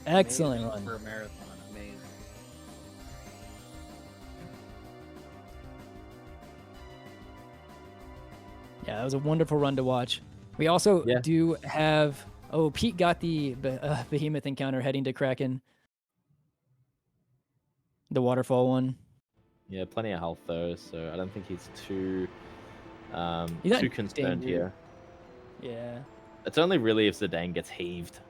Excellent Amazing run. for a marathon. Amazing. Yeah, that was a wonderful run to watch. We also do have... Oh, Pete got the Behemoth encounter heading to Kraken. The waterfall one. Yeah, plenty of health though, so I don't think he's too He's too concerned here. Yeah. It's only really if Zidane gets heaved.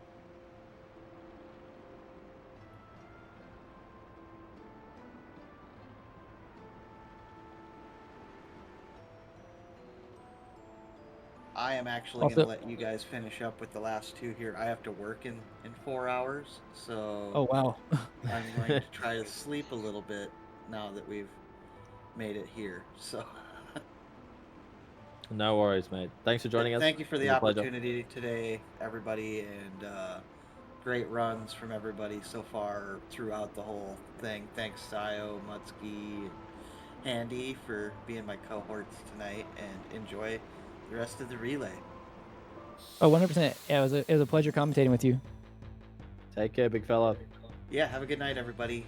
I am actually going to let you guys finish up with the last two here. I have to work in 4 hours, so... Oh, wow. I'm going to try to sleep a little bit now that we've made it here, so... No worries, mate. Thanks for joining us. Thank you for the pleasure. opportunity today, everybody, and great runs from everybody so far throughout the whole thing. Thanks, Sayo, Mutski, Handy for being my cohorts tonight, and enjoy the rest of the relay. Oh, 100%. Yeah, it was a pleasure commentating with you. Take care, big fella. Yeah, have a good night, everybody.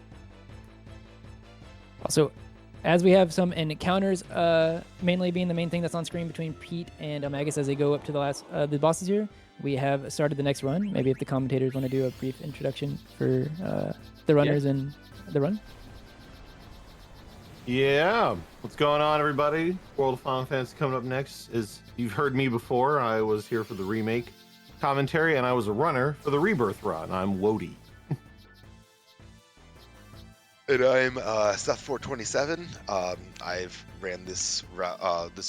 Also, as we have some encounters, mainly being the main thing that's on screen between Pete and Magus as they go up to the bosses here, we have started the next run. Maybe if the commentators want to do a brief introduction for the runners and the run. Yeah, what's going on, everybody? World of Final Fantasy coming up next. As you've heard me before, I was here for the remake commentary, and I was a runner for the Rebirth run. I'm Woady. And I'm Stuff427. I've ran this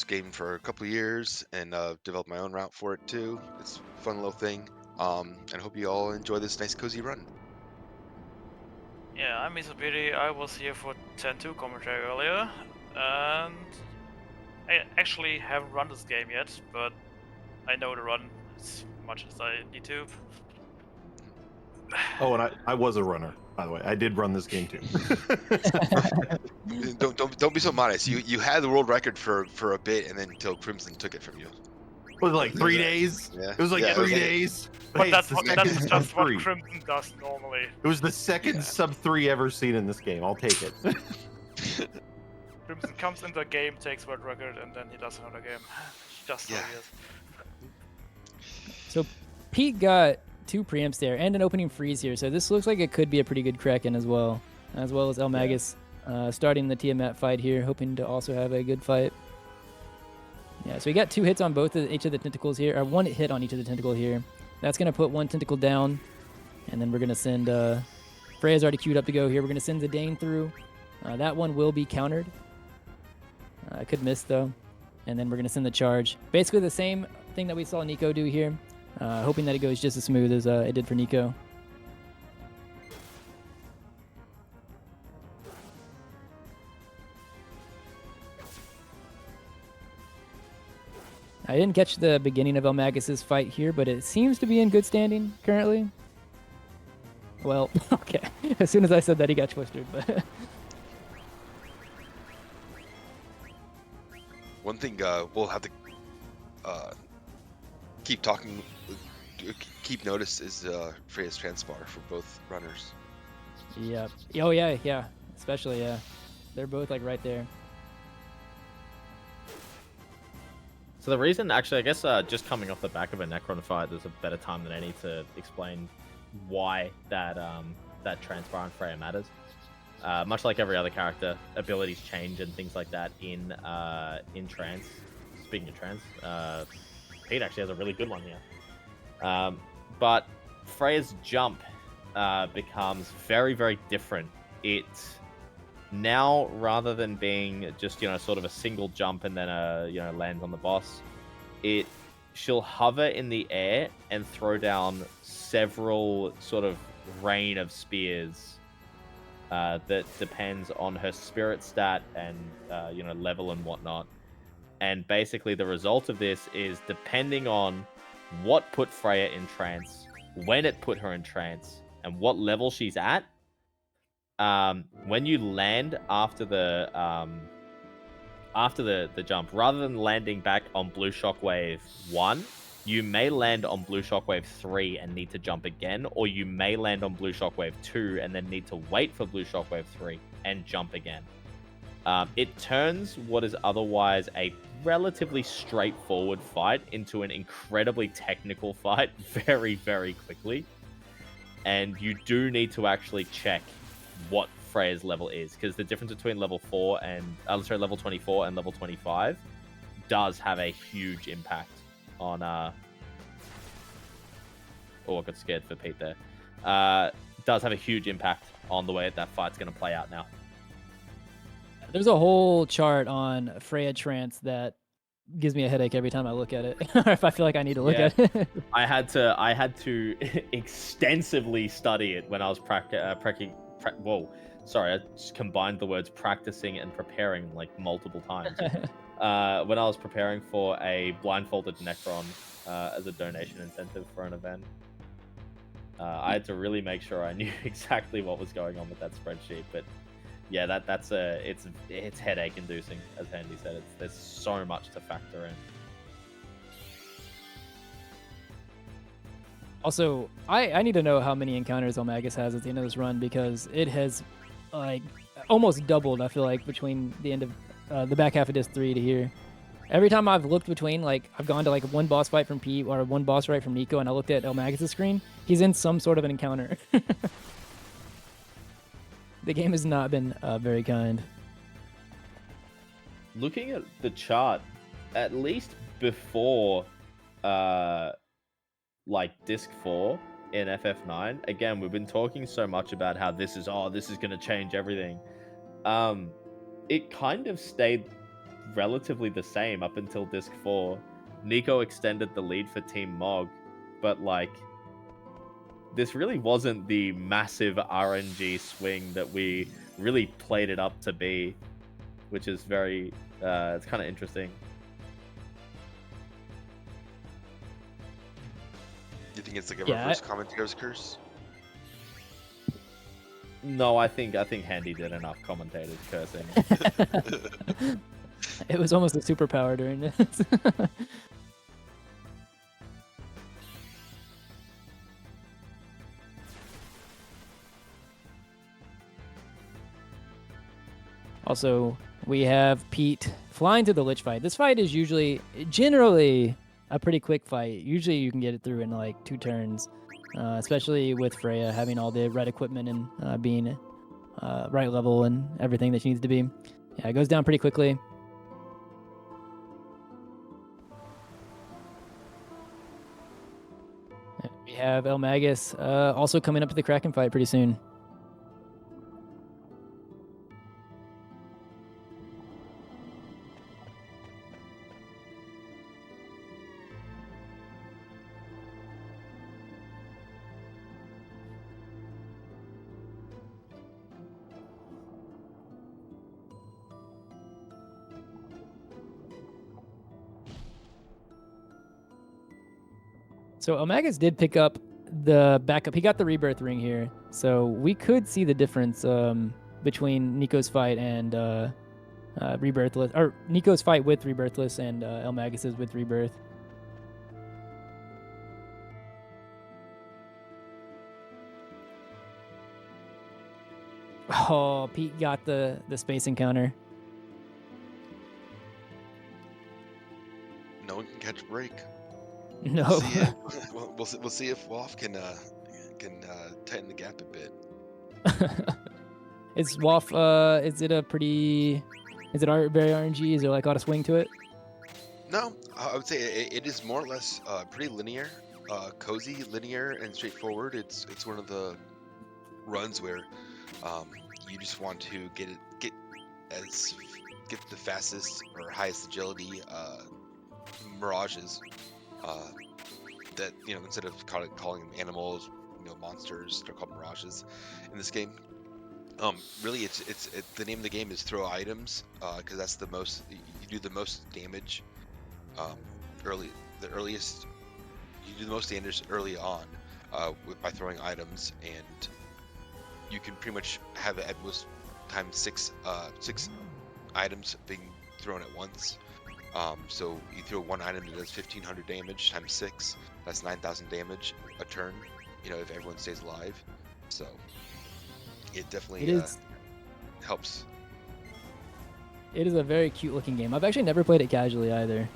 game for a couple of years and developed my own route for it too. It's a fun little thing. And I hope you all enjoy this nice cozy run. Yeah, I'm Misabeardy. I was here for 10-2 commentary earlier, and I actually haven't run this game yet, but I know the run as much as I need to. Oh, and I was a runner, by the way. I did run this game too. don't be so modest. You had the world record for a bit, and then until Crimson took it from you. Was it like 3 days? Yeah. It was like 3 days. But Hey, that's it's the just second what sub-3. Crimson does normally. It was the second sub-3 ever seen in this game. I'll take it. Crimson comes in the game, takes world record, and then he does another game. Just so he is. So Pete got 2 preempts there and an opening freeze here, so this looks like it could be a pretty good Kraken as well as El Magus starting the Tiamat fight here, hoping to also have a good fight. Yeah, so he got 2 hits on each of the tentacles here, or 1 hit on each of the tentacle here. That's going to put 1 tentacle down, and then we're going to send... Freya's already queued up to go here. We're going to send Zidane through. That one will be countered. I could miss, though. And then we're going to send the charge. Basically the same thing that we saw Nico do here, hoping that it goes just as smooth as it did for Nico. I didn't catch the beginning of El Magus' fight here, but it seems to be in good standing currently. Well, okay. As soon as I said that, he got twisted, but... One thing we'll have to keep notice is Freya's transpar for both runners. Yeah. Oh, yeah. Especially, yeah. They're both, like, right there. So the reason, actually, I guess just coming off the back of a Nekron fight, there's a better time than any to explain why that transpar on Freya matters. Much like every other character, abilities change and things like that in trance. Speaking of trance, Pete actually has a really good one here. But Freya's jump becomes very, very different. It now, rather than being just sort of a single jump and then lands on the boss, she'll hover in the air and throw down several sort of rain of spears. That depends on her spirit stat and level and whatnot. And basically the result of this is, depending on what put Freya in trance, when it put her in trance, and what level she's at, when you land after the jump, rather than landing back on Blue Shockwave 1, you may land on Blue Shockwave 3 and need to jump again, or you may land on Blue Shockwave 2 and then need to wait for Blue Shockwave 3 and jump again. It turns what is otherwise a relatively straightforward fight into an incredibly technical fight very, very quickly. And you do need to actually check what Freya's level is, because the difference between level 4 and level 24 and level 25 does have a huge impact on oh, I got scared for Pete there. Does have a huge impact on the way that fight's going to play out now. There's a whole chart on Freya trance that gives me a headache every time I look at it, or if I feel like I need to look at it. I had to extensively study it when I was whoa, sorry, I just combined the words practicing and preparing like multiple times. When I was preparing for a blindfolded Nekron as a donation incentive for an event, I had to really make sure I knew exactly what was going on with that spreadsheet. But yeah, it's headache inducing, as Handy said. There's so much to factor in. Also, I need to know how many encounters Elmagus has at the end of this run, because it has like almost doubled, I feel like, between the end of the back half of Disc 3 to here. Every time I've looked between, like, I've gone to like one boss fight from Pete or one boss fight from Nico, and I looked at Elmagus' screen, he's in some sort of an encounter. The game has not been very kind. Looking at the chart, at least before like Disc 4 in FF9, again, we've been talking so much about how this is going to change everything. It kind of stayed relatively the same up until Disc 4. Nico extended the lead for Team Mog, but like, this really wasn't the massive RNG swing that we really played it up to be, which is very, it's kind of interesting. You think it's like a reverse commentator's curse? No, I think Handy did enough commentators cursing. It was almost a superpower during this. Also, we have Pete flying to the Lich fight. This fight is generally a pretty quick fight. Usually you can get it through in like 2 turns, especially with Freya having all the right equipment and being right level and everything that she needs to be. Yeah, it goes down pretty quickly. We have Elmagus also coming up to the Kraken fight pretty soon. So Elmagus did pick up the backup. He got the rebirth ring here, so we could see the difference between Nico's fight and Rebirthless, or Nico's fight with Rebirthless and Elmagus's with Rebirth. Oh, Pete got the space encounter. No one can catch a break. No. We'll see if WAF can tighten the gap a bit. Is WAF is it very RNG? Is there like a lot of swing to it? No, I would say it is more or less pretty linear, cozy, linear, and straightforward. It's one of the runs where you just want to get the fastest or highest agility mirages. That, you know, instead of calling them animals, you know, monsters, they're called mirages in this game. Really, it's the name of the game is throw items, because that's the most, you do the most damage you do the most damage early on by throwing items, and you can pretty much have at most times six items being thrown at once. So you throw one item that does 1500 damage times 6. That's 9000 damage a turn. You know, if everyone stays alive. So it definitely It is. helps. It is a very cute looking game. I've actually never played it casually either.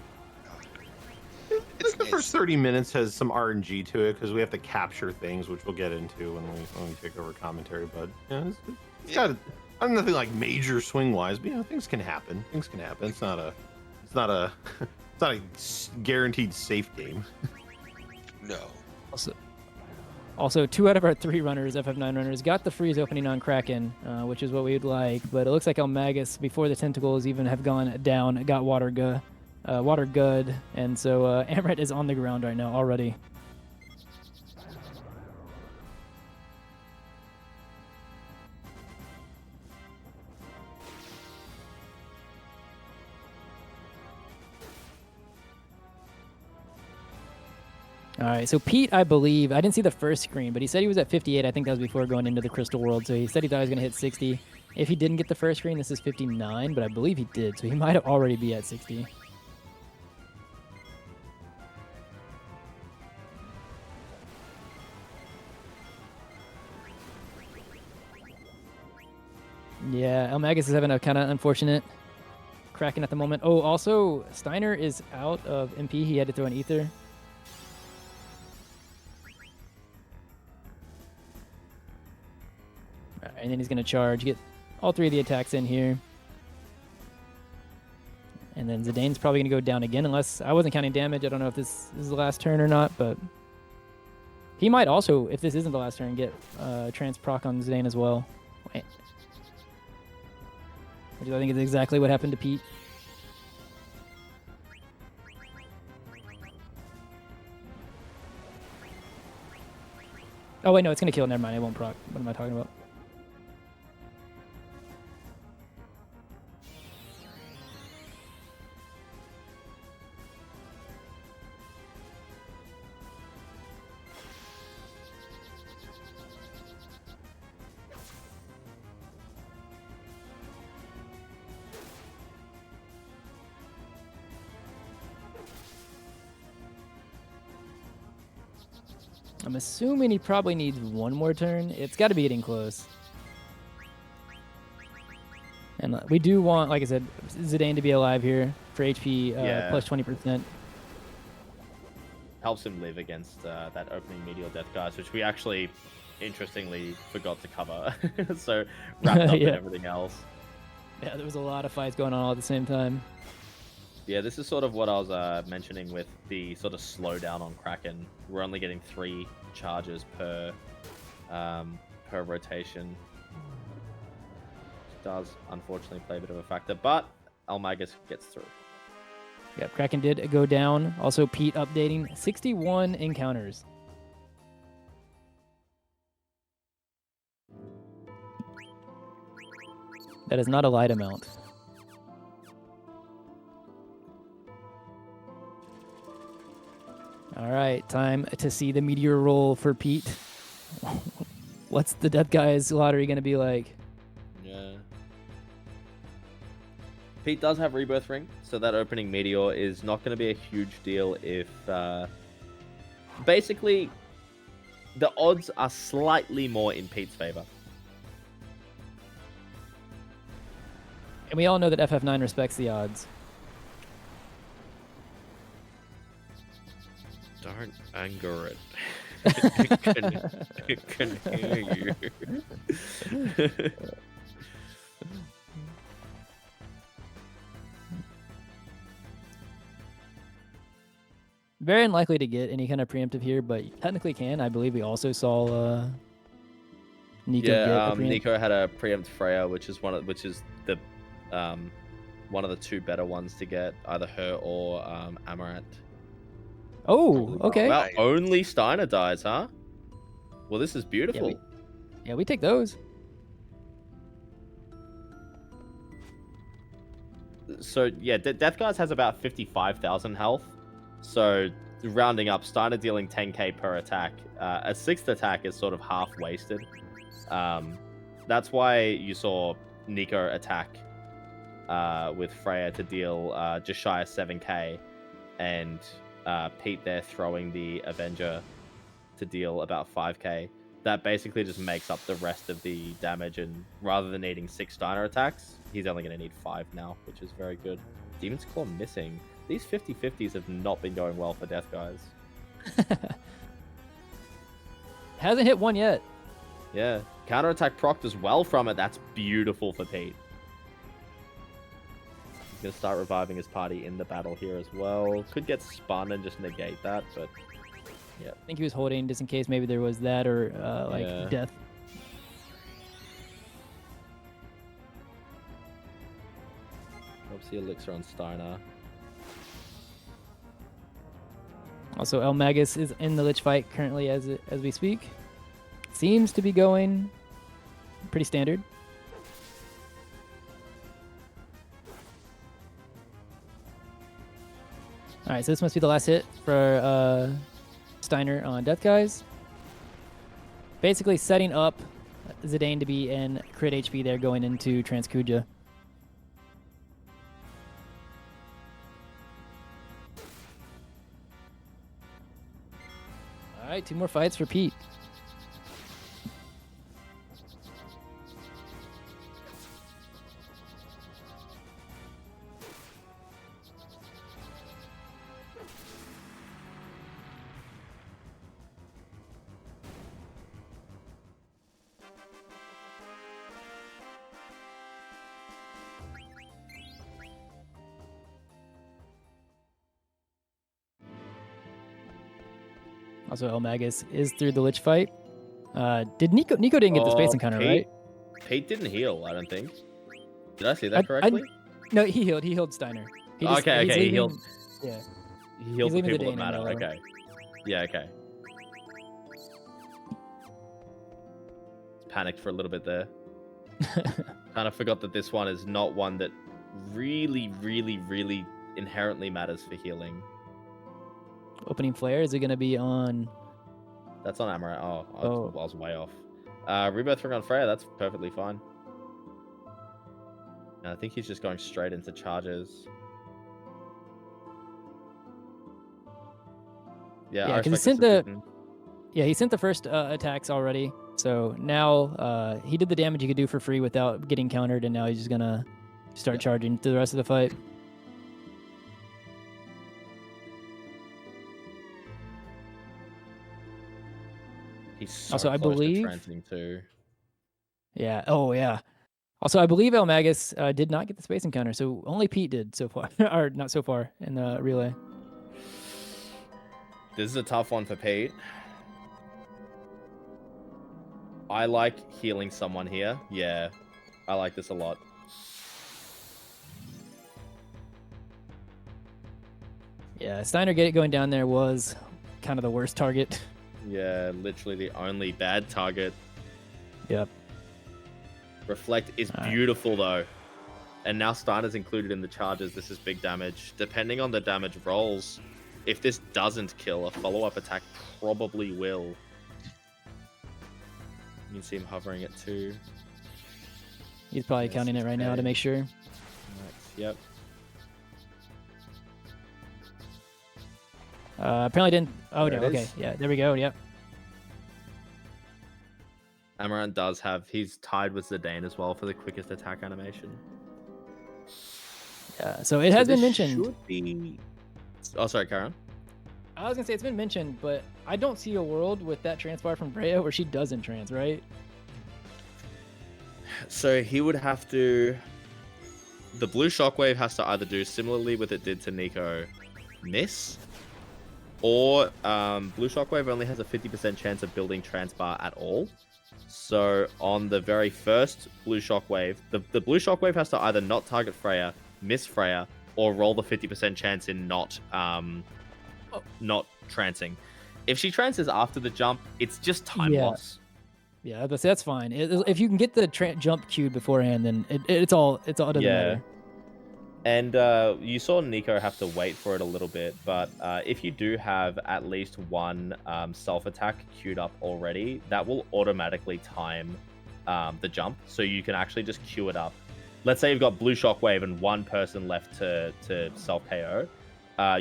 It's The first nice. 30 minutes has some RNG to it because we have to capture things, which we'll get into when we take over commentary. But yeah, it's got nothing like major swing wise, but you know things can happen. Things can happen. It's not a guaranteed safe game. No. Also, 2 out of our 3 runners, FF9 runners, got the freeze opening on Kraken, which is what we'd like. But it looks like Elmagus, before the tentacles even have gone down, got water good, and so Amrit is on the ground right now already. All right, so Pete, I believe, I didn't see the first screen, but he said he was at 58. I think that was before going into the Crystal World, so he said he thought he was going to hit 60. If he didn't get the first screen, this is 59, but I believe he did, so he might already be at 60. Yeah, Elmagus is having a kind of unfortunate Kraken at the moment. Oh, also, Steiner is out of MP. He had to throw an Ether. And then he's going to charge, get all 3 of the attacks in here. And then Zidane's probably going to go down again, unless I wasn't counting damage. I don't know if this is the last turn or not, but he might also, if this isn't the last turn, get trance proc on Zidane as well. Which I think is exactly what happened to Pete. Oh, wait, no, it's going to kill. Never mind, it won't proc. What am I talking about? I'm assuming he probably needs 1 more turn. It's got to be getting close. And we do want, like I said, Zidane to be alive here for HP plus 20%. Helps him live against that opening Meteor Deathguise, which we actually, interestingly, forgot to cover. So wrapped up in everything else. Yeah, there was a lot of fights going on all at the same time. Yeah, this is sort of what I was mentioning with the sort of slowdown on Kraken. We're only getting 3 charges per rotation. Which does unfortunately play a bit of a factor, but Elmagus gets through. Yep, Kraken did go down. Also, Pete updating 61 encounters. That is not a light amount. All right, time to see the Meteor roll for Pete. What's the Deathguise lottery going to be like? Yeah. Pete does have Rebirth Ring, so that opening Meteor is not going to be a huge deal if... basically, the odds are slightly more in Pete's favor. And we all know that FF9 respects the odds. Don't anger it. It can hear you. Very unlikely to get any kind of preemptive here, but technically can. I believe we also saw Nico get a preempt. Nico had a preempt Freya, which is one of the one of the 2 better ones to get, either her or Amaranth. Oh, okay. Well, only Steiner dies, huh? Well, this is beautiful. Yeah, we take those. So, yeah, Deathguise has about 55,000 health. So, rounding up, Steiner dealing 10k per attack. A 6th attack is sort of half wasted. That's why you saw Nico attack with Freya to deal just shy of 7k, and Pete there throwing the Avenger to deal about 5k. That basically just makes up the rest of the damage, and rather than needing 6 Steiner attacks, he's only going to need 5 now, which is very good. Demon's Claw missing. These 50-50s have not been going well for Deathguise. Hasn't hit one yet. Yeah. Counterattack procced as well from it. That's beautiful for Pete. He's going to start reviving his party in the battle here as well. Could get spun and just negate that, but yeah. I think he was holding just in case maybe there was that or Yeah. death. Obviously Elixir on Steiner. Also, El Magus is in the Lich fight currently as we speak. Seems to be going pretty standard. All right, so this must be the last hit for Steiner on Deathguise. Basically setting up Zidane to be in crit HP there going into Trance Kuja. All right, 2 more fights for Pete. Also, El Magus is through the Lich fight. Did Nico didn't get the space encounter, right? Pete didn't heal, I don't think. Did I see that correctly? No, he healed. He healed Steiner. He just, Okay, he's he leaving- healed. Yeah. He healed the leaving the people that Dane in matter. yellow. Okay. Yeah, okay. Panicked for a little bit there. Kind of forgot that this one is not one that really, really, really inherently matters for healing. Opening flare, is it going to be on... That's on Amaranth. Oh, Oh. I was way off. Rebirth ring on Freya, that's perfectly fine. And I think he's just going straight into charges. Yeah, Yeah, I 'cause he respect sent the the- decision. Yeah, he sent the first attacks already. So now he did the damage he could do for free without getting countered, and now he's just going to start charging through the rest of the fight. He's so Also, I close believe- to trancing too. Yeah. Oh, yeah. Also, I believe El Magus did not get the space encounter, so only Pete did so far. Or not so far in the relay. This is a tough one for Pete. I like healing someone here. Yeah, I like this a lot. Yeah, Steiner going down there was kind of the worst target. Yeah, literally the only bad target. Yep. Reflect is Alright. beautiful though. And now Steiner's included in the charges. This is big damage. Depending on the damage rolls, if this doesn't kill, a follow-up attack probably will. You can see him hovering at 2. He's probably Yes, counting it right now to okay. make sure. Nice. Yep. Apparently didn't... Oh, There no. it Okay. is. Yeah, there we go. Yep. Amaranth does have... He's tied with Zidane as well for the quickest attack animation. Yeah, so it has been mentioned. Should be... Oh, sorry, Karen. I was going to say it's been mentioned, but I don't see a world with that transpire from Freya where she doesn't trance, right? So he would have to... The blue shockwave has to either do similarly with it did to Nico, miss, or blue shockwave only has a 50% chance of building transbar at all. So on the very first blue shockwave, the blue shockwave has to either not target Freya, miss Freya, or roll the 50% chance in not trancing. If she trances after the jump, it's just time Yeah. loss. Yeah, that's fine. If you can get the jump queued beforehand, then it doesn't matter. And you saw Nico have to wait for it a little bit, but if you do have at least one self-attack queued up already, that will automatically time the jump, so you can actually just queue it up let's say you've got blue shockwave and one person left to self KO,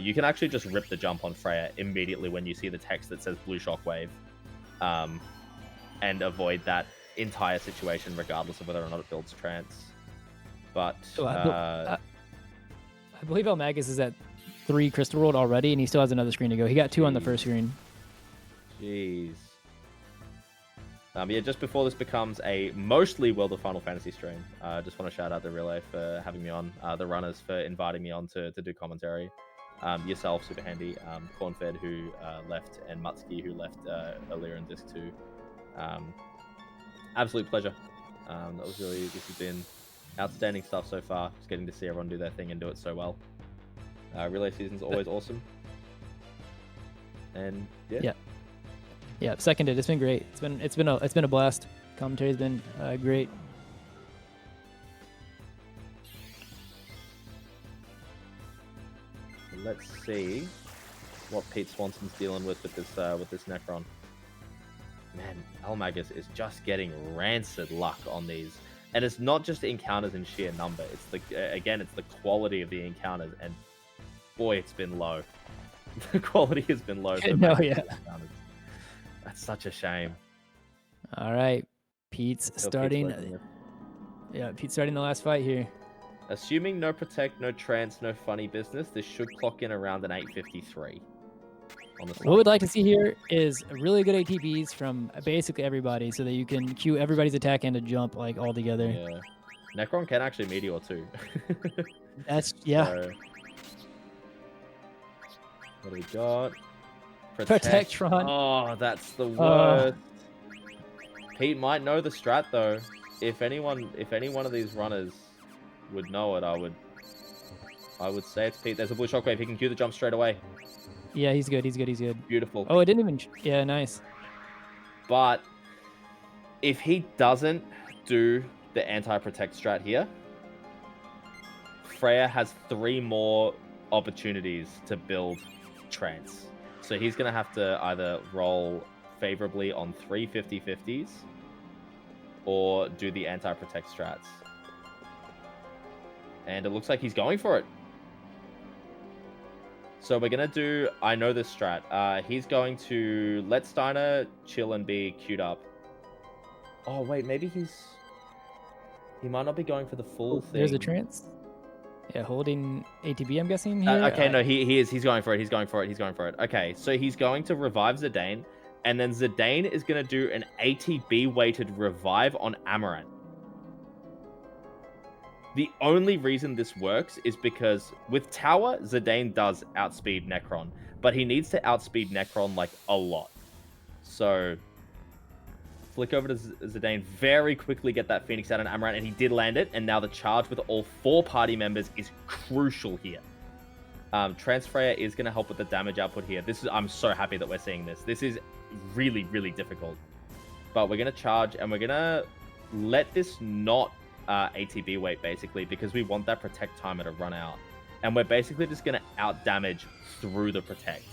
you can actually just rip the jump on Freya immediately when you see the text that says blue shockwave, and avoid that entire situation regardless of whether or not it builds trance. But So I believe Elmagus is at 3 crystal rolled already, and he still has another screen to go. He got 2 on the first screen. Jeez. Yeah, just before this becomes a mostly World of Final Fantasy stream, I just want to shout out the Relay for having me on, the runners for inviting me on to do commentary, yourself, Super Handy, Cornfed, who left, and Mutski, who left earlier in Disc 2. Absolute pleasure. This has been outstanding stuff so far, just getting to see everyone do their thing and do it so well. Relay season's always awesome. And yeah, seconded. It's been great. It's been a blast. Commentary's been great. Let's see what Pete Swanson's dealing with this Nekron. Man, Elmagus is just getting rancid luck on these, and it's not just encounters in sheer number. It's it's the quality of the encounters, and boy, it's been low. The quality has been low. No, yeah. That's such a shame. All right, Pete's starting. Pete's starting the last fight here. Assuming no protect, no trance, no funny business, this should clock in around an 8:53. What we'd like to see here is really good ATBs from basically everybody, so that you can cue everybody's attack and a jump like all together. Yeah. Nekron can actually Meteor too. So, what do we got? Protectron. Oh, that's the worst. Pete might know the strat though. If any one of these runners would know it, I would say it's Pete. There's a blue shockwave. He can cue the jump straight away. Yeah, he's good. He's good. Beautiful. Oh, it didn't even. Yeah, nice. But if he doesn't do the anti-protect strat here, Freya has 3 more opportunities to build trance. So he's going to have to either roll favorably on 3 50/50s or do the anti-protect strats. And it looks like he's going for it. So we're going to do, I know this strat. He's going to let Steiner chill and be queued up. Oh, wait, maybe he might not be going for the full thing. There's a trance. Yeah, holding ATB, I'm guessing here. Okay, no, he is. He's going for it. Okay, so he's going to revive Zidane, and then Zidane is going to do an ATB-weighted revive on Amaranth. The only reason this works is because with Tower, Zidane does outspeed Nekron, but he needs to outspeed Nekron, like, a lot. So, flick over to Zidane, very quickly get that Phoenix out on Amaranth, and he did land it, and now the charge with all 4 party members is crucial here. Trance Freya is going to help with the damage output here. I'm so happy that we're seeing this. This is really, really difficult. But we're going to charge, and we're going to let this not ATB weight, basically, because we want that protect timer to run out. And we're basically just going to out-damage through the protect.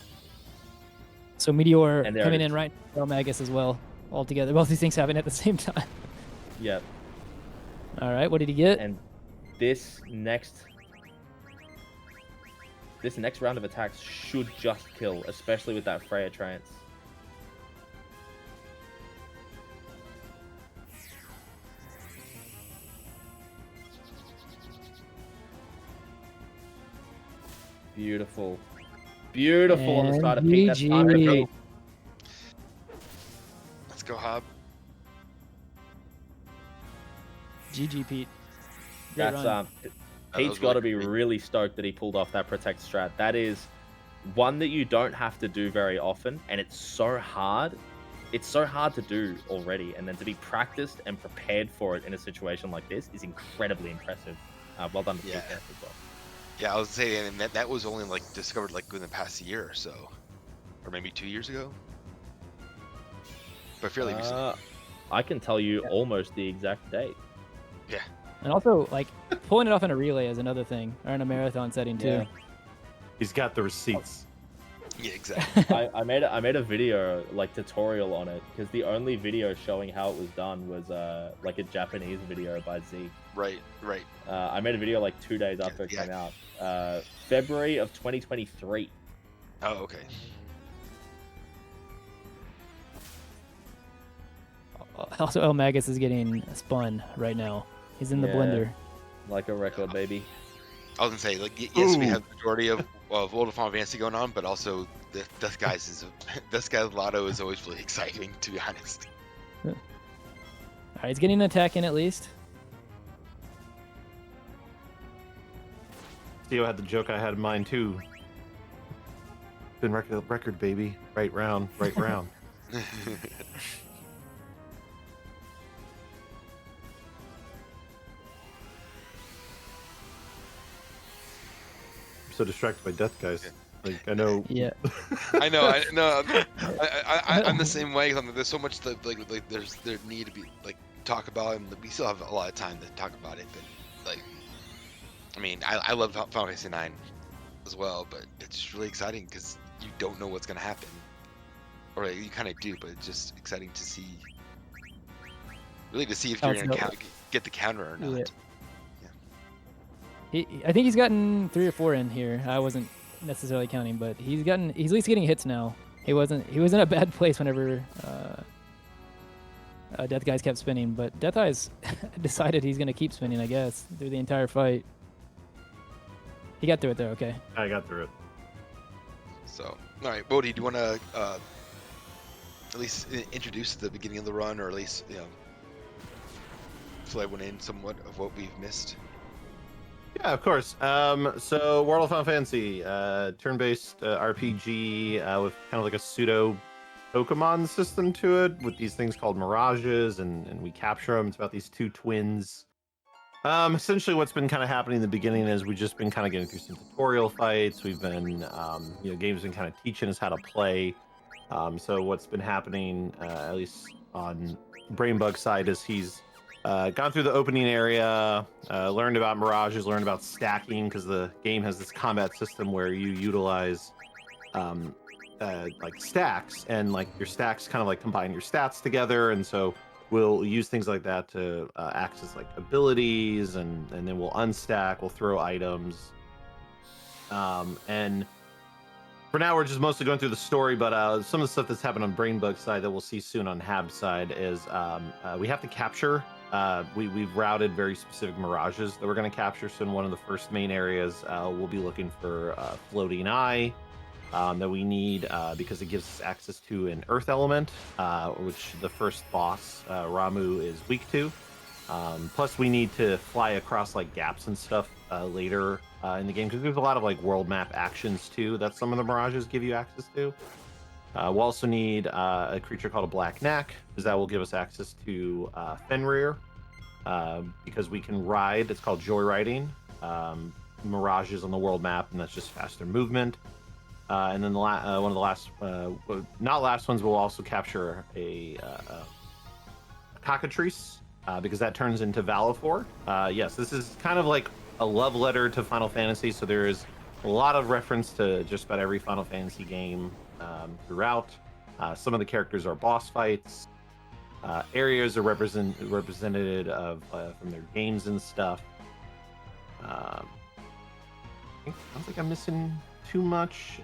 So Meteor coming in right now, Magus as well, all together. Both these things happen at the same time. Yep. All right, what did he get? And this next round of attacks should just kill, especially with that Freya trance. Beautiful. Beautiful on the start of Pete. That's time to Pete. Let's go, Hab. GG, Pete. That's Pete's got to be really stoked that he pulled off that protect strat. That is one that you don't have to do very often, and it's so hard. It's so hard to do already, and then to be practiced and prepared for it in a situation like this is incredibly impressive. Well done to Pete as well. Yeah, I was saying, and that was only like discovered like in the past year or so, or maybe 2 years ago. But fairly recent. I can tell you almost the exact date. Yeah. And also, like, pulling it off in a relay is another thing, or in a marathon setting too. Yeah. He's got the receipts. Yeah, exactly. I made a video like tutorial on it because the only video showing how it was done was like a Japanese video by Zeke. Right. I made a video like 2 days after it Yeah. came out, February of 2023. Oh, okay. Also, El Magus is getting spun right now. He's in the Yeah. blender. Like a record, baby. I was gonna say, like, yes, we Ooh. have the majority of World of Final Fantasy going on, but also the Deathguise Lotto is always really exciting, to be honest. All right, he's getting an attack in at least. Theo had the joke I had in mind too. Been record, baby. Right round. I'm so distracted by Deathguise. Like I know. Yeah. I know. I'm the same way. There's so much that there need to be like talk about, and we still have a lot of time to talk about it. But like, I mean, I love Final Fantasy IX as well, but it's just really exciting because you don't know what's gonna happen, or like, you kind of do, but it's just exciting to see. Really, to see if you're gonna get the counter or not. Yeah. I think he's gotten 3 or 4 in here. I wasn't necessarily counting, but he's at least getting hits now. He was in a bad place whenever Deathguise kept spinning, but Deathguise decided he's gonna keep spinning, I guess, through the entire fight. He got through it though, okay. I got through it. So, all right, Woady, do you want to at least introduce the beginning of the run, or at least fill everyone in somewhat of what we've missed? Yeah, of course. So World of Final Fantasy, turn-based RPG with kind of like a pseudo Pokemon system to it, with these things called mirages, and we capture them. It's about these 2 twins. Essentially, what's been kind of happening in the beginning is we've just been kind of getting through some tutorial fights. We've been, games been kind of teaching us how to play. So what's been happening, at least on BrainBugged side, is he's gone through the opening area, learned about mirages, learned about stacking, because the game has this combat system where you utilize like stacks, and like your stacks kind of like combine your stats together, and so we'll use things like that to access like abilities, and then we'll unstack, we'll throw items, and for now we're just mostly going through the story. But some of the stuff that's happened on BrainBugged side that we'll see soon on Hab's side is we have to capture. We've routed very specific mirages that we're going to capture. So in one of the first main areas, we'll be looking for floating eye that we need because it gives us access to an earth element, which the first boss, Ramu, is weak to. Plus, we need to fly across like gaps and stuff later in the game, because there's a lot of like world map actions too that some of the mirages give you access to. We'll also need a creature called a Black Knack, because that will give us access to Fenrir, because we can ride. It's called joyriding. Mirages on the world map, and that's just faster movement. And then one of the last, not last ones, we'll also capture a cockatrice, because that turns into Valifor. Yes, this is kind of like a love letter to Final Fantasy, so there is a lot of reference to just about every Final Fantasy game throughout. Some of the characters are boss fights. Areas are represented of from their games and stuff. I don't think I'm missing too much.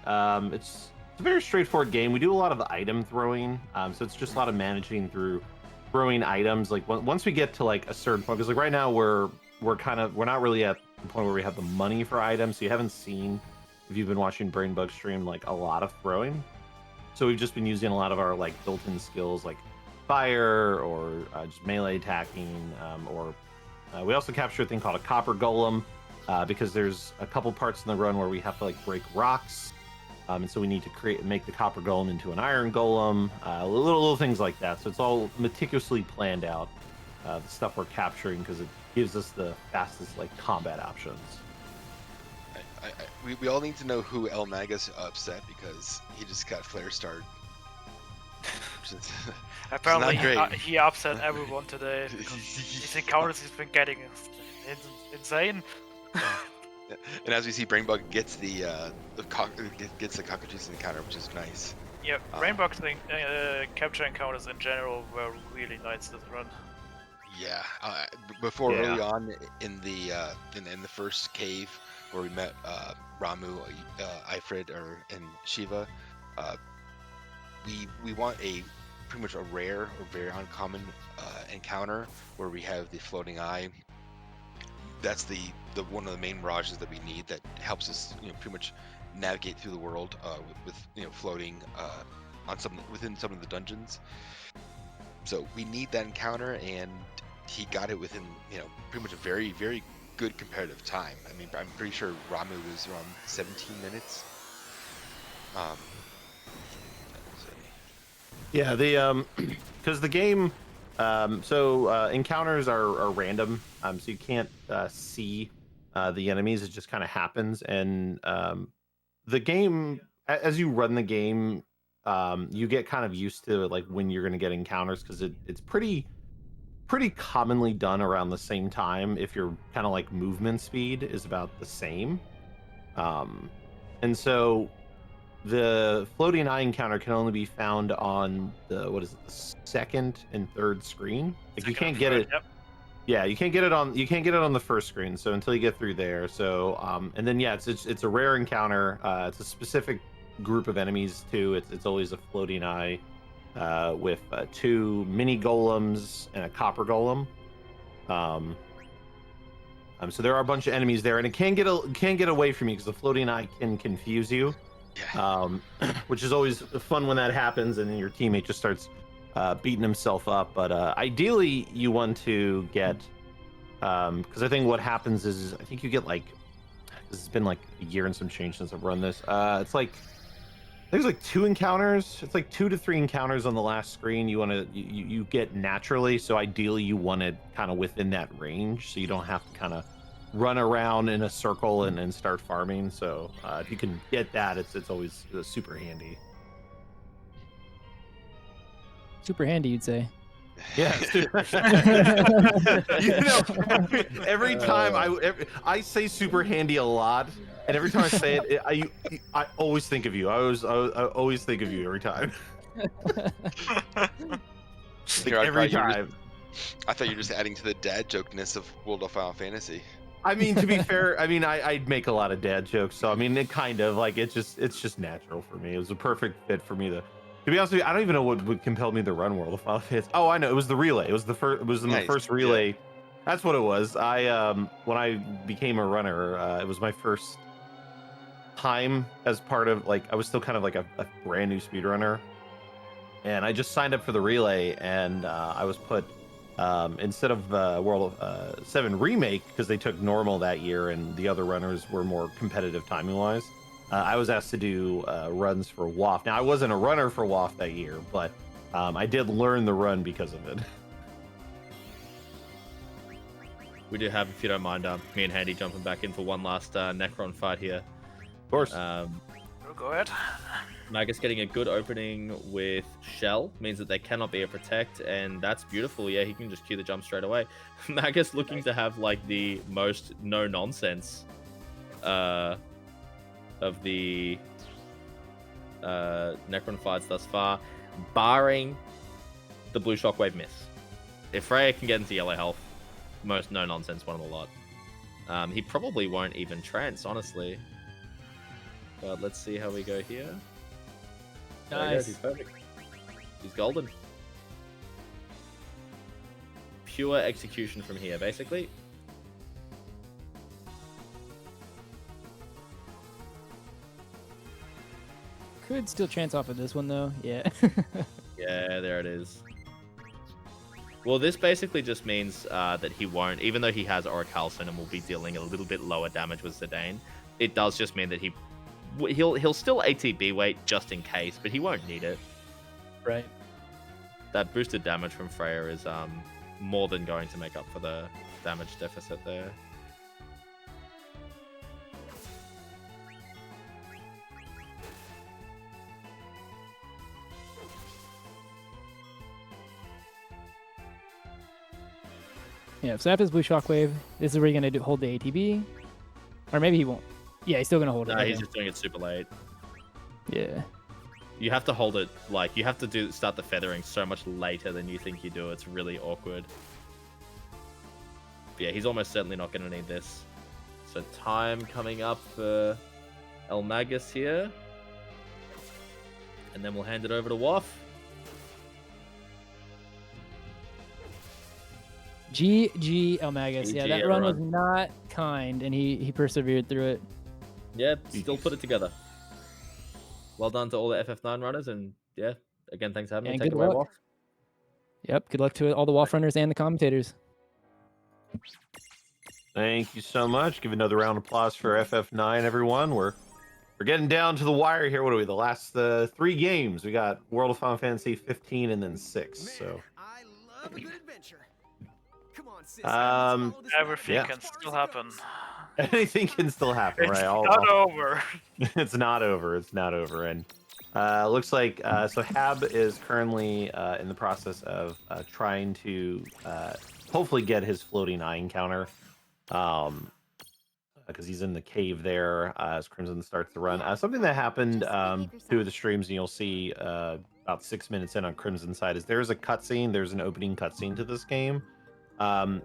It's a very straightforward game. We do a lot of item throwing, so it's just a lot of managing through throwing items. Like once we get to like a certain point, because like right now we're not really at the point where we have the money for items, so you haven't seen, if you've been watching BrainBugged stream, like a lot of throwing. So we've just been using a lot of our like built-in skills, like fire or just melee attacking, or we also capture a thing called a copper golem, because there's a couple parts in the run where we have to like break rocks, and so we need to make the copper golem into an iron golem, little things like that. So it's all meticulously planned out, the stuff we're capturing, because it gives us the fastest like combat options. We all need to know who El Magus upset, because he just got flare starred. Apparently, not great. he upset everyone today because his encounters has been getting insane. And as we see, BrainBugged gets gets the cockroaches encounter, which is nice. Yeah, BrainBugged thing, capture encounters in general were really nice this run. Yeah. Before early on in the first cave where we met Ramu, Ifrit, and Shiva, we want pretty much a rare or very uncommon encounter where we have the floating eye. That's the one of the main mirages that we need that helps us, pretty much navigate through the world with floating within some of the dungeons. So we need that encounter, and he got it within pretty much a very, very good competitive time. I mean, I'm pretty sure Ramu was around 17 minutes. Yeah, because the game, encounters are random, so you can't see the enemies. It just kind of happens, and the game, as you run the game, you get kind of used to like when you're going to get encounters because it's pretty commonly done around the same time. If your kind of like movement speed is about the same, and so the floating eye encounter can only be found on the second and third screen. Like you can't get it. Yep. Yeah, you can't get it on the first screen. So until you get through there. So and then it's a rare encounter. It's a specific group of enemies too. It's always a floating eye with 2 mini golems and a copper golem. So there are a bunch of enemies there, and it can get away from you because the floating eye can confuse you. Which is always fun when that happens, and then your teammate just starts beating himself up. But ideally, you want to get because I think what happens is I think you get like this has been like a year and some change since I've run this. It's like there's like 2 encounters. It's like 2 to 3 encounters on the last screen. You get naturally. So ideally, you want it kind of within that range, so you don't have to kind of run around in a circle and start farming. So if you can get that, it's always super handy. Super handy, you'd say. Yeah. Every time I say super handy a lot, and every time I say it, I always think of you. I always think of you every time. Every time. I thought you were just adding to the dad jokeness of World of Final Fantasy. I mean, to be fair, I mean, I'd make a lot of dad jokes, so I mean, it kind of like it's just natural for me. It was a perfect fit for me to be honest with you. I don't even know what would compel me to run World of Final Fantasy. Oh, I know, it was the relay. It was the first. It was my first relay. Yeah. That's what it was. I when I became a runner, it was my first time as part of like I was still kind of like a brand new speedrunner, and I just signed up for the relay, and I was put. Instead of World of 7 Remake, because they took normal that year and the other runners were more competitive timing-wise, I was asked to do runs for WAF. Now, I wasn't a runner for WAF that year, but I did learn the run because of it. We do have, if you don't mind, me and Handy jumping back in for one last Nekron fight here. Of course. Go ahead. Magus getting a good opening with Shell means that they cannot be a protect, and that's beautiful. Yeah, he can just cue the jump straight away. Magus looking to have like the most no nonsense of the Nekron fights thus far, barring the blue shockwave miss. If Freya can get into yellow health, most no nonsense one of the lot. He probably won't even trance, honestly. But let's see how we go here. Nice. He's perfect. He's golden. Pure execution from here, basically. Could still chance off of this one, though. Yeah. Yeah, there it is. Well, this basically just means that he won't, even though he has Auric Halcyon and will be dealing a little bit lower damage with Zidane, it does just mean that he'll still ATB weight just in case, but he won't need it. Right. That boosted damage from Freya is more than going to make up for the damage deficit there. Yeah, so after this blue shockwave, this is where you're gonna hold the ATB. Or maybe he won't. Yeah, he's still gonna hold it. No, Okay. he's just doing it super late. Yeah. You have to hold it, like, you have to start the feathering so much later than you think you do. It's really awkward. But yeah, he's almost certainly not going to need this. So time coming up for Elmagus here. And then we'll hand it over to Waff. GG Elmagus. Yeah, GG, that run was everyone. not kind, and he persevered through it. Yeah, still put it together. Well done to all the FF9 runners, and yeah, again, thanks for having me. And Take good it away, luck. Waff. Yep. Good luck to all the WAF runners and the commentators. Thank you so much. Give another round of applause for FF9, everyone. We're getting down to the wire here. What are we? The last 3 games. We got World of Final Fantasy 15 and then 6. So I love a good adventure. Come on, sis. Everything Yeah. can still happen. anything can still happen, It's right? not over. It's not over. It's not over. And looks like so Hab is currently in the process of trying to hopefully get his floating eye encounter, because he's in the cave there as Crimson starts to run. Something that happened through the streams, and you'll see about 6 minutes in on Crimson's side, is there's a cutscene. There's an opening cutscene to this game. And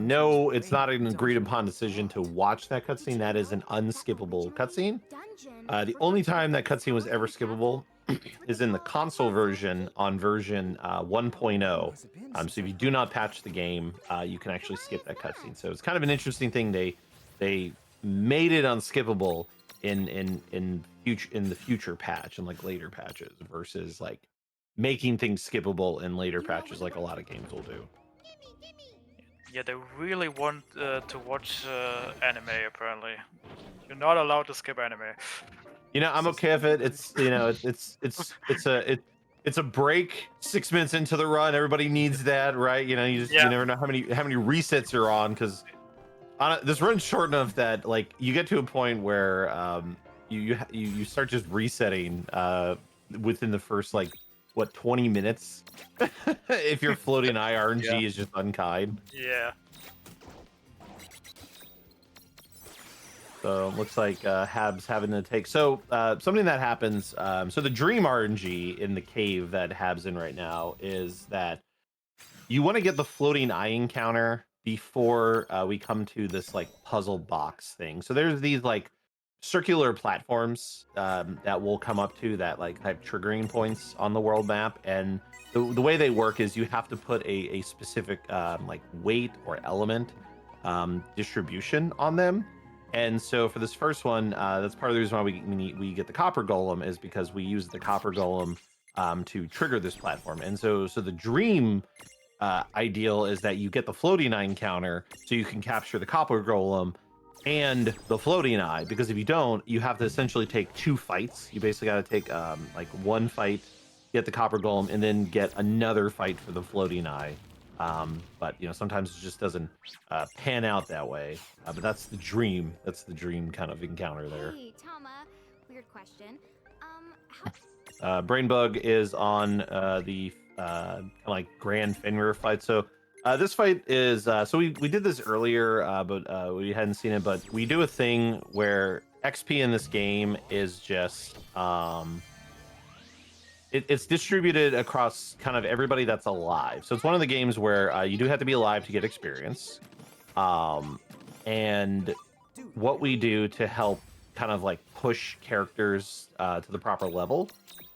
no, it's not an agreed upon decision to watch that cutscene. That is an unskippable cutscene. The only time that cutscene was ever skippable is in the console version on version 1.0. So if you do not patch the game, you can actually skip that cutscene. So it's kind of an interesting thing. They made it unskippable in the future patch and like later patches versus like making things skippable in later patches like a lot of games will do. Yeah, they really want to watch anime. Apparently, you're not allowed to skip anime. You know, I'm okay with it. It's it's a break 6 minutes into the run. Everybody needs that, right? You know, you never know how many resets you're on, because this run's short enough that like you get to a point where you start just resetting within the first like 20 minutes if your floating eye RNG is just unkind. Yeah. So it looks like Hab's having to take. So something that happens. So the dream RNG in the cave that Hab's in right now is that you want to get the floating eye encounter before we come to this like puzzle box thing. So there's these like circular platforms that will come up to that like have triggering points on the world map, and the way they work is you have to put a specific like weight or element distribution on them. And so for this first one, that's part of the reason why we get the copper golem, is because we use the copper golem to trigger this platform. And so the dream ideal is that you get the floating eye encounter so you can capture the copper golem and the floating eye, because if you don't, you have to essentially take 2 fights. You basically got to take like 1 fight, get the copper golem, and then get another fight for the floating eye. But you know, sometimes it just doesn't pan out that way. But that's the dream. That's the dream kind of encounter there. Hey, Tama. Weird question. BrainBugged is on the kind of like Grand Fenrir fight. So this fight is so we did this earlier, but we hadn't seen it. But we do a thing where XP in this game is just it's distributed across kind of everybody that's alive. So it's one of the games where you do have to be alive to get experience. And what we do to help kind of like push characters to the proper level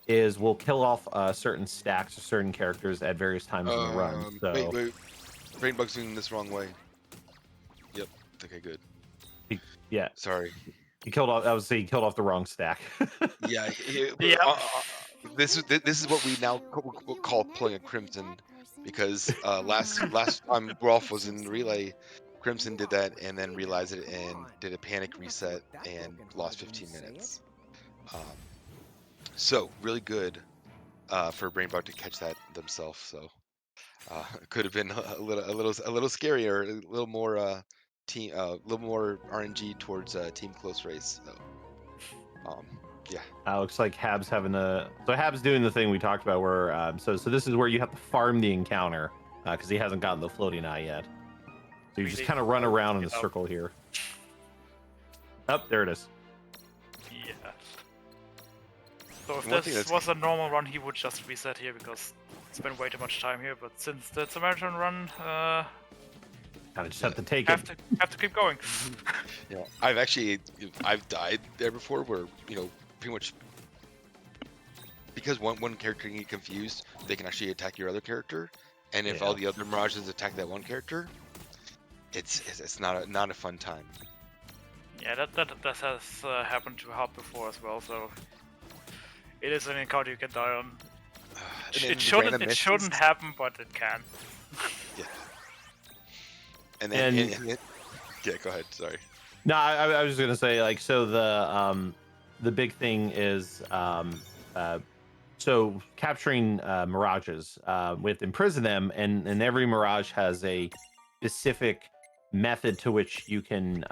is we'll kill off certain stacks or certain characters at various times in the run. So Wait. BrainBugged's doing this wrong way. Yep. Okay, good. Yeah. Sorry. He killed off. I would say he killed off the wrong stack. Yeah. Yep. This is what we now call pulling a Crimson, because last time Rolf was in relay, Crimson did that and then realized it and did a panic reset and lost 15 minutes. So really good for BrainBugged to catch that themselves. So it could have been a little scarier, a little more team, a little more RNG towards team close race. So yeah. Looks like Hab's having so Hab's doing the thing we talked about where so this is where you have to farm the encounter because he hasn't gotten the floating eye yet. So you just kind of run around in a circle here. Oh, there it is. Yeah. So if One thing this that's- was a normal run, he would just reset here because spent way too much time here. But since it's a marathon run, Kind of just have to take have it. to keep going. Yeah, I've died there before where, pretty much because one character can get confused, they can actually attack your other character, and if all the other mirages attack that one character, it's not a fun time. Yeah, that has happened to Hub before as well. So it is an encounter you can die on. And then It the random shouldn't misses. happen, but it can. Yeah. And then And- yeah, go ahead. Sorry. No, I was just gonna say, like, so the big thing is so capturing mirages. We have to imprison them, and every mirage has a specific method to which you can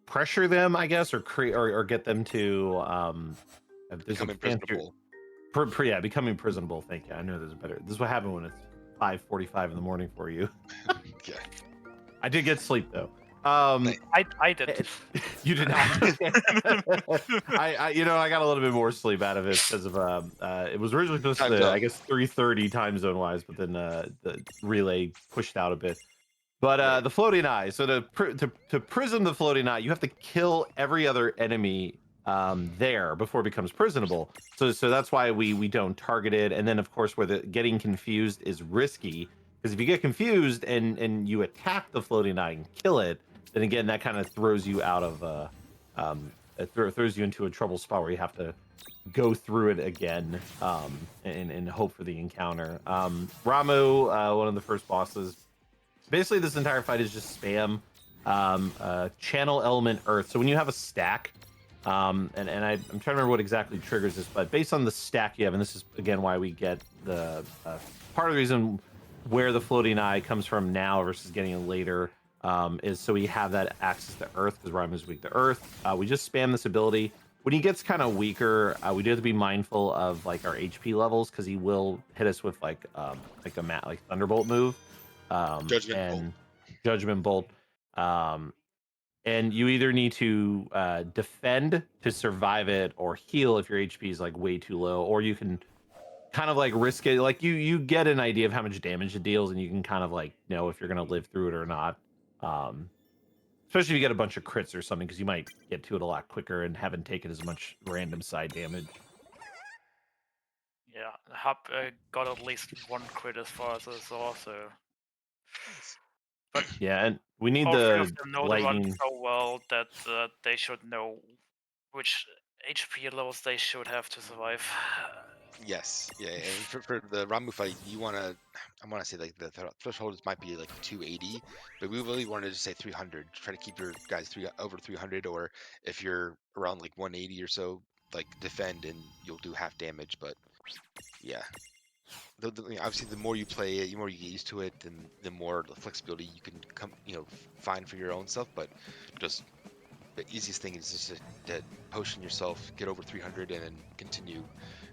pressure them, I guess, or create or get them to there's Become a fancy- imprisonable. yeah, becoming imprisonable. Thank you. I know there's a better. This is what happened when it's 5:45 in the morning for you. Yeah. I did get sleep though. I did. You did not. I got a little bit more sleep out of it because of it was originally supposed Time to, zone. I guess, 3:30 time zone wise, but then the relay pushed out a bit. But Right. the floating eye. So to prison the floating eye, you have to kill every other enemy there before it becomes prisonable. So that's why we don't target it. And then of course where the getting confused is risky, because if you get confused and you attack the floating eye and kill it, then again that kind of throws you out of throws you into a trouble spot where you have to go through it again and hope for the encounter. Ramu, one of the first bosses. Basically, this entire fight is just spam channel element earth. So when you have a stack, I'm trying to remember what exactly triggers this, but based on the stack you have, and this is again why we get the part of the reason where the floating eye comes from now versus getting it later is so we have that access to earth because Rhyme is weak to earth. We just spam this ability. When he gets kind of weaker, we do have to be mindful of like our HP levels because he will hit us with like a Thunderbolt move. Judgment Bolt. And you either need to defend to survive it or heal if your HP is like way too low, or you can kind of like risk it. Like you get an idea of how much damage it deals, and you can kind of like know if you're gonna live through it or not. Especially if you get a bunch of crits or something, because you might get to it a lot quicker and haven't taken as much random side damage. Yeah, Hub got at least one crit as far as I saw, so. But Yeah, and we need all three the of them know the lightning. run so well that they should know which HP levels they should have to survive. Yes, yeah, and for the Ramu fight, I want to say like the threshold might be like 280, but we really wanted to say 300. Try to keep your guys over 300, or if you're around like 180 or so, like defend and you'll do half damage. But yeah, obviously the more you play it, the more you get used to it, and the more flexibility you can find for your own stuff. But just the easiest thing is just to potion yourself, get over 300, and then continue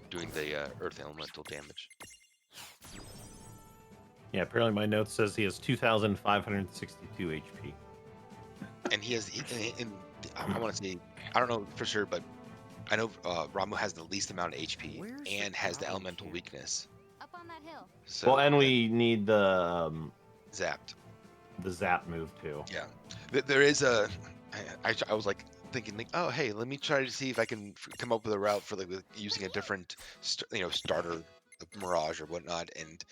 doing the earth elemental damage. Yeah, apparently my note says he has 2,562 HP. And he has, and I want to say, I don't know for sure, but I know Ramu has the least amount of HP and has the elemental weakness. Up on that hill. So Well, and we need the zapped. The zap move too. Yeah, there is a. I was like thinking like, oh hey, let me try to see if I can come up with a route for like using a different starter mirage or whatnot, and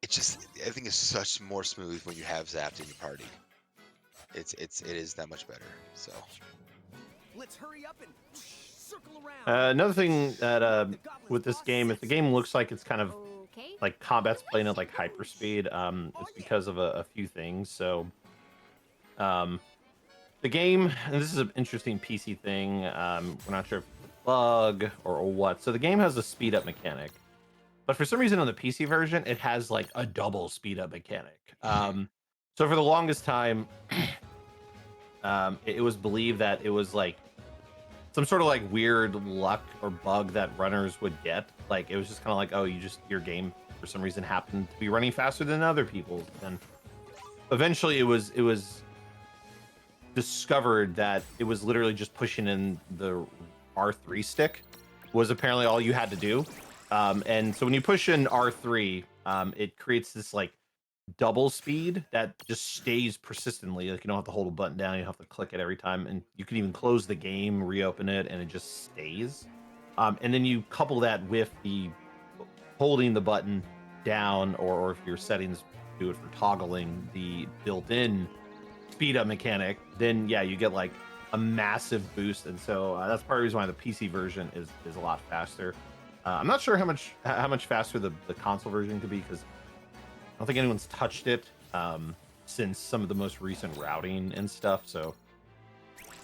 it's just I think it's such more smooth when you have zapped in your party. It is that much better. So Let's hurry up and circle around. Another thing that with this game, if the game looks like it's kind of Okay. like combat's playing at like hyperspeed, it's because of a few things. So the game, and this is an interesting PC thing, we're not sure if it's a bug or what. So the game has a speed up mechanic, but for some reason on the PC version, it has like a double speed up mechanic. So for the longest time, it was believed that it was like some sort of like weird luck or bug that runners would get. Like it was just kind of like, oh, your game for some reason happened to be running faster than other people's. And eventually it was discovered that it was literally just pushing in the R3 stick was apparently all you had to do. And so when you push in R3, it creates this like double speed that just stays persistently. Like you don't have to hold a button down, you have to click it every time, and you can even close the game, reopen it, and it just stays. And then you couple that with the holding the button down, or if your settings do it for toggling the built-in speed up mechanic, then yeah, you get like a massive boost. And so that's part of the reason why the PC version is a lot faster. I'm not sure how much faster the console version could be, because I don't think anyone's touched it since some of the most recent routing and stuff. So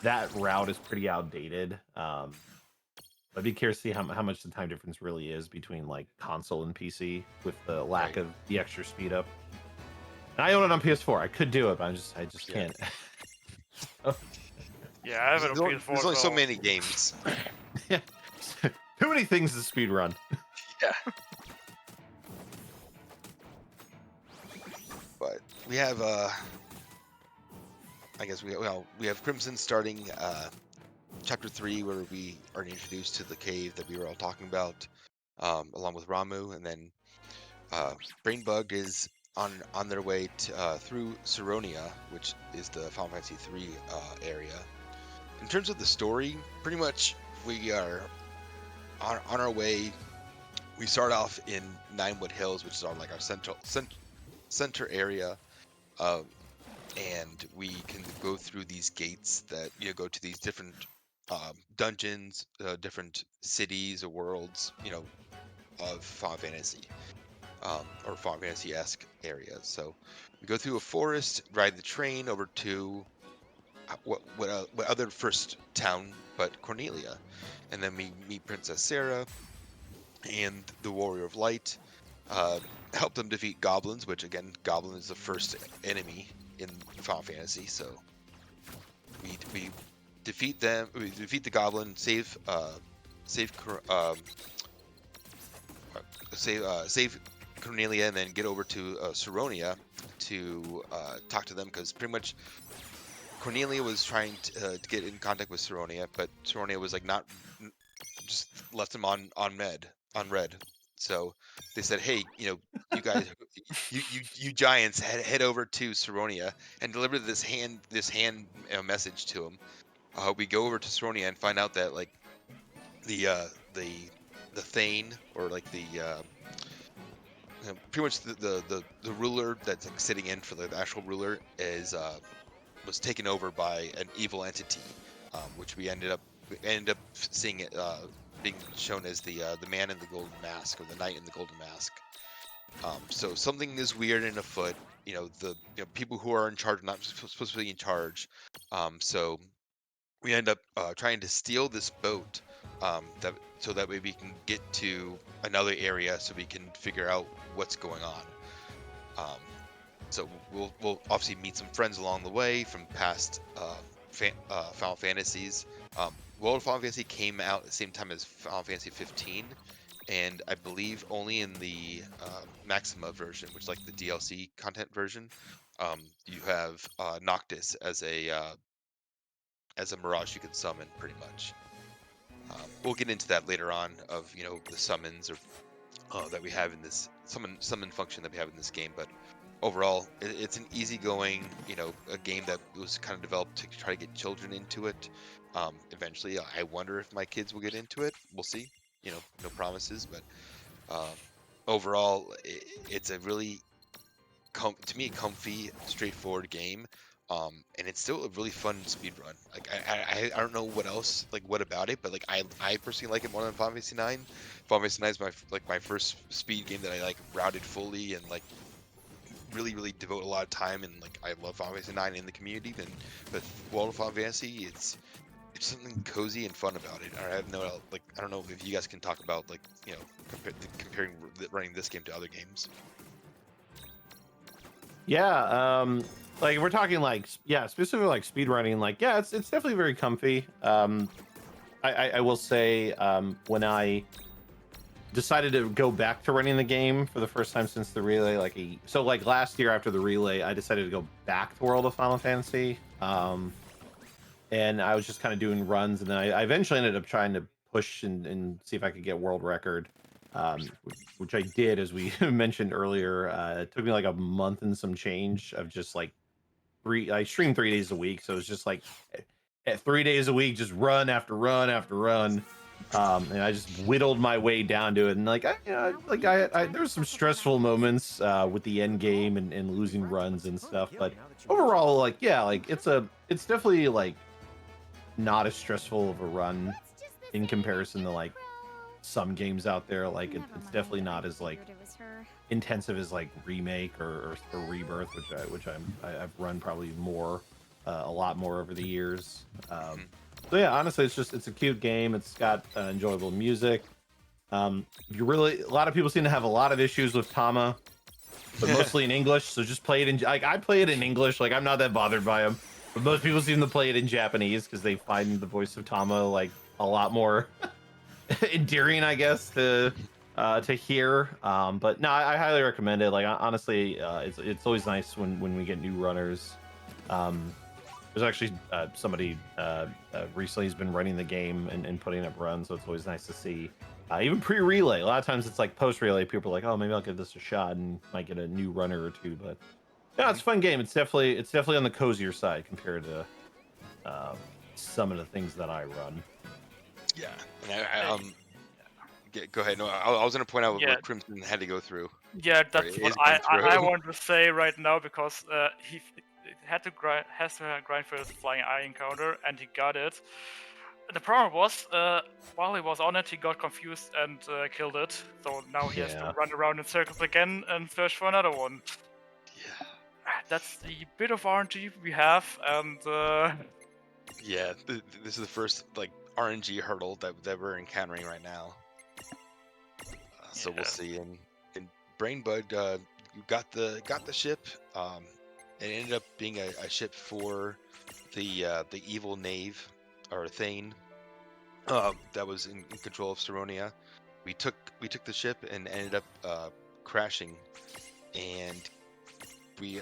that route is pretty outdated. I'd be curious to see how much the time difference really is between like console and PC with the lack of the extra speed up. And I own it on PS4. I could do it, but I just can't. Yeah, I have it on PS4. There's only so many games. Yeah. Too many things to speed run. Yeah. But we have I guess we have Crimson starting chapter 3, where we are introduced to the cave that we were all talking about, along with Ramu, and then BrainBugged is on their way to, through Saronia, which is the Final Fantasy 3 area. In terms of the story, pretty much we are on our way. We start off in Ninewood Hills, which is our center area, and we can go through these gates that go to these different dungeons, different cities or worlds, of Final Fantasy, or Final Fantasy-esque areas. So we go through a forest, ride the train over to what other first town but Cornelia, and then we meet Princess Sarah and the Warrior of Light. Help them defeat goblins, which again, goblin is the first enemy in Final Fantasy. So we defeat them. We defeat the goblin, save Cornelia, and then get over to Saronia to talk to them, because pretty much Cornelia was trying to get in contact with Saronia, but Saronia was like just left him on red. So they said, hey, you guys, you giants, head over to Saronia and deliver this hand message to him. We go over to Saronia and find out that like the Thane, or like the pretty much the ruler that's like sitting in for the actual ruler was taken over by an evil entity, which we ended up seeing it being shown as the man in the golden mask, or the knight in the golden mask. So something is weird and afoot. The people who are in charge are not supposed to be in charge. So we end up trying to steal this boat, so that way we can get to another area, so we can figure out what's going on. So we'll obviously meet some friends along the way from past Final Fantasies. World of Final Fantasy came out at the same time as Final Fantasy 15, and I believe only in the Maxima version, which is like the DLC content version, you have Noctis as a mirage you can summon, pretty much. We'll get into that later on, of the summons or that we have in this summon function that we have in this game. But overall, it's an easygoing, a game that was kind of developed to try to get children into it. Eventually, I wonder if my kids will get into it. We'll see. No promises, but overall, it's a really to me comfy, straightforward game. And it's still a really fun speed run. Like I don't know what about it, but like I personally like it more than Final Fantasy 9. Final Fantasy 9 is my first speed game that I like routed fully and like really devote a lot of time, and like I love Final Fantasy 9 in the community. And with World of Final Fantasy, it's something cozy and fun about it. I don't know if you guys can talk about comparing running this game to other games. Yeah, like we're talking specifically like speedrunning, it's definitely very comfy. I will say, when I decided to go back to running the game for the first time since the relay, last year after the relay, I decided to go back to World of Final Fantasy. and I was just kind of doing runs, and then I eventually ended up trying to push and see if I could get world record, which I did, as we mentioned earlier. It took me like a month and some change of just like I stream 3 days a week, so it's just like at 3 days a week, just run after run after run. And I just whittled my way down to it, and like there was some stressful moments with the end game and losing runs and stuff, but overall, like yeah, like it's definitely like not as stressful of a run in comparison to like some games out there. Like it's definitely not as like intensive as like remake or rebirth, which I've run probably more, a lot more over the years. So yeah, honestly, it's a cute game. It's got enjoyable music. You really, a lot of people seem to have a lot of issues with Tama, but mostly in English. So just play it in, like I play it in English. Like I'm not that bothered by them, but most people seem to play it in Japanese because they find the voice of Tama like a lot more endearing, I guess, to hear. But no, I highly recommend it. Like honestly, it's always nice when we get new runners. There's actually somebody recently has been running the game and putting up runs, so it's always nice to see. Even pre-relay, a lot of times it's like post-relay. People are like, "Oh, maybe I'll give this a shot and might get a new runner or two." But yeah, it's a fun game. It's definitely on the cozier side compared to some of the things that I run. Yeah, and go ahead. No, I was going to point out what Crimson had to go through. Yeah, that's what I want to say right now, because he has to grind for his flying eye encounter, and he got it. The problem was, while he was on it, he got confused and killed it. So now he has to run around in circles again and search for another one. Yeah. That's the bit of RNG we have, and yeah, this is the first like RNG hurdle that we're encountering right now. So we'll see. And BrainBugged, you got the ship. It ended up being a ship for the evil knave or Thane that was in control of Saronia. We took the ship and ended up crashing, and we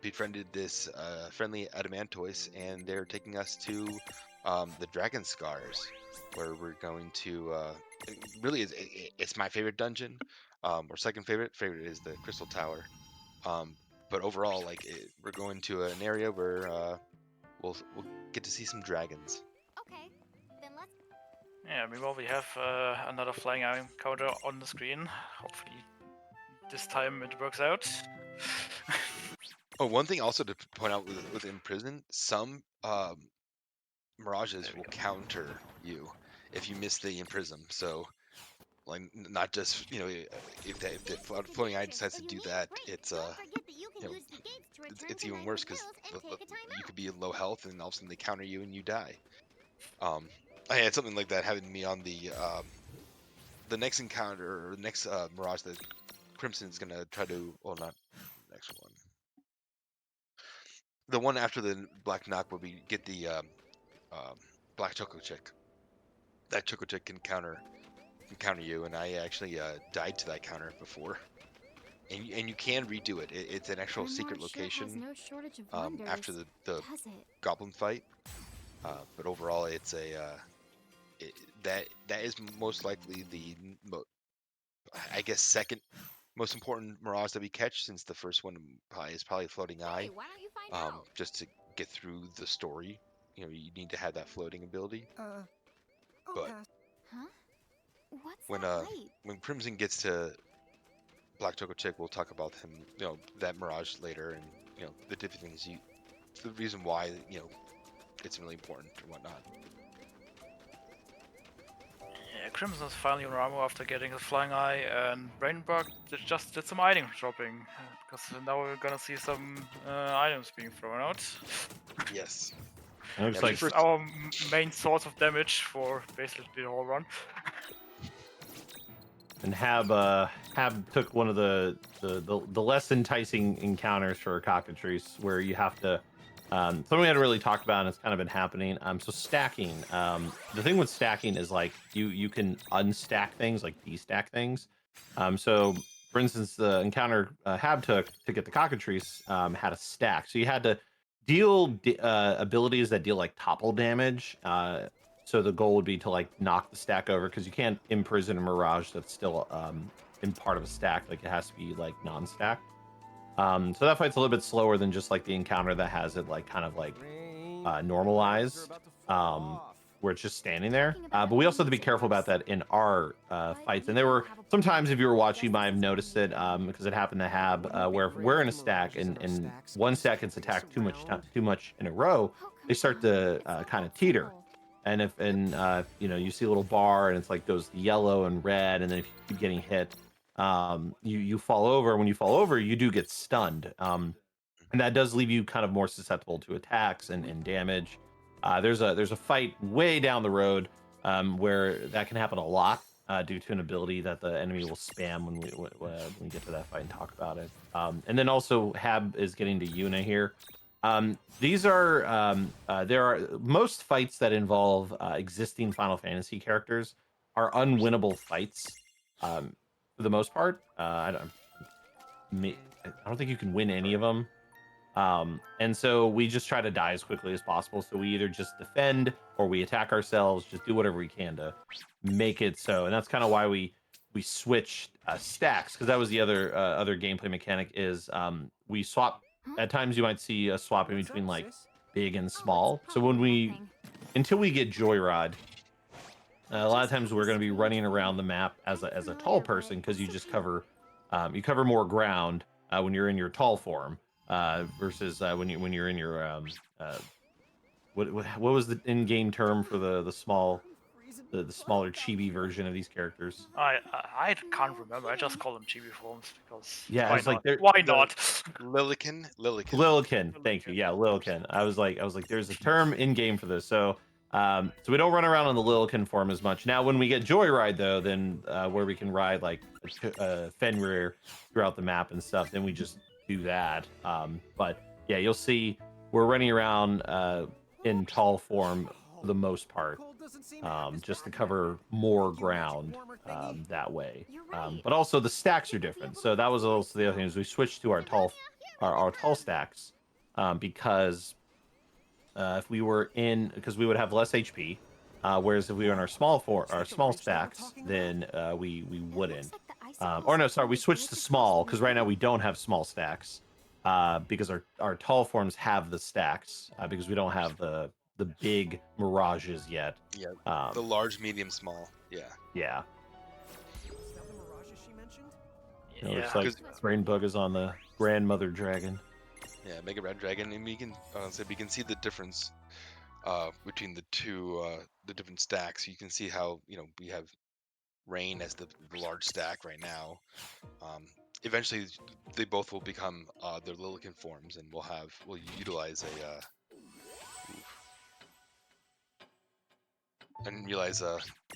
befriended this friendly Adamantoise, and they're taking us to the Dragon Scars, where we're going to really it's my favorite dungeon, or second favorite. Favorite is the Crystal Tower, but overall, like we're going to an area where we'll get to see some dragons. Okay, then let's. yeah, meanwhile we have another flying eye encounter on the screen. Hopefully this time it works out. Oh, one thing also to point out with Imprison, some mirages will counter you if you miss the Imprison. So, like, not just if the floating eye decides to do that, it's it's even worse because you could be in low health and all of a sudden they counter you and you die. I had something like that happen to me on the next encounter or the next mirage that Crimson is gonna try to. Well, not the next one. The one after the Black Knock, where we get the Black Choco Chick. That Choco Chick can counter you, and I actually died to that counter before. And you can redo it. It's an actual secret location after the Goblin fight. But overall, it's that is most likely the I guess second most important mirage that we catch, since the first one is probably Floating Eye. Hey, why don't you find out? Just to get through the story, you need to have that floating ability. But Huh? What's when that light? when Crimson gets to Black Choco Chick, we'll talk about him, that mirage later, and the different things. The reason why it's really important or whatnot. Yeah, Crimson's finally on Ramo after getting his flying eye, and BrainBugged just did some item shopping, because now we're gonna see some items being thrown out. Yes. Looks Which is our main source of damage for basically the whole run. And Hab took one of the less enticing encounters for cockatrice, where you have to something we hadn't really talked about, and it's kind of been happening. So stacking. The thing with stacking is like you can unstack things, like destack things. So for instance, the encounter Hab took to get the cockatrice had a stack, so you had to deal abilities that deal like topple damage. So the goal would be to like knock the stack over because you can't imprison a mirage that's still in part of a stack. Like it has to be like non-stacked. So that fight's a little bit slower than just like the encounter that has it like kind of like normalized, where it's just standing there. But we also have to be careful about that in our fights. And there were sometimes, if you were watching, you might have noticed it because it happened to Hab, where if we're in a stack and one stack gets attacked too much in a row, they start to kind of teeter. And if you know, you see a little bar and it's like goes yellow and red, and then if you keep getting hit, you fall over. When you fall over, you do get stunned, and that does leave you kind of more susceptible to attacks and damage. There's a fight way down the road where that can happen a lot due to an ability that the enemy will spam when we get to that fight and talk about it. And then also Hab is getting to Yuna here. These are there are most fights that involve existing Final Fantasy characters are unwinnable fights for the most part. I don't think you can win any of them. And so we just try to die as quickly as possible. So we either just defend or we attack ourselves, just do whatever we can to make it so. And that's kind of why we switch stacks, because that was the other gameplay mechanic is we swap. At times you might see us swapping between like big and small. So until we get Joyride, a lot of times we're going to be running around the map as a tall person because you just cover more ground when you're in your tall form versus when you're in your what was the in-game term for the smaller chibi version of these characters? I can't remember. I just call them chibi forms because Yeah, why it's not? like they're Why not? Lilikin. Thank you. Yeah, Lilikin. I was like, there's a term in game for this. So we don't run around on the Lilikin form as much. Now, when we get Joyride though, then where we can ride like Fenrir throughout the map and stuff, then we just do that. But yeah, you'll see we're running around in tall form for the most part, just to cover more ground that way. But also the stacks are different. So that was also the other thing is we switched to our tall stacks because if we were in, because we would have less HP, whereas if we were in our small stacks, then we wouldn't. Or no, sorry, we switched to small because right now we don't have small stacks because our tall forms have the stacks because we don't have the big mirages yet. Yeah, the large, medium, small. Yeah. Yeah. Is that the mirages she mentioned? You know, it's like BrainBugged is on the grandmother dragon. Yeah, Mega Red Dragon, and we can see the difference between the two the different stacks. You can see how we have Rain as the large stack right now. Eventually, they both will become their Lilican forms, and we'll utilize a. I didn't realize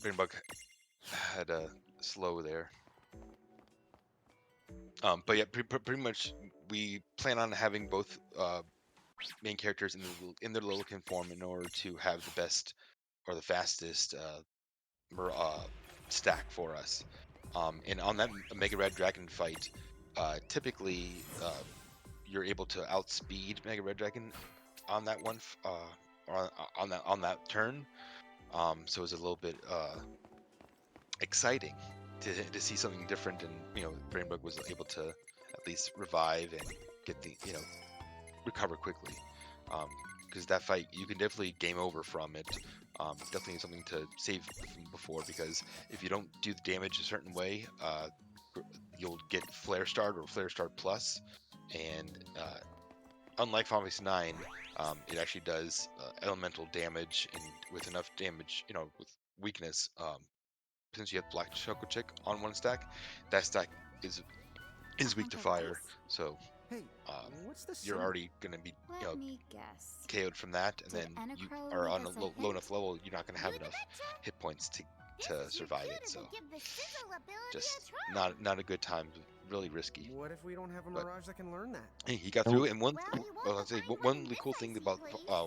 BrainBugged had a slow there. But yeah, pretty much we plan on having both main characters in their Lilican form in order to have the best or the fastest stack for us. And on that Mega Red Dragon fight, typically you're able to outspeed Mega Red Dragon on that one or on that turn. So it's a little bit exciting to see something different, and BrainBugged was able to at least revive and get the recover quickly. Because that fight, you can definitely game over from it. Definitely something to save from before, because if you don't do the damage a certain way, you'll get Flare Start or Flare Start Plus, and unlike Final Fantasy 9, it actually does elemental damage, and with enough damage, with weakness, since you have Black Choco Chick on one stack, that stack is weak to fire, so you're already going to be KO'd from that, and then you are on a low enough level, you're not going to have enough hit points to survive it, so just not a good time, really risky. What if we don't have a mirage that can learn that? Hey, he got through it, and one really cool thing about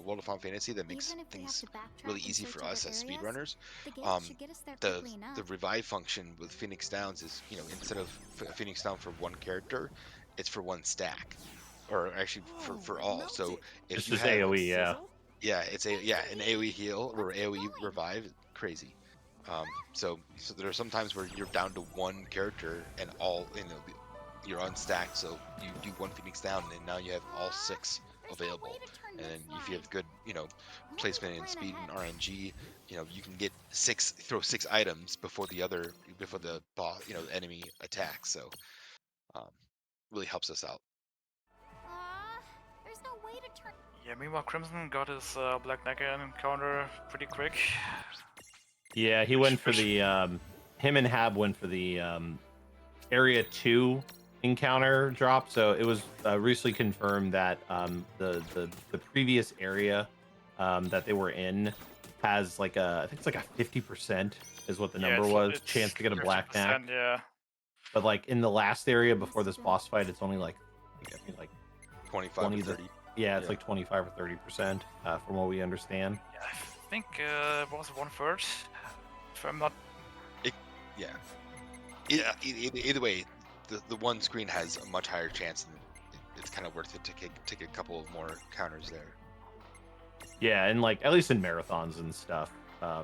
World of Final Fantasy that makes things really easy for us as speedrunners, the revive function with Phoenix Downs is, instead of Phoenix Down for one character, it's for one stack. or actually for all. So if It's you just have AoE, yeah. yeah, it's an AoE heal or AoE revive, crazy. So there are some times where you're down to one character and all you're unstacked, so you do one Phoenix down and now you have all 6 available. And then if you have good, placement in speed and RNG, you can get throw 6 items before the boss, enemy attacks. So really helps us out. There's no way to turn. Yeah, meanwhile Crimson got his Black Nekron encounter pretty quick. Yeah, he went for the him and Hab went for the area 2 encounter drop. So it was recently confirmed that the previous area that they were in has like I think it's like a 50% is what the number was, chance to get a black knack. Yeah. But like in the last area before this boss fight, it's only like I think like 25 or 30. Yeah, it's like 25 or 30% from what we understand. Yeah, I think it was 1/3. If I'm not. Either way, the one screen has a much higher chance, and it's kind of worth it to take a couple of more counters there. Yeah, and like at least in marathons and stuff,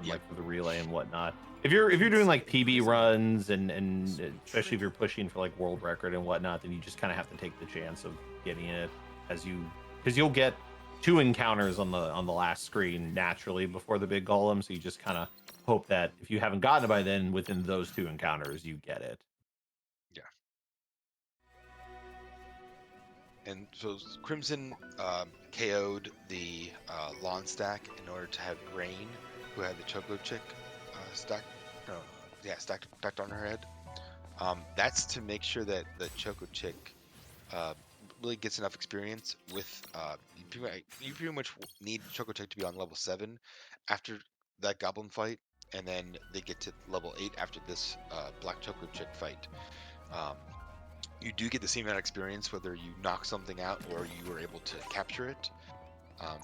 like for the relay and whatnot. If you're doing like PB runs and especially if you're pushing for like world record and whatnot, then you just kind of have to take the chance of getting it because you'll get 2 encounters on the last screen naturally before the big golem. So you just kind of hope that if you haven't gotten it by then, within those 2 encounters, you get it. Yeah. And so Crimson KO'd the lawn stack in order to have Rain, who had the Choco chick stacked on her head. That's to make sure that the Choco chick really gets enough experience with you pretty much need Choco chick to be on level 7 after that goblin fight, and then they get to level 8 after this black Choco chick fight. You do get the same amount of experience whether you knock something out or you were able to capture it.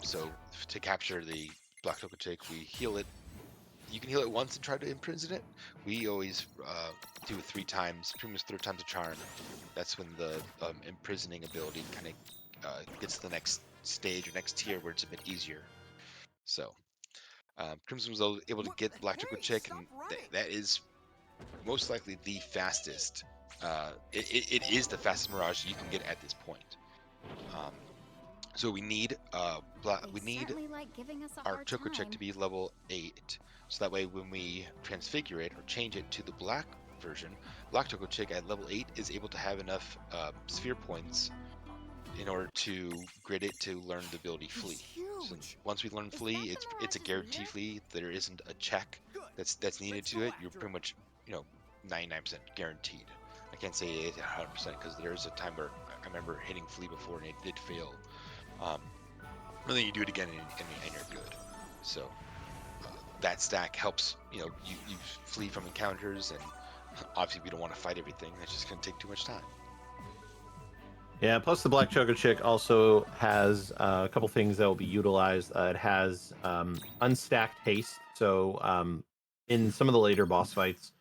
So to capture the black Choco chick, we heal it. You can heal it once and try to imprison it. We always do it 3 times, pretty much 3 times a charm. That's when the imprisoning ability kind of gets to the next stage or next tier where it's a bit easier. So Crimson was able to get Black Choco Chick, and that is most likely the fastest. It is the fastest Mirage you can get at this point. So we need our Choco Chick to be level 8. So that way when we transfigure it or change it to the black version, Black Choco Chick at level 8 is able to have enough sphere points in order to grid it to learn the ability Flee. So once we learn Flee, it's a guaranteed Flee. There isn't a check that's needed to it. You're pretty much 99% guaranteed. I can't say it's 100% because there's a time where I remember hitting Flee before and it did fail. And then you do it again and you're good. So that stack helps you flee from encounters, and obviously we don't want to fight everything. That's just going to take too much time. Yeah, plus the Black Choco Chick also has a couple things that will be utilized. It has unstacked haste, so in some of the later boss fights,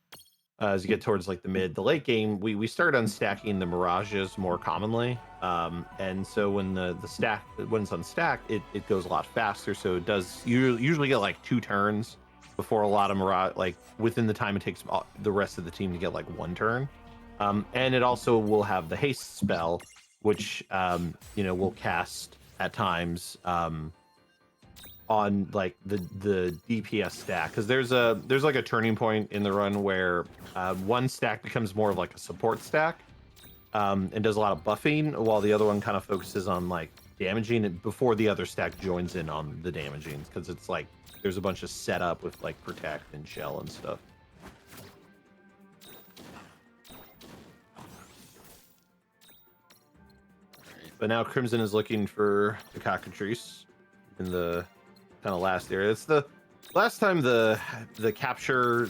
as you get towards like the late game, we start unstacking the mirages more commonly, and so when it's unstacked, it goes a lot faster. So it does usually get like 2 turns before a lot of mirage, like within the time it takes the rest of the team to get like 1 turn. And it also will have the haste spell, which will cast at times on like the DPS stack, because there's like a turning point in the run where one stack becomes more of like a support stack and does a lot of buffing, while the other one kind of focuses on like damaging it before the other stack joins in on the damaging, because it's like there's a bunch of setup with like protect and shell and stuff. But now Crimson is looking for the cockatrice in the kind of last area. It's the last time the capture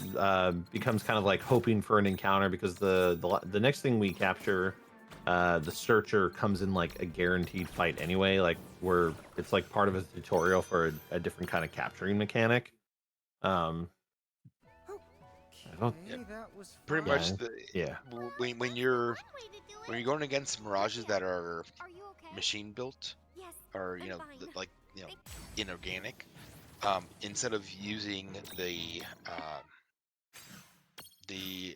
becomes kind of like hoping for an encounter, because the next thing we capture, the searcher, comes in like a guaranteed fight anyway, like where it's like part of a tutorial for a different kind of capturing mechanic. I don't. Yeah. That was Pretty Yeah, much the yeah. when you're going against mirages that are Are you okay? machine built Yes. or I'm fine. like inorganic, instead of using the the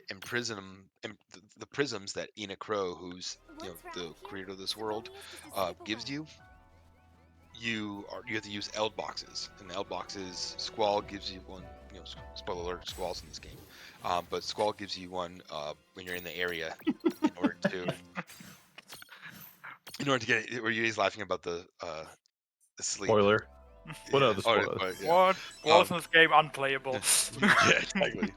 prisms that Ina Crow, who's Once we're out the of here, creator of this world, Savonia's just a step gives away. you have to use Eld boxes, and Eld boxes, Squall gives you one. Spoiler alert, Squall's in this game, but Squall gives you one when you're in the area in order to get it. Where he's laughing about the sleep. Spoiler. What Yeah. other Oh, spoilers? yeah. What was in this game unplayable? Yeah, exactly.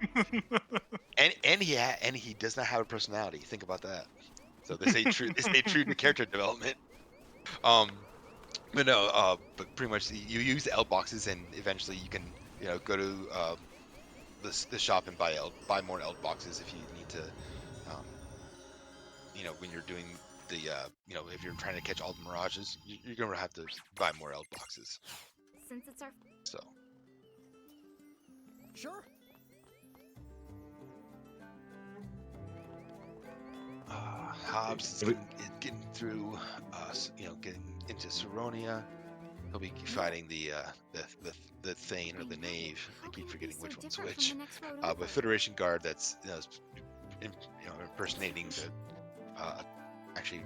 and he does not have a personality. Think about that. So they say true. They stay true to character development. But no. But pretty much you use the L boxes, and eventually you can go to the shop and buy more L boxes if you need to. When you're doing the if you're trying to catch all the mirages, you're gonna have to buy more L boxes. Since it's our So. Sure. Hobbs is getting through, getting into Saronia. He'll be fighting the Thane or the Knave. I keep forgetting which one's which. But Federation Guard, that's impersonating the actually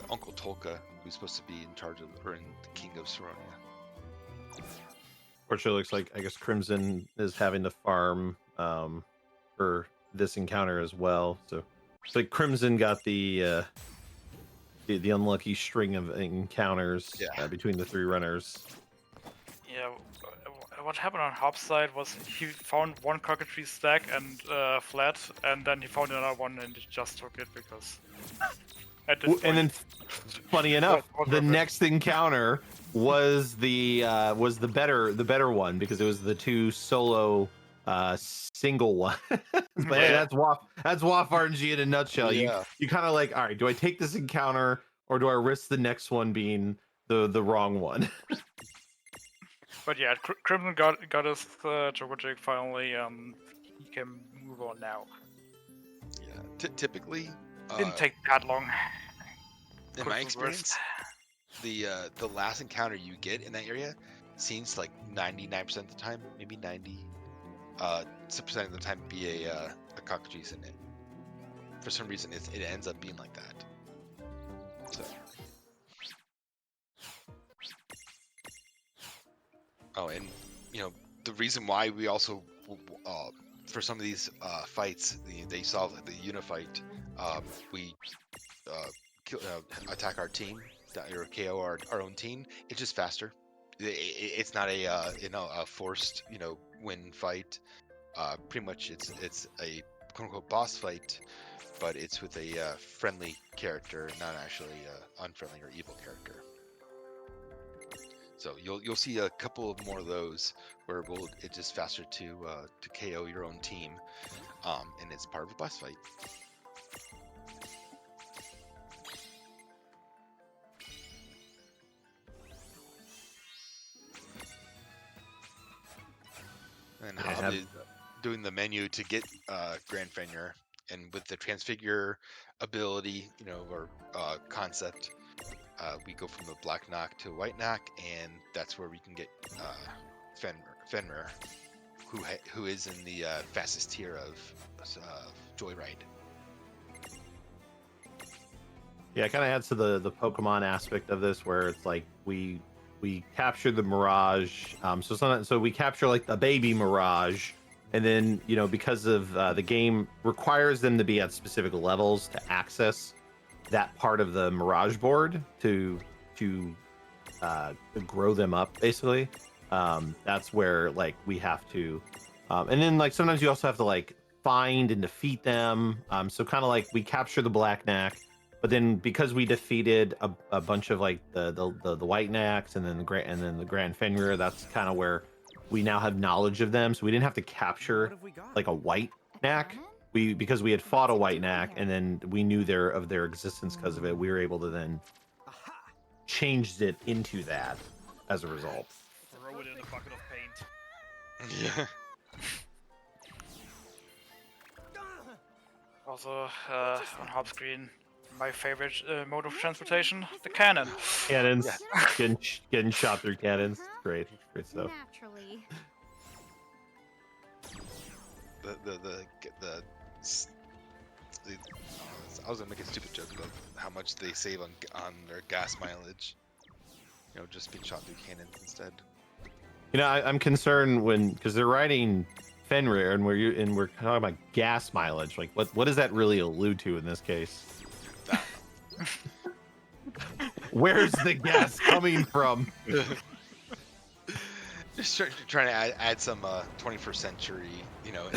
Uncle Tolka, who's supposed to be in charge of or in the King of Saronia. Fortunately, looks like I guess Crimson is having to farm for this encounter as well. So it's like Crimson got the unlucky string of encounters between the 3 runners. Yeah, what happened on Hop's side was he found one cockatrice stack and fled, and then he found another one and he just took it because. And then, funny enough, the next encounter was the better one because it was the 2 solo single one. But hey, that's WAF RNG in a nutshell. Yeah. You kind of like, all right, do I take this encounter or do I risk the next one being the wrong one? But yeah, Crimson got his Choco Jig finally. He can move on now. Yeah, typically. Didn't take that long. In my experience, the last encounter you get in that area seems like 99% of the time, maybe 90% of the time, be a cockatrice in it. For some reason, it ends up being like that. So. Oh, and the reason why we also for some of these fights, they saw the Unifight, we attack our team or KO our own team. It's just faster. It's not a forced win fight. Pretty much it's a quote unquote boss fight, but it's with a friendly character, not actually unfriendly or evil character. So you'll see a couple of more of those where it's just faster to KO your own team, and it's part of a boss fight. And Hob is doing the menu to get Grand Fenrir, and with the transfigure ability, or concept, we go from the black knock to white knock, and that's where we can get Fenrir, who is in the fastest tier of Joyride. Yeah, it kind of adds to the Pokemon aspect of this, where it's like we capture the Mirage. So we capture like the baby Mirage, and then because of the game requires them to be at specific levels to access that part of the Mirage board to grow them up, basically. That's where like we have to, and then like sometimes you also have to like find and defeat them. So kind of like we capture the Black Knack. But then, because we defeated a bunch of like the white knacks and then the Grand Fenrir, that's kind of where we now have knowledge of them. So we didn't have to capture like a white knack. Because we had fought a white knack and then we knew of their existence because of it. We were able to then change it into that as a result. Throw it in a bucket of paint. Yeah. Also, on hub screen, my favorite mode of transportation, the cannon. Cannons, Yeah. getting shot through cannons. Great stuff. Naturally. The s- the- I was gonna make a stupid joke about how much they save on their gas mileage. You know, just being shot through cannons instead. You know, I'm concerned because they're riding Fenrir and we're talking about gas mileage. Like, what does that really allude to in this case? I Where's the gas coming from? don't know. Just trying to add some 21st century, you know,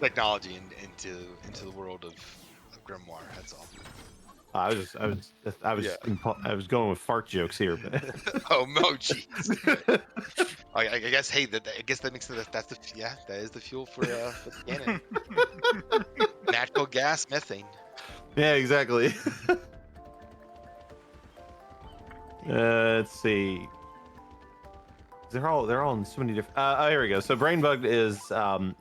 technology into the world of Grimoire. That's all. I was going with fart jokes here, but Oh no, jeez. I guess. Hey, I guess that makes that is the fuel for the cannon. Natural gas, methane. yeah, exactly. Let's see. They're all in so many different. Oh, here we go. So BrainBugged is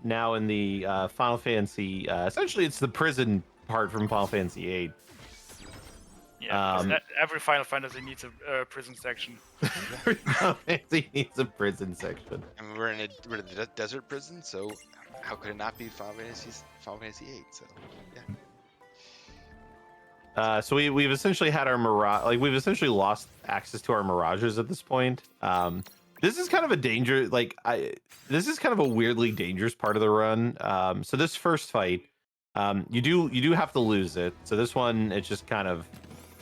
now in the Final Fantasy. Essentially, it's the prison part from Final Fantasy VIII. Yeah, because every Final Fantasy needs a prison section. Final Fantasy needs a prison section. And we're in a desert prison, so how could it not be Final Fantasy VIII? So yeah. So we've essentially had our mirage. Like we've essentially lost access to our mirages at this point. This is kind of a danger. This is kind of a weirdly dangerous part of the run. So this first fight, you do have to lose it. So this one, it's just kind of,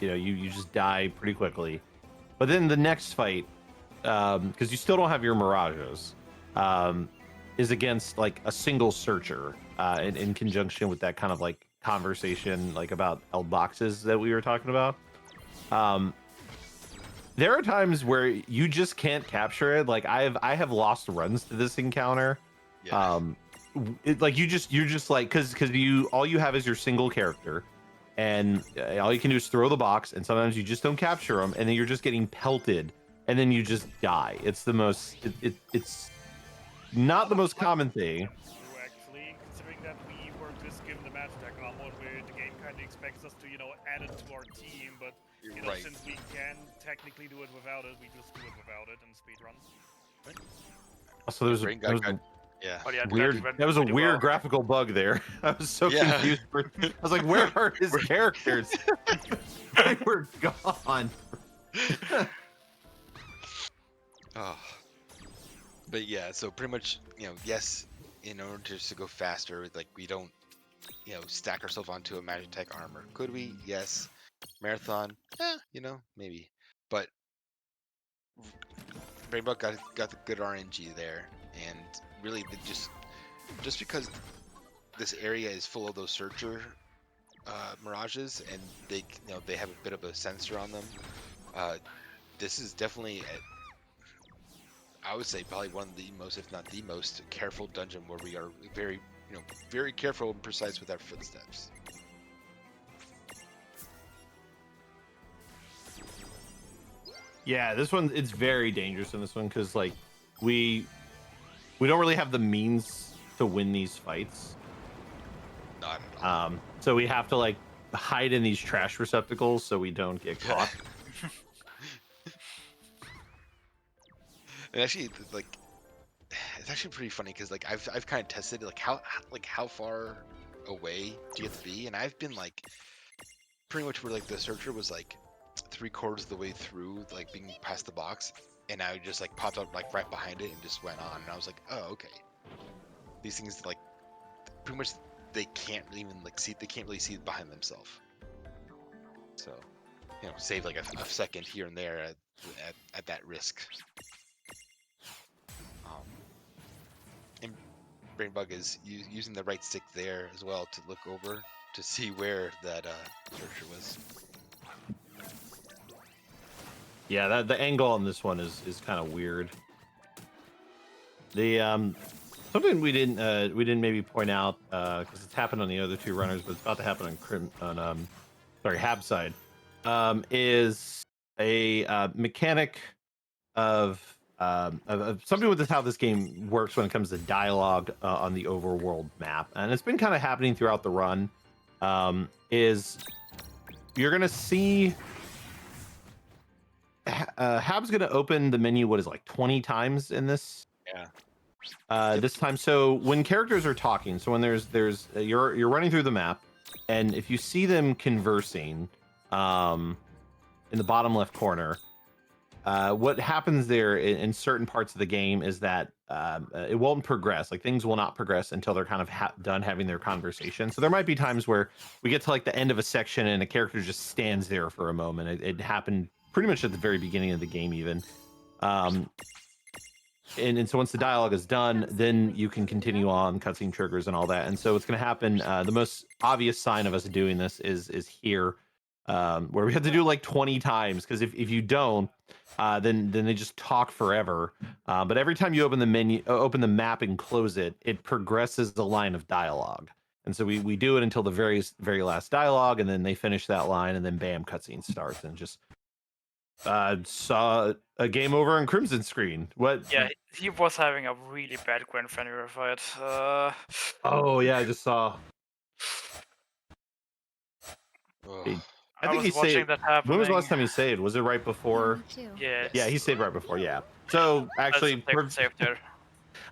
you just die pretty quickly. But then the next fight, because you still don't have your mirages, is against like a single searcher, in conjunction with that kind of like conversation like about L boxes that we were talking about. There are times where you just can't capture it. Like I have lost runs to this encounter. Yeah. You're just like because all you have is your single character, and all you can do is throw the box, and sometimes you just don't capture them, and then you're just getting pelted, and then you just die. It's the most it's not the most common thing. Actually, considering that we were just given the match technology where the game kind of expects us to, add it to our team, but Right. since we can technically do it without it, we just do it without it in speedruns. Also, there's Brain a got- yeah. Oh, yeah, weird. went That was a pretty weird well. graphical bug there. I was so Yeah. confused. I was like, "Where are his characters? They were gone." Oh. But yeah, so pretty much, yes, in order just to go faster, like we don't, stack ourselves onto a magic tech armor. Could we? Yes. Marathon? Maybe. But Rainbow got the good RNG there, and really just because this area is full of those searcher mirages, and they have a bit of a sensor on them. This is definitely I would say probably one of the most, if not the most, careful dungeon where we are very, very careful and precise with our footsteps. Yeah, this one, it's very dangerous in this one because like we don't really have the means to win these fights. Not at all. So we have to like hide in these trash receptacles so we don't get caught. And actually, like, it's actually pretty funny because like I've kind of tested like how far away do you have to be, and I've been like pretty much where like the searcher was like 3/4 of the way through, like being past the box, and I just like popped up like right behind it and just went on, and I was like, oh, okay. These things like pretty much they can't even like see, they can't really see behind themselves. So, save like a second here and there at that risk. And BrainBugged is using the right stick there as well to look over to see where that searcher was. Yeah, the angle on this one is kind of weird. The something we didn't maybe point out because it's happened on the other two runners, but it's about to happen on Hab side, is a mechanic of something with how this game works when it comes to dialogue on the overworld map, and it's been kind of happening throughout the run. Is you're gonna see Hab's gonna open the menu. What is it, like 20 times in this? Yeah. This time. So when characters are talking, so when you're running through the map, and if you see them conversing, in the bottom left corner. What happens there in certain parts of the game is that it won't progress. Like things will not progress until they're kind of done having their conversation. So there might be times where we get to like the end of a section and a character just stands there for a moment. It happened pretty much at the very beginning of the game, even. And so once the dialogue is done, then you can continue on, cutscene triggers and all that. And so what's going to happen, the most obvious sign of us doing this is here, where we have to do like 20 times, because if you don't, then they just talk forever. But every time you open the menu, open the map and close it, it progresses the line of dialogue. And so we do it until the very last dialogue, and then they finish that line, and then bam, cutscene starts, and just saw a game over on Crimson screen. What? Yeah, he was having a really bad Grand Fenrir fight. Oh yeah, I just saw. Ugh. I think he was watching saved. that happening. When was the last time he saved? Was it right before? Yeah. Yeah, he saved right before. Yeah. So actually, Safe there.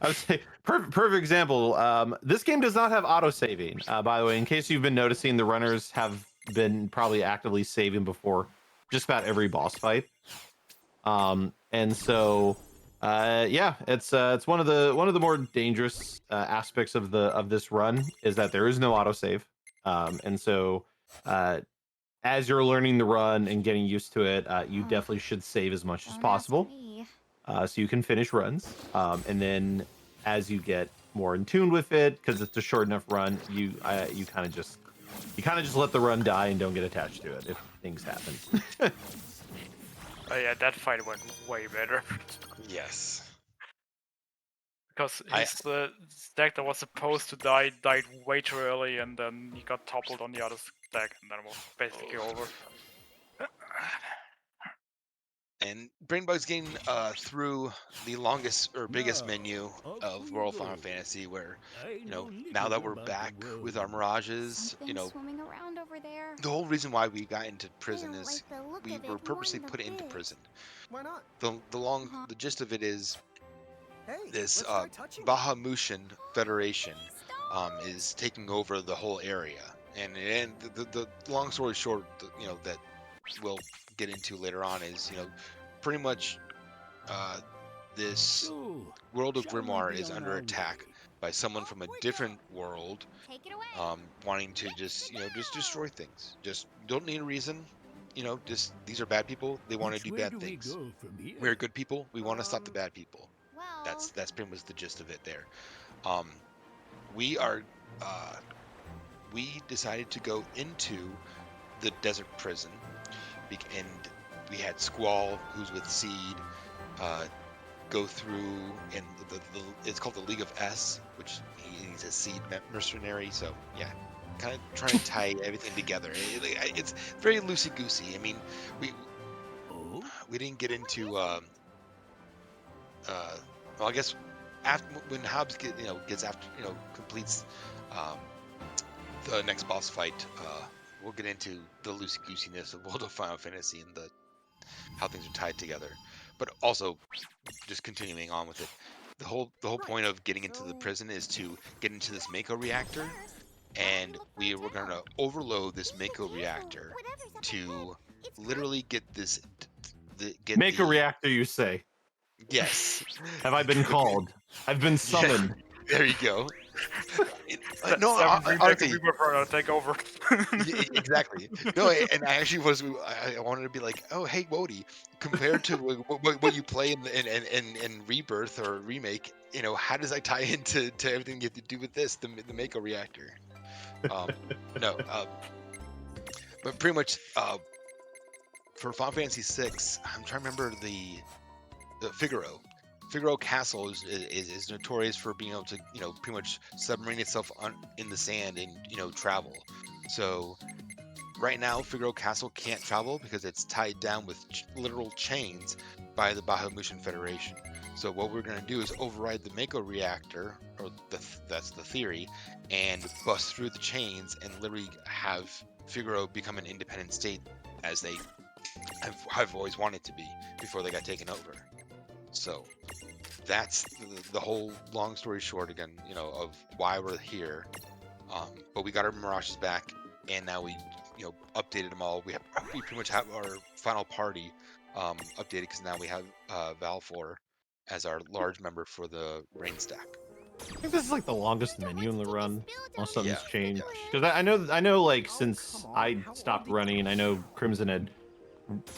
I would say perfect example. This game does not have auto saving. By the way, in case you've been noticing, the runners have been probably actively saving before just about every boss fight. And so, yeah, it's one of the more dangerous aspects of this run is that there is no autosave. And so, as you're learning the run and getting used to it, you definitely should save as much as possible, so you can finish runs. And then as you get more in tune with it, because it's a short enough run, you kind of just let the run die and don't get attached to it if things happen. Oh yeah, that fight went way better. Yes. Because his stack that was supposed to die died way too early, and then he got toppled on the other stack, and then it was basically over. And BrainBugged's getting through the longest or biggest menu of World of Final Fantasy, where now that we're back with our mirages, swimming around over there. the whole reason why we got into prison is we were purposely put into prison. Why not? The gist of it is Hey, this let's try touching it. Bahamutian Federation is taking over the whole area, and the long story short, that we'll get into later on is pretty much this world of Grimoire is under attack by someone from a different world, wanting to just destroy things. Just don't need a reason. Just these are bad people. They want to do bad things. We're good people. We want to stop the bad people. That's pretty much the gist of it there. We decided to go into the desert prison, and we had Squall, who's with Seed, go through, and it's called the League of S, which he's a Seed mercenary. So yeah, kind of trying to tie everything together. It's very loosey goosey. I mean, we didn't get into well, I guess after when Hobbs completes the next boss fight, we'll get into the loosey goosiness of World of Final Fantasy and how things are tied together. But also, just continuing on with it, the whole point of getting into the prison is to get into this Mako reactor, and we were going to overload this Mako reactor to literally get this. Mako reactor, you say? Yes. Have I been called? I've been summoned. There you go. No, honestly, take over. Exactly. No, and I actually I wanted to be like, oh, hey, Woady, compared to what you play in Rebirth or Remake, how does that tie into everything you have to do with this, the Mako reactor? No, but pretty much for Final Fantasy VI, I'm trying to remember the Figaro. Figaro Castle is notorious for being able to, pretty much submarine itself in the sand and, travel. So right now, Figaro Castle can't travel because it's tied down with literal chains by the Bahamutian Federation. So what we're gonna do is override the Mako reactor, or that's the theory, and bust through the chains and literally have Figaro become an independent state as they have always wanted to be before they got taken over. So that's the whole long story short again, you know, of why we're here. But we got our mirages back, and now we, you know, updated them all. We pretty much have our final party updated because now we have Valfor as our large member for the rain stack. I think this is like the longest menu in the run. Unless something's Yeah, changed. yeah. Because I know, like since I stopped running, I know Crimson had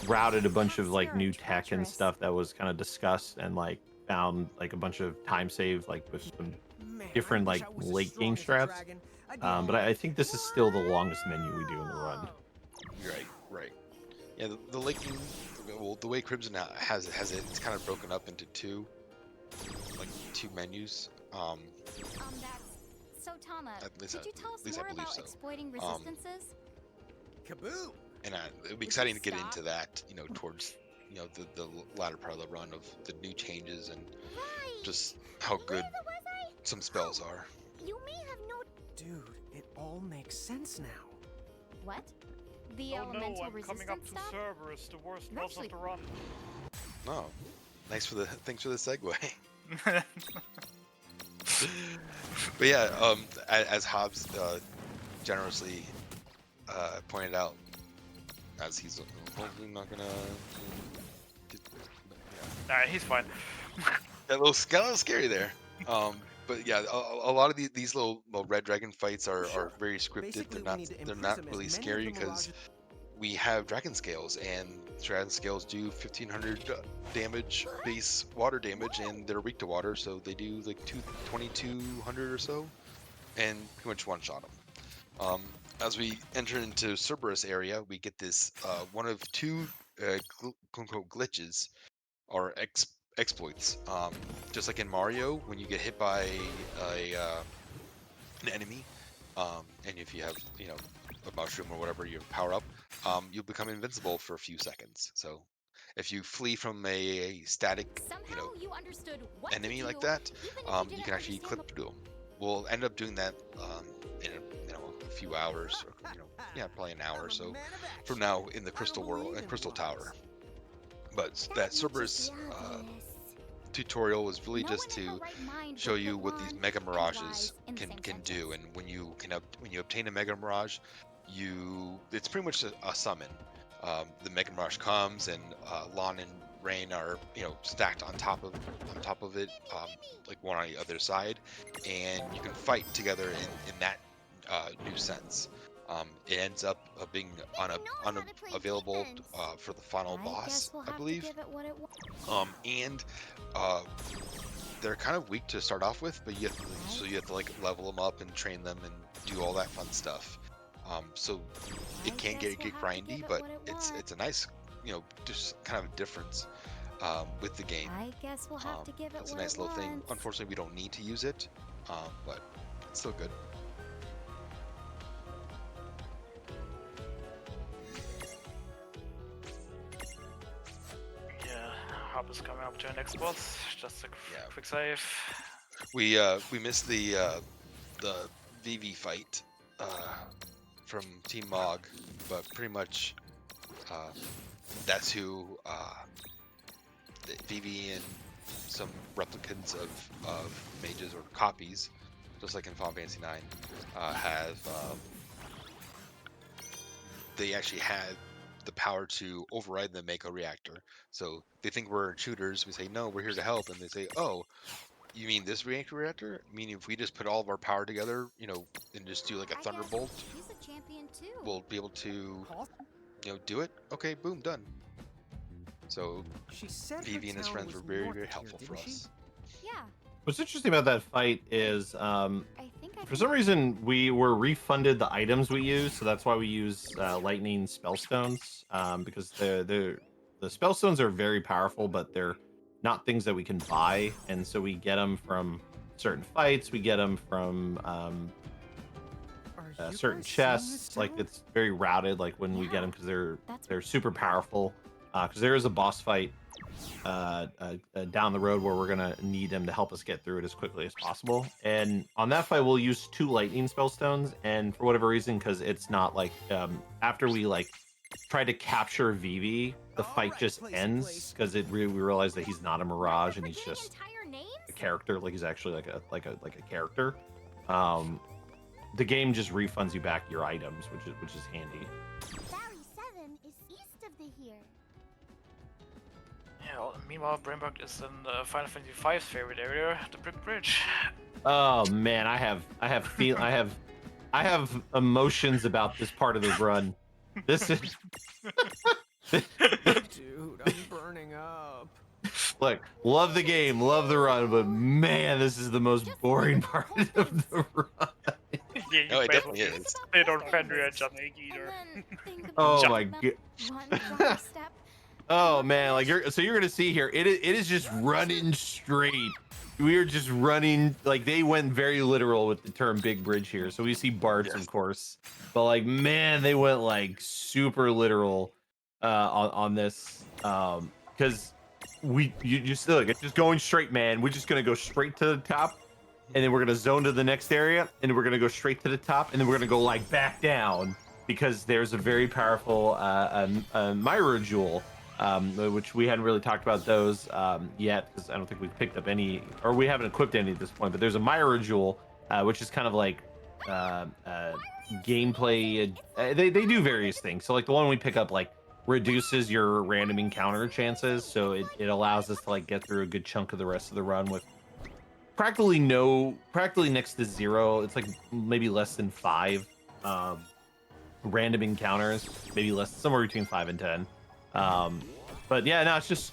routed a bunch of like new tech and stuff that was kind of discussed, and like found like a bunch of time save like with some different like late game strats. But I think this is still the longest menu we do in the run. Right. Yeah, the late game, well, the way Crimson has it, it's kind of broken up into two menus. So Tama, At least could you tell us I more believe about so. exploiting resistances? Kaboom! And it'll be exciting to get into that, you know, towards, you know, the latter part of the run of the new changes and just how good some spells are. You may have no. Dude, it all makes sense now. What? The Oh no, elemental I'm coming up resistance to stuff? Cerberus, the worst boss of the run. Oh, thanks for the segue. But yeah, as Hobbs generously pointed out, as he's hopefully not gonna. Nah, he's fine. Got a little scary there. But yeah, a lot of these little Red Dragon fights are very scripted. They're not really scary because we have dragon scales, and dragon scales do 1500 damage base water damage, and they're weak to water, so they do like 2200 or so, and pretty much one shot them. As we enter into Cerberus area, we get this one of two quote-unquote glitches or exploits. Just like in Mario, when you get hit by an enemy, and if you have, you know, a mushroom or whatever you power up, you'll become invincible for a few seconds. So if you flee from a static, you know, enemy like that, you can actually clip through them. We'll end up doing that in a few hours, or probably an hour or so from now in the Crystal World, Crystal Tower. But that Cerberus tutorial was really just to show you what these Mega Mirages can do, and when you obtain a Mega Mirage, it's pretty much a summon. The Mega Mirage comes, and Lon and Rain are stacked on top of it, like one on the other side, and you can fight together in that new sense. It ends up being unavailable for the final boss, I believe. And they're kind of weak to start off with, but you have to like level them up and train them and do all that fun stuff. So it can get grindy, but it's a nice, just kind of a difference with the game. I guess we'll have to give it That's a what nice it little thing. wants. Unfortunately, we don't need to use it, but it's still good. Yeah, Hub is coming up to our next boss. Just a quick save. We missed the VV fight from Team Mog, but pretty much that's who VV and some replicants of mages or copies, just like in Final Fantasy IX, have. They actually had the power to override the Mako reactor. So they think we're intruders. We say no, we're here to help, and they say, oh, you mean this reactor? Meaning if we just put all of our power together, and just do like a thunderbolt, He's a champion too. we'll be able to, do it. Okay, boom, done. So Vivi and his friends were very, very helpful for us. Yeah. What's interesting about that fight is, I think for some reason, we were refunded the items we use, so that's why we use lightning spellstones, because the spellstones are very powerful, but they're not things that we can buy, and so we get them from certain fights. We get them from certain chests. Like it's very routed, like when we get them, because they're super powerful. Because there is a boss fight down the road where we're gonna need him to help us get through it as quickly as possible. And on that fight, we'll use 2 lightning spellstones. And for whatever reason, because it's not like after we like try to capture Vivi, the fight just ends because we realize that he's not a mirage and he's just a character. Like he's actually like a character. The game just refunds you back your items, which is handy. Valley 7 is east of the here. Yeah, well, meanwhile, BrainBugged is in Final Fantasy V's favorite area, the Brick Bridge. Oh man, I have emotions about this part of the run. This is Dude, I'm burning up. look, love the game, love the run, but man, this is the most boring part of the run. Yeah, No, it definitely is. They don't Fenrir and just Snake eater. Oh my god. One wrong step. Oh man, like you're gonna see here, it is just running straight. We are just running, like they went very literal with the term big bridge here. So we see Barts, of course, but like man, they went like super literal on this because you just look, it's just going straight, man. We're just gonna go straight to the top, and then we're gonna zone to the next area, and we're gonna go straight to the top, and then we're gonna go like back down because there's a very powerful Myra jewel. Which we hadn't really talked about those yet because I don't think we've picked up any, or we haven't equipped any at this point. But there's a Myra jewel, which is kind of like gameplay. They do various things. So like the one we pick up like reduces your random encounter chances, so it allows us to like get through a good chunk of the rest of the run with practically next to 0. It's like maybe less than 5 random encounters, maybe less, somewhere between 5 and 10. But yeah, no, it's just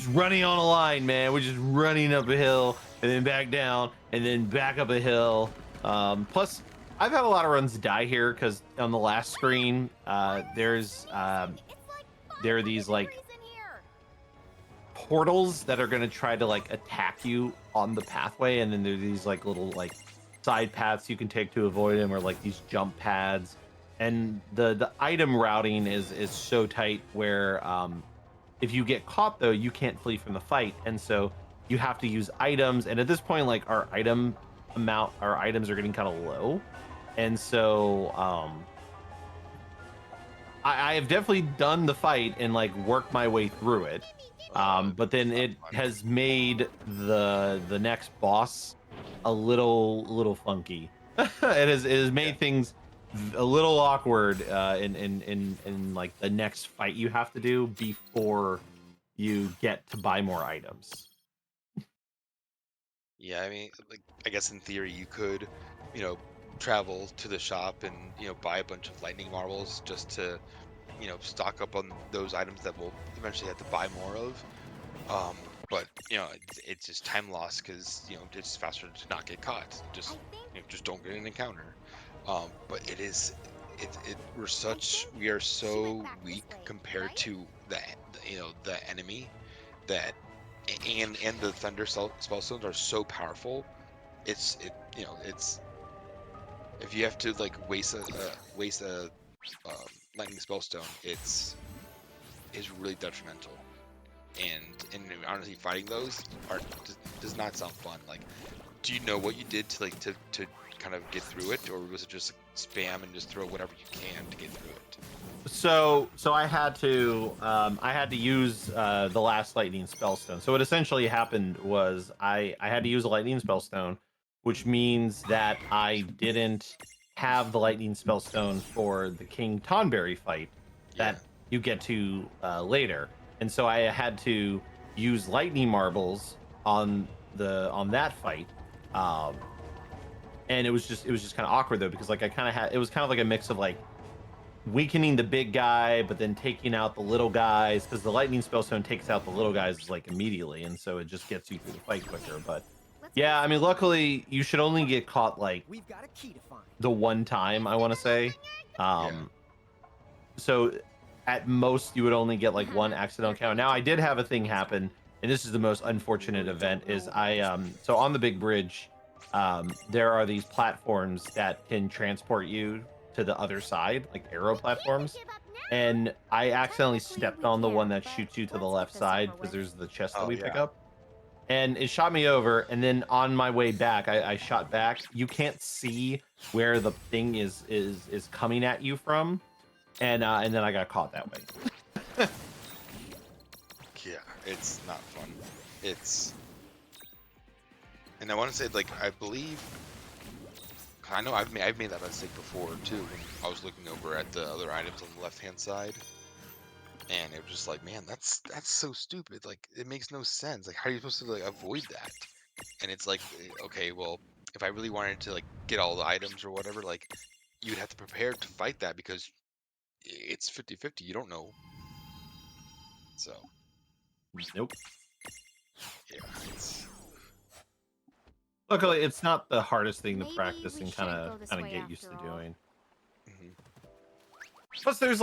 running on a line, man. We're just running up a hill and then back down and then back up a hill. Plus I've had a lot of runs die here because on the last screen there are these like portals that are going to try to like attack you on the pathway, and then there's these like little like side paths you can take to avoid them, or like these jump pads. And the item routing is so tight where if you get caught though, you can't flee from the fight, and so you have to use items. And at this point, like our items are getting kind of low, and so I have definitely done the fight and like worked my way through it, but then it has made the next boss a little funky. it has made things a little awkward in like the next fight you have to do before you get to buy more items. Yeah, I mean, like, I guess in theory you could, travel to the shop and, buy a bunch of lightning marbles just to, stock up on those items that we'll eventually have to buy more of. But, it's just time loss because, it's faster to not get caught. Just don't get an encounter. But we are so weak compared to the enemy that, and the thunder spellstones are so powerful. It's if you have to like waste a lightning spellstone, it's really detrimental. And honestly, fighting those does not sound fun. Like, do you know what you did to kind of get through it, or was it just spam and just throw whatever you can to get through it? So I had to use the last lightning spellstone. So what essentially happened was I had to use a lightning spellstone, which means that I didn't have the lightning spellstone for the King Tonberry fight that you get to later. And so I had to use lightning marbles on that fight. And it was just kind of awkward though, because like it was kind of like a mix of like weakening the big guy, but then taking out the little guys, because the lightning spellstone takes out the little guys like immediately, and so it just gets you through the fight quicker. But yeah, I mean, luckily you should only get caught like the one time, I want to say. So at most you would only get like one accidental encounter. Now I did have a thing happen, and this is the most unfortunate event, is so on the big bridge there are these platforms that can transport you to the other side, like arrow platforms. and I accidentally Technically, stepped we on the one can, that but shoots you to the let's left get this side over because with. there's the chest that Oh, we pick yeah. up. And it shot me over, and then on my way back, I shot back. You can't see where the thing is coming at you from, and then I got caught that way. Yeah, it's not fun. It's, and I want to say, like, I believe, I know I've made that mistake before too when I was looking over at the other items on the left hand side, and it was just like, man, that's so stupid. Like, it makes no sense. Like, how are you supposed to like avoid that? And it's like, okay, well, if I really wanted to like get all the items or whatever, like, you'd have to prepare to fight that because it's 50-50. You don't know. So Nope. yeah, it's Luckily, it's not the hardest thing to Maybe practice we and shouldn't kind go of this get way used to after all. doing. mhm. Plus, there's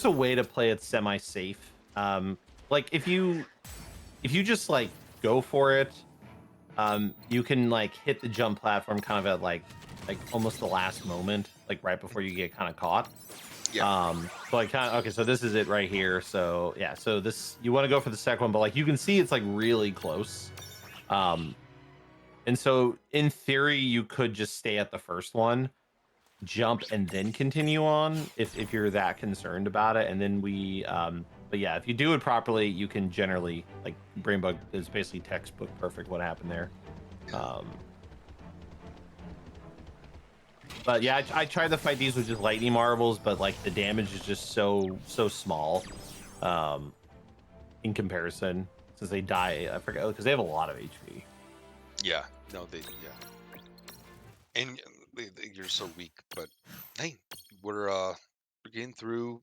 a way to play it semi-safe. Like if you just like go for it, you can like hit the jump platform kind of at like almost the last moment, like right before you get kind of caught. Yeah. So like kind of okay, so this is it right here. So yeah, so this you want to go for the second one, but like you can see it's like really close. And so in theory, you could just stay at the first one, jump, and then continue on if you're that concerned about it. And then but yeah, if you do it properly, you can generally like BrainBugged is basically textbook perfect what happened there. But yeah, I tried to fight these with just lightning marbles, but like the damage is just so small in comparison since they die. I forget because they have a lot of HP. Yeah, no, yeah, and you're so weak. But hey, we're getting through.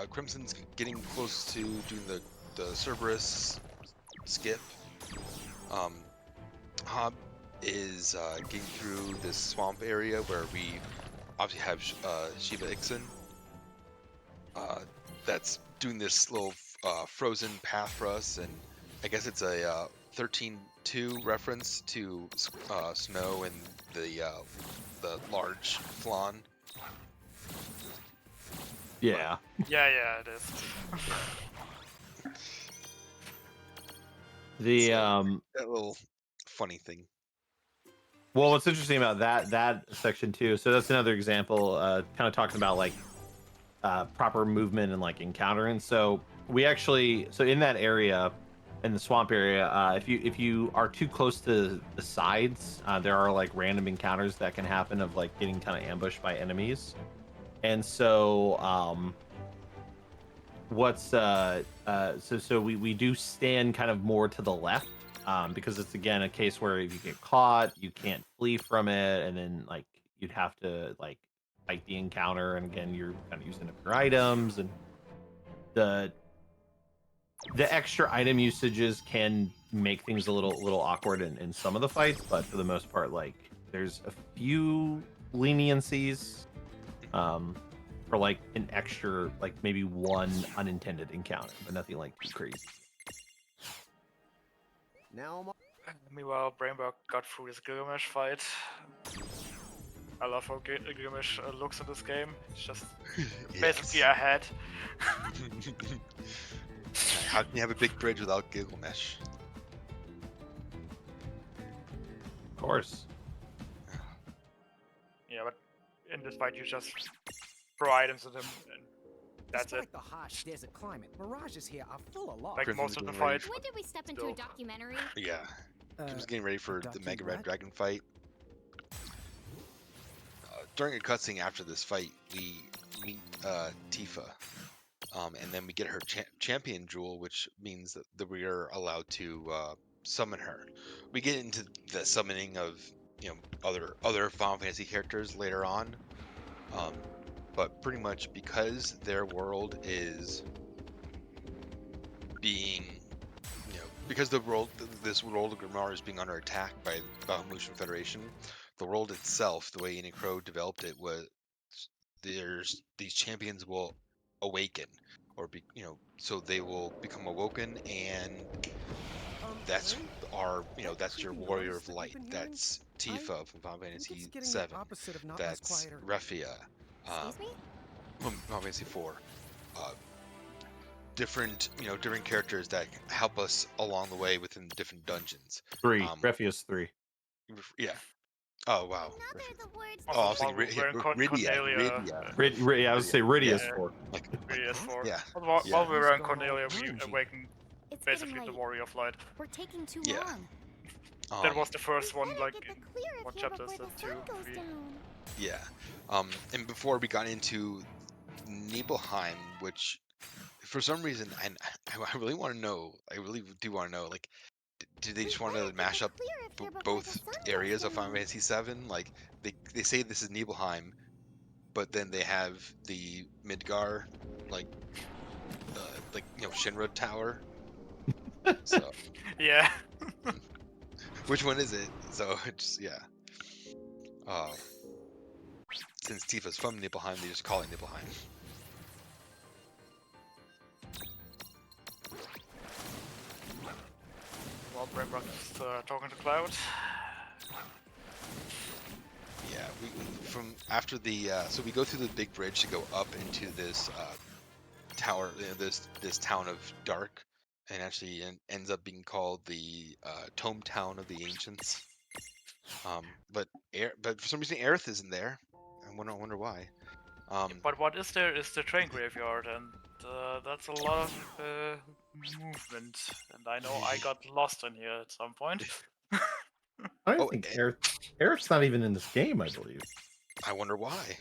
Crimson's getting close to doing the Cerberus skip. Hob is getting through this swamp area where we obviously have Shiva Ixen. That's doing this little frozen path for us, and I guess it's a 13-2 reference to Snow and the large flan. Yeah. Yeah, it is. The So, that little funny thing. well, what's interesting about that section too, so that's another example, kind of talking about like proper movement and like encountering. So we actually, so in that area, in the swamp area, if you are too close to the sides, there are like random encounters that can happen of like getting kind of ambushed by enemies. And so so we do stand kind of more to the left, because it's again a case where if you get caught, you can't flee from it, and then like you'd have to like fight the encounter, and again you're kind of using up your items, and the extra item usages can make things a little awkward in some of the fights, but for the most part, like there's a few leniencies for like an extra, like maybe one unintended encounter, but nothing like too crazy. Now Meanwhile, BrainBugged got through his Gilgamesh fight. I love how Gilgamesh looks in this game. It's just basically Yes. ahead. How can you have a big bridge without Gilgamesh? Of course. Yeah, but in this fight you just throw items at him and that's despite it. the harsh desert climate, mirages here are full of life. Like Crimson's most of the getting ready fight. When did we step into Still. a documentary? Yeah. Crimson's getting ready for the docu Mega Red what? Dragon fight. During a cutscene after this fight, we meet Tifa. And then we get her champion jewel, which means that we are allowed to summon her. We get into the summoning of other Final Fantasy characters later on, but pretty much because their world is being, because this world of Grimar is being under attack by the Bahamutian Federation, the world itself, the way Unicro developed it, was these champions will awaken, or so they will become awoken, and that's that's your warrior of light. That's Tifa from Final Fantasy VII. That's Refia. Excuse me? Final Fantasy 4, different different characters that help us along the way within different dungeons. 3. Rephius 3. Yeah. Oh wow. Another the words Oh, I was Also, thinking while we're in Cornelia. I would say Ridius Yeah. 4. Ridius 4. Yeah. While Yeah. we were in Cornelia, we RNG. awakened It's basically getting the late. Warrior of Light. We're taking too Yeah. long. That was the first We one, better like, get the in clear of what here chapter is before that? the 2, sun goes 3? down. Yeah. And before we got into Nibelheim, which for some reason I really want to know. I really do want to know. Like, do they just want to mash up both areas of Final Fantasy VII? Like, they say this is Nibelheim, but then they have the Midgar, like Shinra Tower. So Yeah. which one is it? So it's since Tifa's from Nibelheim, they just call it Nibelheim. While BrainBugged is talking to Cloud. Yeah, we from after the so we go through the big bridge to go up into this tower, this town of Dark, and actually ends up being called the Tome Town of the Ancients. But for some reason Aerith isn't there. I wonder why. But what is there is the train graveyard, and that's a lot of movement. And I know I got lost in here at some point. I don't think Aerith's not even in this game, I believe. I wonder why.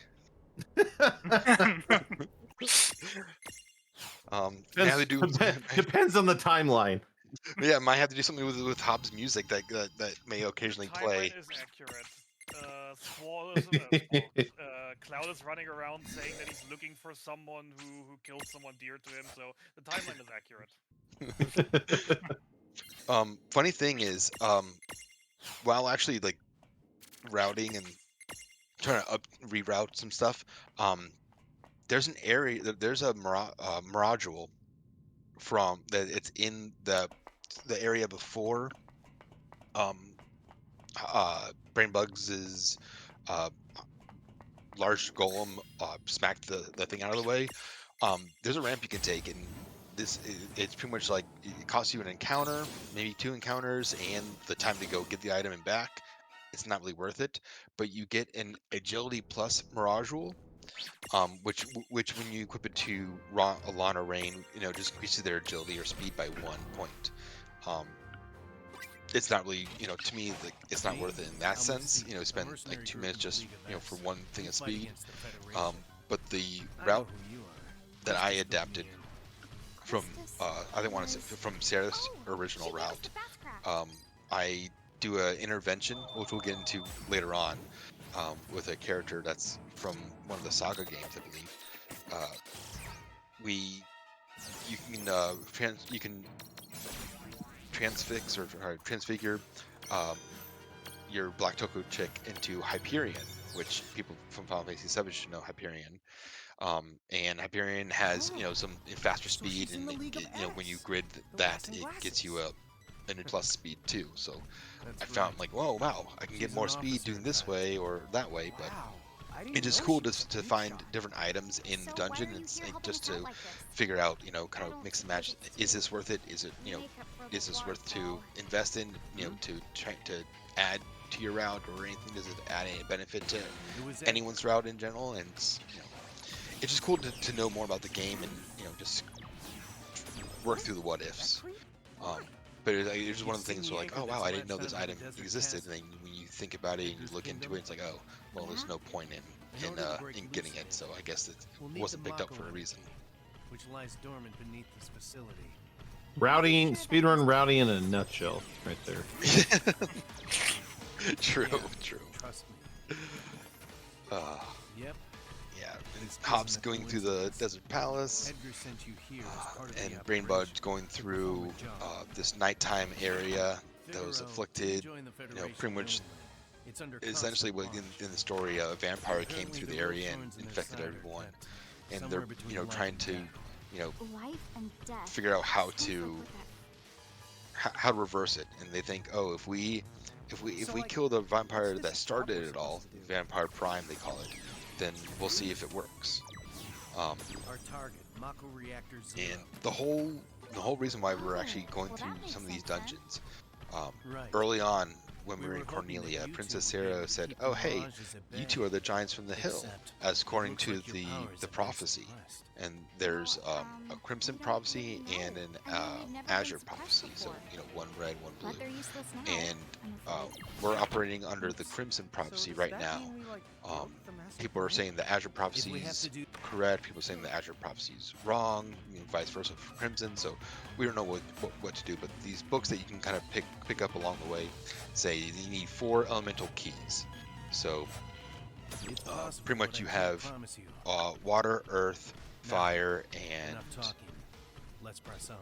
Now they do Depends on the timeline. Yeah, might have to do something with Hobbs' music that may occasionally play. Timeline is accurate. Cloud is running around saying that he's looking for someone who killed someone dear to him, so the timeline is accurate. Funny thing is, while actually like routing and trying to reroute some stuff, there's an area, there's a miragewel from that. It's in the area before BrainBugged' large golem smacked the thing out of the way. There's a ramp you can take, and it's pretty much like it costs you an encounter, maybe 2 encounters, and the time to go get the item and back. It's not really worth it, but you get an agility plus miragewel, which when you equip it to Alana Rain, just increases their agility or speed by 1 point. It's not really, to me, like, it's not worth it in that sense. Spend like 2 minutes just, for one thing of speed. But the route that I adapted from, I didn't want to say from Sarah's original route, I do an intervention, which we'll get into later on, with a character that's from one of the Saga games, I believe. You can transfix or transfigure your Black Toco chick into Hyperion, which people from Final Fantasy VII should know Hyperion. And Hyperion has some faster speed, and when you grid that, it gets you a new plus speed too. So I found like, whoa, wow, I can get more speed doing this way or that way, but it's just cool to find different items in the dungeon and just to figure out, kind of mix and match. Is this worth it? Is it, is this worth to invest in, to try to add to your route or anything? Does it add any benefit to anyone's route in general? And it's just cool to know more about the game and, just work through the what ifs. But it's just one of the things where like, oh wow, I didn't know this item existed. And then when you think about it and you look into it, it's like, oh, well, there's no point in getting it. So I guess it wasn't picked up for a reason. Which lies dormant beneath this facility. Speedrun routing in a nutshell, right there. True. Trust me. Yep. Yeah, and Hobbs going through the Desert Palace, and BrainBugged going through this nighttime area that was afflicted. Pretty much, essentially, in the story, a vampire came through the area and infected everyone, and they're trying to figure out how to reverse it. And they think, oh, if we kill the vampire that started it all, Vampire Prime they call it, then we'll see if it works. Um, Our target, Mako Reactor Zero. and the whole reason why we're actually going well, through that makes some of these sense then. dungeons, Right. early on when we were in hoping that Cornelia, you Princess two would be able Sarah to said, keep "Oh the hey, mirages at you bay. two are the giants from the hill," Except, as it according looks to like your powers the have been prophecy. suppressed. And there's Well, a Crimson we don't prophecy really and know. an I mean, we've never been Azure suppressed prophecy. So before. one red, one blue. But they're useless now. And I'm afraid. we're operating under the Crimson prophecy right now. People are saying the Azure prophecy we have is to do- correct. People are saying the Azure prophecy is wrong. Vice versa for Crimson. So we don't know what to do. But these books that you can kind of pick up along the way say you need 4 elemental keys. So It's possible, pretty but much I you can't have promise you. water, earth, Now, fire, and Enough talking. Let's press on.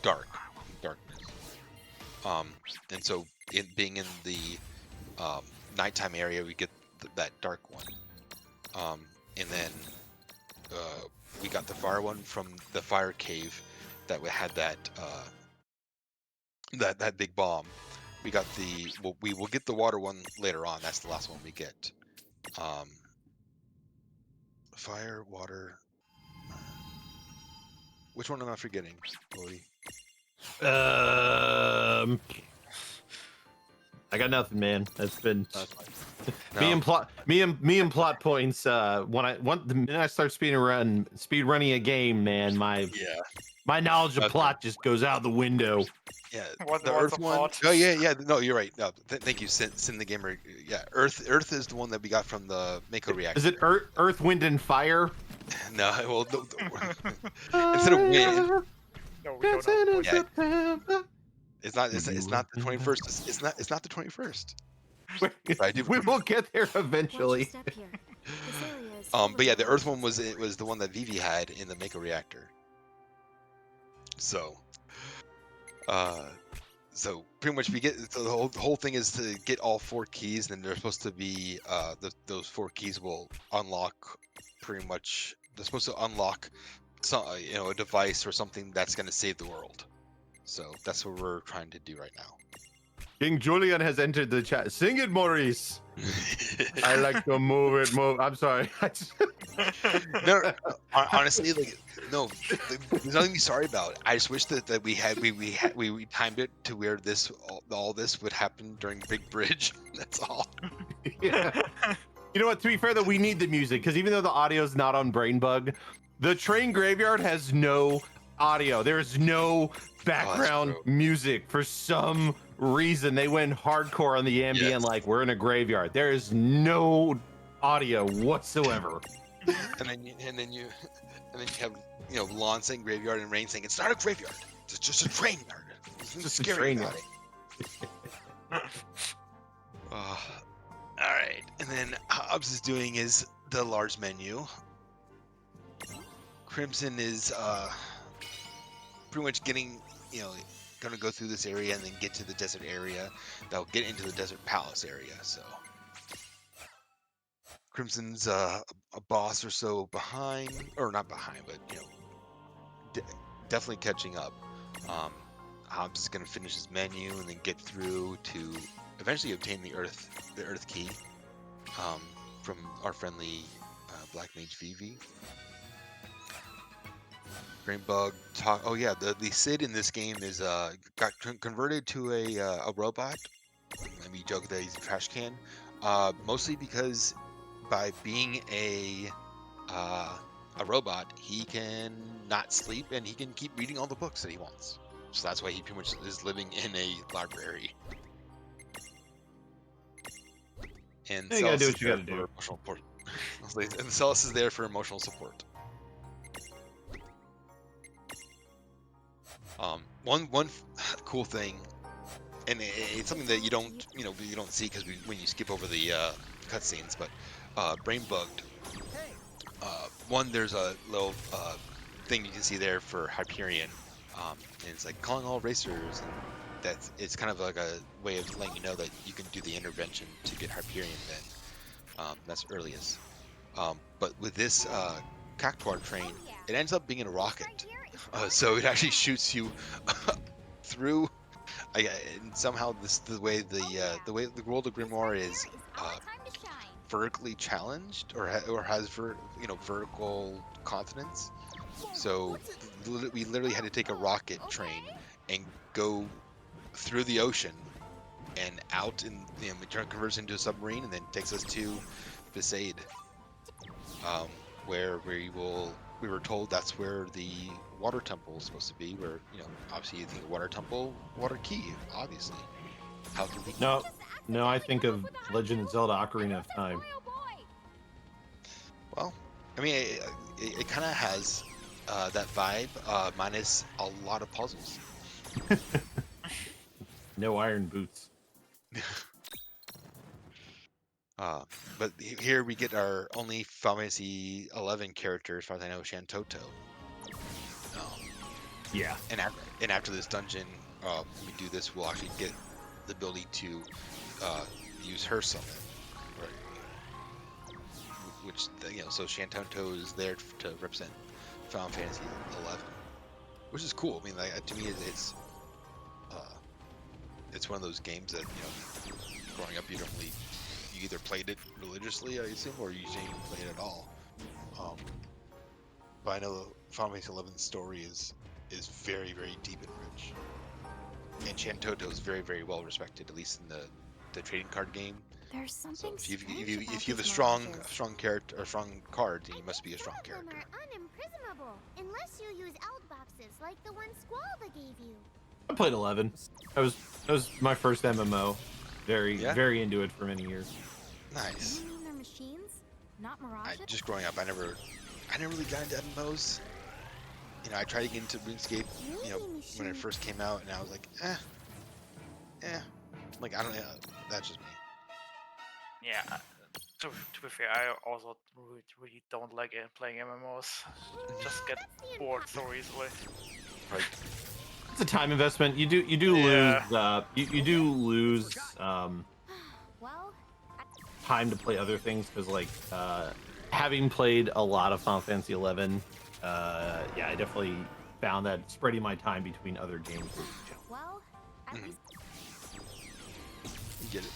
darkness. And so being in the nighttime area, we get that dark one. And then we got the fire one from the fire cave that had that that big bomb. We got we will get the water one later on. That's the last one we get. Fire, water. Which one am I forgetting, Woady? I got nothing, man. That's been That's fine. me No? and plot points. The minute I start speedrunning a game, man, my knowledge of Okay. plot just goes out the window. Yeah, What's the the Earth one. plot? Oh yeah. No, you're right. No, thank you, Sin the Gamer. Yeah, Earth is the one that we got from the Mako reactor. Is it Earth, Wind, and Fire? No, well, instead of wind, No, we don't know. yeah. It's not the 21st. It's not the 21st. We will get there Watch your eventually. step here. This area is full of But yeah, the Earth mirages. one was the one that Vivi had in the Mako reactor. So, so pretty much we get so the whole thing is to get all 4 keys, and they're supposed to be those 4 keys will unlock pretty much. They're supposed to unlock some a device or something that's going to save the world. So that's what we're trying to do right now. King Julian has entered the chat. Sing it, Maurice. I like to move it. I'm sorry. No, honestly, like no, there's nothing to be sorry about. I just wish that we timed it to where all this would happen during Big Bridge. That's all. Yeah. You know what? To be fair, though, we need the music because even though the audio is not on BrainBugged, the train graveyard has no audio. There is no background music for some reason. They went hardcore on the ambient, like we're in a graveyard. There is no audio whatsoever. And then you have Lon saying graveyard and Rain saying it's not a graveyard. It's just a train yard. It's Just a scary train about yard. it. All right, and then Hobbs is doing is the large menu. Crimson is pretty much getting gonna go through this area and then get to the desert area. That'll get into the desert palace area. So Crimson's a boss or so behind, or not behind, but definitely catching up. Hobbs is gonna finish his menu and then get through to eventually obtain the Earth key from our friendly Black Mage Vivi. BrainBugged talk. Oh yeah, the Sid in this game is got converted to a robot. And we joke that he's a trash can, mostly because by being a robot, he can not sleep and he can keep reading all the books that he wants. So that's why he pretty much is living in a library. And you gotta do what you gotta do. Emotional support. And Celis is there for emotional support. One cool thing, and it's something that you don't see because when you skip over the cutscenes, but BrainBugged. One, there's a little thing you can see there for Hyperion, and it's like calling all racers, and it's kind of like a way of letting you know that you can do the intervention to get Hyperion then. That's earliest. But with this Cactuar train, it ends up being a rocket. So it actually shoots you through. And somehow the way the world of Grimoire is vertically challenged, or has vertical continents. So we literally had to take a rocket train and go through the ocean and out, and it converts into a submarine, and then takes us to Besaid, where we were told that's where the water temple is supposed to be. Where obviously you think water temple, water key, obviously. How could we? No, I think of Legend of Zelda: Ocarina of Time. Well, I mean, it kind of has that vibe, minus a lot of puzzles. No iron boots. But here we get our only Final Fantasy 11 character, as far as I know, Shantoto. Yeah. And after this dungeon, when we do this, we'll actually get the ability to use her summon, right? Which so Shantoto is there to represent Final Fantasy 11, which is cool. I mean, like, to me, it's one of those games that growing up, you either played it religiously, I assume, or you didn't play it at all. But I know Final Fantasy 11's story is very, very deep and rich, and Shantoto is very, very well respected, at least in the trading card game. There's something So if you have a strong character or strong card, then you must be a strong character. Are unimprisonable unless you use out boxes like the one Squalva gave you. I played 11. That was my first MMO. Very into it for many years. Nice. You mean they're machines, not mirages? Just growing up, I never really got into MMOs. I tried to get into RuneScape, when it first came out, and I was like, like, I don't know, that's just me. Yeah. To be fair, I also really don't like playing MMOs. Just get bored so easily. Right. It's a time investment. You do lose you do lose time to play other things, because like having played a lot of Final Fantasy 11, I definitely found that spreading my time between other games was challenging. You get it.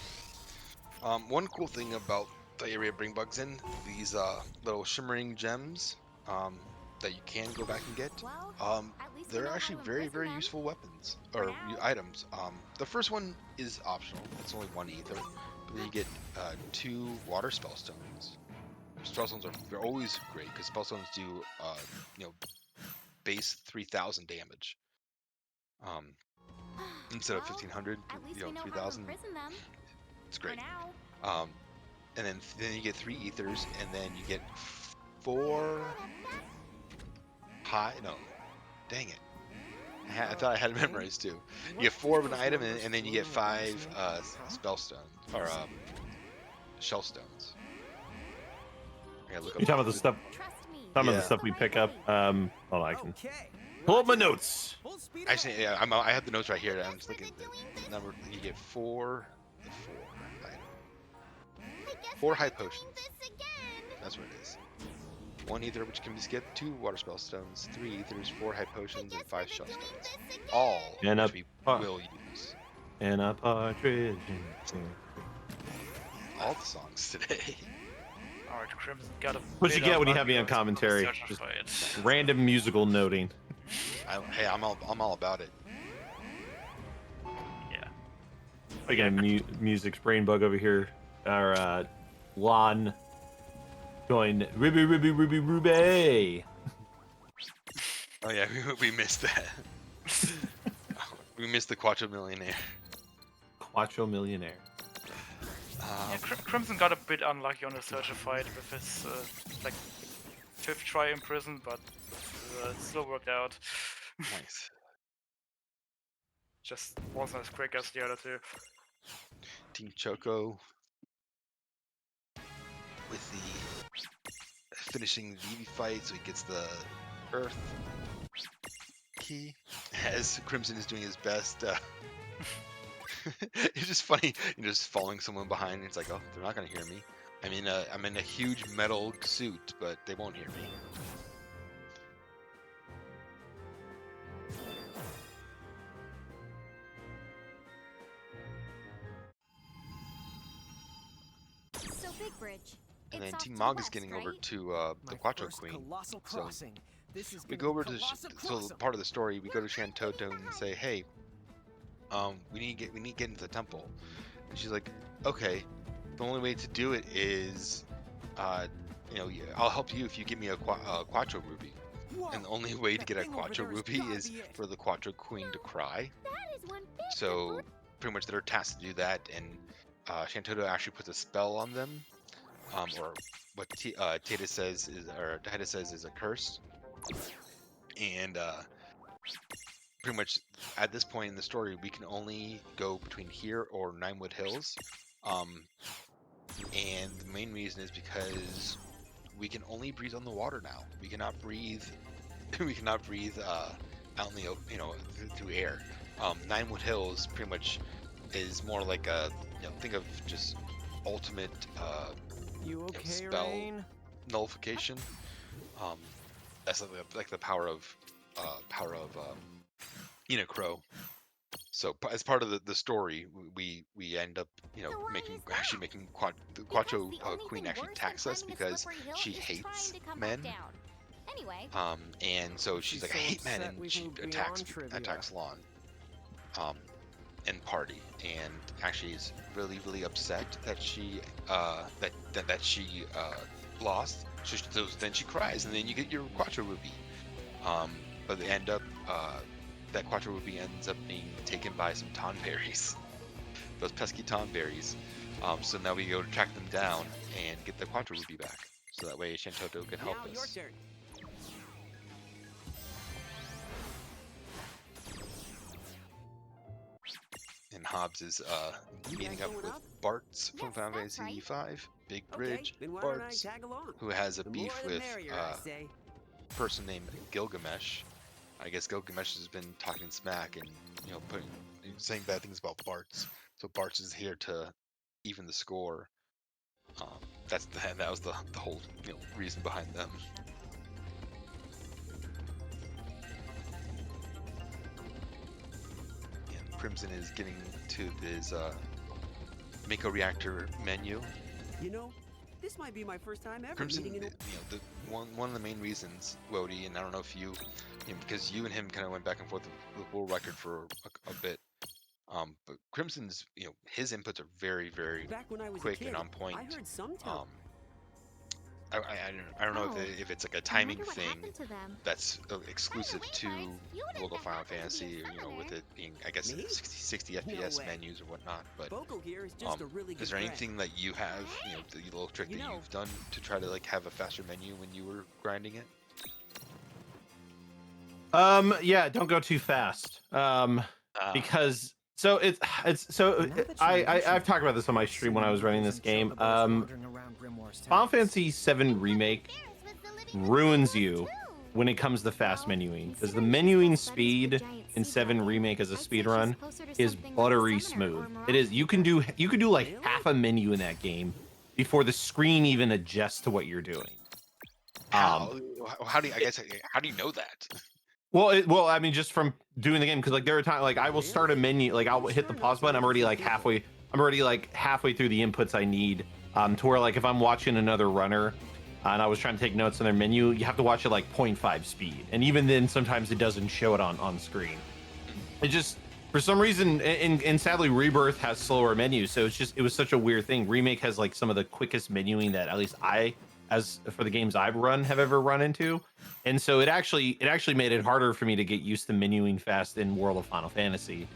One cool thing about the area BrainBugged's in, these little shimmering gems that you can go back and get, they're actually very, very useful weapons or items. The first one is optional; it's only 1 ether, but then you get 2 water spellstones. Spellstones are always great because spellstones do base 3,000 damage instead of 1,500. 3,000. It's great. And then you get 3 ethers, and then you get 4 high. No, dang it! I thought I had it memorized too. You get 4 of an item, and then you get 5 spellstones or shell stones. You're talking about the stuff. Some of the stuff we pick up. Hold on, I can pull up my notes. Actually, yeah, I have the notes right here. I'm just looking at the number. You get 4 high potions. That's what it is. 1 ether, which can be skipped, 2 water spell stones, 3 ethers, 4 high potions, and 5 shell stones. All which we will use. And a partridge. All the songs today. Alright, Crimson got a What you get when you have me on commentary? Just random musical noting. Hey, I'm all about it. Yeah. Again, music's brain bug over here. Our Lon going Ruby. Oh yeah, we missed that. We missed the Quattro Millionaire. Quattro Millionaire. Yeah, Crimson got a bit unlucky on the searcher fight with his like 5th try in prison, but it still worked out. Nice. Just wasn't as quick as the other 2. Team Choco with the finishing Vivi fight, so he gets the Earth key as Crimson is doing his best. It's just funny, just following someone behind. It's like, oh, they're not gonna hear me. I mean, I'm in a huge metal suit, but they won't hear me. So Big Bridge, and then It's Team off to the Mog is west, getting over right? to the My Quattro first Queen. colossal So crossing. This is we gonna go over be to colossal so crossing. part of the story. We go to Shantoto and say, hey, we need to get into the temple. And she's like, okay, the only way to do it is, I'll help you if you give me a Quattro Ruby. Whoa, And the only way to that get a thing over Quattro there has Ruby gotta is be it. for the Quattro Queen to cry. That is one big So pretty much they're tasked to do that, and Shantoto actually puts a spell on them, or what Titus says is a curse. And pretty much at this point in the story, we can only go between here or Ninewood Hills. And the main reason is because we can only breathe on the water now. We cannot breathe. We cannot breathe out in the through air. Ninewood Hills pretty much is more like a think of just ultimate You okay, spell Rain? nullification. That's like the power of Unicro. So as part of the story, we end up So why making is making Because the Quattro the only Queen thing actually worse than attacks us climbing a because slippery hill she is hates trying to come men. back down. Anyway, And so she's like, I so hate men, upset and we've she moved attacks beyond trivia. Lon, and Party, and actually is really upset that she that she lost. So then she cries, and then you get your Quattro Ruby. But they end up that Quattro Ruby ends up being taken by some Tonberries, those pesky Tonberries. So now we go to track them down and get the Quattro Ruby back, so that way Shantoto can help Now your us. turn. And Hobbs is You meeting guys up going with up? Bartz from Yes, Final that's Fantasy V, Big Okay, Bridge, then why don't I Bartz, tag along? who has a The beef more the with merrier, I say. a person named Gilgamesh. I guess Gilgamesh has been talking smack and saying bad things about Bartz. So Bartz is here to even the score. That was the whole reason behind them. And Crimson is getting to this Mako Reactor menu. You know, this might be my first time ever Crimson, meeting an. one of the main reasons, Woady, and I don't know if you because you and him kind of went back and forth with the world record for a bit. But Crimson's, his inputs are very Back when I was quick a kid, and on point. I heard some tell. I don't know Oh, if it's like a I timing wonder what thing happened to them. that's exclusive way, to Bart, you wouldn't World of have Final happened to be a Fantasy, with summoner. it being, I guess, Me? 60 No FPS way. menus or whatnot. But Boko here is just a really good is there friend. anything that you have, the little trick You that know- you've done to try to have a faster menu when you were grinding it? Yeah, don't go too fast. Because so Now that you mention I've talked about this on my stream when I was running this game. Final Fantasy VII Remake ruins you when it comes to fast menuing, because the menuing speed in 7 Remake as a speed run is buttery smooth. It is. You can do like half a menu in that game before the screen even adjusts to what you're doing. How do you how do you know that? Well, I mean, just from doing the game, because like there are times like I will start a menu, like I'll hit the pause button. I'm already like halfway through the inputs I need. To where like if I'm watching another runner, and I was trying to take notes on their menu, you have to watch it like 0.5 speed, and even then sometimes it doesn't show it on screen. It just for some reason, and sadly Rebirth has slower menus, so it was such a weird thing. Remake has like some of the quickest menuing that at least as for the games I've run have ever run into. And so it actually made it harder for me to get used to menuing fast in World of Final Fantasy,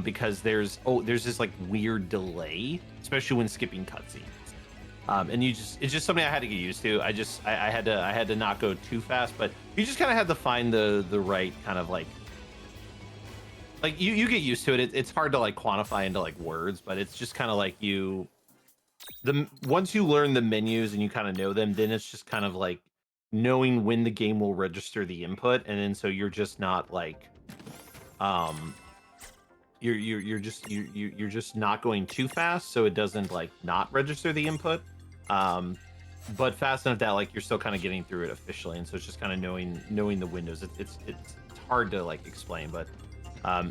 because there's this like weird delay, especially when skipping cutscenes. And it's just something I had to get used to. I had to not go too fast, but you just kind of had to find the right kind of like you get used to it. It's hard to like quantify into like words, but it's just kind of like once you learn the menus and you kind of know them, then it's just kind of like knowing when the game will register the input, and then so you're just not like you're just not going too fast, so it doesn't like not register the input, but fast enough that like you're still kind of getting through it efficiently. And so it's just kind of knowing the windows. It's hard to like explain, but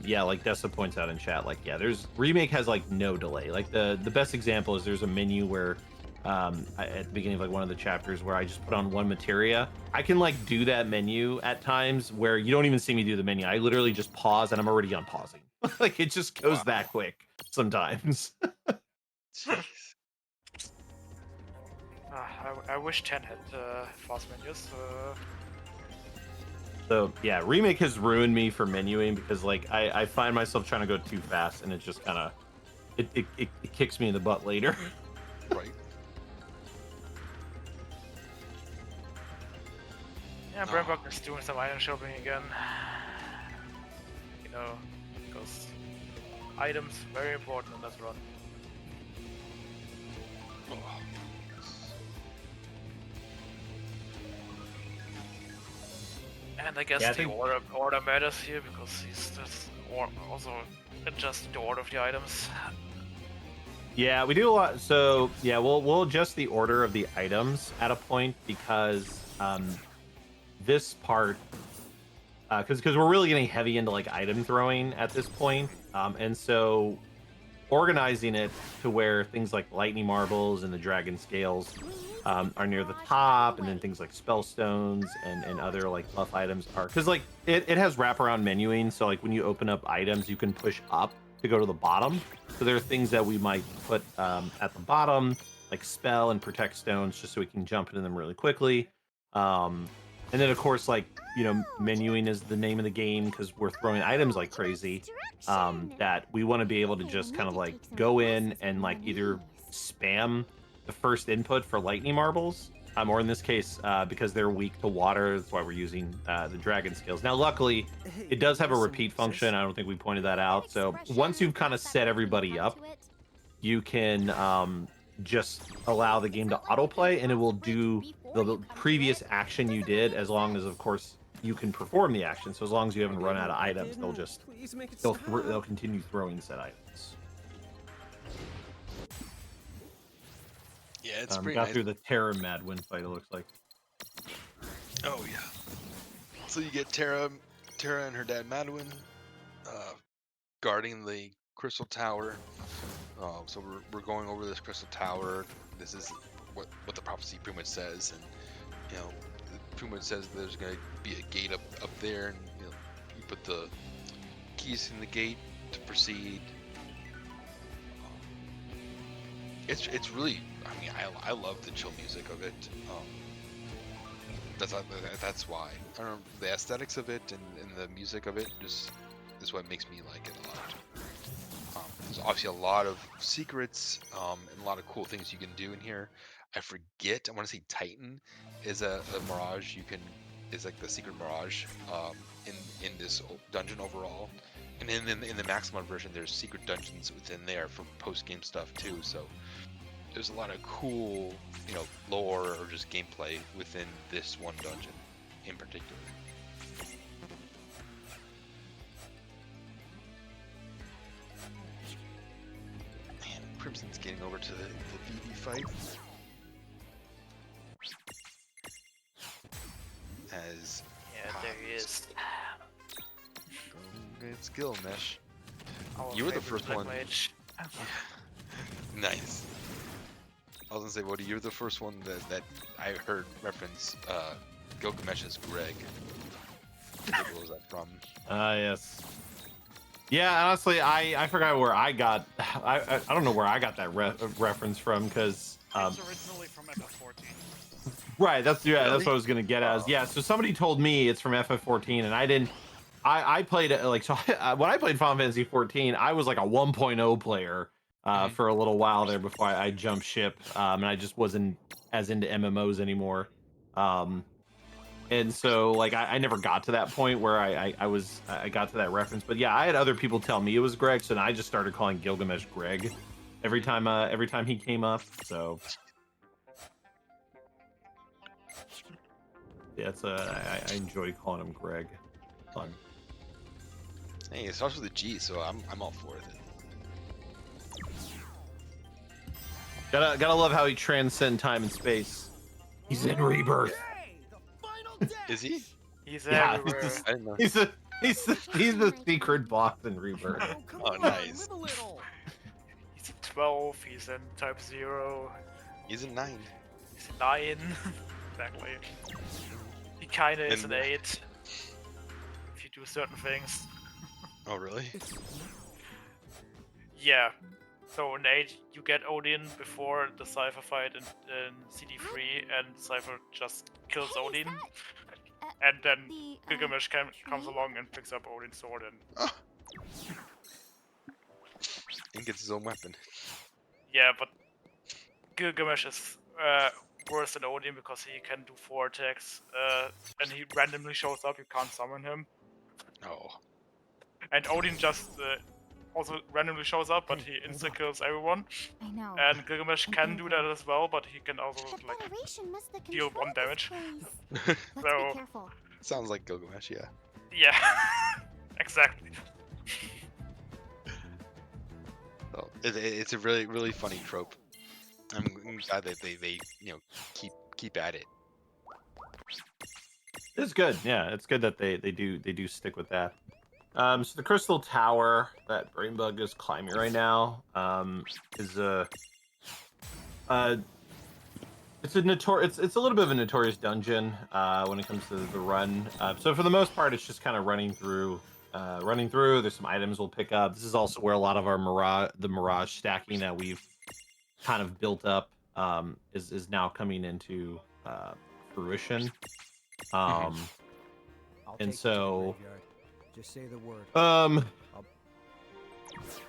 yeah, like Dessa points out in chat, like there's Remake has like no delay. Like the best example is there's a menu where at the beginning of like one of the chapters where I just put on one materia. I can like do that menu at times where you don't even see me do the menu. I literally just pause and I'm already on pausing. Like it just goes that quick sometimes. Jeez. I wish 10 had fast menus. So yeah, remake has ruined me for menuing because like I find myself trying to go too fast and it just kind of it kicks me in the butt later. Right. Yeah, BrainBugged is doing some item shopping again. You know, because items very important in that run. Oh. And I guess Yeah, I the think- order matters here because he's just also adjusting the order of the items. Yeah, we do a lot. So yeah, we'll adjust the order of the items at a point because this part because we're really getting heavy into like item throwing at this point, and so organizing it to where things like lightning marbles and the dragon scales are near the top, and then things like spellstones and other like buff items are because like it has wraparound menuing. So like when you open up items, you can push up to go to the bottom. So there are things that we might put at the bottom, like spell and protect stones, just so we can jump into them really quickly. And then of course, like menuing is the name of the game because we're throwing items like crazy. That we want to be able to just kind of like go in and like either spam the first input for lightning marbles, or in this case, because they're weak to water, that's why we're using the dragon scales. Now, luckily, it does have a repeat function. I don't think we pointed that out. So once you've kind of set everybody up, you can just allow the game to autoplay, and it will do the previous action you did, as long as, of course, you can perform the action. So as long as you haven't run out of items, they'll continue throwing said items. Yeah, it's pretty got nice. through the Terra Madwin fight, it looks like. Oh yeah. So you get Terra and her dad Madwin guarding the crystal tower. So we're going over this crystal tower. This is what the prophecy pretty much says, and it pretty much says there's going to be a gate up there, and you put the keys in the gate to proceed. It's really, I mean, I love the chill music of it. That's why. I don't know, the aesthetics of it and the music of it just is what makes me like it a lot. There's obviously a lot of secrets and a lot of cool things you can do in here. I want to say Titan is a mirage is like the secret mirage in this dungeon overall. And in the maximum version, there's secret dungeons within there for post-game stuff too. So there's a lot of cool, lore or just gameplay within this one dungeon in particular. Man, Crimson's getting over to the VV fight. As there he is. Good skill, Mesh. Our You were the favorite first black one. mage. Nice. I was gonna say, Woody, you're the first one that I heard reference Gilgamesh's Greg. What was that from? Yes. Yeah, honestly, I forgot where I got. I don't know where I got that reference from because. It's originally from FF14. Right. That's Really? what I was gonna get at. Yeah. So somebody told me it's from FF14, and I didn't. I played it like so. When I played Final Fantasy 14, I was like a 1.0 player for a little while there before I jumped ship, and I just wasn't as into MMOs anymore. And so like I never got to that point where I got to that reference. But yeah, I had other people tell me it was Greg, so then I just started calling Gilgamesh Greg every time he came up. So yeah, I enjoy calling him Greg. Fun. Hey, it starts with a G, so I'm all for it. Gotta love how he transcends time and space. He's in Rebirth. Is he? He's Yeah, everywhere. I didn't know. he's the secret boss in Rebirth. Oh, nice. He's in 12, he's in Type 0. He's a 9. He's a 9. Exactly. He kinda is And- an 8. If you do certain things. Oh, really? Yeah. So in 8, you get Odin before the Cypher fight in CD3, and Cypher just kills Hey, is Odin. that, And then the, Gilgamesh comes tree? along and picks up Odin's sword and Oh. And gets his own weapon. yeah, but Gilgamesh is worse than Odin because he can do 4 attacks, and he randomly shows up. You can't summon him, Oh. and Odin just also randomly shows up, but he insta kills everyone. I know. And Gilgamesh And can do that as well, but he can also The like Federation must have deal 1 controlled damage. this place. Let's So- be careful. Sounds like Gilgamesh, yeah. Yeah, exactly. So it's a really, really funny trope. I'm glad that they keep at it. It's good. Yeah, it's good that they do stick with that. So the crystal tower that BrainBugged is climbing right now is it's a little bit of a notorious dungeon when it comes to the run. So for the most part, it's just kind of running through. There's some items we'll pick up. This is also where a lot of our mirage stacking that we've kind of built up is now coming into fruition. And so just say the word.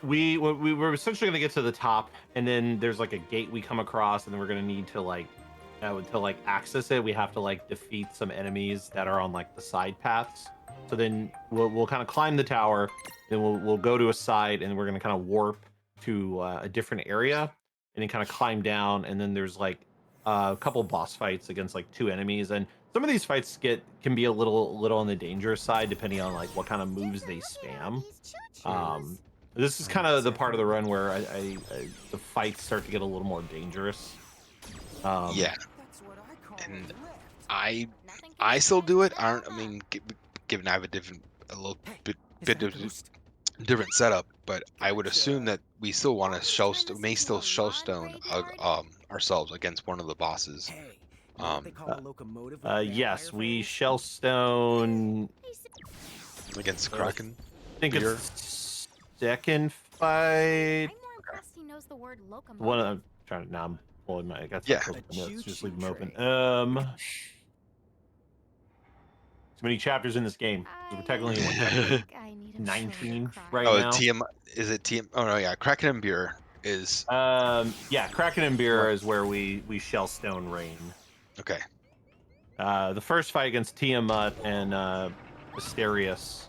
we're essentially gonna get to the top, and then there's like a gate we come across, and then we're gonna need to access it. We have to like defeat some enemies that are on like the side paths. So then we'll kind of climb the tower, then we'll go to a side, and we're gonna kind of warp to a different area, and then kind of climb down, and then there's like a couple boss fights against like 2 enemies, and some of these fights can be a little on the dangerous side depending on like what kind of moves they spam. This is kind of the part of the run where the fights start to get a little more dangerous. Yeah, That's what I call and a lift. I still do it. Given I have a little bit of different setup, but I would assume that we still want to may still shellstone ourselves against one of the bosses. Hey, you know what they call a locomotive with Yes, vampire we fans? shellstone. Against Kraken. I think Beer. it's second fight. I'm more impressed he knows the word locomotive. One I'm trying to now. I'm pulling my. I got Yeah. some A notes. Just leave them choo-choo open. train. So many chapters in this game. We're technically in I need a 19 cry. right Oh, now. is it TM? Oh no, yeah. Kraken and Beer is Yeah, Kraken and Beer is where we shellstone Rain. okay. The first fight against Tiamat and Asterius,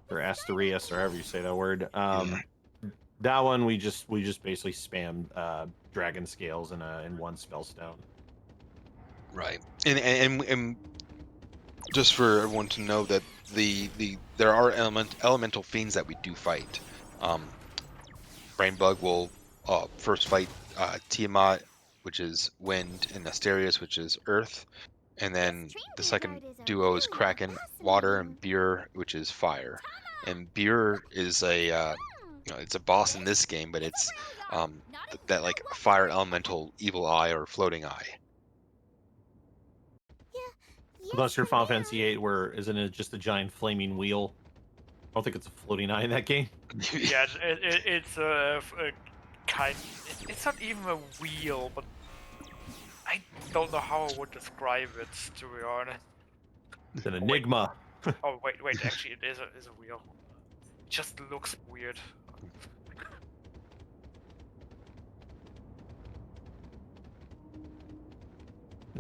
or Asterius, or however you say that word. That one we just basically spammed dragon scales in one spellstone. Right. And just for everyone to know that there are elemental fiends that we do fight. BrainBugged will first fight Tiamat, which is wind, and Asterius, which is earth. And then the second duo is Kraken, water, and Beer, which is fire. And Beer is it's a boss in this game, but it's that like fire elemental evil eye or floating eye. Unless you're Final Fantasy VIII, where isn't it just a giant flaming wheel? I don't think it's a floating eye in that game. Yeah, it's a kind. It's not even a wheel, but I don't know how I would describe it, to be honest. It's an enigma. Oh wait, actually, it is a wheel. It just looks weird.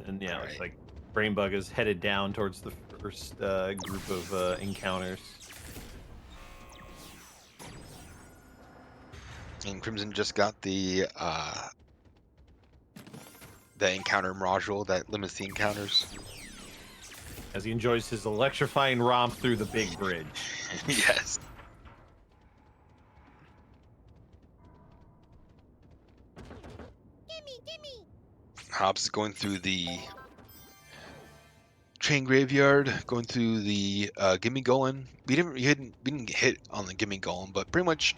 And yeah, All it's right. like BrainBugged is headed down towards the first group of encounters. And Crimson just got the encounter module that limits the encounters. As he enjoys his electrifying romp through the big bridge. Yes. Gimme! Hobbs is going through the train graveyard, going through the Gimme Golem. We didn't hit on the Gimme Golem, but pretty much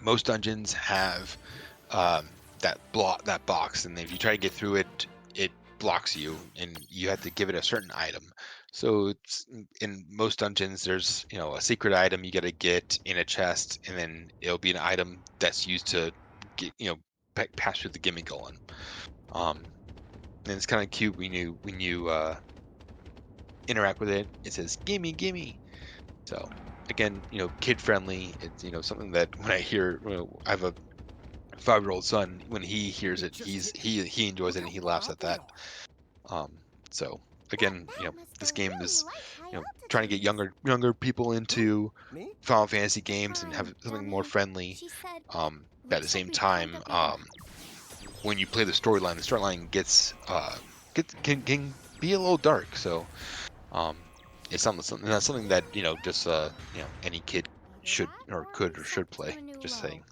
most dungeons have that that box, and if you try to get through it, it blocks you, and you have to give it a certain item. So it's in most dungeons, there's a secret item you got to get in a chest, and then it'll be an item that's used to get pass through the gimme golem. And it's kind of cute when you interact with it. It says gimme gimme. So again, kid friendly. It's something that when I hear, I have a 5-year-old son. When he hears it, he enjoys it and he laughs at that. So again, this game is trying to get younger people into Final Fantasy games and have something more friendly. At the same time, when you play the storyline gets can be a little dark. So it's something that just any kid should or could or should play. Just saying.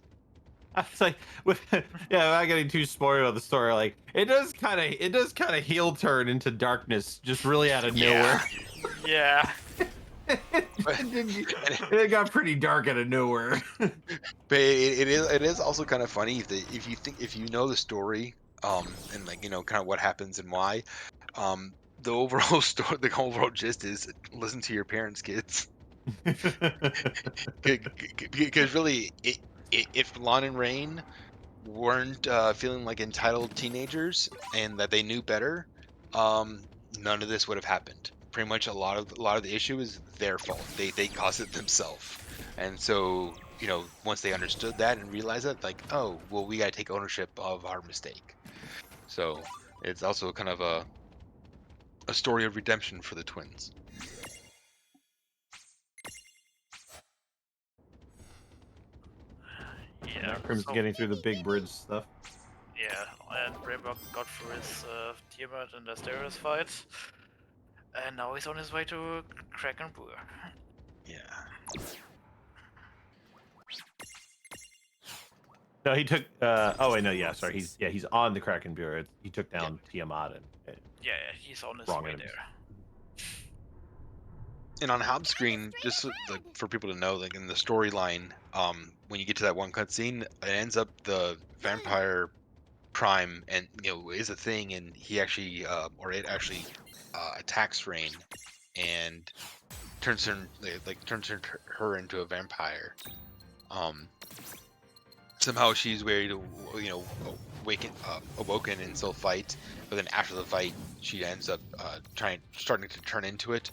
It's like, without getting too spoiled about the story, like it does kind of heel turn into darkness just really out of nowhere. Yeah. It got pretty dark out of nowhere. But it is also kind of funny if you know the story, and kind of what happens and why, the overall story, the overall gist is listen to your parents, kids. Because really, if Lon and Rain weren't feeling like entitled teenagers and that they knew better, none of this would have happened. Pretty much a lot of the issue is their fault. They caused it themselves. And so, once they understood that and realized that, like, oh, well, we got to take ownership of our mistake. So it's also kind of a story of redemption for the twins. Yeah. Crimson getting through the big bridge stuff. Yeah, and BrainBugged got through his Tiamat and Asterios fight. And now he's on his way to Kraken Brewer. Yeah. No, he took. Oh wait, no, yeah, sorry. He's on the Kraken Bureau. He took down Tiamat and. Yeah, he's on his Wrong way enemies. there. And on Hab's screen, just for people to know, like in the storyline, when you get to that one cutscene, it ends up the vampire prime and is a thing, and he actually it actually attacks Rain and turns her into a vampire. Somehow she's ready to awoken and still fight, but then after the fight she ends up starting to turn into it,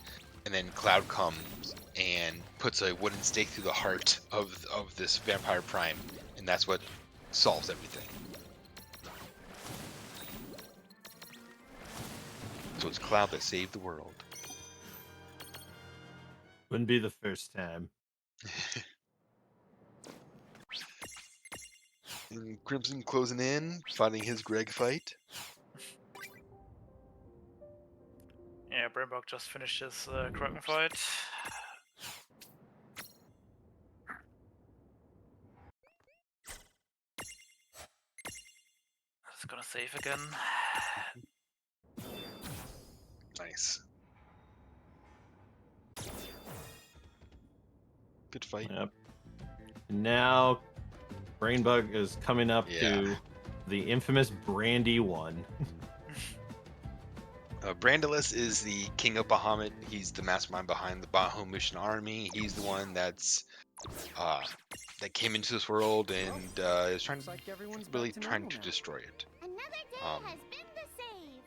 and then Cloud comes and puts a wooden stake through the heart of this vampire prime, and that's what solves everything. So it's Cloud that saved the world. Wouldn't be the first time. And Crimson closing in, fighting his Greg fight. Yeah, BrainBugged just finished his Kraken fight. It's gonna save again. Nice. Good fight. Yep. And now, BrainBugged is coming up to the infamous Brandy one. Brandalus is the king of Bahamut. He's the mastermind behind the Bahamutian army. He's the one that came into this world and is trying to destroy it. Another day has been the save.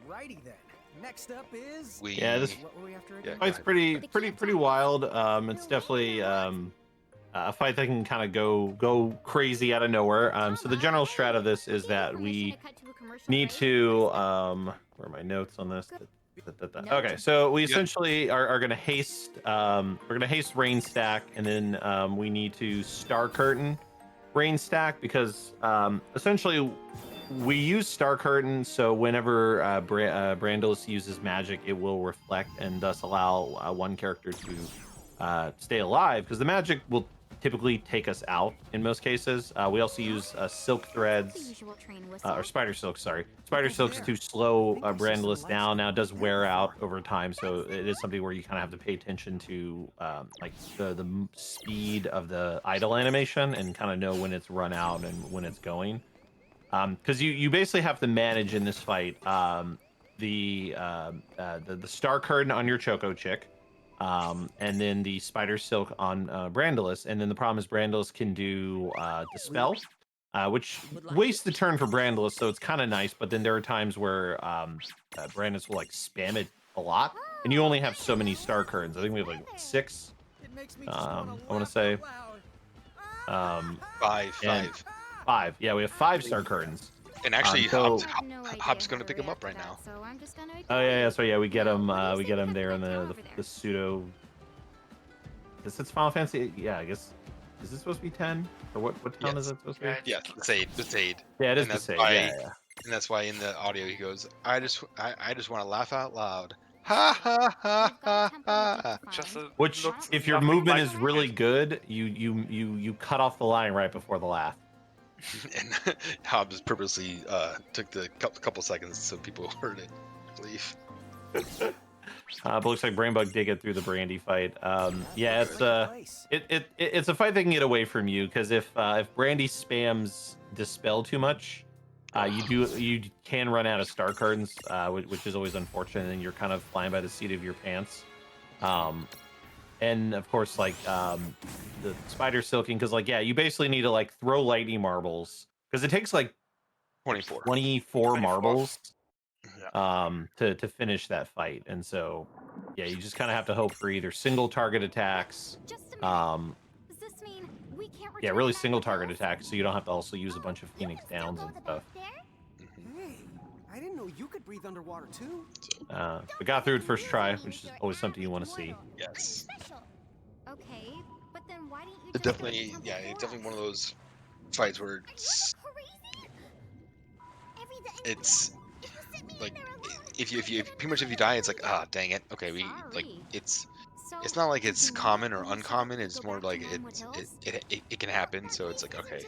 Alrighty then. Next up is. This What were we after again? fight's pretty wild. It's definitely a fight that can kind of go crazy out of nowhere. So the general strat of this is that we need to where are my notes on this? Okay, so we essentially are going to haste. We're going to haste Rain Stack, and then we need to Star Curtain Rain Stack because essentially we use Star Curtain. So whenever Brandalus uses magic, it will reflect and thus allow one character to stay alive because the magic will typically take us out in most cases. We also use silk threads or spider silk, spider silks to slow Brandalus down. Now it does wear out over time, so it is something where you kind of have to pay attention to like the speed of the idle animation and kind of know when it's run out and when it's going. because you basically have to manage in this fight the star curtain on your Choco chick, and then the spider silk on Brandalus, and then the problem is Brandalus can do dispel, which wastes the turn for Brandalus, so it's kind of nice. But then there are times where Brandalus will like spam it a lot, and you only have so many star curtains. I think we have like 6. I want to say 5. Yeah, we have 5 star curtains. And actually, so Hop's going to pick him up right now. Oh yeah. So yeah, we get him there in the pseudo. Is it Final Fantasy? Yeah, I guess. Is this supposed to be 10? Or what town is it supposed to be? Yeah, the Aid. Yeah, it is and that's the Aid. why, Yeah. And that's why in the audio he goes, I just want to laugh out loud. Ha ha ha ha ha. Which, if your movement is really good, you cut off the line right before the laugh. And Hobbs purposely took the couple seconds so people heard it leave. But looks like BrainBugged did get through the Brandy fight. Yeah, it's a fight that can get away from you because if Brandy spams Dispel too much, you can run out of star cards, which is always unfortunate, and you're kind of flying by the seat of your pants. And of course, like the spider silking, because like you basically need to like throw lightning marbles because it takes like 24 marbles to finish that fight, and so you just kind of have to hope for either single target attacks. Does this mean we can't Really single target attacks, so you don't have to also use a bunch of Phoenix Downs and stuff. Hey, I didn't know you could breathe underwater too. We got through it first try, which is always something you want to see. Yes. Okay, but then why didn't you It's definitely one of those fights where it's like if you die, it's like dang it. Okay, it's not like it's common or uncommon. It's more like it can happen. So it's like okay,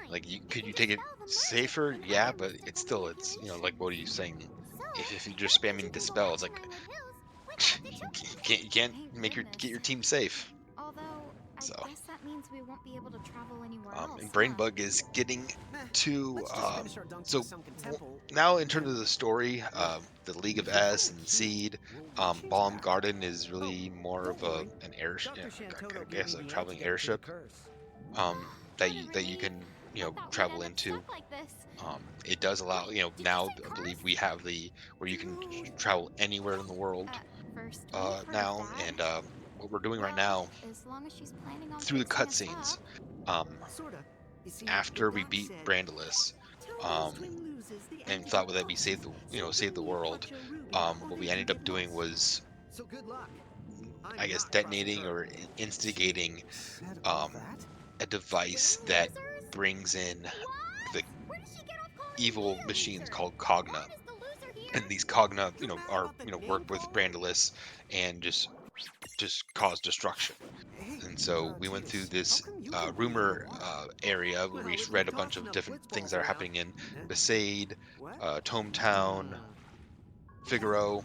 like could you take it safer? Yeah, but it's like what are you saying? If you're just spamming Dispel, it's like you can't get your team safe. So, I guess that means we won't be able to travel anywhere else. and BrainBugged is getting to so now in terms of the story, the League of S and Seed, Balm Garden is really more of an airship, I guess a traveling airship, that you can travel into. It does allow now I believe we have where you can travel anywhere in the world now, and what we're doing right now through the cutscenes, after we beat Brandalus, and thought that we saved the world, what we ended up doing was, I guess, detonating or instigating a device that brings in the evil machines called Cogna, and these Cogna are work with Brandalus and just cause destruction. And so we went through this rumor area where we read a bunch of different things that are happening in Besaid, Tometown, Figaro,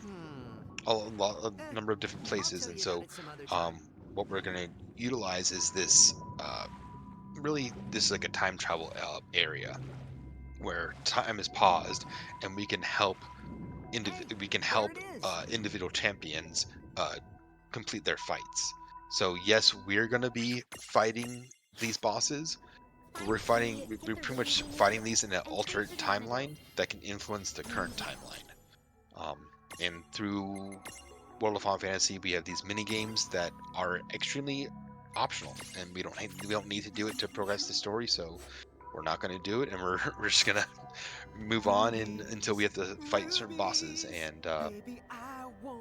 a number of different places. And so what we're going to utilize is this this is like a time travel area where time is paused, and we can help individual champions complete their fights. So yes, we're gonna be fighting these bosses, but we're pretty much fighting these in an alternate timeline that can influence the current timeline. And through World of Final Fantasy, we have these mini games that are extremely optional, and we don't need to do it to progress the story. So we're not going to do it, and we're just gonna move on until we have to fight certain bosses. And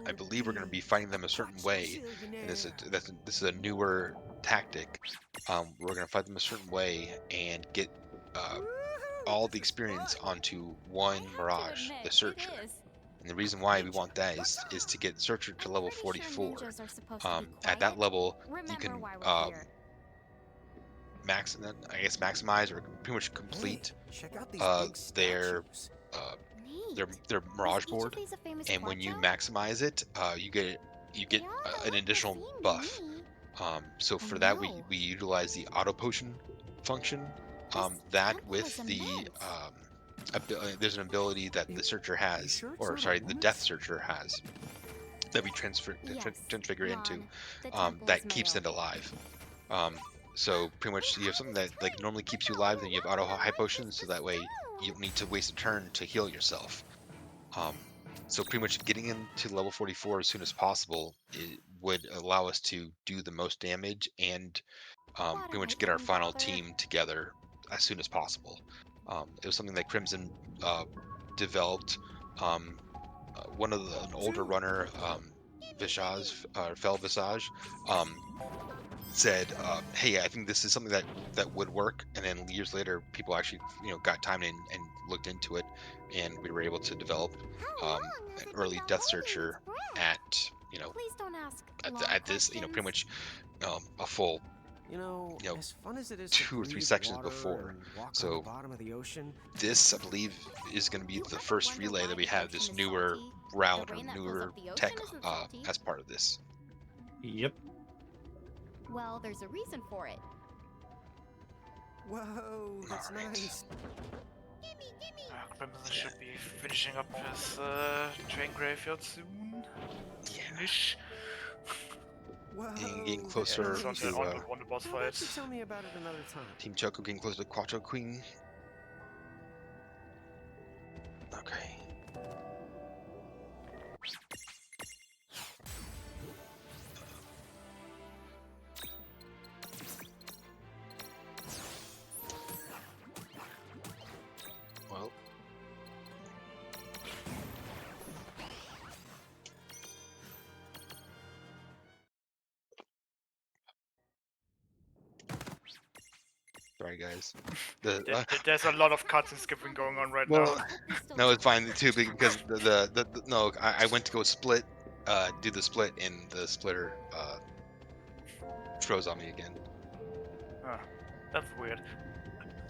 I believe we're going to be fighting them a certain way, and this is a newer tactic. We're going to fight them a certain way and get all the experience onto one Mirage, the Searcher. And the reason why we want that is to get Searcher to level 44. At that level, you can maximize or pretty much complete their Mirage board, and when you maximize it, you get an additional buff. So for that, we utilize the auto potion function That with the there's an ability that the searcher has, or sorry, the death searcher has, that we transfigure into, that keeps it alive. So pretty much you have something that like normally keeps you alive, then you have auto high potions, so that way you don't need to waste a turn to heal yourself. So pretty much getting into level 44 as soon as possible, it would allow us to do the most damage and pretty much get our final team together as soon as possible. It was something that Crimson developed. One of an older runner, Visage, Fel Visage, said, "Hey, I think this is something that would work." And then years later, people actually got time and looked into it, and we were able to develop an early death searcher at Please don't ask at this pretty much a full as fun as it is 2 or 3 sections before. So bottom of the ocean, this, I believe, is going to be the first relay that we have this newer route or newer tech as part of this. Yep. Well, there's a reason for it. whoa, that's Alright. nice. Crimson should be finishing up his train graveyard soon. Ish. Whoa, Getting closer that's on to the, on, on the boss How about fight. you tell me about it another time? Team Choco getting closer to Quattro Queen. Okay. Well. Sorry, guys. There's a lot of cuts and skipping going on right Well, now. no, it's fine too because no, I went to go split, do the split, and the splitter froze on me again. Huh, that's weird.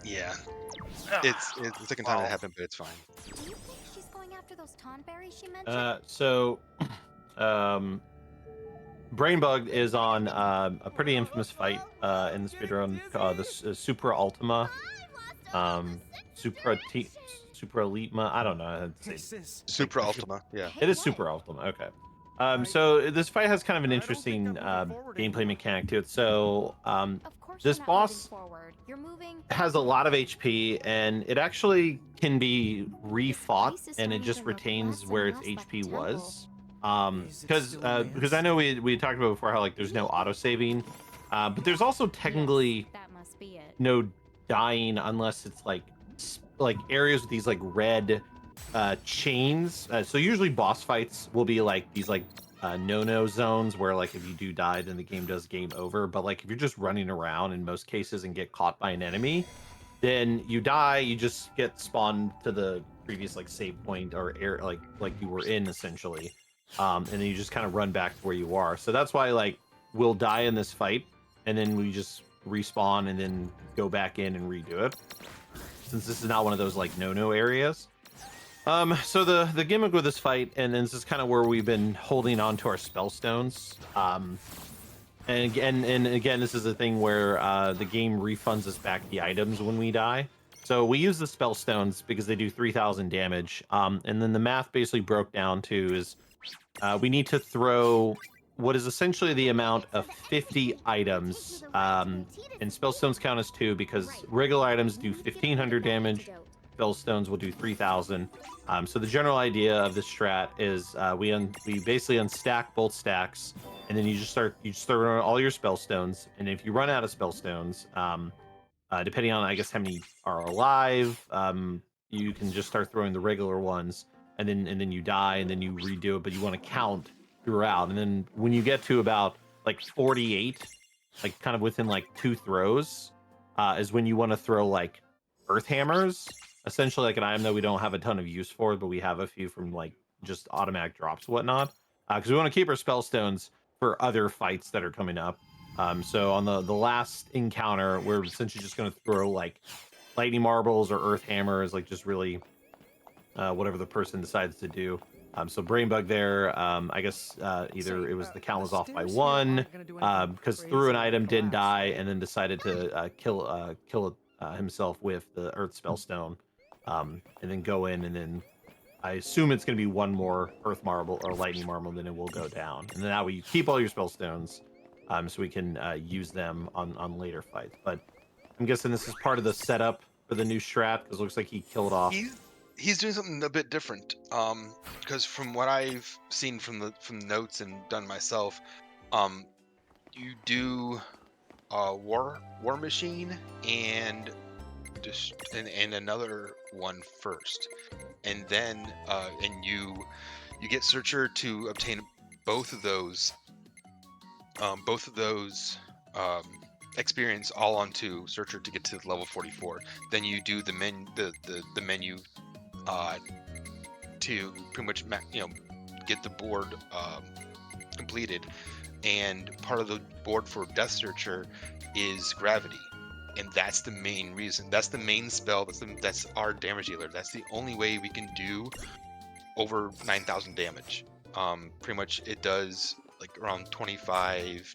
Yeah, Ah, it's the second time wow. it happened, but it's fine. Do you think she's going after those Tonberry she mentioned? So, BrainBugged is on a pretty infamous fight in the speedrun, the Supra Ultima, Supra Elitema. I don't know how to say it. Sis, Super Ultima, yeah. It is Super Ultima. Okay. So this fight has kind of an interesting gameplay mechanic to it. So Of course this you're not boss moving forward. You're moving. has a lot of HP, and it actually can be refought, and it just retains where its HP was. Because I know we talked about before how like there's no auto saving, but there's also technically That must be it. no dying unless it's like areas with these like red chains. So usually boss fights will be like these like no zones where like if you do die then the game does game over. But like if you're just running around in most cases and get caught by an enemy, then you die, you just get spawned to the previous like save point or air like you were in essentially. And then you just kind of run back to where you are. So that's why like we'll die in this fight and then we just respawn and then go back in and redo it, since this is not one of those like no areas. So the gimmick with this fight, and this is kind of where we've been holding on to our spell stones. And again, this is a thing where the game refunds us back the items when we die. So we use the spell stones because they do 3,000 damage. And then the math basically broke down to is we need to throw what is essentially the amount of 50 items. And spell stones count as 2 because regular items do 1,500 damage. Spell stones will do 3,000. So the general idea of this strat is we basically unstack both stacks, and then you just throw all your spell stones. And if you run out of spell stones, depending on I guess how many are alive, you can just start throwing the regular ones, and then you die, and then you redo it. But you want to count throughout, and then when you get to about like 48, like kind of within like 2 throws, is when you want to throw like earth hammers. Essentially like an item that we don't have a ton of use for, but we have a few from like just automatic drops and whatnot, because we want to keep our spell stones for other fights that are coming up. So on the last encounter, we're essentially just going to throw like lightning marbles or earth hammers, like just really whatever the person decides to do. So BrainBugged there, I guess either it was the count was off by 1 because threw an item, didn't die, and then decided to kill himself with the Earth Spellstone, and then go in, and then I assume it's going to be one more Earth Marble or Lightning Marble, then it will go down. And then that way you keep all your Spellstones, so we can use them on later fights. But I'm guessing this is part of the setup for the new strat, because it looks like he killed off. He's doing something a bit different. Because from what I've seen from the notes and done myself, you do War Machine and and another one first, and then and you get Searcher to obtain both of those experience all onto Searcher to get to level 44. Then you do the menu to pretty much get the board completed, and part of the board for Death Searcher is Gravity, and that's the main reason. That's the main spell. That's our damage dealer. That's the only way we can do over 9,000 damage. Pretty much it does like around 25%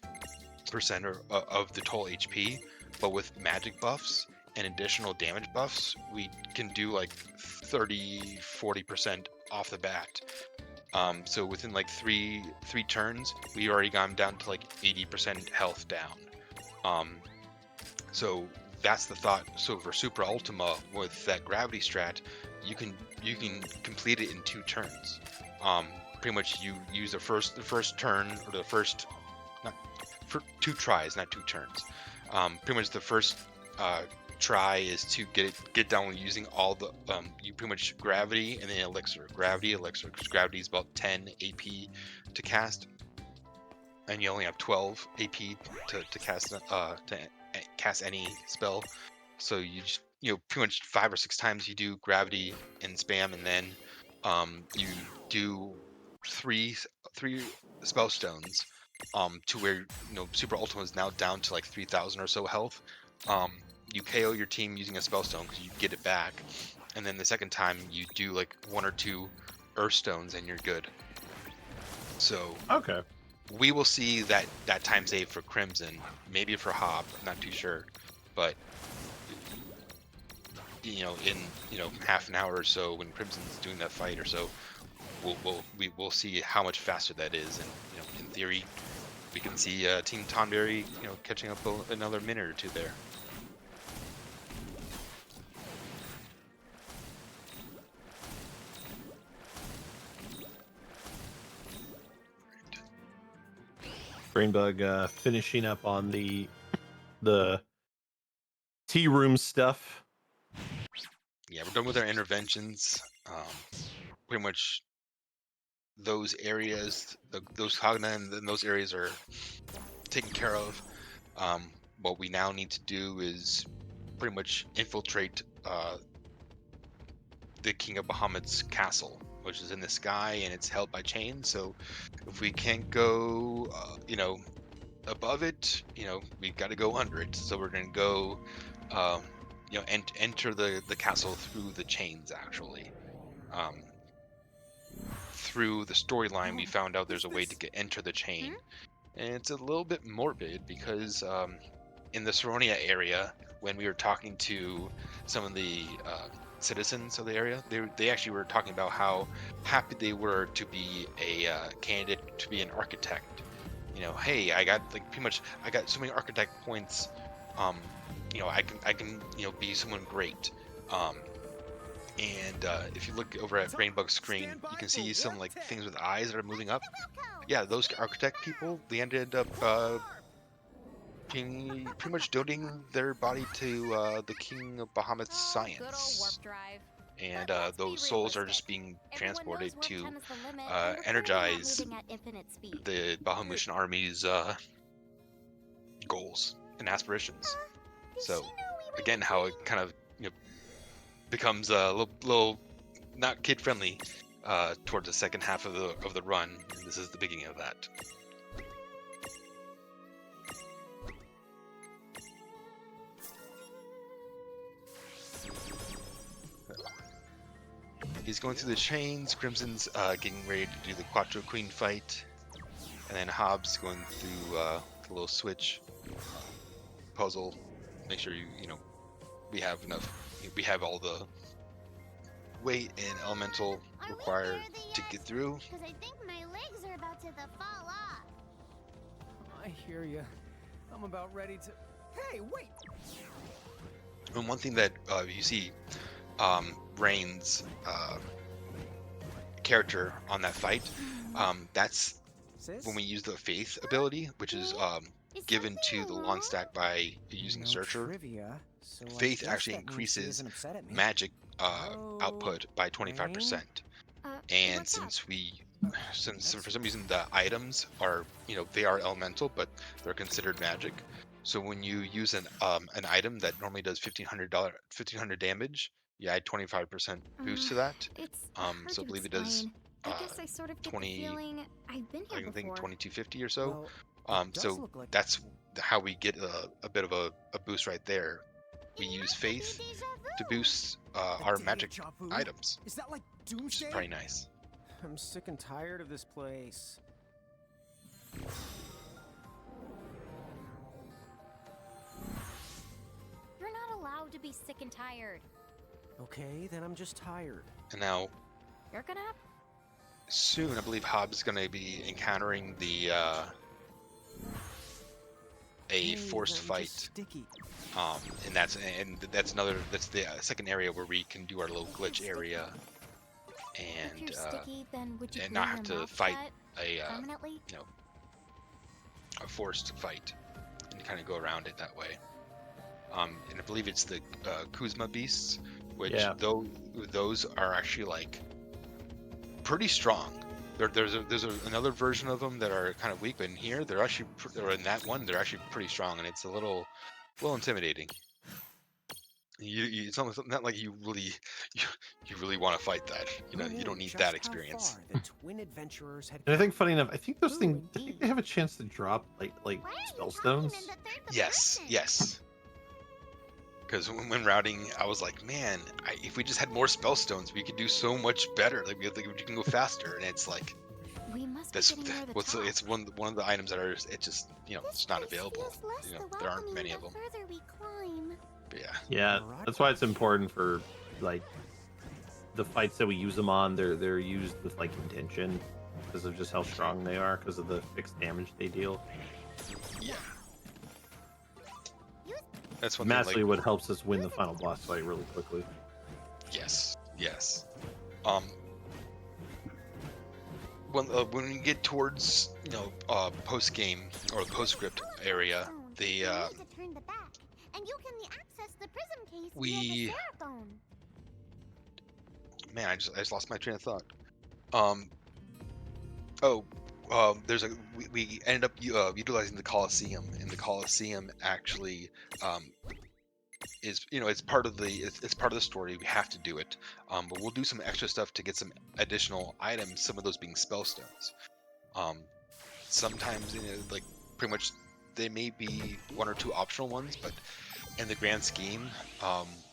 of the total HP, but with magic buffs and additional damage buffs, we can do like 30-40% off the bat. So within like three turns, we already gone down to like 80% health down. So that's the thought. So for Super Ultima with that gravity strat, you can complete it in 2 turns. Pretty much you use the first turn, or the first, not for 2 tries, not 2 turns. Pretty much the first try is to get down with using all the you pretty much gravity and then elixir, because gravity is about 10 AP to cast, and you only have 12 AP to cast any spell. So you just pretty much 5 or 6 times you do gravity and spam, and then you do 3 spell stones to where Super Ultima is now down to like 3,000 or so health. You KO your team using a spellstone because you get it back, and then the second time you do like 1 or 2 Earth Stones and you're good. So Okay. we will see that time save for Crimson, maybe for Hob, I'm not too sure, but in half an hour or so when Crimson's doing that fight or so, we'll see how much faster that is, and in theory we can see Team Tonberry catching up another minute or 2 there. BrainBugged finishing up on the tea room stuff. Yeah, we're done with our interventions. Pretty much those areas, those Cogna and those areas are taken care of. What we now need to do is pretty much infiltrate the King of Bahamut's castle, which is in the sky and it's held by chains. So if we can't go, above it, we've got to go under it. So we're going to go, enter the castle through the chains, actually. Through the storyline, we found out there's a way to enter the chain. And it's a little bit morbid because in the Saronia area, when we were talking to some of the citizens of the area, they actually were talking about how happy they were to be a candidate to be an architect. Hey, I got I got so many architect points. I can be someone great. And if you look over at BrainBugged's screen, you can see some things with eyes that are moving up. Yeah, those architect people, they ended up pretty much donating their body to the King of Bahamut's science. And those souls are just being transported to energize the Bahamutian army's goals and aspirations. So again, how it kind of becomes a little not kid friendly towards the second half of the run, and this is the beginning of that. He's going through the chains. Crimson's getting ready to do the Quattro Queen fight, and then Hobbs going through the little switch puzzle. Make sure you we have enough. We have all the weight and elemental Are we required near the to get through. Because I think my legs are about to fall off. I hear you. I'm about ready to. Hey, wait! And one thing that you see Rain's character on that fight, that's Sis? when we use the Faith ability, which is Is given something to the wrong? long stack by using No Searcher. trivia, so I Faith guess actually that means she increases isn't upset at me. magic Hello, output by 25%. And what's up? since for some reason the items are, they are elemental, but they're considered magic. So when you use an item that normally does 1500 damage, you add 25% boost to that. It's So I believe it does I guess I sort of get 20 the feeling I've been here I think before. 2250 or so. Well, it does So look like that's how we get a bit of a boost right there. We It use must be Faith déjà to vu. boost our Deja magic vu? items, Is that like which is doomsday? pretty nice. I'm sick and tired of this place. You're not allowed to be sick and tired. Okay, then I'm just tired. And now You're gonna have soon, I believe Hobbs going to be encountering the a Hey, forced I'm just fight, sticky. and that's the second area where we can do our little glitch area, if and you're sticky, then would you and glue not have your to mouth fight shut a permanently? a forced fight, and kind of go around it that way. And I believe it's the Kuzma beasts, which Yeah. those are actually like pretty strong. There's another version of them that are kind of weak, but in here they're actually or in that one they're actually pretty strong, and it's a little intimidating. It's not like you really want to fight that. Who You knew don't need just that how experience. far the twin adventurers had And I think, come? funny enough, I think those Ooh, things. I think indeed. they have a chance to drop like Why are you talking spellstones. in the third Yes, person? yes. Because when routing, I was like, man, if we just had more spellstones, we could do so much better. Like we can go faster, and it's like We must that's be getting near the top. it's one of the items that are it's just This it's not place available. feels less the There aren't welcoming many the of them. further we climb. But yeah, Yeah, that's why it's important for like the fights that we use them on. They're used with like intention because of just how strong they are, because of the fixed damage they deal. yeah. That's one thing. Massively, Like, what helps us win the final boss fight really quickly. yes. When we get towards post game or the postscript area, the You need to turn the back, and you can access the prism case via the Seraphone. man, I just lost my train of thought. There's we ended up utilizing the Colosseum, and the Colosseum actually is it's part of the story. We have to do it, but we'll do some extra stuff to get some additional items. Some of those being spellstones. Sometimes like pretty much they may be one or two optional ones, but in the grand scheme,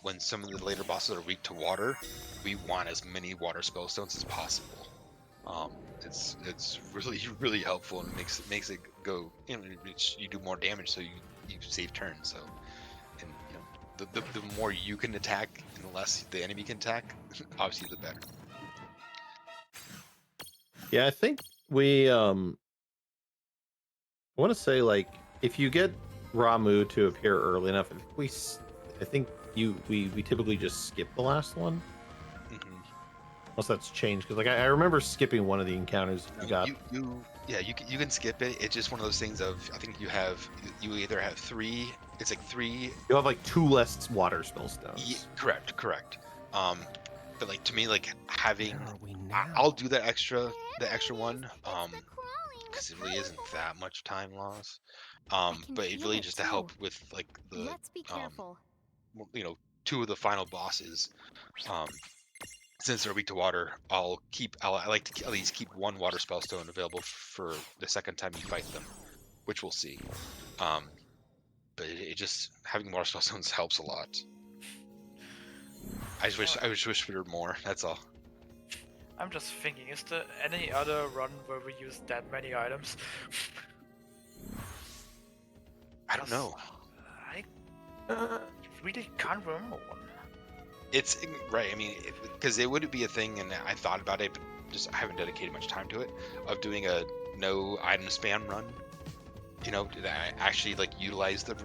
when some of the later bosses are weak to water, we want as many water spellstones as possible. It's really helpful, and makes it go. You do more damage, so you save turns. So, and the more you can attack and the less the enemy can attack, obviously the better. Yeah, I think we I want to say, like, if you get Ramu to appear early enough, I think we typically just skip the last one. Mm-hmm. Unless that's changed, because like I remember skipping one of the encounters you got. You can skip it. It's just one of those things of, I think you either have 3. It's like 3. You'll have like 2 less water spellstones. Yeah, correct. But like to me, like having, Where are we now? I'll do the extra one. It's the crawling Because with it really isn't powerful- that much time loss. can But it feel really it just to too. help with like the Let's be careful. 2 of the final bosses. Since they're weak to water, I like to at least keep 1 water spellstone available for the second time you fight them, which we'll see. But it just having more spellstones helps a lot. I just wish we were more. That's all. I'm just thinking, is there any other run where we use that many items? I don't know. really can't remember one. It's right. I mean, because it would be a thing, and I thought about it, but just I haven't dedicated much time to it. Of doing a no item spam run, that I actually like utilize the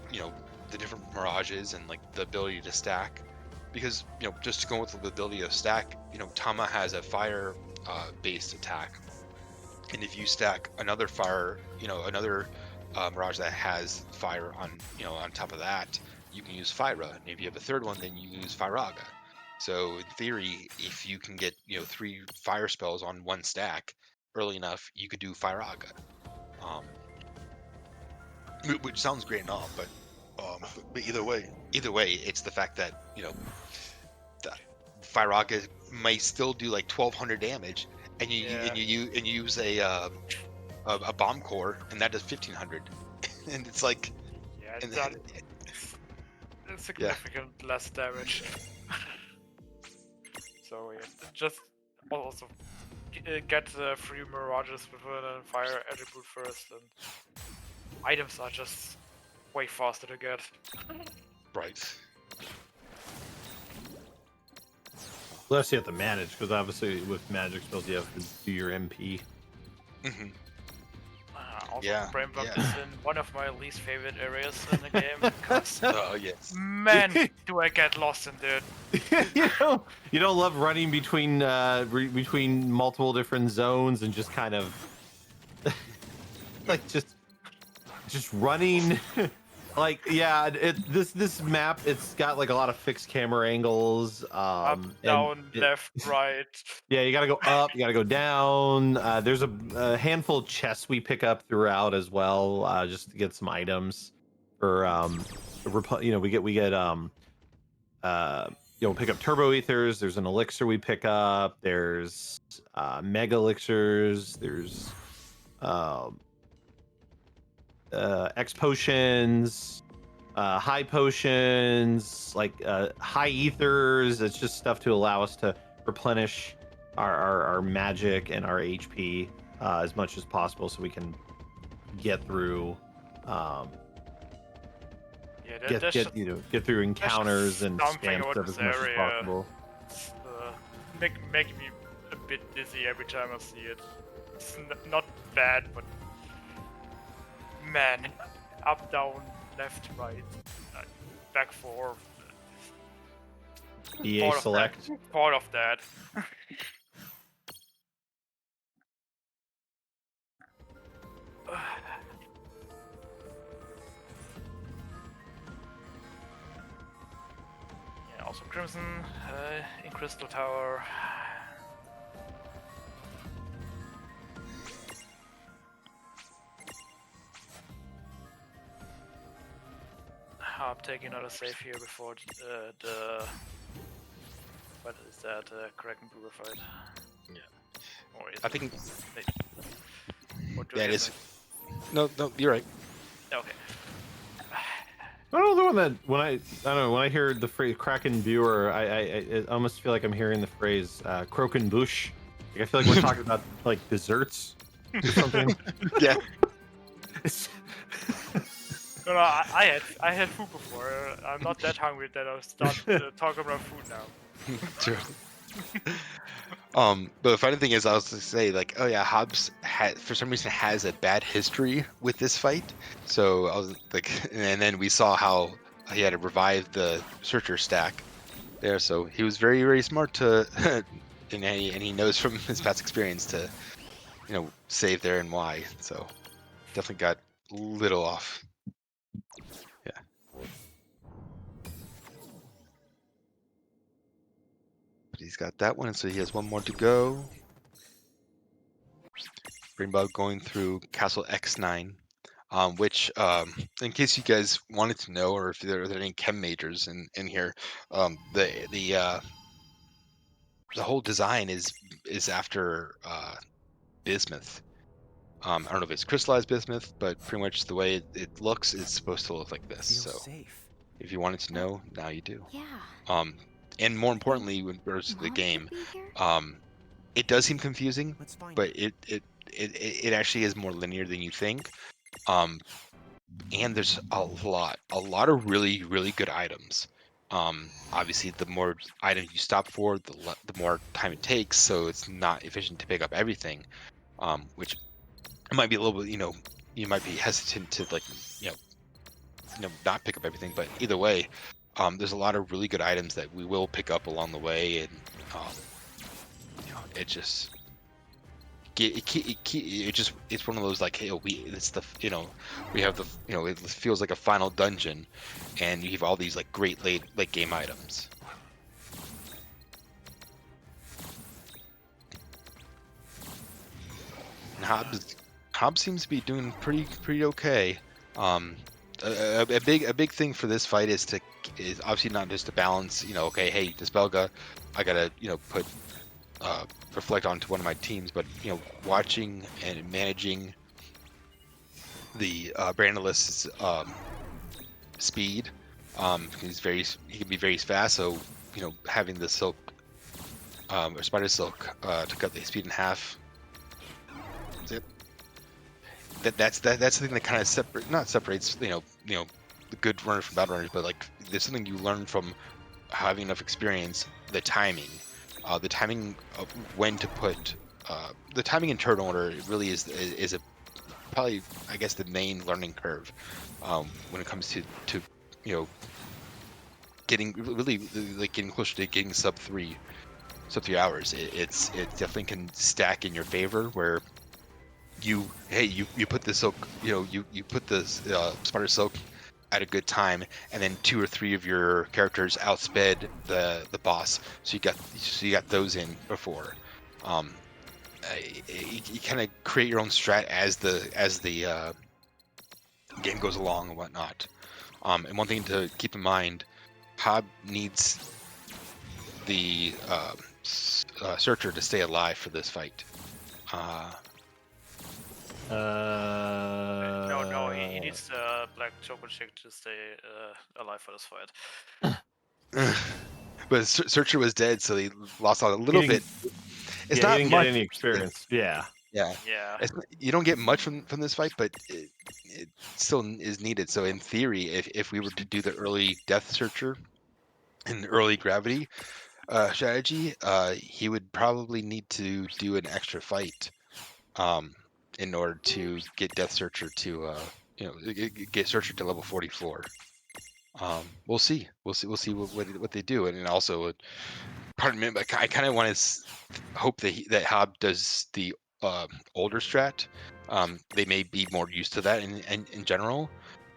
the different mirages and like the ability to stack, because just to go with the ability to stack, Tama has a fire based attack, and if you stack another fire, another mirage that has fire on on top of that, you can use Fyra, and if you have a third one, then you use Fyraga. So in theory, if you can get 3 fire spells on one stack early enough, you could do Fyraga. Which sounds great and all, but either way, it's the fact that the Fyraga may still do like 1,200 damage, and you use a bomb core, and that does 1,500, and it's like it's done significant less damage. So just also get the 3 mirages with a fire attribute first, and items are just way faster to get. Right. Plus, you have to manage, because obviously with magic spells, you have to do your MP. Mm-hmm. Also, BrainBugged is in one of my least favorite areas in the game, because man, do I get lost in there. You don't love running between between multiple different zones and just kind of like just running. Like this map, it's got like a lot of fixed camera angles, up, down, left, right. Yeah, you gotta go up, you gotta go down. There's a handful of chests we pick up throughout as well, just to get some items for we get pick up turbo ethers. There's an elixir we pick up. There's mega elixirs. There's X potions, high potions, like high ethers. It's just stuff to allow us to replenish our magic and our HP as much as possible, so we can get through get through encounters and spam stuff as much as possible. Making me a bit dizzy every time I see it. It's not bad, but man, up, down, left, right, back, forth. EA select. Part of that. Yeah, also Crimson in Crystal Tower. I'm taking another save here before the what is that Kraken Brewer fight? Yeah. Or is I think. Yeah, it is. No, you're right. Okay. I don't know the one that when I hear the phrase Kraken Brewer, I almost feel like I'm hearing the phrase Kroken Bush. Like, I feel like we're talking about like desserts or something. Yeah. No, I had food before. I'm not that hungry that I'll start talking about food now. True. But the funny thing is, I was to say, like, oh yeah, Hobbs for some reason has a bad history with this fight. So I was like, and then we saw how he had to revive the searcher stack there. So he was very, very smart to, and he knows from his past experience to, save there and why. So definitely got a little off. Yeah. But he's got that one, so he has one more to go. BrainBugged going through Castle X9, which, in case you guys wanted to know, or if there are any chem majors in here, the whole design is after bismuth. I don't know if it's crystallized bismuth, but pretty much the way it looks is supposed to look like this. So if you wanted to know, now you do. Yeah. And more importantly, when it goes to the game, it does seem confusing, but it actually is more linear than you think. And there's a lot of really, really good items Obviously, the more items you stop for, the more time it takes, so it's not efficient to pick up everything, which might be a little bit, you might be hesitant to like, not pick up everything, but either way, there's a lot of really good items that we will pick up along the way, and it just it's one of those like, hey, we have the it feels like a final dungeon, and you have all these like great late game items. And Hobbs seems to be doing pretty okay. A big thing for this fight is obviously not just to balance. Okay, hey, Dispelga, I gotta put reflect onto one of my teams, but watching and managing the Brandalist's speed. He can be very fast, so having the silk or spider silk to cut the speed in half. That's the thing that kind of separates the good runners from bad runners, but like there's something you learn from having enough experience. The timing of when to put the timing in turn order really is probably, I guess, the main learning curve when it comes to getting really like getting closer to getting sub 3 hours. It definitely can stack in your favor where you put the silk, you put the spider silk at a good time, and then 2 or 3 of your characters outsped the boss, so you got those in before. You kind of create your own strat as the game goes along and whatnot. And one thing to keep in mind, Hob needs the Searcher to stay alive for this fight. No, he needs the black Choco chick to stay alive for this fight. But Searcher was dead, so he lost out a little bit. He didn't get any experience. Yeah. You don't get much from this fight, but it still is needed. So in theory, if we were to do the early Death Searcher and early Gravity strategy, he would probably need to do an extra fight in order to get Death Searcher to get Searcher to level 44. We'll see what they do, and also, pardon me, but I kind of want to hope that Hob does the older strat. They may be more used to that in general,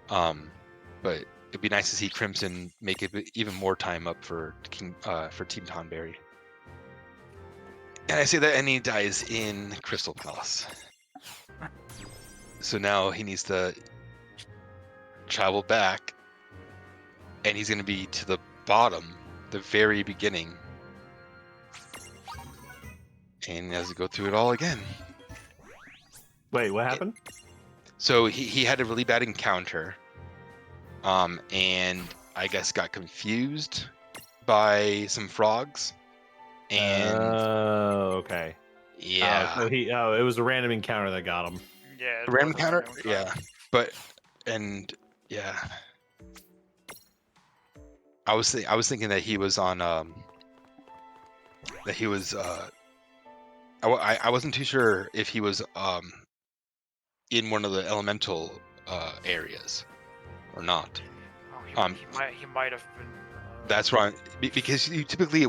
but it'd be nice to see Crimson make it even more time up for Team Tonberry. And I say that, and he dies in Crystal Palace. So now he needs to travel back, and he's going to be to the bottom, the very beginning, and he has to go through it all again. Wait, what happened? So he had a really bad encounter, and I guess got confused by some frogs, and okay. Yeah. So it was a random encounter that got him. Yeah. A random encounter? Yeah. I was thinking that he was on that he was I wasn't too sure if he was in one of the elemental areas or not. He might have been. That's wrong, because you typically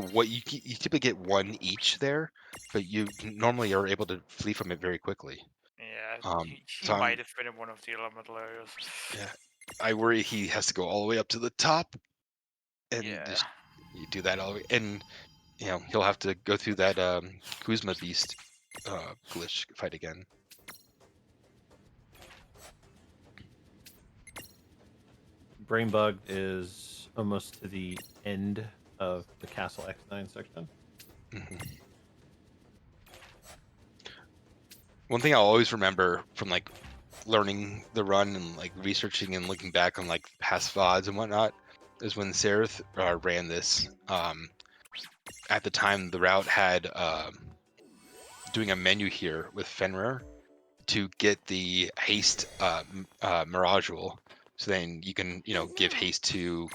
get one each there, but you normally are able to flee from it very quickly. Yeah, he might have been in one of the elemental areas. Yeah, I worry he has to go all the way up to the top, and just you do that all the way, and he'll have to go through that Kuzma beast glitch fight again. BrainBugged is almost to the end of the Castle X9 section. Mm-hmm. One thing I'll always remember from like learning the run and like researching and looking back on like past VODs and whatnot is when Seraph ran this. At the time, the route had doing a menu here with Fenrir to get the haste mirage rule So then you can, give haste to,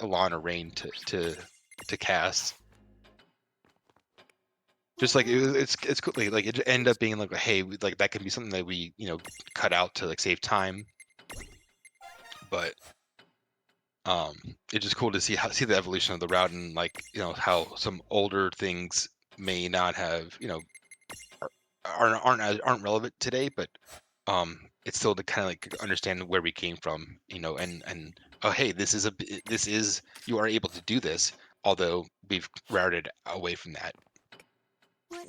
Lawn or Rain to cast. Just like it's cool. Like it ended up being like, hey, like that can be something that we cut out to like save time. But it's just cool to see the evolution of the route and like how some older things may not have aren't relevant today, but it's still to kind of like understand where we came from, and oh hey, this is you are able to do this, although we've routed away from that. What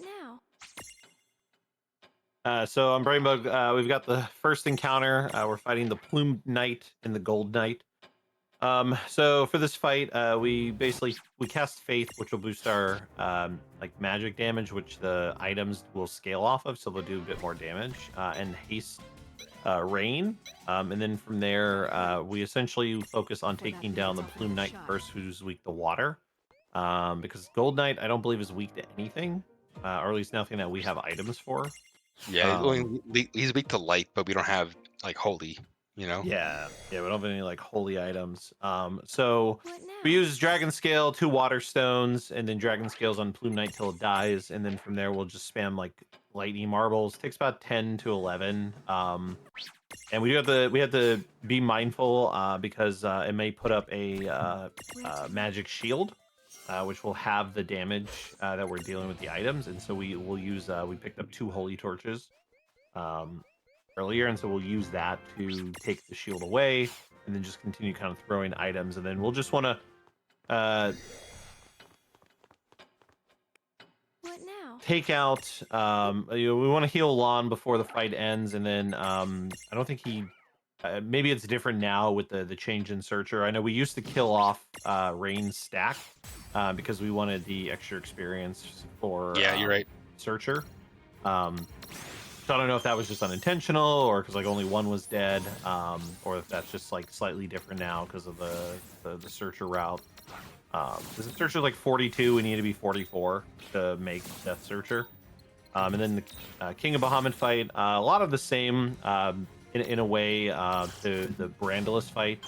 now? So on BrainBugged, we've got the first encounter. We're fighting the Plumed Knight and the Gold Knight. So for this fight, we cast Faith, which will boost our like magic damage, which the items will scale off of, so they'll do a bit more damage, and Haste Rain. And then from there, we essentially focus on taking down the Plumed Knight first, who's weak to water. Because Gold Knight, I don't believe is weak to anything, or at least nothing that we have items for. Yeah, he's weak to light, but we don't have like holy, Yeah, we don't have any like holy items. So we use Dragon Scale, 2 Water Stones, and then Dragon Scales on Plume Knight till it dies, and then from there we'll just spam like Lightning Marbles. Takes about 10 to 11. And we have to be mindful because it may put up a magic shield, which will have the damage that we're dealing with the items, and so we will use. We picked up 2 Holy Torches earlier, and so we'll use that to take the shield away, and then just continue kind of throwing items, and then we'll just want to take out. We want to heal Lon before the fight ends, and then I don't think he. Maybe it's different now with the change in Searcher. I know we used to kill off Rain's stack because we wanted the extra experience for you're right, Searcher. So I don't know if that was just unintentional or because like only one was dead, or if that's just like slightly different now because of the Searcher route. Because the Searcher like 42, we need to be 44 to make Death Searcher. And then the King of Bahamut fight, a lot of the same in a way to the Brandilis fight,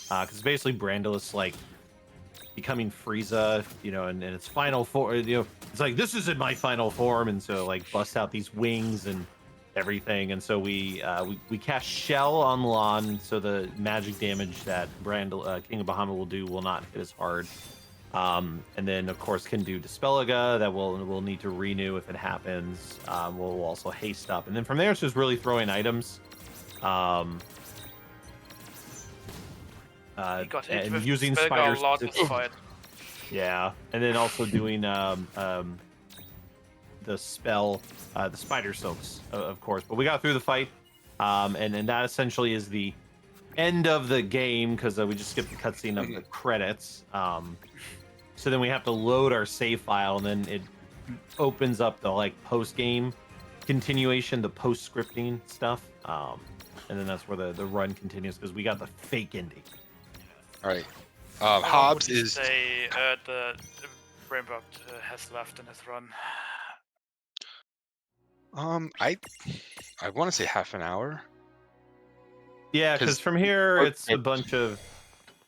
because basically Brandilis like becoming Frieza, and its final form, it's like this isn't my final form, and so like busts out these wings and everything, and so we cast Shell on Lon, so the magic damage that King of Bahamut will do will not hit as hard. And then of course can do Dispelliga that we'll need to renew if it happens. We'll also haste up, and then from there it's just really throwing items. And using spiders. Yeah, and then also doing the spell, the spider soaks, of course. But we got through the fight, and that essentially is the end of the game because we just skipped the cutscene of the credits. So then we have to load our save file, and then it opens up the like post-game continuation, the post-scripting stuff, and then that's where the run continues because we got the fake ending. All right. Hobbs is. Say the BrainBugged has left in his run. I want to say half an hour. Yeah, because from here it's a bunch of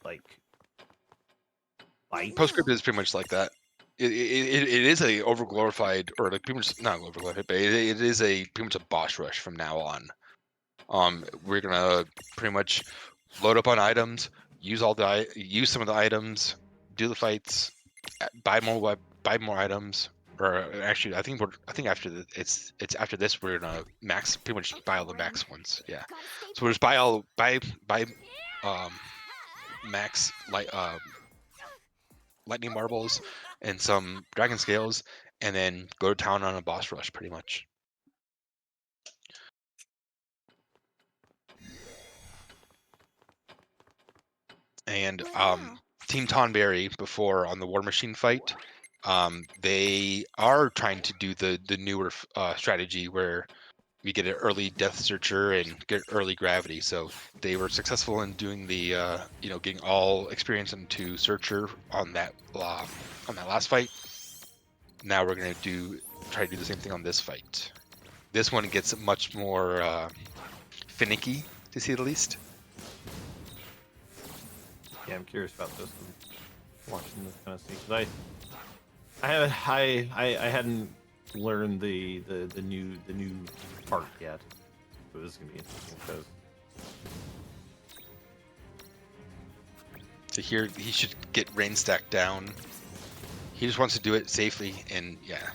like fights. Postscript is pretty much like that. It is a overglorified, or like pretty much not overglorified, but it is a pretty much a boss rush from now on. We're gonna pretty much load up on items, use some of the items, do the fights, buy more items. Or actually, I think after it's after this we're gonna pretty much buy all the max ones. Yeah, so we'll just buy max lightning marbles and some dragon scales, and then go to town on a boss rush pretty much. And Team Tonberry before on the War Machine fight, they are trying to do the newer strategy where we get an early Death Searcher and get early Gravity. So they were successful in doing the getting all experience into Searcher on that last fight. Now we're gonna try to do the same thing on this fight. This one gets much more finicky, to say the least. Yeah, I'm curious about this. I'm watching this kind of thing. 'Cause I hadn't learned the new part yet. So this is gonna be interesting because So here he should get rain stack down. He just wants to do it safely, and yeah.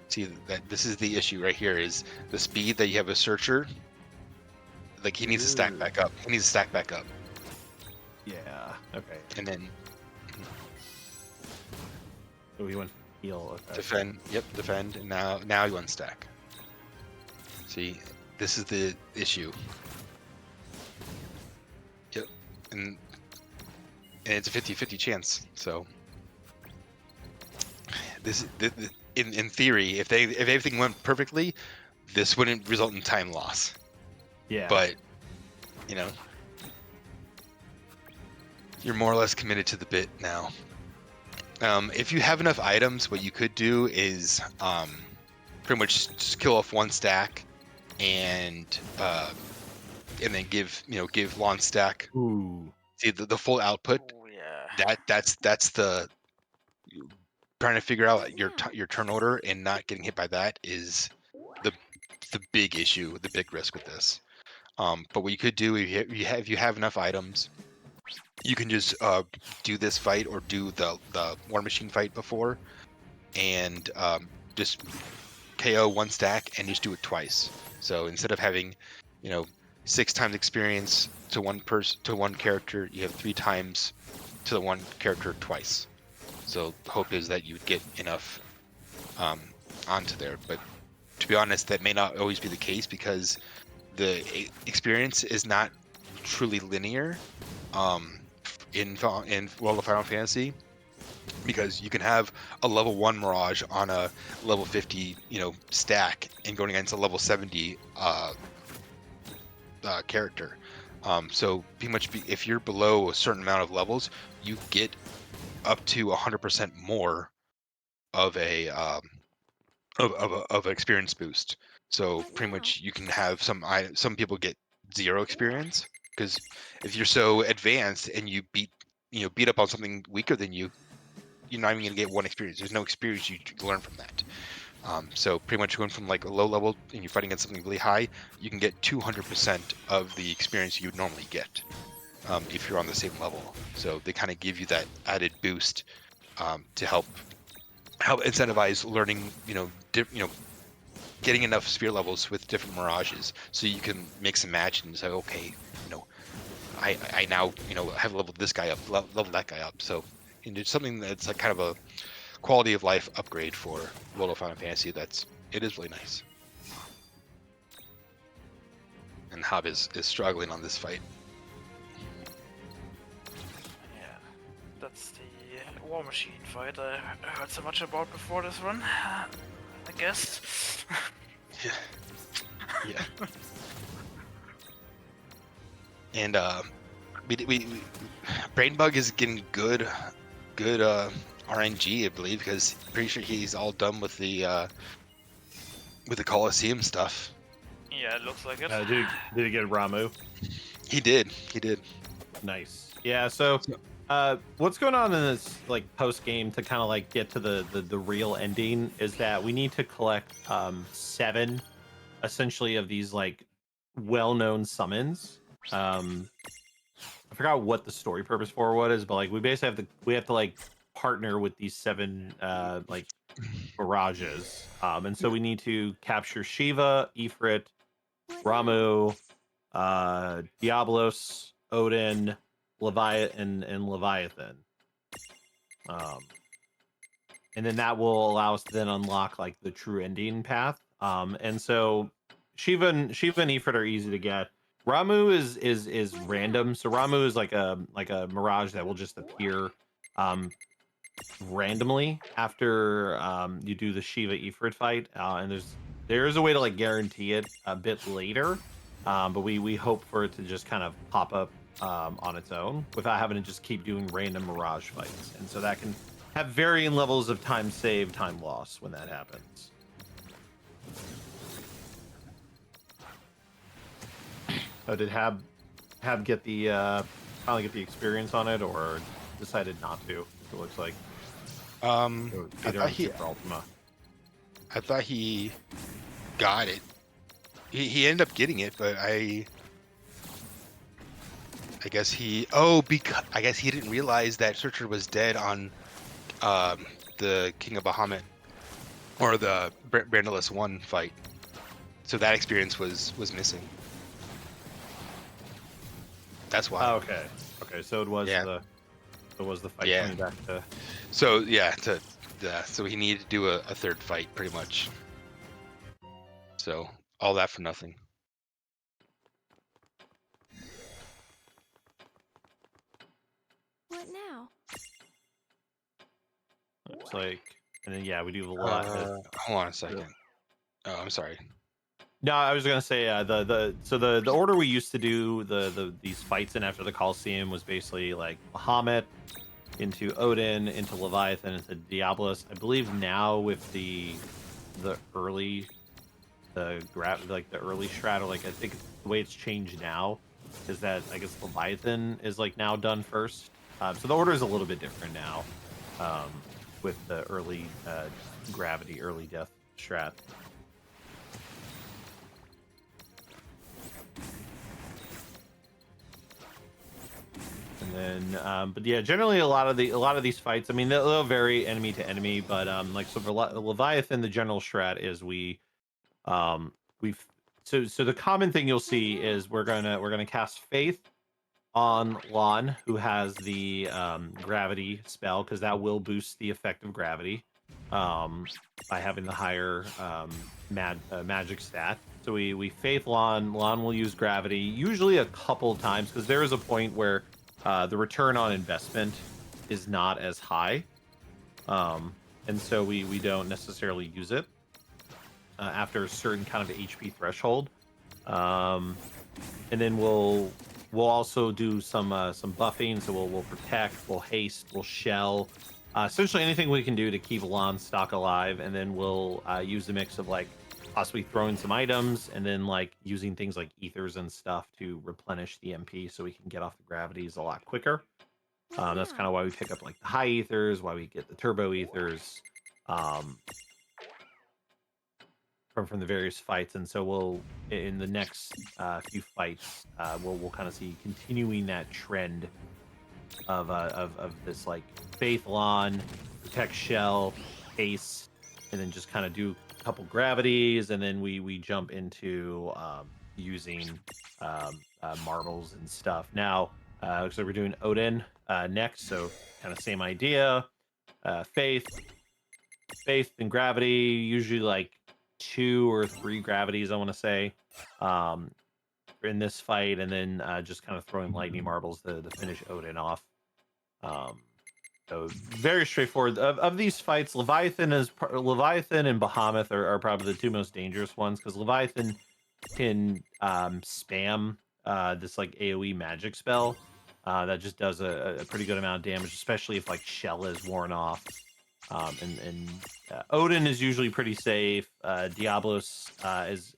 See that this is the issue right here is the speed that you have a searcher. Like he needs to stack back up. He needs to stack back up. yeah, okay. And then So he went heal. Okay. defend. Yep, defend. And now he wants stack. See, this is the issue. Yep, and it's a 50-50 chance. So this in theory, if everything went perfectly, this wouldn't result in time loss. Yeah. But you know, you're more or less committed to the bit now. If you have enough items, what you could do is pretty much just kill off one stack, and then give launch stack. Ooh. See the full output. Oh, yeah. That's the trying to figure out your turn order and not getting hit by that is the big issue, the big risk with this. But what you could do if you have enough items, you can just do this fight or do the War Machine fight before, and just KO one stack and just do it twice. So instead of having 6 times experience to one character, you have 3 times to the one character twice. So the hope is that you would get enough onto there. But to be honest, that may not always be the case because the experience is not truly linear in World of Final Fantasy, because you can have a level 1 Mirage on a level 50 stack and going against a level 70 character. So pretty much if you're below a certain amount of levels, you get up to 100% more of a of experience boost. So pretty much you can have some people get 0 experience, because if you're so advanced and you beat up on something weaker than you, you're not even gonna get 1 experience. There's no experience you learn from that. So pretty much going from like a low level and you're fighting against something really high, you can get 200% of the experience you would normally get if you're on the same level. So they kind of give you that added boost to help incentivize learning, getting enough sphere levels with different mirages, so you can mix and match and say, okay, I now have leveled this guy up, leveled that guy up. So it's something that's like kind of a quality of life upgrade for World of Final Fantasy. It is really nice. And Hab is struggling on this fight. Yeah, that's the War Machine fight I heard so much about before this run, I guess. Yeah. And we BrainBugged is getting good RNG, I believe, because pretty sure he's all done with the Coliseum stuff. Yeah, it looks like it. Did he get Ramu? He did. Nice. Yeah. So, what's going on in this like post game to kind of like get to the real ending is that we need to collect 7 essentially of these like well-known summons. I forgot what the story purpose for what is, but like we basically have to like partner with these 7 like mirages, and so we need to capture Shiva, Ifrit, Ramu, Diablos, Odin, Leviathan, and Leviathan. And then that will allow us to then unlock like the true ending path. And so Shiva and Ifrit are easy to get. Ramu is random. So Ramu is like a mirage that will just appear randomly after you do the Shiva Ifrit fight. And there is a way to like guarantee it a bit later. But we hope for it to just kind of pop up on its own without having to just keep doing random mirage fights. And so that can have varying levels of time saved, time loss when that happens. Oh, did Hab get the finally get the experience on it, or decided not to? It looks like. I Either thought on Super Ultima. I thought he got it. He ended up getting it, but I guess because I guess he didn't realize that Searcher was dead on the King of Bahamut or the Brandalus 1 fight. So that experience was missing. That's why. Oh, okay. Okay, so it was the fight coming back to. So yeah, so he needed to do a third fight pretty much. So all that for nothing. What now? Looks like, and then we do a lot. Hold on a second. Oh, I'm sorry. No, I was gonna say the order we used to do these fights in after the Coliseum was basically like Bahamut into Odin into Leviathan into Diablos. I believe now with the early the early strat, or like I think the way it's changed now is that I guess Leviathan is like now done first. So the order is a little bit different now with the early gravity, early death strat. And then, but yeah, generally a lot of these fights, I mean, they'll vary enemy to enemy, but like so for Leviathan, the general strat is so the common thing you'll see is we're gonna cast Faith on Lon, who has the gravity spell, because that will boost the effect of gravity by having the higher magic stat. So we Faith Lon. Lon will use gravity usually a couple times, because there is a point where the return on investment is not as high, and so we don't necessarily use it after a certain kind of HP threshold. And then we'll also do some buffing. So we'll protect, we'll haste, we'll shell, essentially anything we can do to keep Lon stock alive. And then we'll use a mix of like possibly throwing some items, and then like using things like ethers and stuff to replenish the MP so we can get off the gravities a lot quicker. That's kind of why we pick up like the high ethers, why we get the turbo ethers from the various fights. And so we'll in the next few fights we'll kind of see continuing that trend of this like Faith Lon, protect shell, ace, and then just kind of do a couple gravities, and then we jump into using marbles and stuff. Now looks like we're doing Odin next, so kind of same idea. Faith and gravity, usually like 2 or 3 gravities, I want to say, in this fight, and then just kind of throwing lightning marbles to finish Odin off. So very straightforward. Of these fights, Leviathan and Bahamut are probably the two most dangerous ones, because Leviathan can spam this like AoE magic spell that just does a pretty good amount of damage, especially if like shell is worn off. And Odin is usually pretty safe. Diablos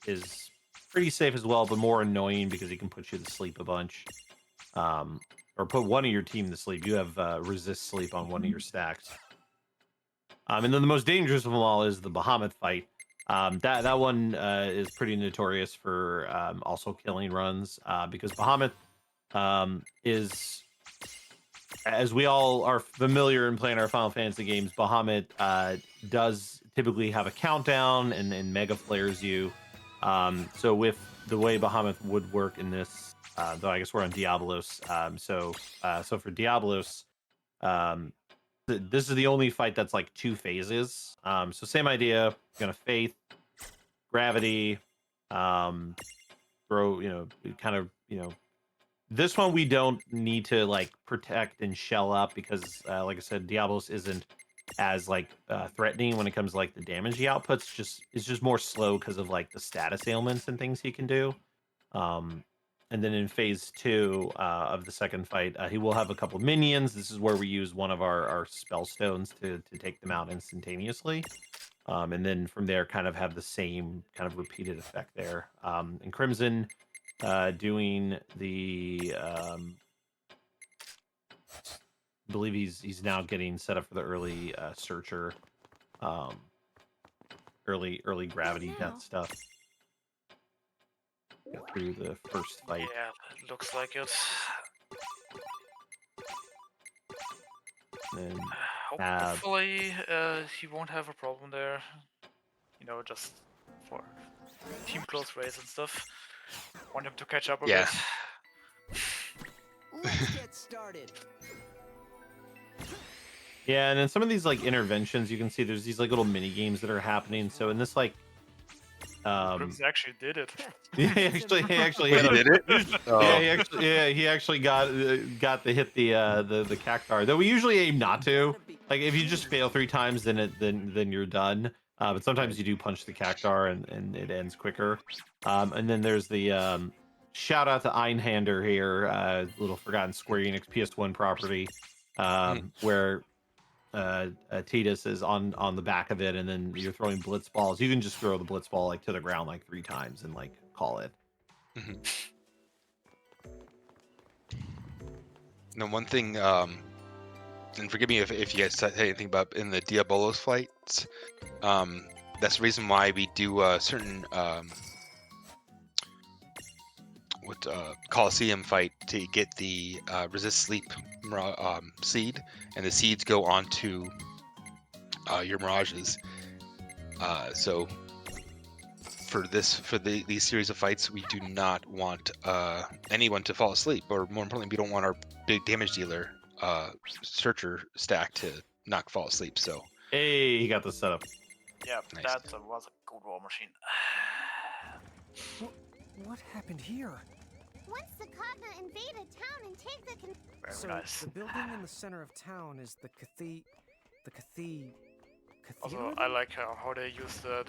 is pretty safe as well, but more annoying because he can put you to sleep a bunch, or put one of your team to sleep. You have resist sleep on one of your stacks. And then the most dangerous of them all is the Bahamut fight. That one is pretty notorious for also killing runs, because Bahamut is, as we all are familiar in playing our Final Fantasy games, Bahamut does typically have a countdown and mega flares you. So with the way Bahamut would work in this, though I guess we're on Diablos. So for Diablos, this is the only fight that's like 2 phases. So same idea, gonna Faith, gravity, throw, kind of, this one we don't need to like protect and shell up, because like I said, Diablos isn't as like threatening when it comes to like the damage he outputs. It's just more slow because of like the status ailments and things he can do. And then in phase 2 of the second fight, he will have a couple minions. This is where we use one of our spell stones to take them out instantaneously. And then from there kind of have the same kind of repeated effect there. And Crimson doing the believe he's now getting set up for the early searcher, early gravity death stuff. Got through the first fight. Yeah, it looks like it. And Hopefully, he won't have a problem there. You know, just for team close race and stuff. Want him to catch up a bit. Let's get started. Yeah, and then some of these like interventions, you can see there's these like little mini games that are happening. So in this like, Grims actually did it. yeah, he actually Wait, he did it? Oh. Yeah, he actually got to hit the cactar. Though we usually aim not to. Like if you just fail 3 times, then you're done. But sometimes you do punch the cactar and it ends quicker. And then there's the shout out to Einhander here, little forgotten Square Enix PS1 property, where Tidus is on the back of it, and then you're throwing blitz balls. You can just throw the blitz ball like to the ground like 3 times and like call it. Now, one thing, and forgive me if you guys said anything about in the Diabolos fights. That's the reason why we do a certain Coliseum fight to get the resist sleep seed, and the seeds go onto your mirages. So for these series of fights, we do not want anyone to fall asleep, or more importantly, we don't want our big damage dealer searcher stack to not fall asleep. So hey, he got the setup. Yeah, Nice. that was a good war machine. What happened here? Once the Kagna invade a town and take the So nice. the building in the center of town is the Also, cathedral? I like how they use the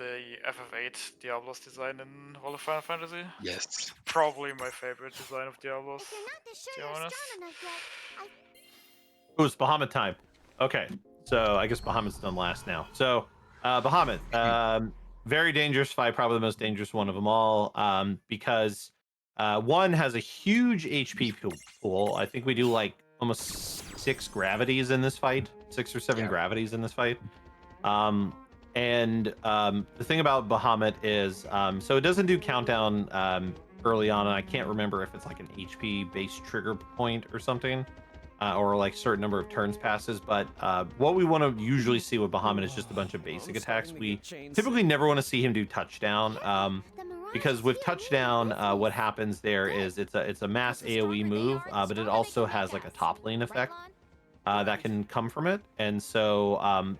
FF8 Diablos design in World of Final Fantasy. yes, Probably my favorite design of Diablos. If you're not To sure be you're honest. strong enough yet, Oh, it's Bahamut time. Okay, so I guess Bahamut's done last now. So Bahamut, very dangerous fight, probably the most dangerous one of them all, because one has a huge HP pool. I think we do like almost 6 gravities in this fight, 6 or 7 gravities in this fight. The thing about Bahamut is, so it doesn't do countdown early on, and I can't remember if it's like an HP based trigger point or something, or like certain number of turns passes. But what we want to usually see with Bahamut is just a bunch of basic attacks. We typically never want to see him do touchdown, because with touchdown, what happens there is it's a mass AOE move, but it also has like a top lane effect that can come from it, and so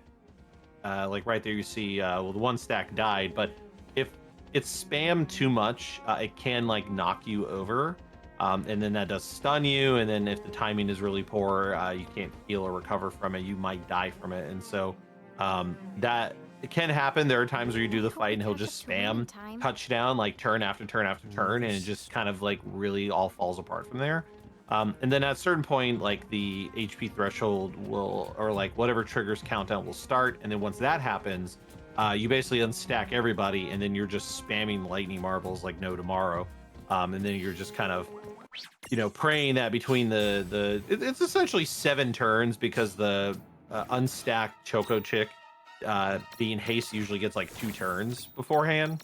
like right there you see well, the one stack died, but if it's spammed too much, it can like knock you over, and then that does stun you, and then if the timing is really poor, you can't heal or recover from it, you might die from it. And so that it can happen. There are times where you do the fight and he'll just spam touchdown like turn after turn after turn, and it just kind of like really all falls apart from there. And then at a certain point, like the HP threshold will, or like whatever triggers countdown will start. And then once that happens, you basically unstack everybody, and then you're just spamming lightning marbles like no tomorrow. And then you're just kind of, you know, praying that between it's essentially 7 turns, because the unstacked Choco chick being haste usually gets like 2 turns beforehand.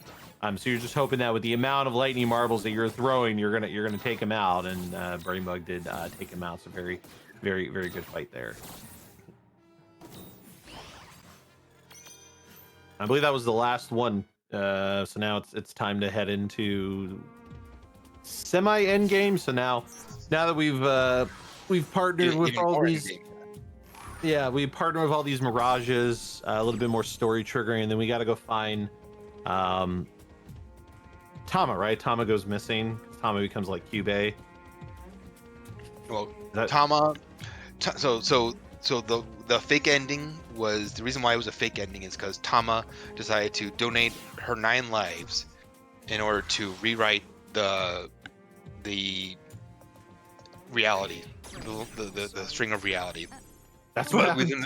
So you're just hoping that with the amount of lightning marbles that you're throwing, you're gonna take him out, and BrainBugged did take him out. So very, very, very good fight there. I believe that was the last one. So now it's time to head into semi endgame. So now that we've partnered with all these. Yeah, we partner with all these mirages, a little bit more story triggering, and then we got to go find Tama, right? Tama goes missing. Tama becomes like Cube. well, Tama. So the fake ending was the reason why it was a fake ending is because Tama decided to donate her 9 lives in order to rewrite the reality, the string of reality. That's what happened.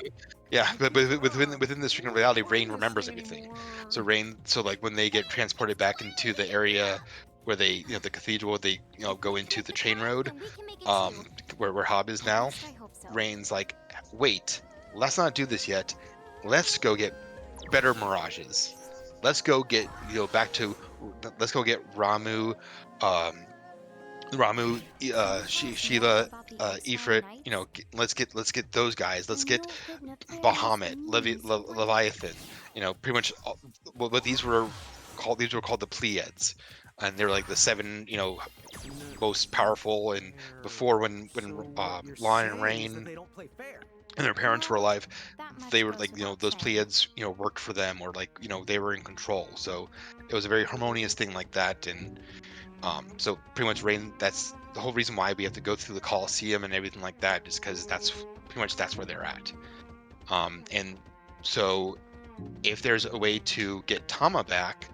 But within the string of reality, Rain remembers everything. So like when they get transported back into the area where they, the cathedral, they go into the chain road, where Hob is now. Rain's like, wait, let's not do this yet. Let's go get better mirages. Let's go get back to. Let's go get Ramu, Shiva, Ifrit. Let's get those guys. Let's get Bahamut, Leviathan. Pretty much what these were called. These were called the Pleiads, and they're like the 7 most powerful. And before when Lion and Rain and their parents were alive, they were like those Pleiads worked for them, or like they were in control. So it was a very harmonious thing like that. And so pretty much Rain, that's the whole reason why we have to go through the Colosseum and everything like that, just because that's where they're at. And so if there's a way to get Tama back,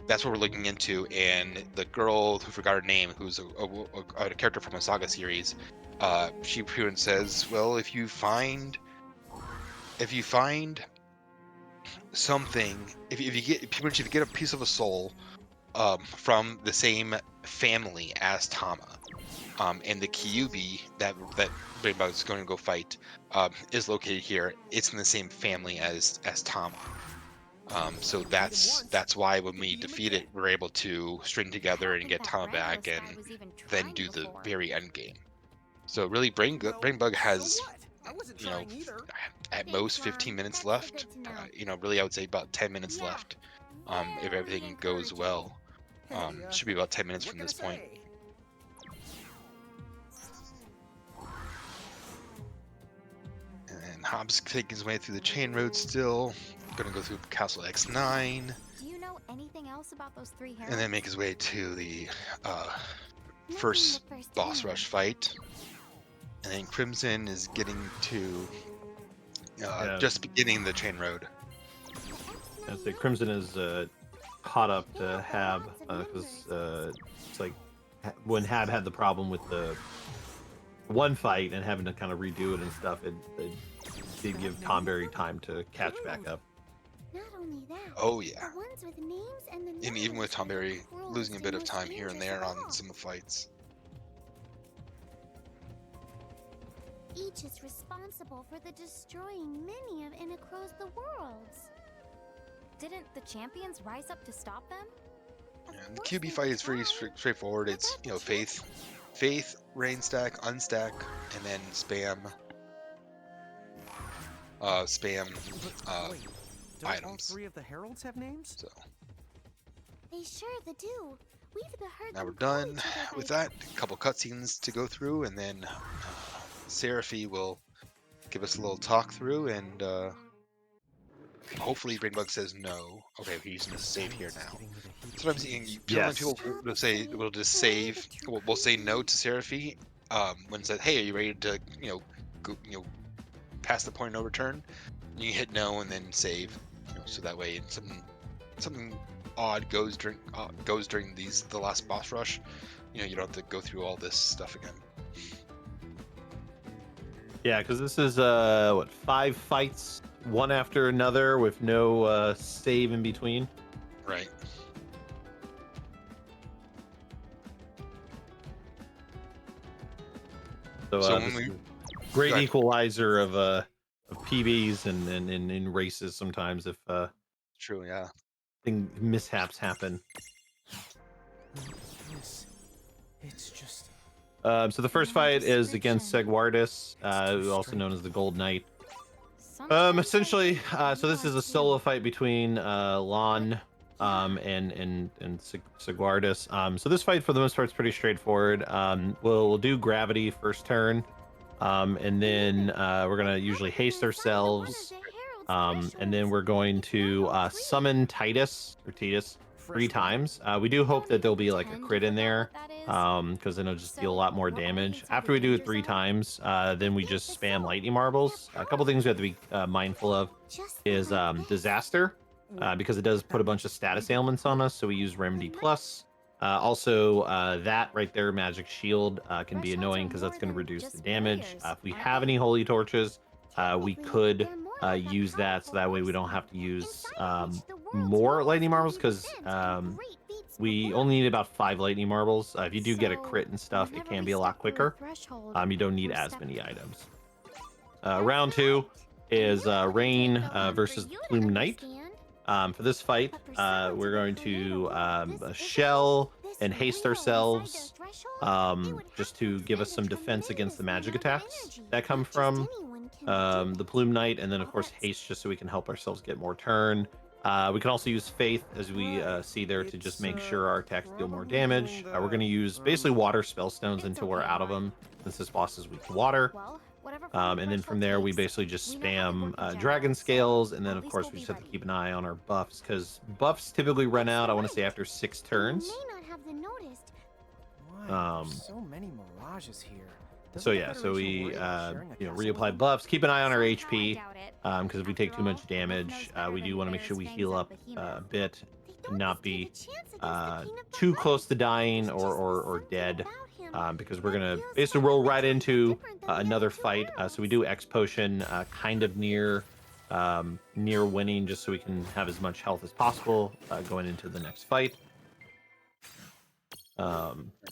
that's what we're looking into. And the girl who forgot her name, who's a character from a Saga series, she pretty much says, well, if you find something, if you get a piece of a soul from the same family as Tama, and the Kyuubi that BrainBugged is going to go fight is located here. It's in the same family as Tama. So that's why when we defeat it, we're able to string together and get Tama back, and then do the very end game. So really, BrainBugged has at most 15 minutes left. Really, I would say about 10 minutes left. If everything goes well, should be about 10 minutes from this point. And Hobbs taking his way through the chain road still. Gonna go through Castle X9. Do you know anything else about those 3 heralds? And then make his way to the first boss rush fight. And then Crimson is getting to just beginning the chain road. I'd say Crimson is caught up to Hab, because it's like when Hab had the problem with the one fight and having to kind of redo it and stuff, it did give Tonberry time to catch back up. Not only that, Oh yeah. the ones with names and the And even with numbers Tonberry make the world losing a bit of most time here and dangerous there of on all. some of the fights. Each is responsible for the destroying many of Inacro's the worlds. Didn't the champions rise up to stop them? And the QB fight is pretty straightforward. It's faith, rain stack, unstack, and then spam Don't items. all 3 of the heralds have names? So They sure do. We've heard now them we're call done each other by with that. A couple cutscenes to go through, and then Seraphy will give us a little talk through, and hopefully BrainBugged says no. Okay, he's gonna save here now. Sometimes people will just save. Will say no to Seraphy when it says, "Hey, are you ready to go, pass the point of no return?" You hit no and then save, so that way something odd goes during the last boss rush. You don't have to go through all this stuff again. Yeah, because this is 5 fights, one after another, with no save in between. Right. So, So this when is great go ahead. equalizer of PBs and in races sometimes if True, yeah. mishaps happen. It's just... So the first fight is against Segwardis, also known as the Gold Knight. Essentially, so this is a solo fight between Lon and Segwardis. So this fight for the most part is pretty straightforward. We'll do gravity first turn, and then we're gonna usually haste ourselves, and then we're going to summon Titus 3 times. We do hope that there'll be like a crit in there, because then it'll just deal a lot more damage. After we do it 3 times, then we just spam lightning marbles. A couple things we have to be mindful of is disaster, because it does put a bunch of status ailments on us, so we use Remedy Plus. Also, that right there, Magic Shield, can be annoying because that's going to reduce the damage. If we have any Holy Torches, we could use that, so that way we don't have to use more lightning marbles, because we only need about 5 lightning marbles. If you do get a crit and stuff, it can be a lot quicker. You don't need as many items. Round 2 is Rain versus Plume Knight. For this fight, we're going to shell and haste ourselves just to give us some defense against the magic attacks that come from the Plume Knight, and then of course haste just so we can help ourselves get more turn. We can also use Faith, as we see there, to just make sure our attacks deal more damage. We're going to use basically water spellstones until we're out of them, since this boss is weak to water. And then from there, we basically just spam dragon scales, and then of course we just have to keep an eye on our buffs, because buffs typically run out, I want to say, after 6 turns. So many mirages here. So yeah, so we reapply buffs. Keep an eye on our HP, because if we take too much damage, we do want to make sure we heal up a bit and not be too close to dying or dead, because we're gonna basically roll right into another fight. So we do X potion kind of near winning, just so we can have as much health as possible going into the next fight.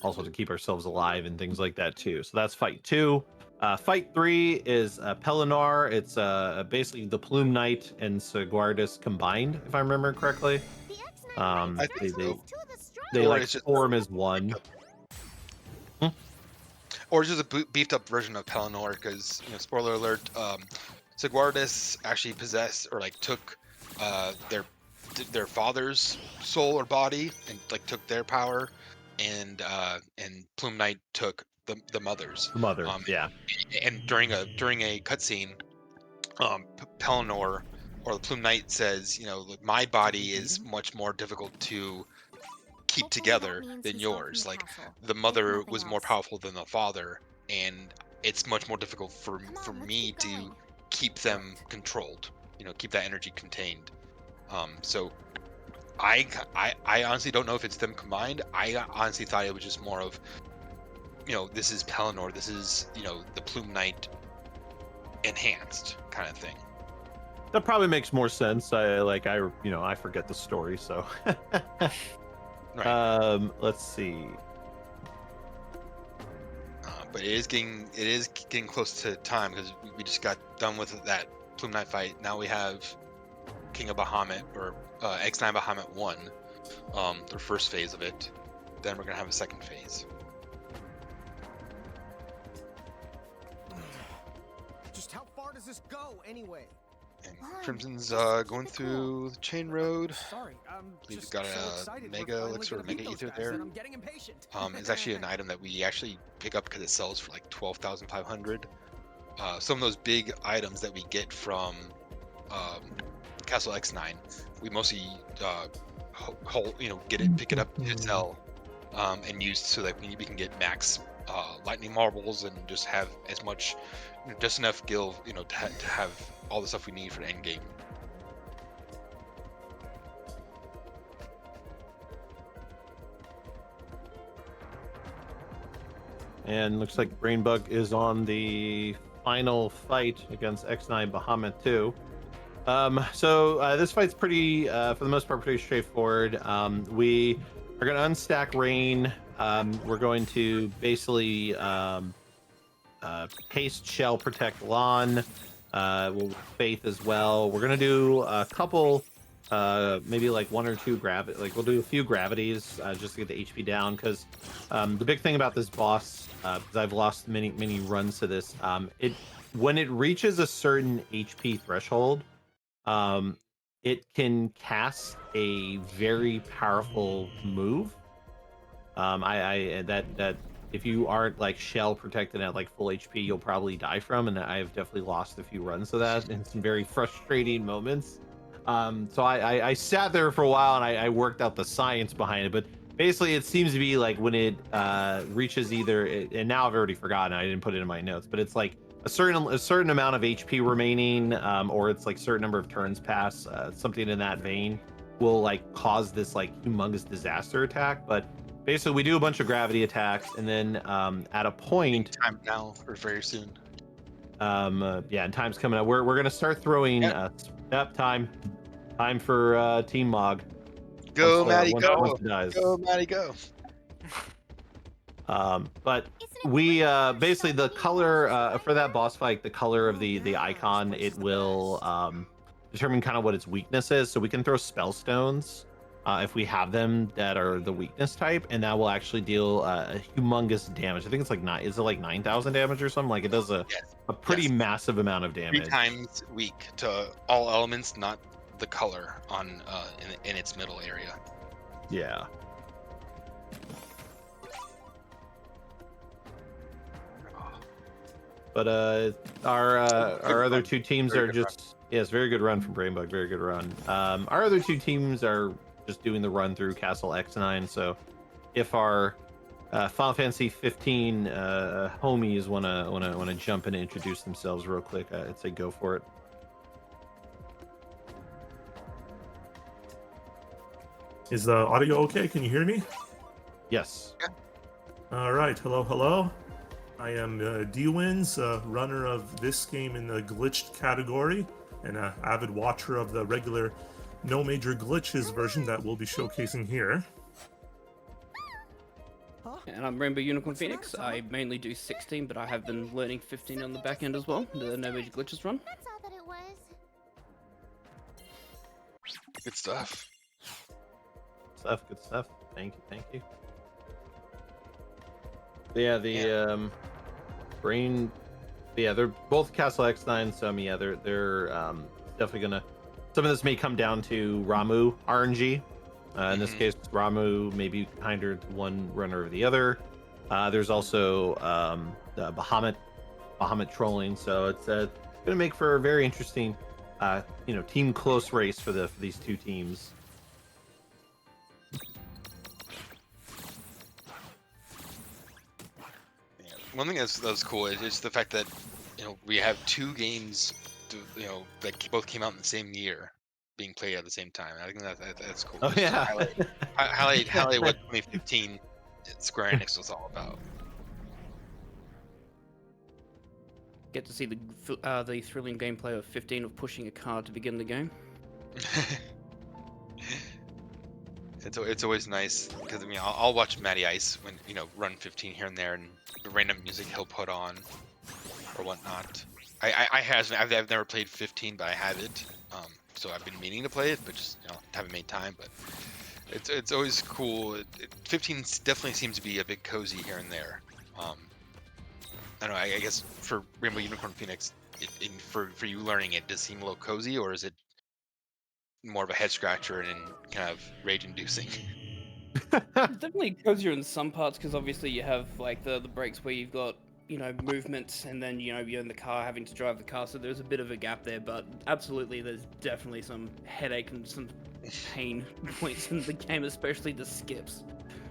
Also to keep ourselves alive and things like that too. So that's fight 2. Fight 3 is Pelennor. It's basically the Plume Knight and Seguardus combined, if I remember correctly. They like form as one. Or just a beefed up version of Pelennor, because spoiler alert, Seguardus actually possessed or like took their father's soul or body and like took their power. And Plume Knight took the mother's. The mother, yeah. And during a cutscene, Pelennor or the Plume Knight says, like, my body is much more difficult to keep together than yours. Like, the mother was more powerful than the father, and it's much more difficult for me to keep them controlled. Keep that energy contained. So. I honestly don't know if it's them combined. I honestly thought it was just more of, this is Pelennor, this is, the Plume Knight enhanced kind of thing. That probably makes more sense. I forget the story, so. Right. Let's see. But it is getting close to time, because we just got done with that Plume Knight fight. Now we have King of Bahamut, or X9 Bahamut 1, the first phase of it. Then we're gonna have a second phase. Just how far does this go anyway? And Crimson's going through the Chain Road. Sorry, We've got a Mega Elixir or Mega Ether there. It's actually an item that we actually pick up because it sells for like 12,500. Some of those big items that we get from Castle X9, we mostly pick it up and sell, and use so that we can get max lightning marbles and just have as much, just enough gil, to have all the stuff we need for the end game. And looks like BrainBugged is on the final fight against X9 Bahamut 2. So this fight's pretty, for the most part, pretty straightforward. We are going to unstack Rain. We're going to basically haste Shell, protect Lon. We'll Faith as well. We're going to do a couple, maybe like 1 or 2 gravity. Like we'll do a few gravities just to get the HP down. Because the big thing about this boss, because I've lost many runs to this, when it reaches a certain HP threshold, it can cast a very powerful move. That if you aren't like shell protected at like full HP, you'll probably die from, and I've definitely lost a few runs to that in some very frustrating moments. So I sat there for a while and I worked out the science behind it, but basically it seems to be like when it reaches and now I've already forgotten, I didn't put it in my notes, but it's like a certain amount of HP remaining, or it's like certain number of turns pass, something in that vein, will like cause this like humongous disaster attack. But basically we do a bunch of gravity attacks, and then at a point, time now or very soon. Yeah, and time's coming up. We're gonna start throwing time for Team Mog. Go, Matty, once go. it dies. Go, Matty, go. But we basically the color for that boss fight, the color of the icon, it will determine kind of what its weakness is. So we can throw spell stones if we have them that are the weakness type, and that will actually deal a humongous damage. I think it's like is it like 9,000 damage or something? Like it does a pretty massive amount of damage. 3 times weak to all elements, not the color on in its middle area. Yeah. But our other two teams are just it's very good run from BrainBugged, very good run. Our other two teams are just doing the run through Castle X9. So if our Final Fantasy 15 homies wanna jump in and introduce themselves real quick, I'd say go for it. Is the audio okay? Can you hear me? Yes. All right. Hello, hello. I am D-Wins, runner of this game in the glitched category, and an avid watcher of the regular no major glitches version that we'll be showcasing here. And I'm RainbowUnicornPhoenix. I mainly do 16, but I have been learning 15 on the back end as well, the no major glitches run. That's all that it was. Good stuff. Good stuff. Thank you. Yeah, they're both Castle X9, so they're definitely gonna. Some of this may come down to Ramuh RNG. In this case, Ramuh may be kinder to one runner or the other. There's also the Bahamut trolling, so it's gonna make for a very interesting, team close race for these two teams. One thing that was cool is just the fact that we have 2 games that both came out in the same year being played at the same time. I think that's cool. Oh yeah. Highlight what 2015 Square Enix was all about. Get to see the thrilling gameplay of 15 of pushing a car to begin the game. It's always nice because I'll watch Matty Ice when run 15 here and there, and the random music he'll put on or whatnot. I've never played 15, but I have it. So I've been meaning to play it, but just haven't made time. But it's always cool. 15 definitely seems to be a bit cozy here and there. I don't know. I guess for RainbowUnicornPhoenix, for you learning it, does it seem a little cozy, or is it more of a head scratcher and kind of rage-inducing? It's definitely cozier in some parts because obviously you have like the breaks where you've got movements, and then you're in the car having to drive the car, so there's a bit of a gap there. But absolutely, there's definitely some headache and some pain points in the game, especially the skips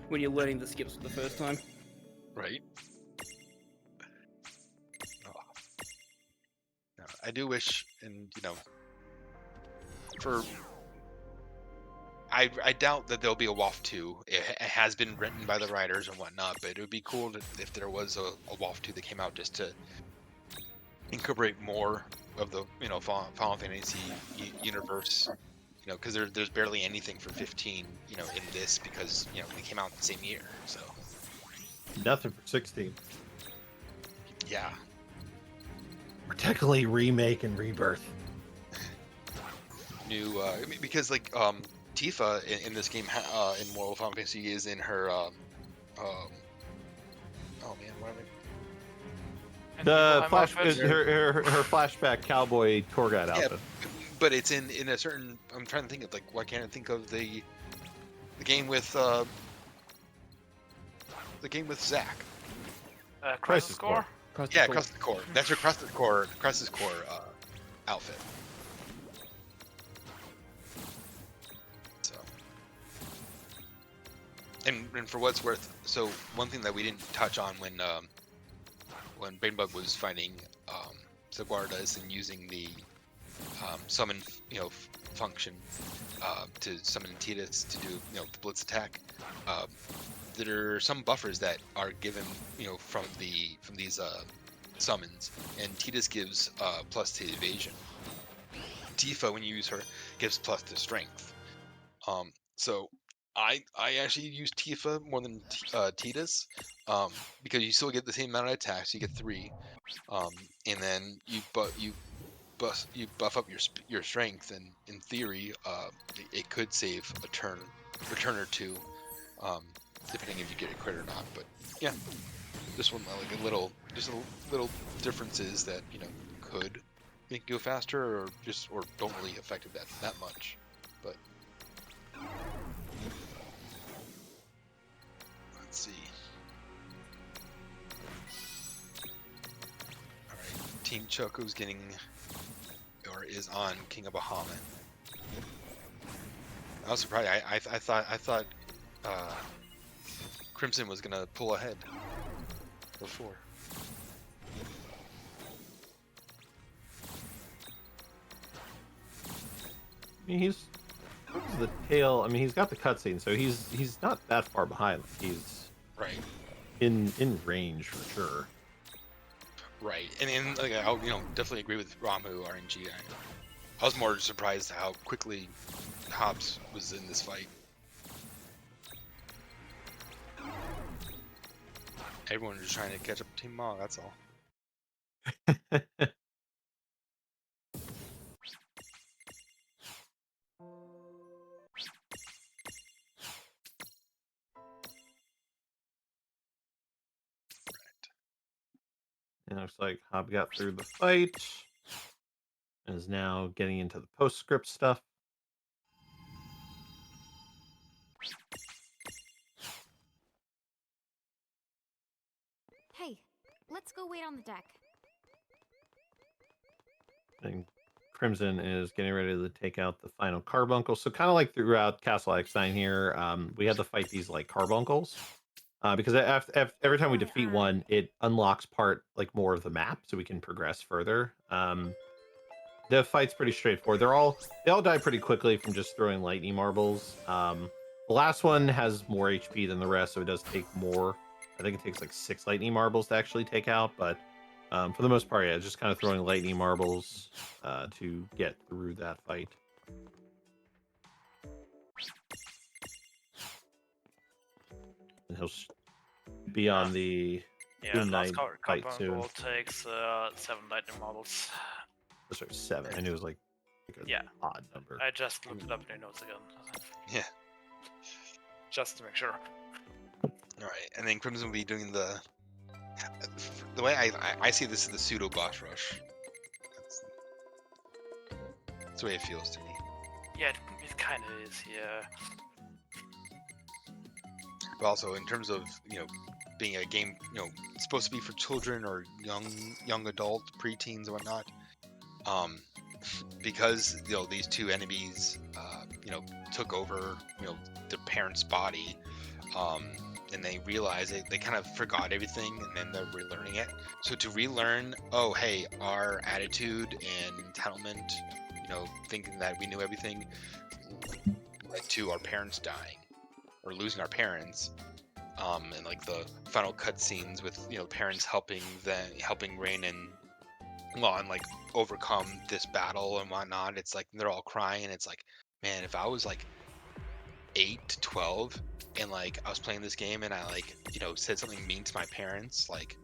when you're learning the skips for the first time. Right. I do wish, and I doubt that there'll be a WoF 2. It has been written by the writers and whatnot, but it would be cool if there was a WoF 2 that came out just to incorporate more of the Final Fantasy universe. Because there's barely anything for 15 in this, because they came out in the same year. So nothing for 16. Yeah. We're technically remake and rebirth. New because like Tifa in this game in World of Final Fantasy is in her oh man, what am I? The her flashback cowboy tour guide outfit. Yeah, but it's in a certain. I'm trying to think of why can't I think of the game with Zack? Crisis Core. Crisis Core. That's her Crisis Core outfit. And for what's worth, so one thing that we didn't touch on when BrainBugged was finding Saguardas and using the summon function to summon Tidus to do the blitz attack, there are some buffers that are given from these summons, and Tidus gives plus to evasion. Tifa, when you use her, gives plus to strength. So I actually use Tifa more than Tidus, because you still get the same amount of attacks. You get 3, and then you buff up your strength, and in theory, it could save a turn or 2, depending if you get a crit or not. But yeah, this one like just a little differences that could make you go faster, or don't really affect it that much. But let's see. All right, Team Choco's is on King of Bahamut. I was surprised. I thought Crimson was gonna pull ahead before. I mean, he's the tail. I mean, he's got the cutscene, so he's not that far behind. He's right in range for sure. Right, and like I definitely agree with Ramu RNG. I was more surprised how quickly Hobbs was in this fight. Everyone was trying to catch up to Team Ma, that's all. It looks like Hob got through the fight and is now getting into the postscript stuff. Hey, let's go wait on the deck. And Crimson is getting ready to take out the final carbuncle. So kind of like throughout Castle X9 here, we had to fight these like carbuncles. Because every time we defeat one, it unlocks more of the map, so we can progress further. The fight's pretty straightforward. They all die pretty quickly from just throwing lightning marbles. The last one has more HP than the rest, so it does take more. I think it takes like 6 lightning marbles to actually take out, but for the most part, yeah, just kind of throwing lightning marbles to get through that fight. And he'll be on the Doom Knight fight soon. Takes 7 lightning marbles. Sorry, 7. I knew it was like an odd number. I just looked it up in your notes again. Yeah. Just to make sure. Alright, and then Crimson will be doing the way I see this is the pseudo boss rush. That's the way it feels to me. Yeah, it kind of is, yeah. But also in terms of being a game supposed to be for children or young adult preteens and whatnot, because these 2 enemies took over the parent's body, and they realize they kind of forgot everything, and then they're relearning it. So to relearn, oh hey, our attitude and entitlement, thinking that we knew everything, led to our parents dying or losing our parents, and like the final cutscenes with parents helping Rain and like overcome this battle and whatnot. It's like they're all crying, and it's like, man, if I was like 8 to 12 and like I was playing this game and I like said something mean to my parents, like,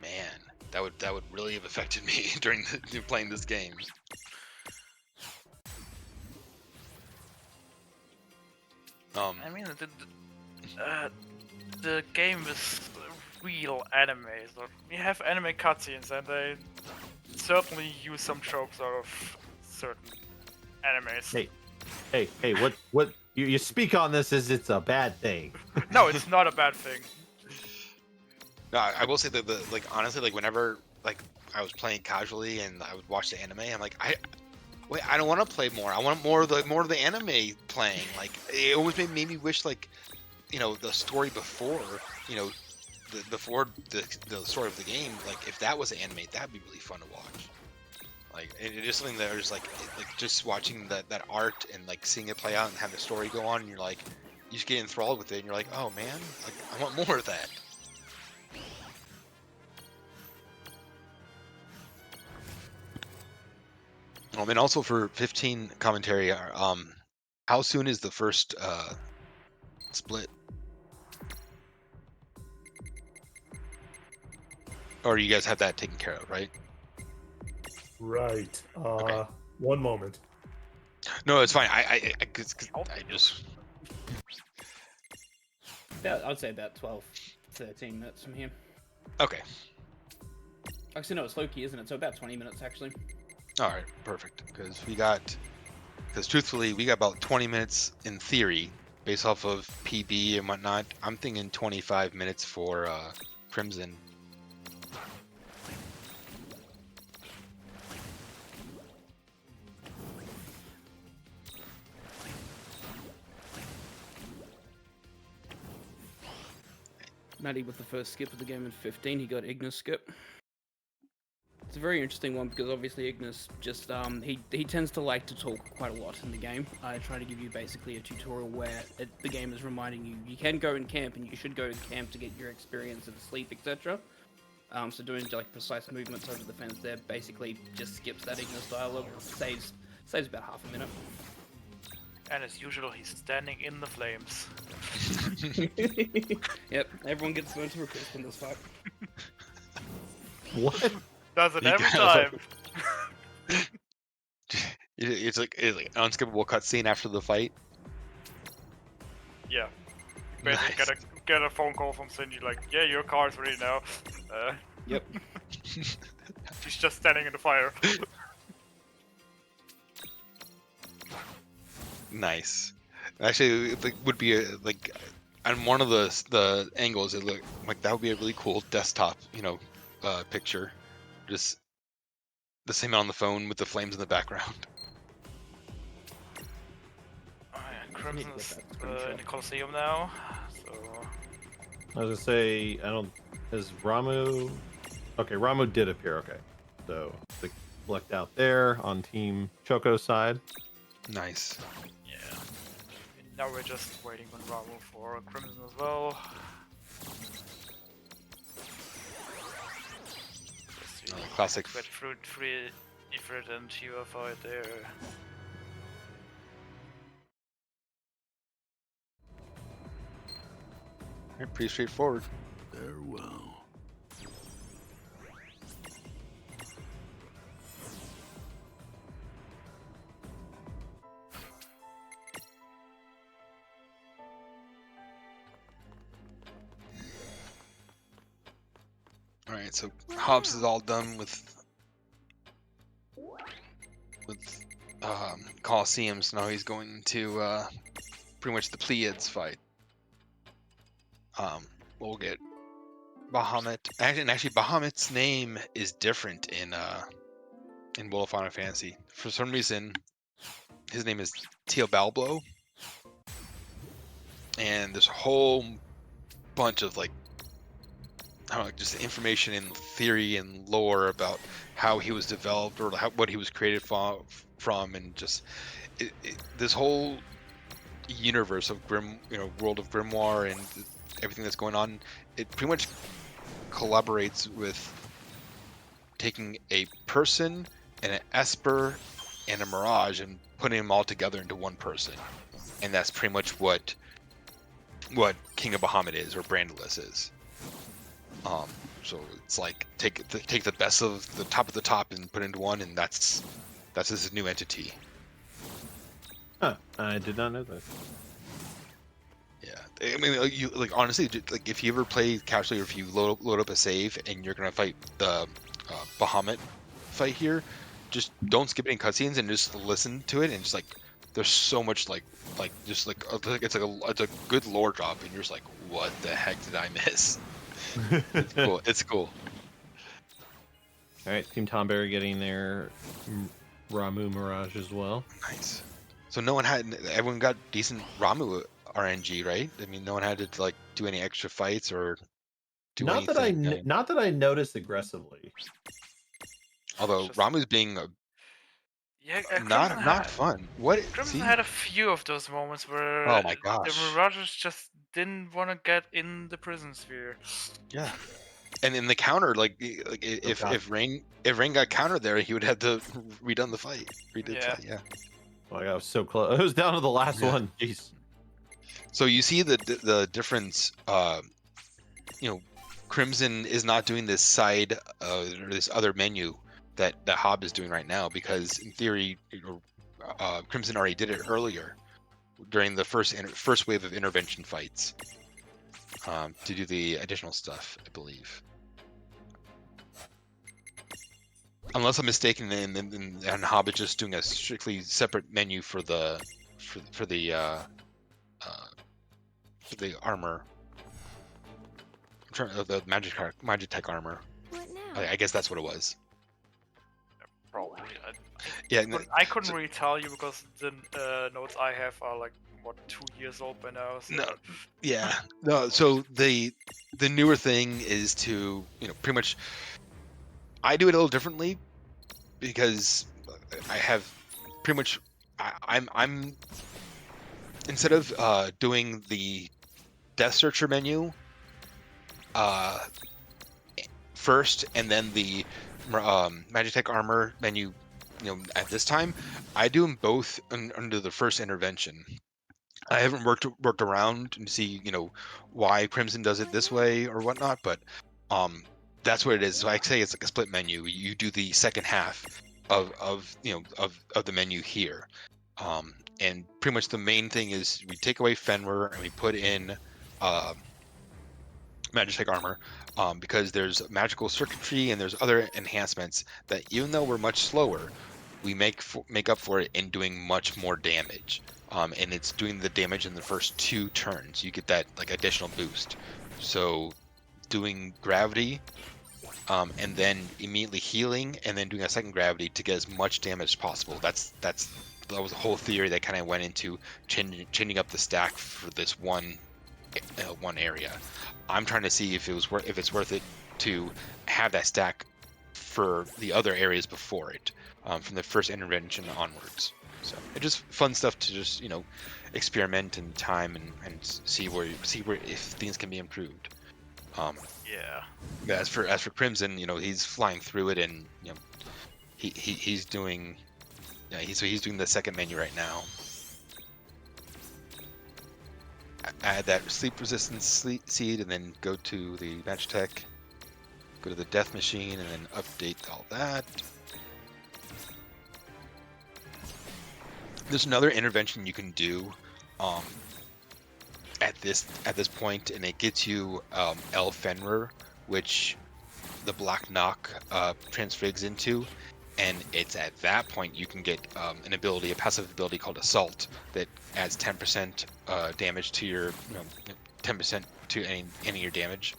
man, that would really have affected me during playing this game. I mean, the game is real anime. So you have anime cutscenes, and they certainly use some tropes out of certain animes. Hey! What? You speak on this as it's a bad thing. No, it's not a bad thing. No, I will say that honestly, whenever I was playing casually and I would watch the anime, I'm like, I don't want to play more. I want more of the anime playing. Like, it always made me wish the story before before the story of the game. Like, if that was an anime, that'd be really fun to watch. Like, it's just something that was like just watching that art and like seeing it play out and have the story go on, and you're like, you just get enthralled with it, and you're like, oh man, like I want more of that. And also for 15 commentary, How soon is the first split? Or you guys have that taken care of, right? Right. Okay. One moment. No, it's fine. I just. I'd say about 12, 13 minutes from here. Okay. Actually, no, it's Loki, isn't it? So about 20 minutes, actually. All right, perfect. Because truthfully, we got about 20 minutes in theory, based off of PB and whatnot. I'm thinking 25 minutes for Crimson. Matty with the first skip of the game in 15, he got Ignis skip. It's a very interesting one because obviously Ignis just he tends to like to talk quite a lot in the game. I try to give you basically a tutorial where the game is reminding you can go in camp and you should go in camp to get your experience of sleep, etc. So doing like precise movements over the fence there basically just skips that Ignis dialogue, saves about half a minute. And as usual, he's standing in the flames. Yep, everyone gets burned to a crisp in this fight. What? Does it every time. It's like an unskippable cutscene after the fight. Yeah. Basically Nice. get a phone call from Cindy like, yeah, your car's ready now. Yep. She's just standing in the fire. Nice. Actually, it would be like on one of the angles. It looked like that would be a really cool desktop, picture. Just the same on the phone with the flames in the background. Oh, yeah, Crimson's in the Colosseum now, so. I was gonna say, is Ramu? Okay, Ramu did appear. Okay, so the select out there on Team Choco's side. Nice. Yeah. Now we're just waiting on Bravo for Crimson as well. Classic. Red fruit, free, Ifrit, and Shiva fight there. Pretty straightforward. Farewell. All right, so Hobbs is all done with Colosseum, so now he's going to pretty much the Pleiades fight. We'll get Bahamut. Actually, Bahamut's name is different in World of Final Fantasy. For some reason, his name is Teobalblo, and there's a whole bunch of just information and theory and lore about how he was developed or what he was created from, and just this whole universe of world of Grimoire and everything that's going on. It pretty much collaborates with taking a person and an Esper and a Mirage and putting them all together into one person, and that's pretty much what King of Bahamut is, or Brandilis is. So it's like take the best of the top and put it into one, and that's his new entity. Huh, I did not know that. Yeah, I mean, you honestly, if you ever play casually, or if you load up a save and you're gonna fight the Bahamut fight here, just don't skip any cutscenes and just listen to it, and just there's so much it's a good lore drop, and you're just like, what the heck did I miss? It's cool. It's cool. All right, Team Tonberry getting their Ramu Mirage as well. Nice. So everyone got decent Ramu RNG, right? I mean, no one had to do any extra fights or do anything. Not that I noticed aggressively. Although Ramu's being not fun. Crimson had a few of those moments where oh my gosh, the Mirages just didn't want to get in the prison sphere. Yeah, and in the counter, if Rain got countered there, he would have to redone the fight. Yeah. Like I was so close. I was down to the last one. Jeez. So you see the difference. Crimson is not doing this side or this other menu that Hob is doing right now, because in theory, Crimson already did it earlier during the first wave of intervention fights to do the additional stuff, I believe. Unless I'm mistaken, and Hob is just doing a strictly separate menu for the armor. The Magitech armor. What now? I guess that's what it was. Probably. Yeah, I couldn't really tell you because the notes I have are like, what, 2 years old by now. So. No, yeah, no. So the newer thing is to pretty much. I do it a little differently because I have pretty much. I'm instead of doing the Death Searcher menu first and then the Magitech armor menu, at this time, I do them both under the first intervention. I haven't worked around and see why Crimson does it this way or whatnot, but that's what it is. So I say it's like a split menu. You do the second half of the menu here, and pretty much the main thing is we take away Fenrir and we put in Magitech armor, because there's magical circuitry and there's other enhancements that even though we're much slower, we make up for it in doing much more damage. And it's doing the damage in the first 2 turns. You get that like additional boost. So doing gravity, and then immediately healing, and then doing a second gravity to get as much damage as possible. That was a whole theory that kind of went into changing up the stack for this one area. I'm trying to see if it's worth it to have that stack for the other areas before it, from the first intervention onwards. So it's just fun stuff to just experiment in time and see where if things can be improved. Yeah. As for Crimson, he's flying through it, and he's doing he's doing the second menu right now. Add that sleep resistance seed, and then go to the Magitech, go to the death machine, and then update all that. There's another intervention you can do at this point, and it gets you El Fenrir, which the Black Knock transfigs into, and it's at that point you can get a passive ability called Assault that adds 10% damage to your 10% to any of your damage.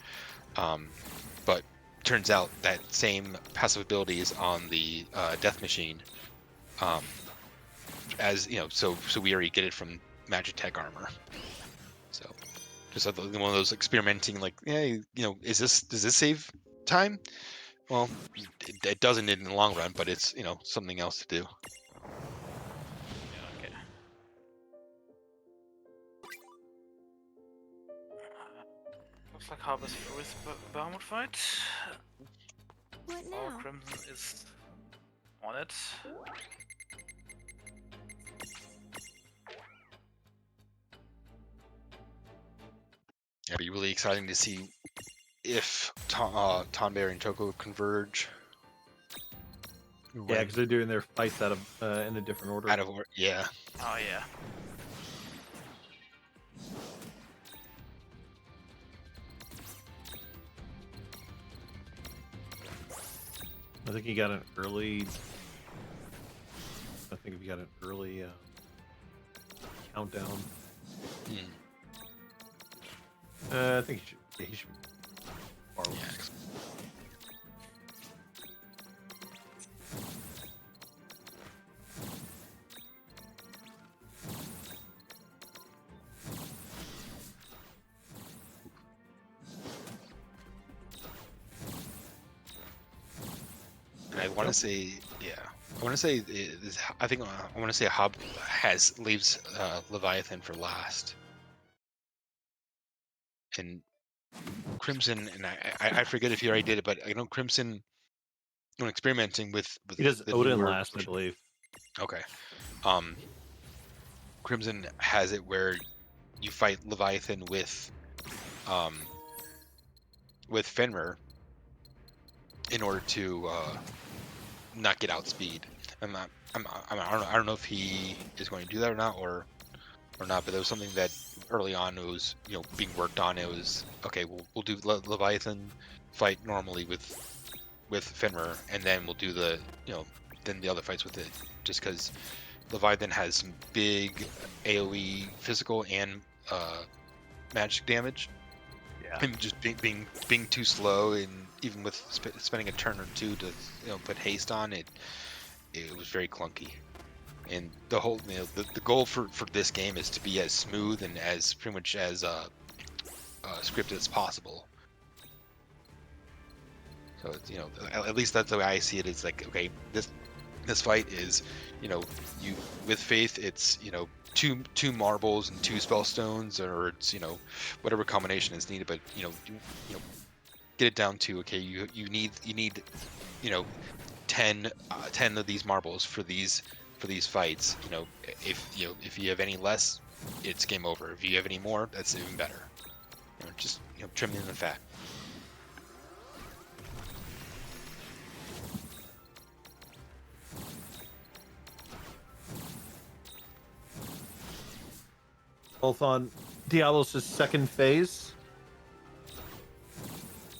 But turns out that same passive ability is on the Death Machine. So we already get it from Magitech armor. So just one of those experimenting, like, does this save time? Well, it doesn't in the long run, but it's something else to do. Okay. Looks like Harvest through his Bahamut fight. What All now? Crimson is on it. It'd be really exciting to see if Tonberry and Choco converge. Yeah, because they're doing their fights in a different order. Yeah. Oh yeah. I think he got an early. I think if you got an early countdown. I think he should. Far away. And I want to say, I want to say Hob leaves Leviathan for last. And Crimson, and I forget if you already did it, but I know Crimson, when experimenting with he does the Odin newer last, I version. believe. Okay. Crimson has it where you fight Leviathan with Fenrir in order to not get outspeed. I don't know if he is going to do that or not, or not. But there was something that early on it was being worked on. It was okay. We'll do Leviathan fight normally with Fenrir, and then we'll do the then the other fights with it, just because Leviathan has some big AoE physical and magic damage. Yeah. And just being too slow, and even with spending a turn or two to put haste on it, it was very clunky. And the whole the goal for this game is to be as smooth and as pretty much as scripted as possible. So it's, at least that's the way I see it. It's like, okay, this fight is, you with Faith, it's two marbles and 2 spell stones, or it's whatever combination is needed. But get it down to, okay, you need 10 of these marbles for these fights. If you have any less, it's game over. If you have any more, that's even better. Just trimming the fat. Both on Diablos' second phase.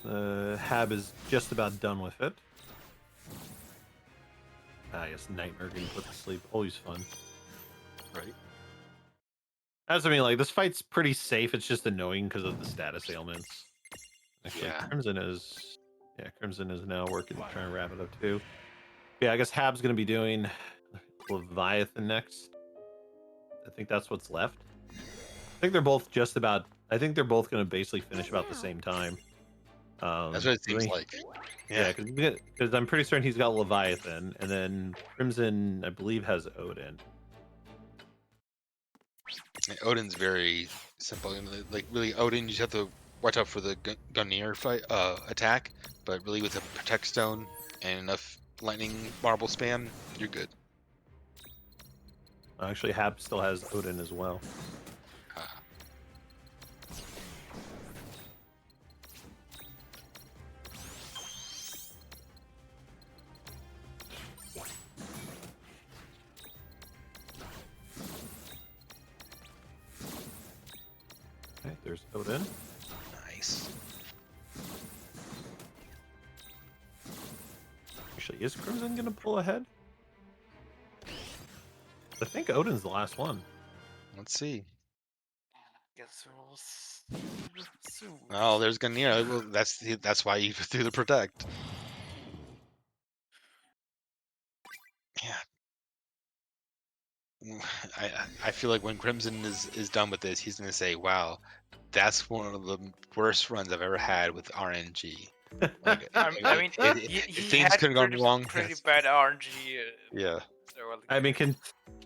Hab is just about done with it. I guess Nightmare getting put to sleep. Always fun. Right. As I mean, like, this fight's pretty safe. It's just annoying because of the status ailments. Actually, Yeah. Crimson is now working to try and wrap it up too. Yeah, I guess Hab's gonna be doing Leviathan next. I think that's what's left. I think they're both gonna basically finish about the same time. That's what it seems like. Yeah, because I'm pretty certain he's got Leviathan, and then Crimson, I believe, has Odin. Odin's very simple. Like, really, Odin, you just have to watch out for the Gungnir fight attack, but really with a Protect Stone and enough Lightning Marble spam, you're good. Actually, Hab still has Odin as well. Okay, there's Odin. Nice. Actually, is Crimson gonna pull ahead? I think Odin's the last one. Let's see. Guess we'll see soon. Oh, there's Gungnir. Well, that's why you do the Protect. Yeah. I feel like when Crimson is done with this, he's gonna say, "Wow, that's one of the worst runs I've ever had with RNG." Like, I mean, he things had could have gone wrong. pretty bad RNG. Yeah. I mean,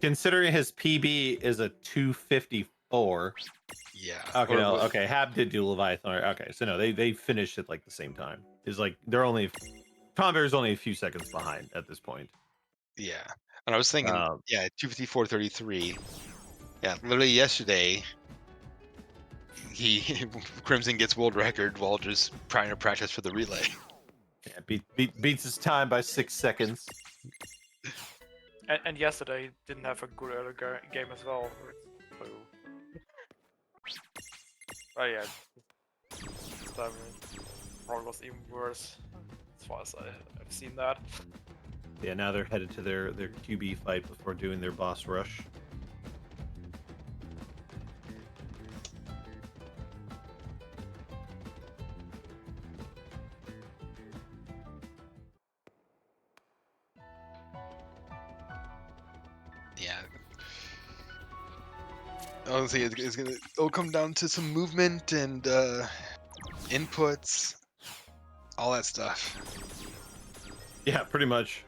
considering his PB is a 254. Yeah. Okay, no, okay. Hab did do Leviathan. Okay, so no, they finished at like the same time. It's like Tonberry's only a few seconds behind at this point. Yeah. And I was thinking, 254.33. Yeah, literally yesterday, Crimson gets world record while just trying to practice for the relay. Yeah, beats his time by 6 seconds. And yesterday he didn't have a good early game as well. So... Oh yeah, this time it probably was even worse as far as I've seen that. Yeah, now they're headed to their QB fight before doing their boss rush. Yeah. Honestly, it'll come down to some movement and inputs, all that stuff. Yeah, pretty much.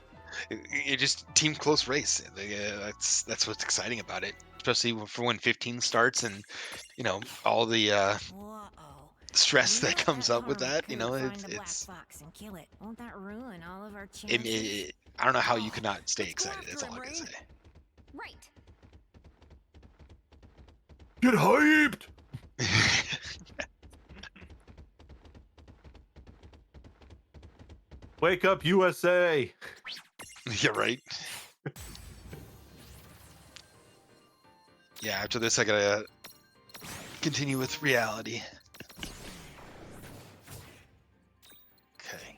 It just team close race. That's what's exciting about it, especially for when 15 starts and all the stress that comes up with that. It's. Won't that ruin all of our I don't know how you could not stay excited. That's all I can say. Right. Get hyped! Wake up, USA! Yeah, right. Yeah, after this, I gotta continue with reality. Okay.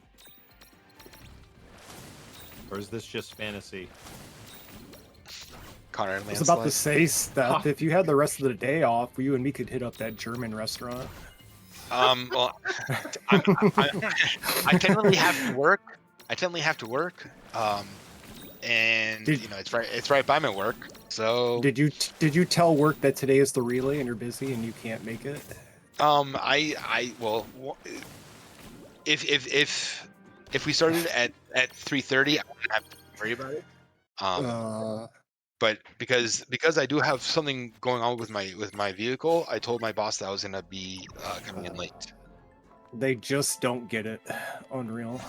Or is this just fantasy? Connor and I was about to landslide. say, Steph, if you had the rest of the day off, you and me could hit up that German restaurant. Well, I technically have to work. And Did- you know, it's right by my work. So Did you tell work that today is the relay and you're busy and you can't make it? well, if we started at 3:30, I wouldn't have to worry about it. But because I do have something going on with my vehicle, I told my boss that I was gonna be coming in late. They just don't get it. Unreal.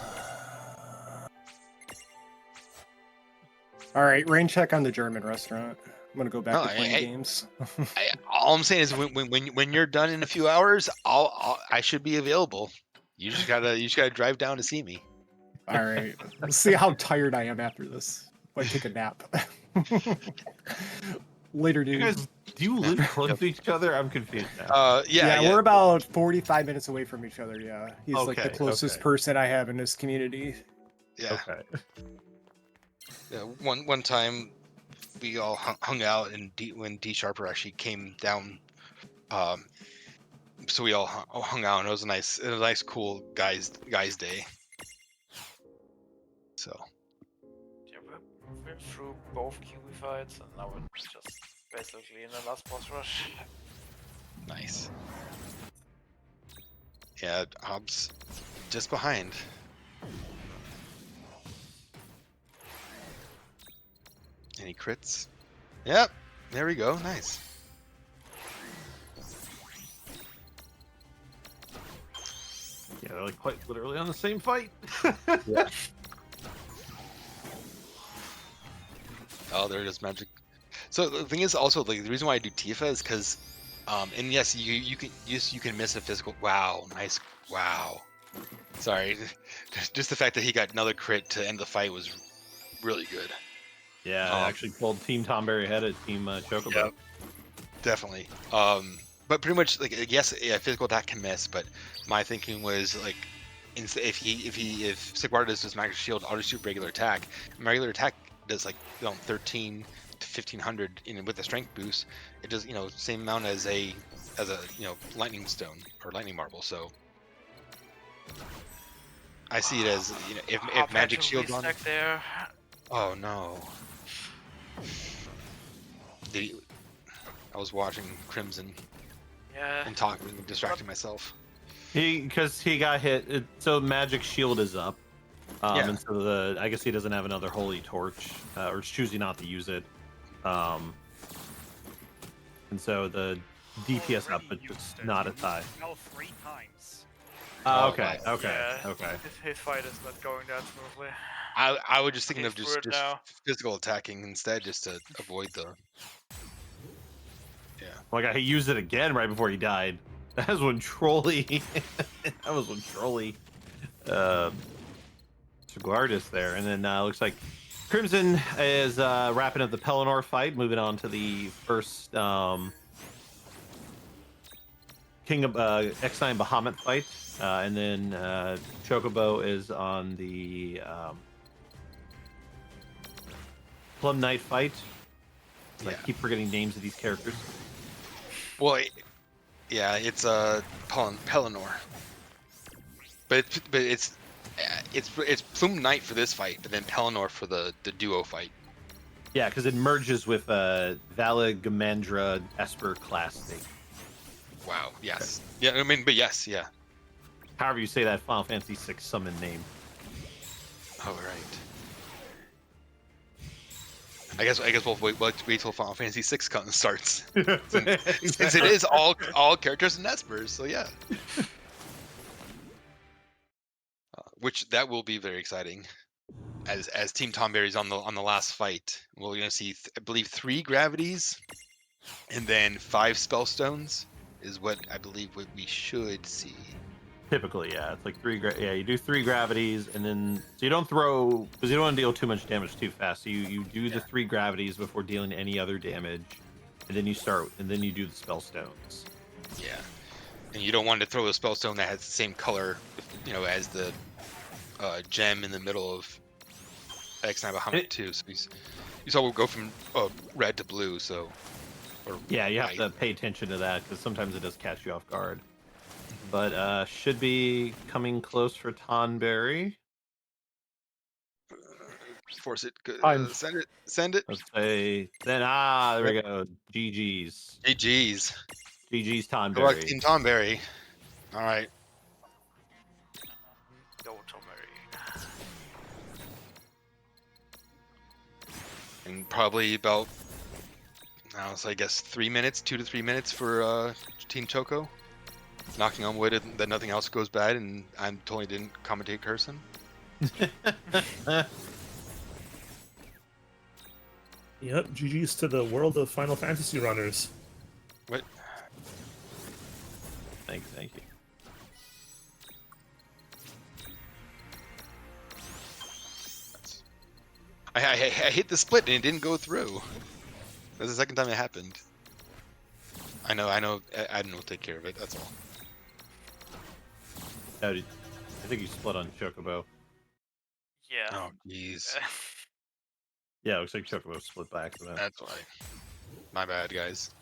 All right, rain check on the German restaurant. I'm gonna go back No, to playing games. All I'm saying is when you're done in a few hours, I should be available. You just gotta drive down to see me. All right, let's see how tired I am after this. Might take a nap. Later, You dude. guys, do you live close to each other? I'm confused now. Yeah, we're about 45 minutes away from each other. Yeah, he's like the Okay, closest okay. person I have in this community. Yeah. Okay. Yeah, one time we all hung out and when D Sharper actually came down, so we all hung out and it was a nice cool guys day. So Yeah, we're through both QB fights and now we're just basically in the last boss rush. nice. Yeah, Hobbs just behind. Any crits? Yep, there we go. Nice. Yeah, they're like quite literally on the same fight. Yeah. Oh, there it is, magic. So the thing is also like the reason why I do Tifa is because, and yes, you can miss a physical. Wow, nice. Wow. Sorry, just the fact that he got another crit to end the fight was really good. Yeah, I actually pulled Team Tonberry ahead of Team Choco. Yeah, definitely. But pretty much like yes, yeah, physical attack can miss, but my thinking was like, if Sigvard does his magic shield auto shoot regular attack, and regular attack does like 13 to 1500, with the strength boost, it does same amount as a lightning stone or lightning marble. So I see it as if magic shield on. There. Oh no. I was watching Crimson. Yeah. And talking and distracting myself. Because he got hit. So magic shield is up. Yeah. And so I guess he doesn't have another holy torch, or is choosing not to use it. And so the DPS up, but just not as high. Fell 3 times. Okay. Yeah, his fight is not going that smoothly. I was just thinking of He's just through it now. physical attacking instead, just to avoid the. Yeah. Like I used it again right before he died. That was when Trolley. Sigvardus there, and then looks like Crimson is wrapping up the Pelennor fight, moving on to the first King of X9 Bahamut fight, and then Chocobo is on the Plum Knight fight. I keep forgetting names of these characters. Well, yeah, it's Pelennor, but it's Plume Knight for this fight, but then Pelennor for the duo fight. Yeah, because it merges with Vala Gamandra Esper class thing. Wow. Yes. Okay. Yeah. I mean, but yes. Yeah. However you say that Final Fantasy VI summon name. Oh right. I guess we'll wait till Final Fantasy VI starts, since it is all characters and Espers. So yeah. Which that will be very exciting, as Team Tonberry's on the last fight. We're gonna see I believe 3 gravities, And then 5 spellstones is what I believe what we should see. Typically, yeah, it's like you do 3 gravities, and then so you don't throw because you don't want to deal too much damage too fast. So you do the 3 gravities before dealing any other damage, and then you do the spellstones. Yeah, and you don't want to throw a spellstone that has the same color, as the gem in the middle of X9 behind it too. So you saw we'll go from red to blue. So yeah, you have to pay attention to that because sometimes it does catch you off guard. But should be coming close for Tonberry. Force it. I'm- Send it. Let's say then. There we go. GG's. GG's. GG's Tonberry. Good luck, Team Tonberry. All right. Go Tonberry. And probably about, I guess 3 minutes, 2 to 3 minutes for Team Choco. Knocking on wood that nothing else goes bad, and I totally didn't commentate cursing. Yep, GG's to the world of Final Fantasy runners. What? Thank you. I hit the split and it didn't go through. That's the second time it happened. I know. Aiden will take care of it. That's all. I think you split on Chocobo. Yeah. Oh, jeez. Yeah, it looks like Chocobo split by accident. That's why. My bad, guys.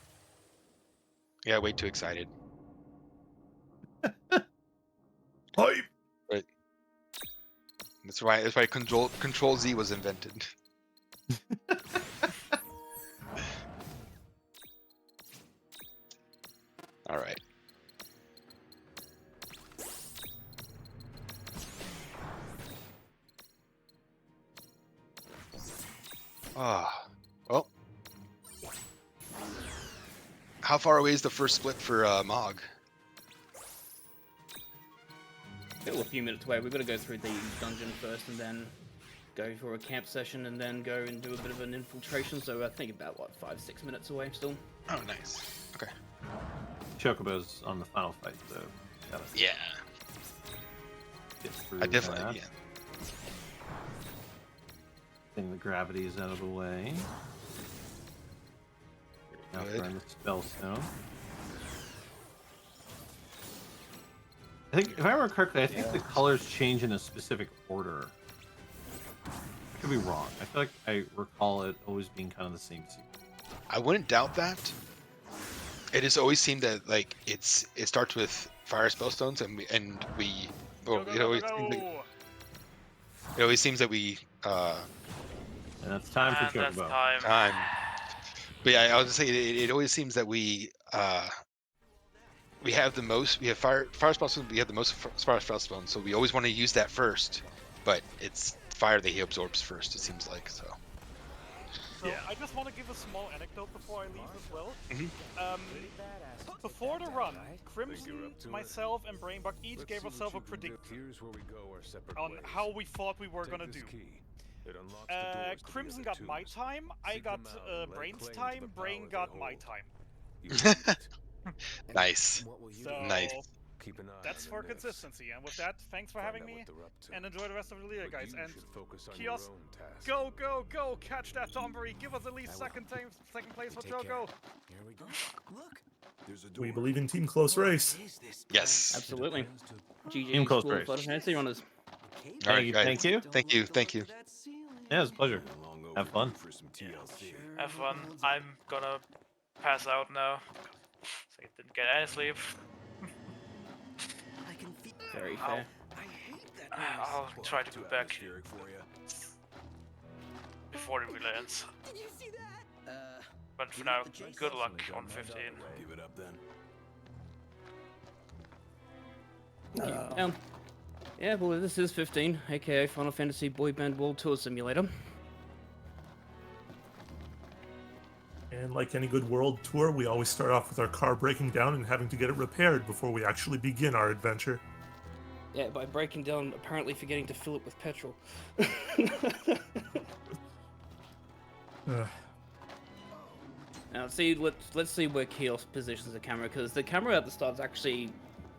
Yeah, way too excited. Hype. But that's why Control Z was invented. All right. Well. How far away is the first split for Mog? Still a few minutes away. We've got to go through the dungeon first and then go for a camp session and then go and do a bit of an infiltration. So I think about, 5-6 minutes away still. Oh, nice. Okay. Chocobo's on the final fight, so yeah. I definitely, that. yeah. Getting the gravities out of the way. Now throwing the spellstone. I think, if I remember correctly, I think the colors change in a specific order. I could be wrong. I feel like I recall it always being kind of the same sequence. I wouldn't doubt that. It has always seemed that it starts with fire spellstones and it always seems that we and that's time for Chocobo. Time. But yeah, I was just saying it always seems that we have fire spellstones. We have the most fire spellstones, so we always want to use that first. But it's fire that he absorbs first. It seems like so. So I just want to give a small anecdote before I leave as well. Before the run, Crimson, myself, and BrainBugged each gave ourselves a prediction on how we thought we were gonna do. Crimson got my time, I got Brain's time, Brain got my time. Nice. So, nice. That's for consistency, and with that, thanks for having me, and enjoy the rest of the leader, guys. And Kiosk, go! Catch that Tonberry! Give us at least second place for Choco! Here we go. Look, We believe in Team Close Race. Yes. Absolutely. GG. Team Close Race. Final Fantasy runners. All right, guys. Thank you. Thank you. Yeah, it was a pleasure. Have fun. Have fun. I'm gonna pass out now. So I didn't get any sleep. Very fair. I'll try to be back before it really ends. But for now, good luck on 15. Give it up then. Yeah, well, this is 15, aka Final Fantasy Boy Band World Tour Simulator. And like any good world tour, we always start off with our car breaking down and having to get it repaired before we actually begin our adventure. Yeah, by breaking down, apparently forgetting to fill it with petrol. Now, see, let's see where Kiosk positions the camera, because the camera at the start is actually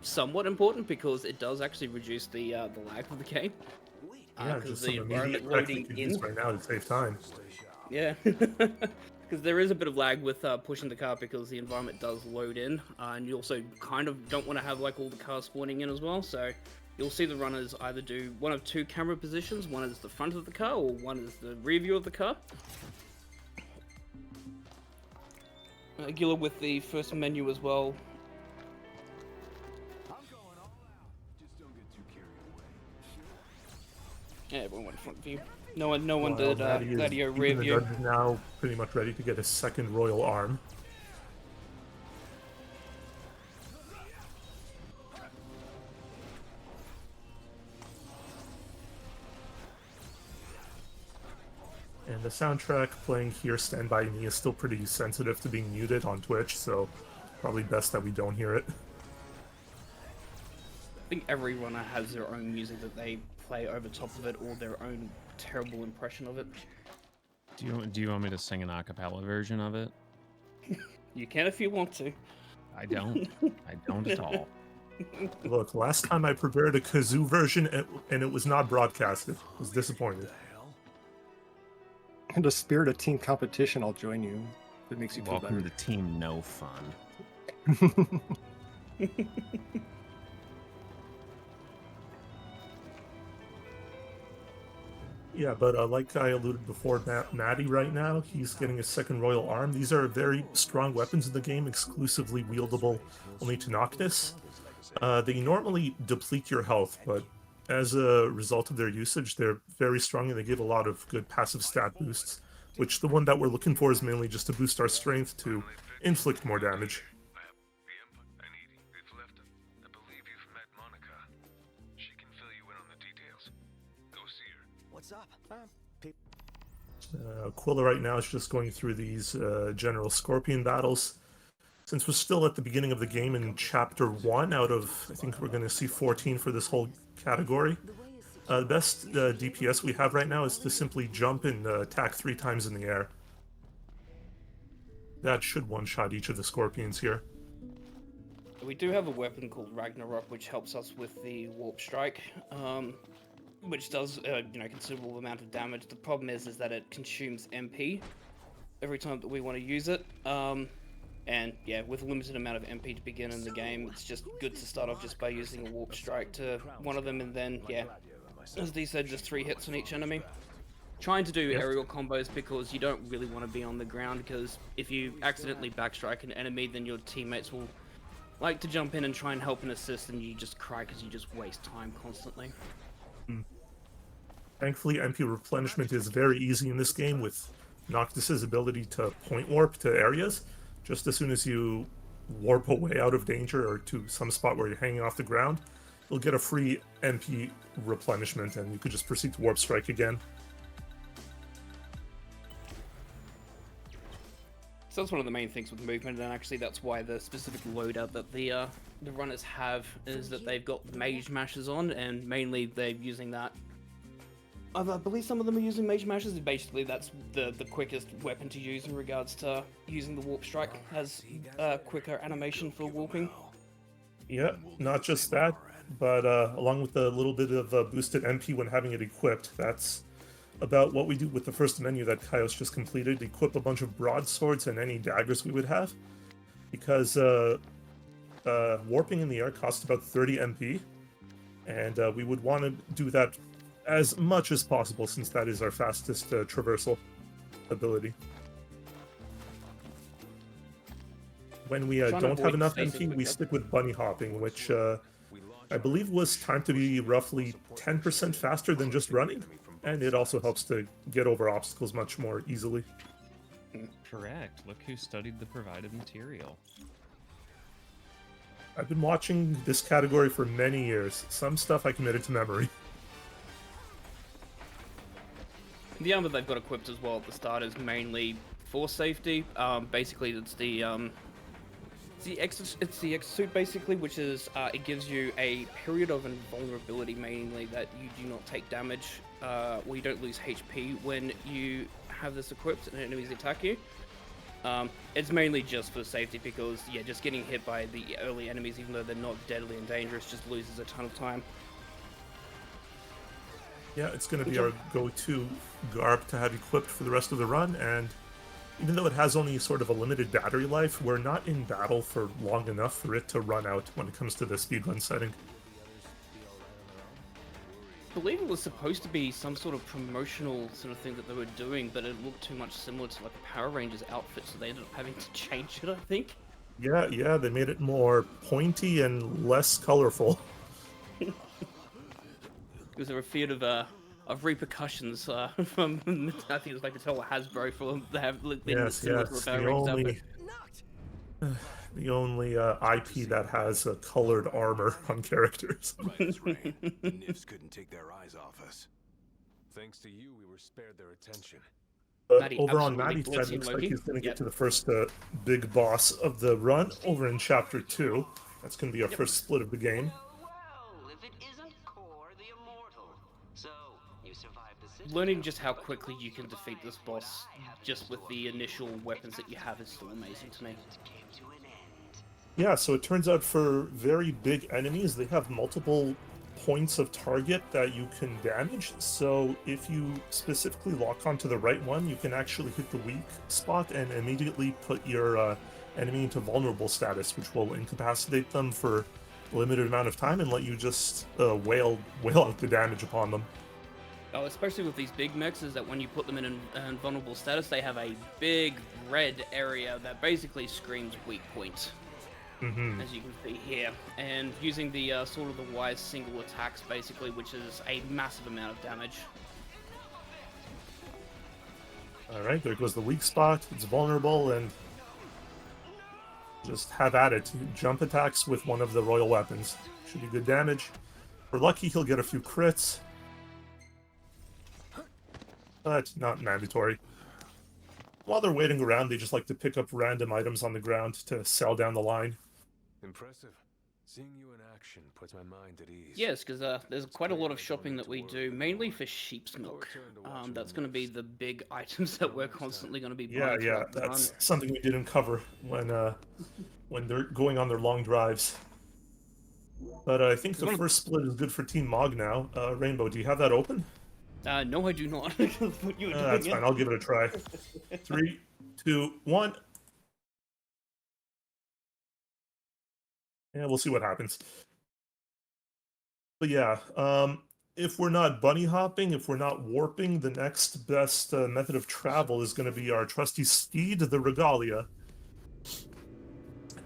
somewhat important because it does actually reduce the lag of the game. Yeah, just some immediate text we can use right now to save time. Yeah, because there is a bit of lag with pushing the car because the environment does load in, and you also kind of don't want to have like all the cars spawning in as well. So you'll see the runners either do one of two camera positions. One is the front of the car, or one is the rear view of the car. Aquila with the first menu as well. Yeah, everyone went front view. No one did Gladio rear view. Judge is now pretty much ready to get his second royal arm. And the soundtrack playing here, Stand By Me, is still pretty sensitive to being muted on Twitch, so probably best that we don't hear it. I think every runner has their own music that they play over top of it, or their own terrible impression of it. Do you want me to sing an a cappella version of it? You can if you want to. I don't. I don't at all. Look, last time I prepared a kazoo version and it was not broadcasted. I was disappointed. In the spirit of team competition, I'll join you. If it makes you feel better. Welcome to Team No Fun. Yeah, but like I alluded before, Matty right now, he's getting his second royal arm. These are very strong weapons in the game, exclusively wieldable only to Noctis. They normally deplete your health, but as a result of their usage, they're very strong and they give a lot of good passive stat boosts, which the one that we're looking for is mainly just to boost our strength to inflict more damage. Aquila right now is just going through these general Scorpion battles. Since we're still at the beginning of the game in Chapter 1 out of, I think we're going to see 14 for this whole category, the best DPS we have right now is to simply jump and attack 3 times in the air. That should one-shot each of the Scorpions here. We do have a weapon called Ragnarok, which helps us with the Warp Strike. Which does, considerable amount of damage. The problem is that it consumes MP every time that we want to use it. And yeah, with a limited amount of MP to begin in the game, it's just good to start off just by using a Warp Strike to one of them, and then, yeah, as Dee said, just 3 hits on each enemy. Trying to do aerial combos because you don't really want to be on the ground, because if you accidentally backstrike an enemy, then your teammates will like to jump in and try and help and assist, and you just cry because you just waste time constantly. Thankfully, MP replenishment is very easy in this game with Noctis's ability to point warp to areas. Just as soon as you warp away out of danger or to some spot where you're hanging off the ground, you'll get a free MP replenishment and you could just proceed to warp strike again. So that's one of the main things with movement, and actually that's why the specific loadout that the runners have is that they've got the mage mashes on, and mainly they're using that. I believe some of them are using mage mashes, and basically that's the quickest weapon to use in regards to using the warp strike. Has quicker animation for warping. Yeah, not just that, but along with a little bit of boosted MP when having it equipped, that's about what we do with the first menu that Kaios just completed. Equip a bunch of broadswords and any daggers we would have, because warping in the air costs about 30 MP, and we would want to do that as much as possible since that is our fastest traversal ability. When we don't have enough MP, we stick with bunny hopping, which I believe was timed to be roughly 10% faster than just running, and it also helps to get over obstacles much more easily. Correct. Look who studied the provided material. I've been watching this category for many years. Some stuff I committed to memory. The armor they've got equipped as well at the start is mainly for safety. Basically, it's the exosuit basically, which is it gives you a period of invulnerability, mainly that you do not take damage, or you don't lose HP when you have this equipped and enemies attack you. It's mainly just for safety because, yeah, just getting hit by the early enemies, even though they're not deadly and dangerous, just loses a ton of time. Yeah, it's going to be our go-to garb to have equipped for the rest of the run, and even though it has only sort of a limited battery life, we're not in battle for long enough for it to run out when it comes to the speedrun setting. I believe it was supposed to be some sort of promotional sort of thing that they were doing, but it looked too much similar to like a Power Rangers outfit, so they ended up having to change it, I think. Yeah, they made it more pointy and less colorful. Was there a fear of repercussions from, I think it was like Mattel Hasbro for them to have been similar to a Power Rangers outfit? The only IP that has a colored armor on characters. Nifs couldn't take their eyes off us. Thanks to you, we were spared their attention. But Matty, over on absolutely Matty's side, blitzing looks like Loki. he's going to get to the first big boss of the run over in Chapter 2. That's going to be our first split of the game. Learning just how quickly you can defeat this boss just with the initial weapons that you have is still amazing to me. Yeah, so it turns out for very big enemies, they have multiple points of target that you can damage. So if you specifically lock onto the right one, you can actually hit the weak spot and immediately put your enemy into vulnerable status, which will incapacitate them for a limited amount of time and let you just wail out the damage upon them. Oh, especially with these big mechs, is that when you put them in an vulnerable status, they have a big red area that basically screams weak point. As you can see here, and using the sort of the wise single attacks basically, which is a massive amount of damage. Alright, there goes the weak spot, it's vulnerable, and just have at it. Jump attacks with one of the royal weapons. Should be good damage. If we're lucky, he'll get a few crits. But not mandatory. While they're waiting around, they just like to pick up random items on the ground to sell down the line. Impressive. Seeing you in action puts my mind at ease. Yes, because there's quite a lot of shopping that we do, mainly for sheep's milk. That's going to be the big items that we're constantly going to be buying. Yeah, that's something we didn't cover when they're going on their long drives. But I think the first split is good for Team Mog now. Rainbow, do you have that open? No, I do not. That's fine, I'll give it a try. 3, 2, 1. Yeah, we'll see what happens. But yeah, if we're not bunny hopping, if we're not warping, the next best method of travel is going to be our trusty steed, the Regalia.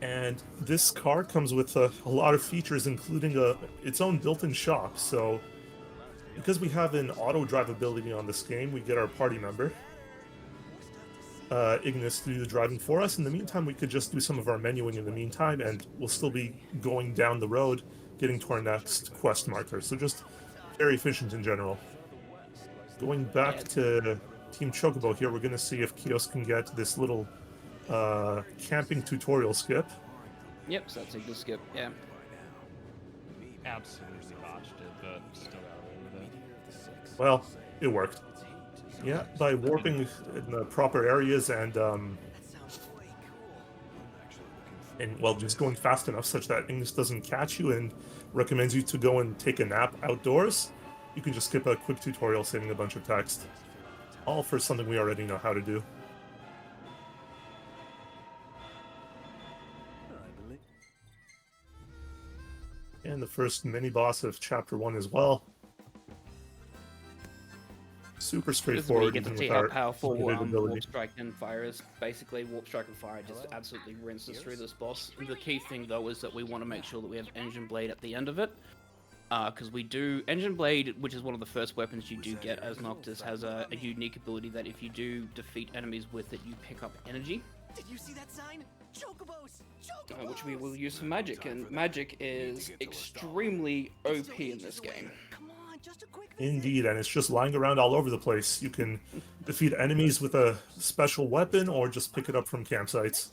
And this car comes with a lot of features, including its own built-in shop. So because we have an auto drive ability on this game, we get our party member, Ignis, to do the driving for us. In the meantime, we could just do some of our menuing in the meantime, and we'll still be going down the road, getting to our next quest marker. So just very efficient in general. Going back to Team Chocobo here, we're going to see if Kios can get this little camping tutorial skip. Yep, so that's a good skip, yeah. Absolutely botched it, but still got away with it. Well, it worked. Yeah, by warping in the proper areas and well, just going fast enough such that Ignis doesn't catch you and recommends you to go and take a nap outdoors, you can just skip a quick tutorial saving a bunch of text. All for something we already know how to do. And the first mini-boss of Chapter 1 as well. Super straightforward. This is where you get to see how powerful Warp Strike and Fire is. Basically, Warp Strike and Fire just absolutely rinses through this boss. The key thing, though, is that we want to make sure that we have Engine Blade at the end of it. Because we do... Engine Blade, which is one of the first weapons you do get as Noctis, has a unique ability that if you do defeat enemies with it, you pick up energy. Did you see that sign? Chocobos! Which we will use for magic, and magic is extremely OP in this game. Indeed, and it's just lying around all over the place. You can defeat enemies with a special weapon or just pick it up from campsites.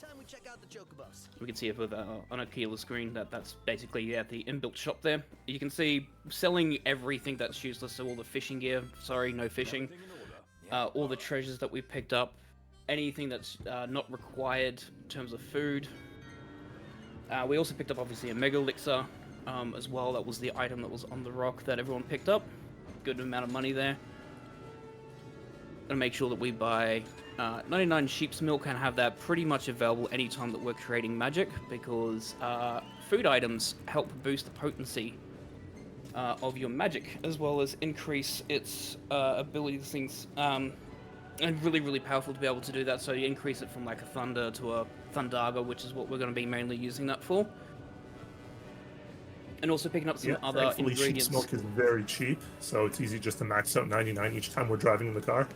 We can see it with on Aquila's screen that's basically the inbuilt shop there. You can see selling everything that's useless, so all the fishing gear, sorry, no fishing, all the treasures that we picked up, anything that's not required in terms of food. We also picked up, obviously, a Mega Elixir as well. That was the item that was on the rock that everyone picked up. Good amount of money there. Gonna make sure that we buy 99 sheep's milk and have that pretty much available anytime that we're creating magic, because food items help boost the potency of your magic, as well as increase its abilities, things, and really, really powerful to be able to do that. So you increase it from like a thunder to a thundaga, which is what we're going to be mainly using that for. And also picking up some other thankfully, ingredients. sheep's milk is very cheap, so it's easy just to max out 99 each time we're driving in the car.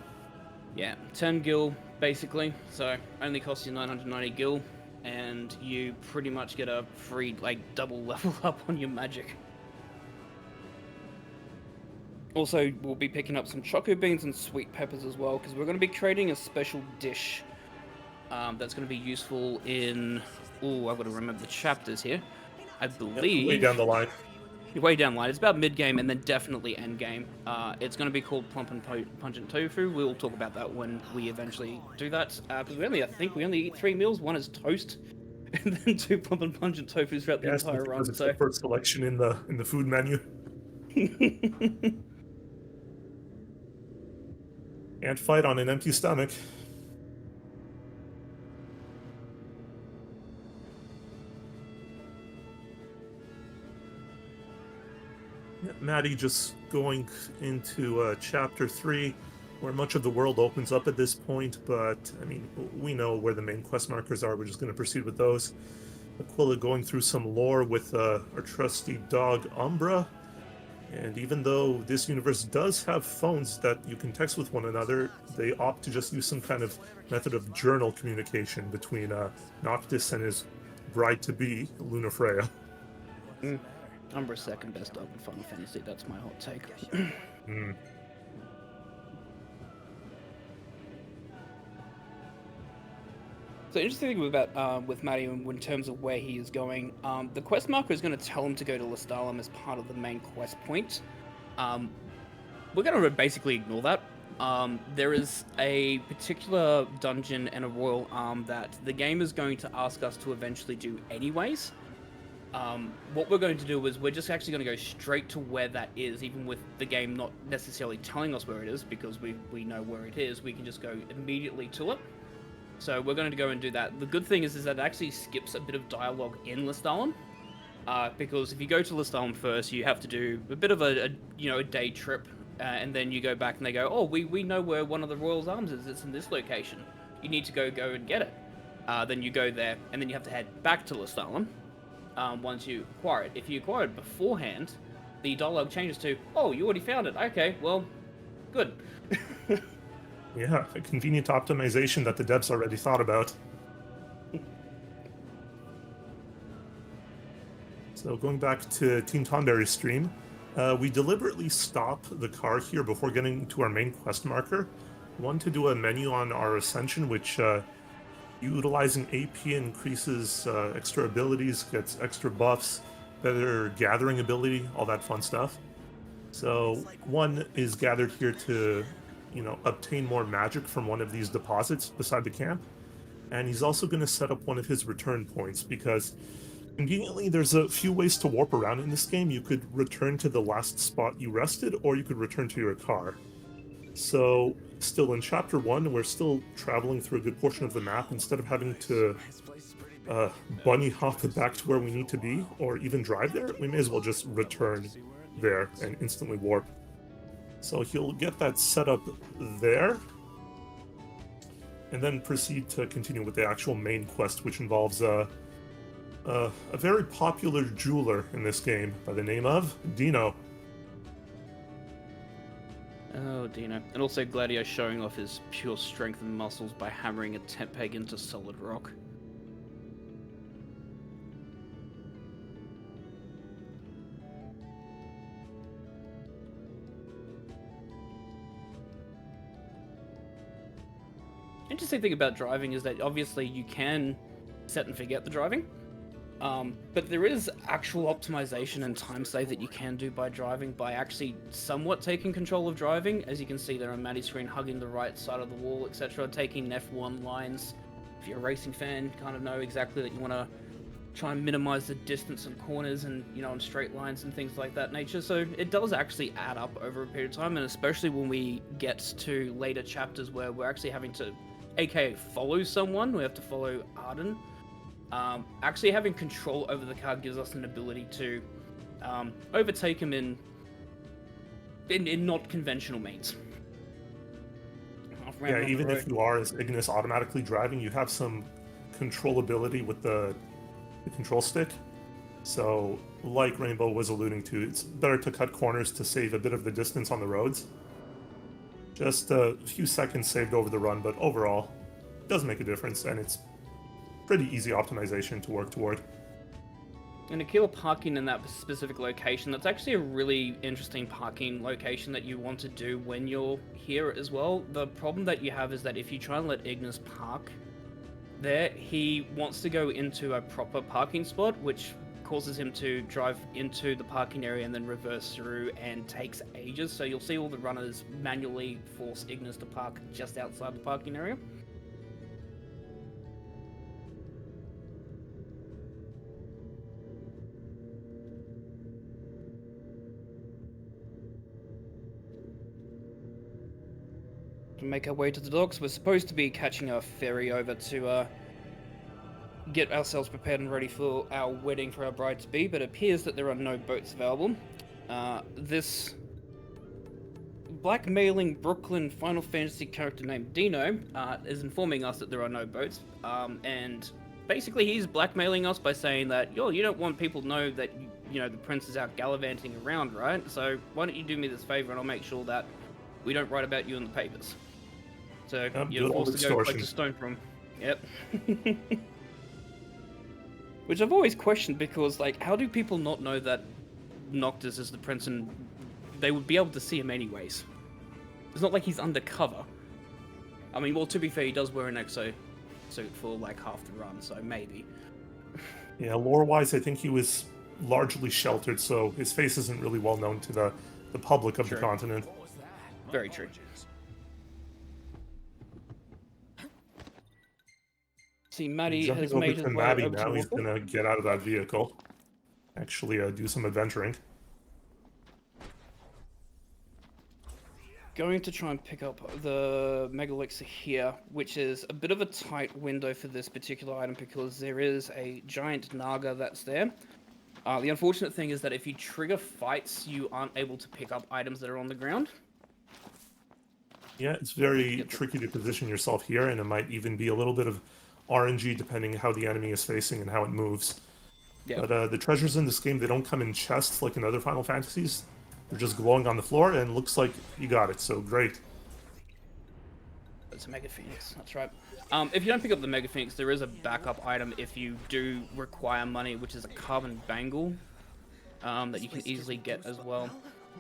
Yeah, 10 gil, basically, so only costs you 990 gil, and you pretty much get a free, like, double level up on your magic. Also, we'll be picking up some choco beans and sweet peppers as well, because we're going to be creating a special dish that's going to be useful in... Oh, I've got to remember the chapters here. I believe... way down the line. Way down the line. It's about mid-game and then definitely endgame. It's going to be called Plump and Pungent Tofu. We'll talk about that when we eventually do that. Because I think we only eat 3 meals. One is toast, and then 2 Plump and Pungent Tofus throughout the entire run. It's the first selection in the food menu. Can't fight on an empty stomach. Matty just going into chapter 3, where much of the world opens up at this point, but I mean, we know where the main quest markers are. We're just going to proceed with those. Aquila going through some lore with our trusty dog Umbra, and even though this universe does have phones that you can text with one another, they opt to just use some kind of method of journal communication between Noctis and his bride-to-be, Luna Freya. Umbra's second best dog in Final Fantasy, that's my hot take. So interesting thing about with Matty in terms of where he is going, the quest marker is going to tell him to go to Lestalem as part of the main quest point. We're going to basically ignore that. There is a particular dungeon and a royal arm that the game is going to ask us to eventually do anyways. What we're going to do is we're just actually going to go straight to where that is, even with the game not necessarily telling us where it is, because we know where it is. We can just go immediately to it. So we're going to go and do that. The good thing is that it actually skips a bit of dialogue in Lestalem, because if you go to Lestalem first, you have to do a bit of a day trip, and then you go back and they go, oh, we know where one of the Royal's arms is. It's in this location. You need to go and get it. Then you go there, and then you have to head back to Lestalem once you acquire it. If you acquire it beforehand, the dialogue changes to, oh, you already found it. Okay, well, good. Yeah, a convenient optimization that the devs already thought about. So going back to Team Tonberry's stream, we deliberately stop the car here before getting to our main quest marker. One, to do a menu on our Ascension, which utilizing AP increases extra abilities, gets extra buffs, better gathering ability, all that fun stuff. So one is gathered here to obtain more magic from one of these deposits beside the camp. And he's also going to set up one of his return points, because conveniently there's a few ways to warp around in this game. You could return to the last spot you rested, or you could return to your car. So still in chapter 1, we're still traveling through a good portion of the map. Instead of having to bunny hop back to where we need to be, or even drive there, we may as well just return there and instantly warp. So he'll get that set up there, and then proceed to continue with the actual main quest, which involves a very popular jeweler in this game by the name of Dino. Oh, Dino. And also Gladio showing off his pure strength and muscles by hammering a tent peg into solid rock. Interesting thing about driving is that obviously you can set and forget the driving. But there is actual optimization and time save that you can do by driving, by actually somewhat taking control of driving. As you can see there on Matty's screen, hugging the right side of the wall, etc. Taking F1 lines. If you're a racing fan, kind of know exactly that you want to try and minimize the distance on corners and, you know, on straight lines and things like that nature. So it does actually add up over a period of time, and especially when we get to later chapters where we're actually having to, aka follow someone, we have to follow Arden. Actually having control over the car gives us an ability to overtake him in not conventional means. Yeah, even if you are as Ignis automatically driving, you have some controllability with the control stick. So, like Rainbow was alluding to, it's better to cut corners to save a bit of the distance on the roads. Just a few seconds saved over the run, but overall, it does make a difference, and it's pretty easy optimization to work toward. And Aquila parking in that specific location, that's actually a really interesting parking location that you want to do when you're here as well. The problem that you have is that if you try and let Ignis park there, he wants to go into a proper parking spot, which causes him to drive into the parking area and then reverse through, and takes ages. So you'll see all the runners manually force Ignis to park just outside the parking area. To make our way to the docks, we're supposed to be catching a ferry over to get ourselves prepared and ready for our wedding for our bride-to-be, but it appears that there are no boats available. This blackmailing Brooklyn Final Fantasy character named Dino is informing us that there are no boats, and basically he's blackmailing us by saying that, yo, you don't want people to know that, you know, the prince is out gallivanting around, right? So why don't you do me this favor and I'll make sure that we don't write about you in the papers. So you're forced to go collect a stone from. Yep. Which I've always questioned, because, like, how do people not know that Noctis is the prince, and they would be able to see him anyways? It's not like he's undercover. I mean, well, to be fair, he does wear an exo suit for like half the run, so maybe. Yeah, lore-wise, I think he was largely sheltered, so his face isn't really well known to the public of the continent. Very true. See, Matty has made his way Matty over now. to He's gonna get out of that vehicle. Actually, do some adventuring. Going to try and pick up the Mega Elixir here, which is a bit of a tight window for this particular item because there is a giant Naga that's there. The unfortunate thing is that if you trigger fights, you aren't able to pick up items that are on the ground. Yeah, it's very tricky to position yourself here, and it might even be a little bit of RNG depending how the enemy is facing and how it moves. Yep. But the treasures in this game, they don't come in chests like in other Final Fantasies. They're just glowing on the floor, and looks like you got it, so great. It's a Mega Phoenix, that's right. If you don't pick up the Mega Phoenix, there is a backup item if you do require money, which is a carbon bangle that you can easily get as well.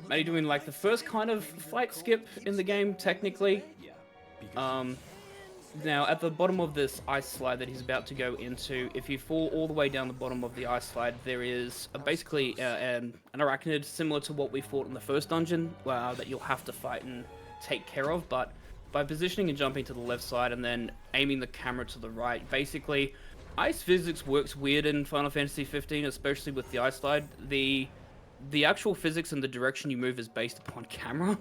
Maybe doing like the first kind of fight skip in the game, technically. Now, at the bottom of this ice slide that he's about to go into, if you fall all the way down the bottom of the ice slide, there is basically an arachnid similar to what we fought in the first dungeon, that you'll have to fight and take care of, but by positioning and jumping to the left side and then aiming the camera to the right, basically, ice physics works weird in Final Fantasy 15, especially with the ice slide. The actual physics and the direction you move is based upon camera.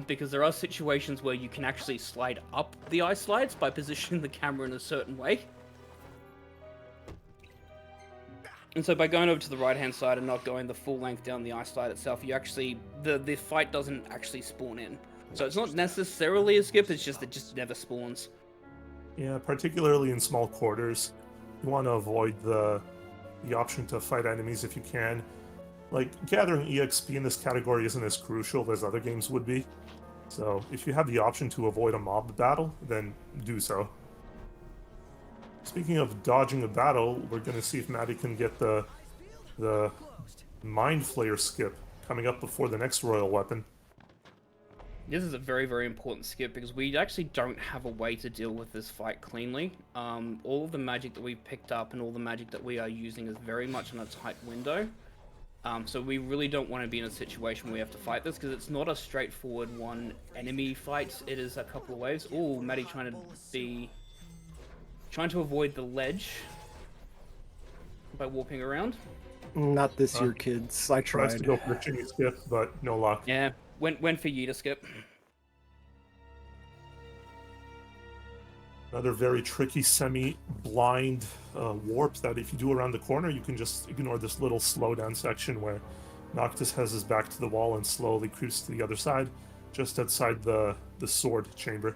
Because there are situations where you can actually slide up the ice slides by positioning the camera in a certain way. And so by going over to the right-hand side and not going the full length down the ice slide itself, you actually, the fight doesn't actually spawn in. So it's not necessarily a skip, it's just, it just never spawns. Yeah, particularly in small quarters, you want to avoid the option to fight enemies if you can. Like, gathering EXP in this category isn't as crucial as other games would be. So, if you have the option to avoid a mob battle, then do so. Speaking of dodging a battle, we're going to see if Matty can get the Mind Flayer skip coming up before the next royal weapon. This is a very, very important skip because we actually don't have a way to deal with this fight cleanly. All of the magic that we've picked up and all the magic that we are using is very much in a tight window. So we really don't want to be in a situation where we have to fight this because it's not a straightforward one enemy fight. It is a couple of waves. Oh, Matty trying to avoid the ledge by warping around. Not this year, kids. I Tries tried. to go for the chinny skip, but no luck. Yeah, went for you to skip. Another very tricky semi-blind warp that if you do around the corner, you can just ignore this little slowdown section where Noctis has his back to the wall and slowly creeps to the other side, just outside the sword chamber.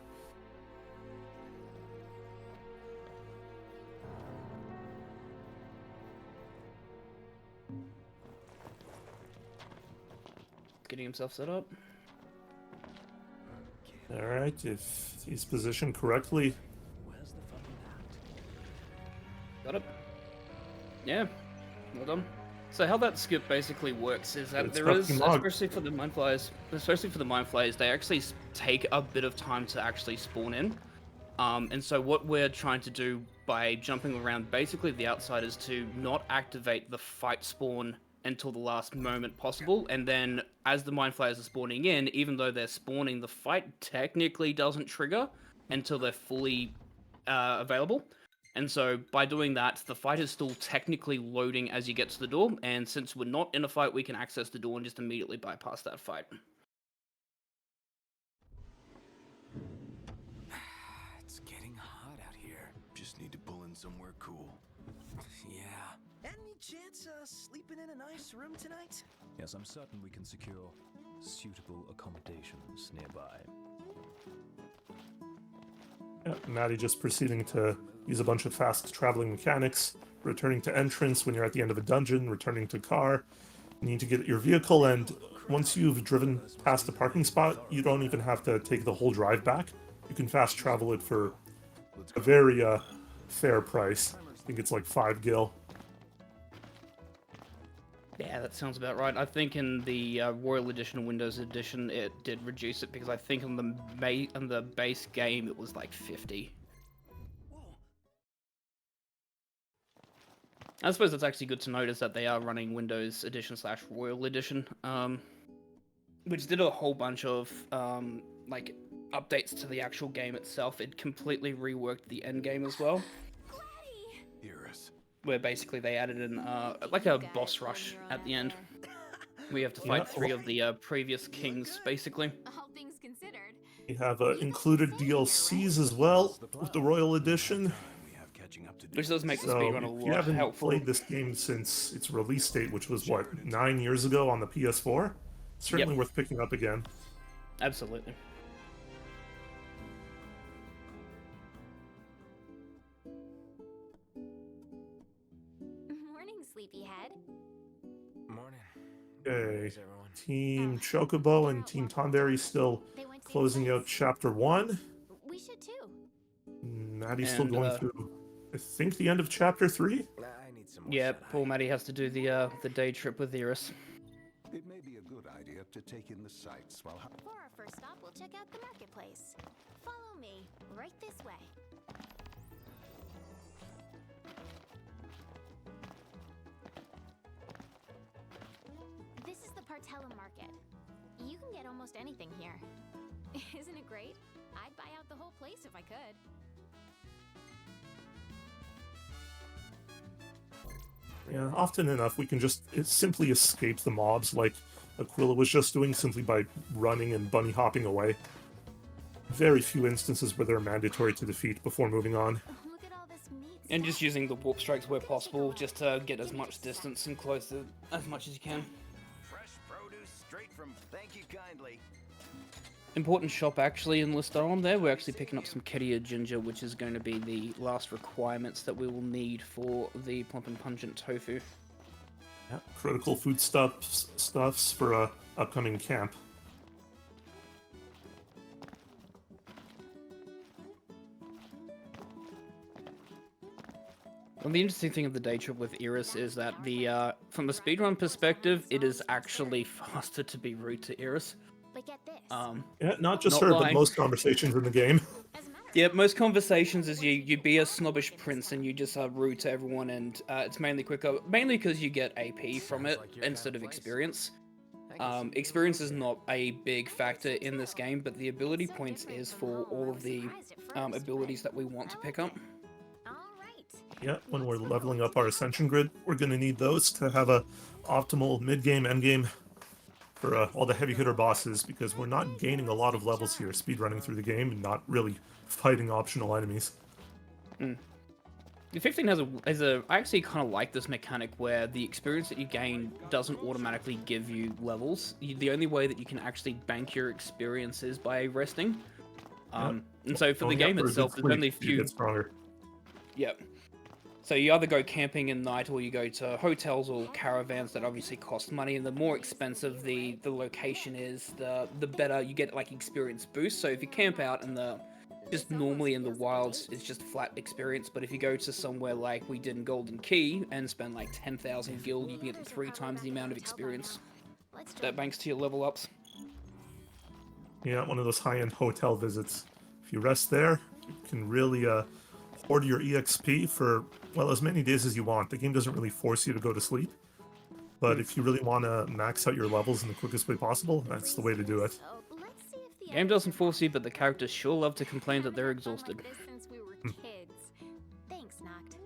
Getting himself set up. Alright, if he's positioned correctly. Got it. Yeah, well done. So how that skip basically works is that there is, especially for the mind flayers, they actually take a bit of time to actually spawn in. And so what we're trying to do by jumping around basically the outside is to not activate the fight spawn until the last moment possible, and then as the mind flayers are spawning in, even though they're spawning, the fight technically doesn't trigger until they're fully available. And so by doing that, the fight is still technically loading as you get to the door, and since we're not in a fight, we can access the door and just immediately bypass that fight. It's getting hot out here. Just need to pull in somewhere cool. Yeah. Any chance sleeping in a nice room tonight? Yes, I'm certain we can secure suitable accommodations nearby. Yeah, Matty just proceeding to use a bunch of fast traveling mechanics, returning to entrance when you're at the end of a dungeon, returning to car. You need to get your vehicle, and once you've driven past the parking spot, you don't even have to take the whole drive back. You can fast travel it for a very fair price. I think it's like 5 gil. Yeah, that sounds about right. I think in the Royal Edition and Windows Edition, it did reduce it because I think on the base game it was like 50. I suppose it's actually good to notice that they are running Windows Edition / Royal Edition, which did a whole bunch of like updates to the actual game itself. It completely reworked the Endgame as well. Where basically they added in like a boss rush at the end. We have to fight 3 of the previous kings, basically. All things considered. We have included DLCs as well with the Royal Edition. Which does make the So speedrun a if you lot haven't helpful. played this game since its release date, which was, what, 9 years ago on the PS4? Certainly worth picking up again. Absolutely. Morning, sleepyhead. Morning. Okay, Team Chocobo and Team Tonberry still closing out Chapter 1. We should too. Matty's still going through, I think, the end of Chapter 3? Yeah, poor Matty has to do the day trip with Iris. It may be a good idea to take in the sights while... For our first stop, we'll check out the marketplace. Follow me, right this way. This is the Partella Market. You can get almost anything here. Isn't it great? I'd buy out the whole place if I could. Yeah, often enough we can just simply escape the mobs like Aquila was just doing simply by running and bunny hopping away. Very few instances where they're mandatory to defeat before moving on. And just using the warp strikes where possible, just to get as much distance and close it as much as you can. Fresh produce straight from. Thank you kindly. Important shop actually enlisted on there. We're actually picking up some Kedia ginger, which is going to be the last requirements that we will need for the plump and pungent tofu. Yeah, critical foodstuffs for a upcoming camp. Well, the interesting thing of the day trip with Iris is that from a speedrun perspective, it is actually faster to be rude to Iris. But get this. Yeah, not just Not her, but lying. most conversations in the game. Yeah, most conversations is you be a snobbish prince and you just are rude to everyone, and it's mainly quicker, mainly because you get AP from it instead of experience. Experience is not a big factor in this game, but the ability points is for all of the abilities that we want to pick up. Yeah, when we're leveling up our Ascension grid, we're going to need those to have a optimal mid-game, end-game for all the heavy hitter bosses, because we're not gaining a lot of levels here, speedrunning through the game and not really fighting optional enemies. The 15 has a I actually kind of like this mechanic where the experience that you gain doesn't automatically give you levels. The only way that you can actually bank your experience is by resting. And so for the game itself, there's only a few. You get stronger. Yep. So you either go camping in night or you go to hotels or caravans that obviously cost money, and the more expensive the location is, the better you get like experience boost. So if you camp out in the just normally in the wilds, it's just flat experience, but if you go to somewhere like we did in Golden Key and spend like 10,000 gil, you can get 3 times the amount of experience. That banks to your level ups. Yeah, one of those high-end hotel visits. If you rest there, you can really hoard your EXP for, well, as many days as you want. The game doesn't really force you to go to sleep, but if you really want to max out your levels in the quickest way possible, that's the way to do it. The game doesn't force you, but the characters sure love to complain that they're exhausted. Thanks, Noct.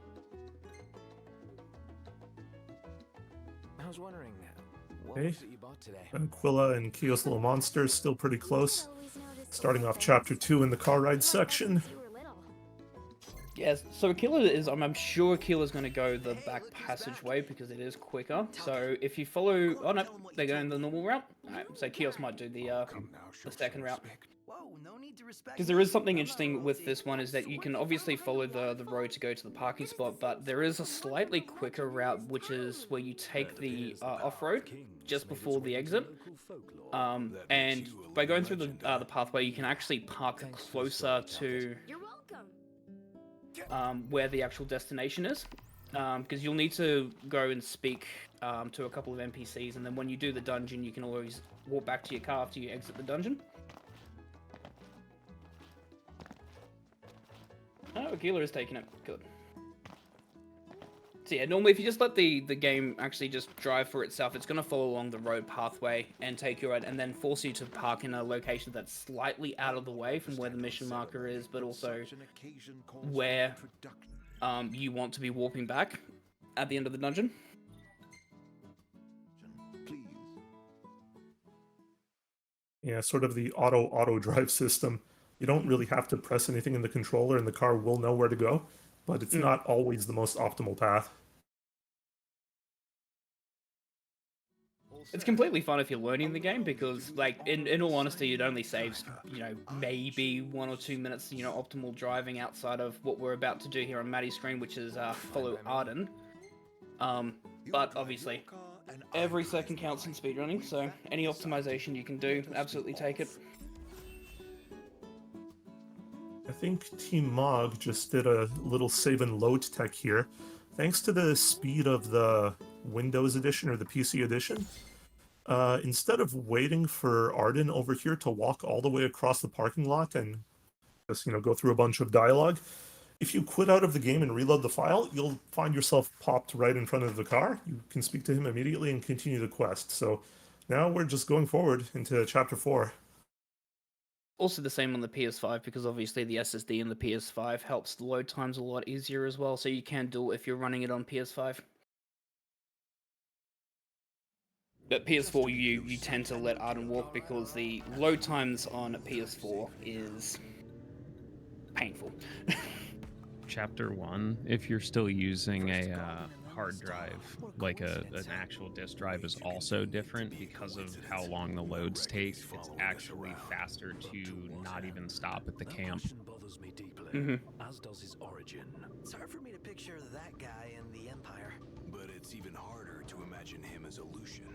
I was wondering, what Okay. was it you bought today? Aquila and Kyoslilmonster still pretty close. Starting off Chapter 2 in the car ride section. Yes, so Aquila is, I'm sure Aquila's going to go the back passageway because it is quicker. So if you follow, oh no, they're going the normal route. Alright, so Kios might do the second route. Because there is something interesting with this one, is that you can obviously follow the road to go to the parking spot, but there is a slightly quicker route, which is where you take the off-road just before the exit. And by going through the pathway, you can actually park closer to where the actual destination is, because you'll need to go and speak to a couple of NPCs, and then when you do the dungeon, you can always walk back to your car after you exit the dungeon. Oh, Aquila is taking it. Good. So yeah, normally if you just let the game actually just drive for itself, it's going to follow along the road pathway and take you right, and then force you to park in a location that's slightly out of the way from where the mission marker is, but also where you want to be walking back at the end of the dungeon. Yeah, sort of the auto drive system. You don't really have to press anything in the controller and the car will know where to go, but it's not always the most optimal path. It's completely fun if you're learning the game, because, like, in all honesty, it only saves, you know, maybe 1 or 2 minutes, you know, optimal driving outside of what we're about to do here on Matty's screen, which is follow Arden. But obviously, every second counts in speedrunning, so any optimization you can do, absolutely take it. I think Team Mog just did a little save and load tech here. Thanks to the speed of the Windows edition or the PC edition, instead of waiting for Arden over here to walk all the way across the parking lot and just, you know, go through a bunch of dialogue, if you quit out of the game and reload the file, you'll find yourself popped right in front of the car. You can speak to him immediately and continue the quest. So now we're just going forward into Chapter 4. Also the same on the PS5, because obviously the SSD in the PS5 helps the load times a lot easier as well, so you can do it if you're running it on PS5. But PS4, you tend to let Arden walk because the load times on PS4 is painful. Chapter 1, if you're still using a hard drive, like an actual disk drive, is also different because of how long the loads take. It's actually faster to not even stop at the camp. As does his origin. It's hard for me to picture that guy in the Empire. But it's even harder to imagine him as a Lucian.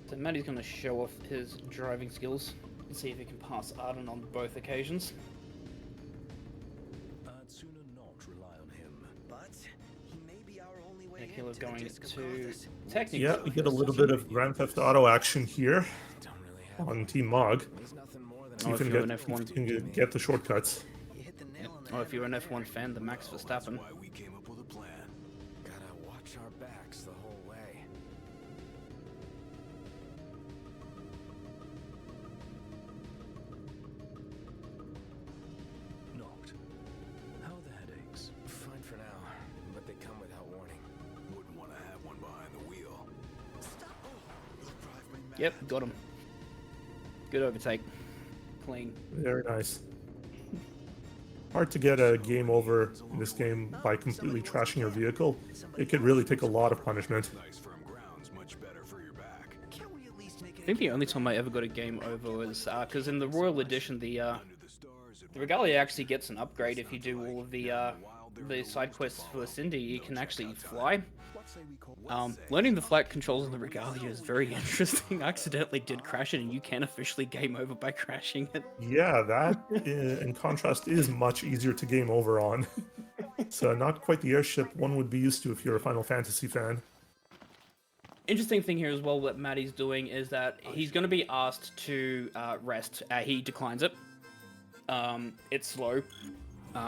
So Matty's going to show off his driving skills and see if he can pass Arden on both occasions. I'd sooner not rely on him. But he may be our only way Aquila going to technically. Yeah, we get a little bit of Grand Theft Auto action here. on Team Mog. Oh, if you're an F1. You can get the shortcuts. Oh, if you're an F1 fan, the Max Verstappen. We came up with a plan. Gotta watch our backs the whole way. Knocked. How are the headaches? Fine for now, but they come without warning. Wouldn't want to have one behind the wheel. Yep, got him. Good overtake. Clean. Very nice. Hard to get a game over in this game by completely trashing your vehicle. It could really take a lot of punishment. I think the only time I ever got a game over was because in the Royal Edition, the Regalia actually gets an upgrade if you do all of the side quests for Cindy. You can actually fly. Learning the flight controls in the Regalia is very interesting. I accidentally did crash it, and you can officially game over by crashing it. Yeah, that, in contrast, is much easier to game over on. So not quite the airship one would be used to if you're a Final Fantasy fan. Interesting thing here as well, what Matty's doing is that he's going to be asked to rest. He declines it. It's slow.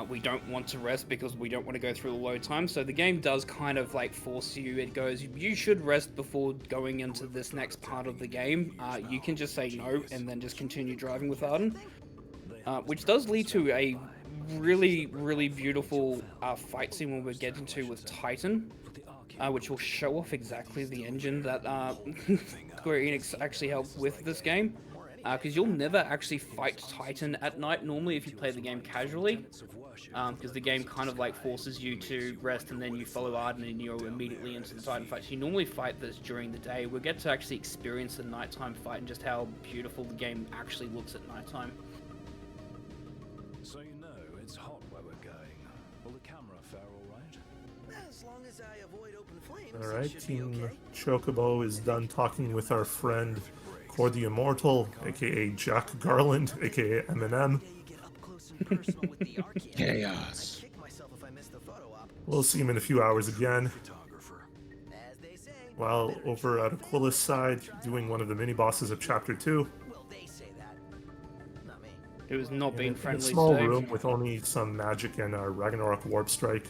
We don't want to rest because we don't want to go through the load time. So the game does kind of like force you. It goes, you should rest before going into this next part of the game. You can just say no and then just continue driving with Arden. Which does lead to a really, really beautiful fight scene when we get into with Titan. Which will show off exactly the engine that Square Enix actually helped with this game. Because you'll never actually fight Titan at night normally if you play the game casually. Because the game kind of like forces you to rest and then you follow Arden and you're immediately into the Titan fight. So you normally fight this during the day. We get to actually experience the nighttime fight and just how beautiful the game actually looks at nighttime. So you know it's hot where we're going. Will the camera fare all right? As long as I avoid open flames. Alright, Team Chocobo is done talking with our friend Core the Immortal, aka Jack Garland, aka Eminem. Chaos. We'll see him in a few hours again. While over at Aquila's side, doing one of the mini-bosses of Chapter 2. It was not being friendly. In a small today. room with only some magic and a Ragnarok Warp Strike.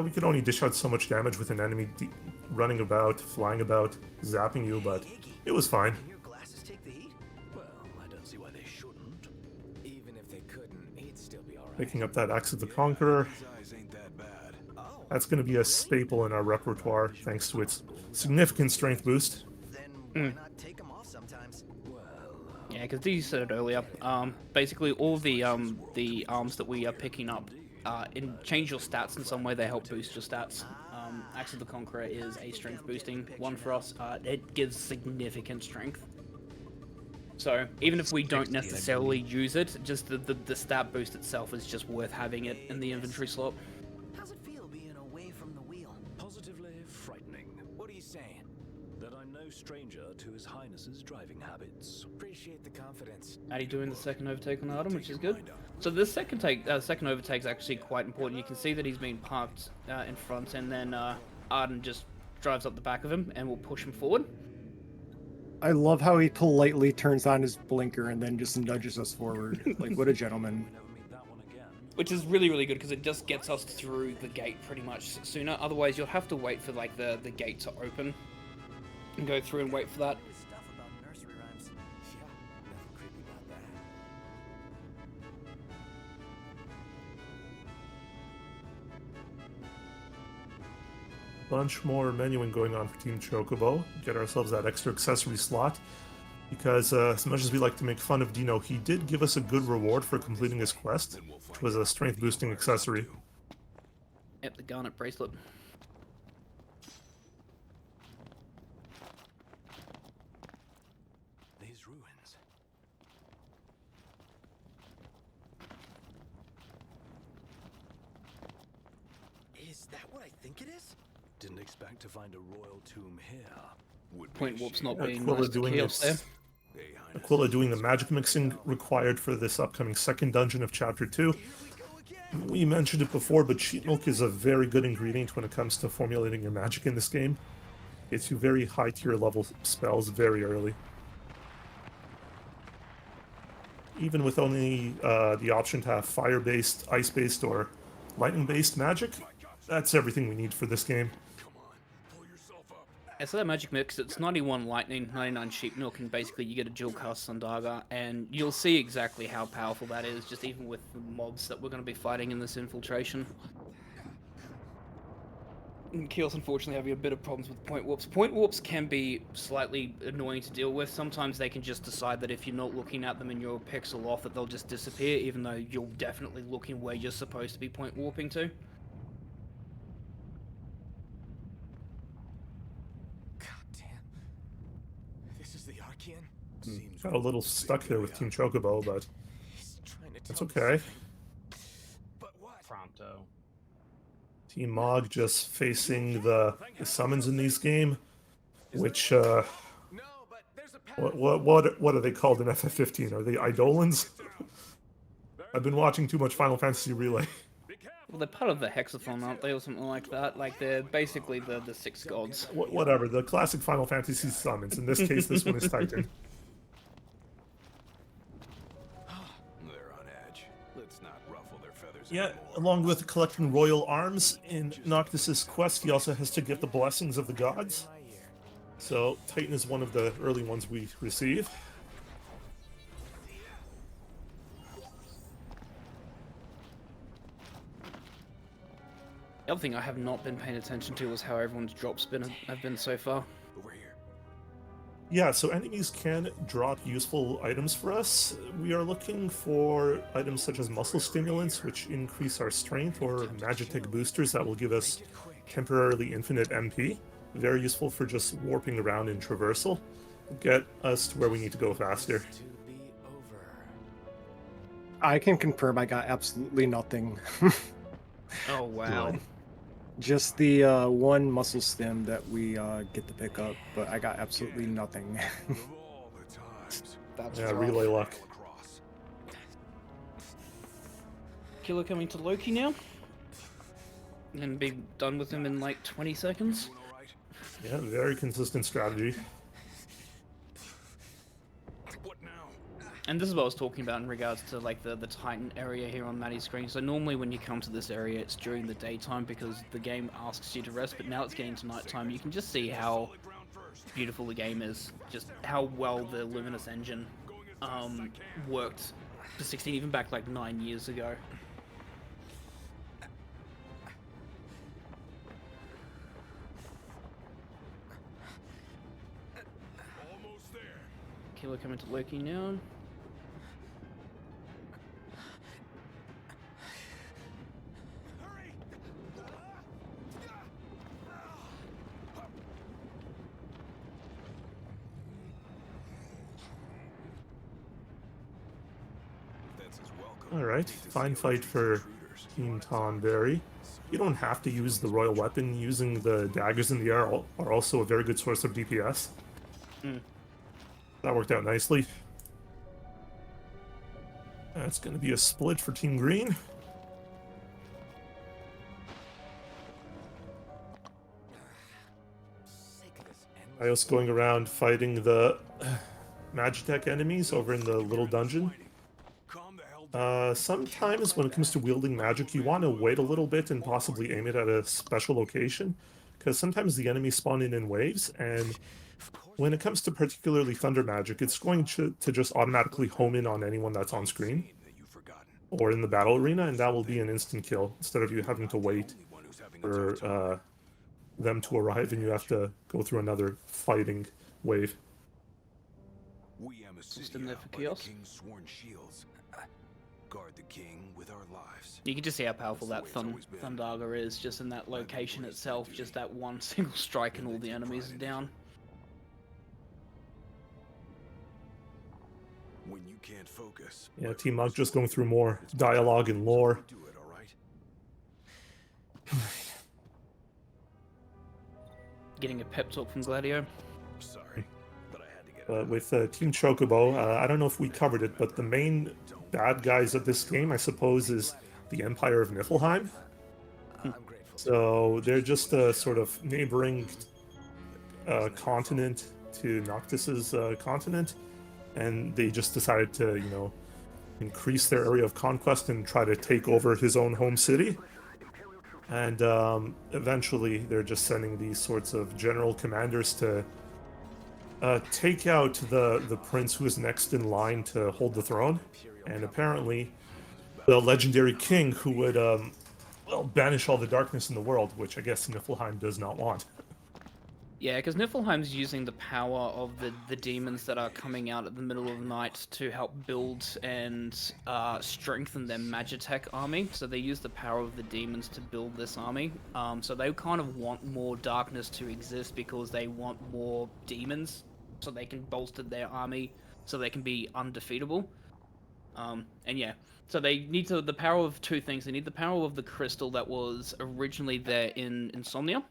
We could only dish out so much damage with an enemy running about, flying about, zapping you, but it was fine. Well, I don't see why they shouldn't. Even if they couldn't, he'd still be alright. Picking up that Axe of the Conqueror. That's going to be a staple in our repertoire, thanks to its significant strength boost. Yeah, because you said it earlier. Basically, all the arms that we are picking up change your stats in some way. They help boost your stats. Axe of the Conqueror is a strength boosting one for us. It gives significant strength. So even if we don't necessarily use it, just the stat boost itself is just worth having it in the inventory slot. How's it feel being away from the wheel? Positively frightening. What are you saying? That I'm no stranger to His Highness's driving habits. Appreciate the confidence. Matty doing the second overtake on Arden, which is good. So this second overtake is actually quite important. You can see that he's been parked in front, and then Arden just drives up the back of him and will push him forward. I love how he politely turns on his blinker and then just nudges us forward. Like, what a gentleman. Which is really, really good because it just gets us through the gate pretty much sooner. Otherwise, you'll have to wait for like the gate to open and go through and wait for that. Bunch more menuing going on for Team Chocobo. Get ourselves that extra accessory slot. Because as much as we like to make fun of Dino, he did give us a good reward for completing his quest, which was a strength boosting accessory. Yep, the garnet bracelet. These ruins. Is that what I think it is? Didn't expect to find a royal tomb here. Point warp's not being Aquila nice to doing Chaos there. Aquila doing the magic mixing required for this upcoming second dungeon of Chapter 2. We mentioned it before, but sheep milk is a very good ingredient when it comes to formulating your magic in this game. Gets you very high tier level spells very early. even with only the option to have fire-based, ice-based, or lightning-based magic, that's everything we need for this game. Yeah, so that magic mix, it's 91 lightning, 99 sheep milk, and basically you get a dual cast Sundaga, and you'll see exactly how powerful that is, just even with the mobs that we're going to be fighting in this infiltration. And Keel's unfortunately having a bit of problems with point warps. Point warps can be slightly annoying to deal with. Sometimes they can just decide that if you're not looking at them and you're a pixel off, that they'll just disappear, even though you're definitely looking where you're supposed to be point warping to. Got a little stuck there with Team Chocobo, but that's okay. Pronto. Team Mog just facing the summons in these game, which what are they called in FF15? Are they Eidolons? I've been watching too much Final Fantasy Relay. Well, they're part of the Hexathon, aren't they, or something like that? Like, they're basically the six gods. Whatever, the classic Final Fantasy summons. In this case, this one is Titan. Yeah, along with collecting royal arms in Noctis's quest, he also has to get the blessings of the gods. So Titan is one of the early ones we receive. The other thing I have not been paying attention to is how everyone's drops have been so far. Yeah, so enemies can drop useful items for us. We are looking for items such as muscle stimulants, which increase our strength, or Magitek boosters that will give us temporarily infinite MP. Very useful for just warping around in traversal. Get us to where we need to go faster. I can confirm I got absolutely nothing. Oh, wow. Just the one muscle stim that we get to pick up, but I got absolutely nothing. That's yeah, relay luck. Killer coming to Loki now. And be done with him in like 20 seconds. Yeah, very consistent strategy. And this is what I was talking about in regards to like the Titan area here on Matty's screen. So normally when you come to this area, it's during the daytime because the game asks you to rest, but now it's getting to nighttime. You can just see how beautiful the game is, just how well the Luminous engine worked for 16, even back like 9 years ago. Killer coming to Loki now. Alright, fine fight for Team Tonberry. You don't have to use the royal weapon. Using the daggers in the air are also a very good source of DPS. That worked out nicely. That's going to be a split for Team Green. Ios going around fighting the Magitek enemies over in the little dungeon. Sometimes when it comes to wielding magic, you want to wait a little bit and possibly aim it at a special location, because sometimes the enemies spawn in waves, and when it comes to particularly thunder magic, it's going to just automatically home in on anyone that's on screen or in the battle arena, and that will be an instant kill, instead of you having to wait for them to arrive and you have to go through another fighting wave. System there for Kiosk. Guard the king with our lives. You can just see how powerful that Thundaga is, just in that location itself, just that one single strike and all the enemies are down. When you can't focus. Yeah, Team Mug just going through more dialogue and lore. Getting a pep talk from Gladio. Sorry, but I had to get With Team Chocobo, I don't know if we covered it, but the main bad guys of this game, I suppose, is the Empire of Niflheim. So they're just a sort of neighboring continent to Noctis's continent, and they just decided to, increase their area of conquest and try to take over his own home city. And eventually they're just sending these sorts of general commanders to take out the prince who is next in line to hold the throne. And apparently the legendary king who would banish all the darkness in the world, which I guess Niflheim does not want. Yeah, because Niflheim's using the power of the demons that are coming out at the middle of the night to help build and strengthen their Magitech army. So they use the power of the demons to build this army. So they kind of want more darkness to exist because they want more demons so they can bolster their army so they can be undefeatable. And yeah, so they need the power of two things. They need the power of the crystal that was originally there in Insomnia,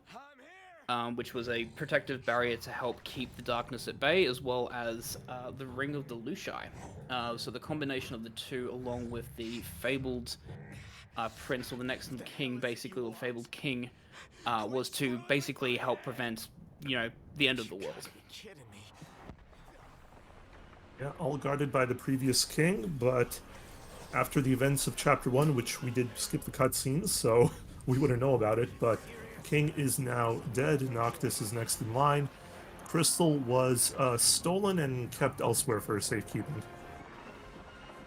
which was a protective barrier to help keep the darkness at bay, as well as the Ring of the Lushai. So the combination of the two, along with the fabled prince, or the next king, basically, or the fabled king, was to basically help prevent, the end of the world. Yeah, all guarded by the previous king, but after the events of Chapter 1, which we did skip the cutscenes, so we wouldn't know about it, but King is now dead, Noctis is next in line. Crystal was stolen and kept elsewhere for safekeeping.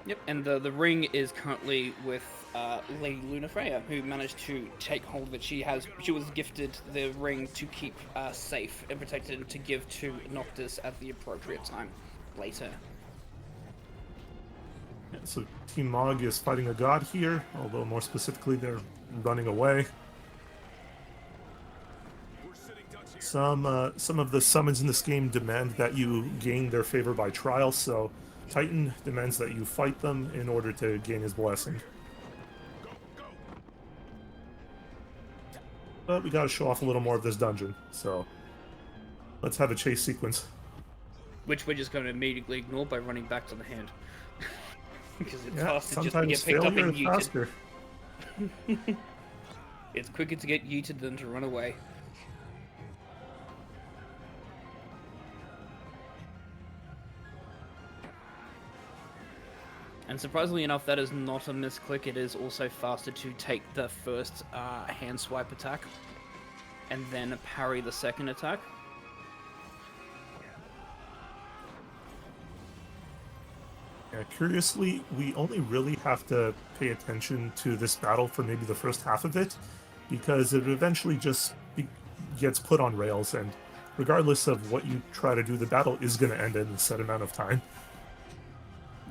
Yep, and the ring is currently with Lady Luna Freya, who managed to take hold of it. She was gifted the ring to keep safe and protected and to give to Noctis at the appropriate time later. Yeah, so Team Mog is fighting a god here, although more specifically they're running away. Some of the summons in this game demand that you gain their favor by trial, so Titan demands that you fight them in order to gain his blessing. But we gotta show off a little more of this dungeon, so let's have a chase sequence. Which we're just going to immediately ignore by running back to the hand. Because it's Yeah, faster just to get picked up and yeeted. Faster. It's quicker to get yeeted than to run away. And surprisingly enough, that is not a misclick. It is also faster to take the first hand swipe attack and then parry the second attack. Yeah, curiously, we only really have to pay attention to this battle for maybe the first half of it, because it eventually just gets put on rails, and regardless of what you try to do, the battle is going to end in a set amount of time.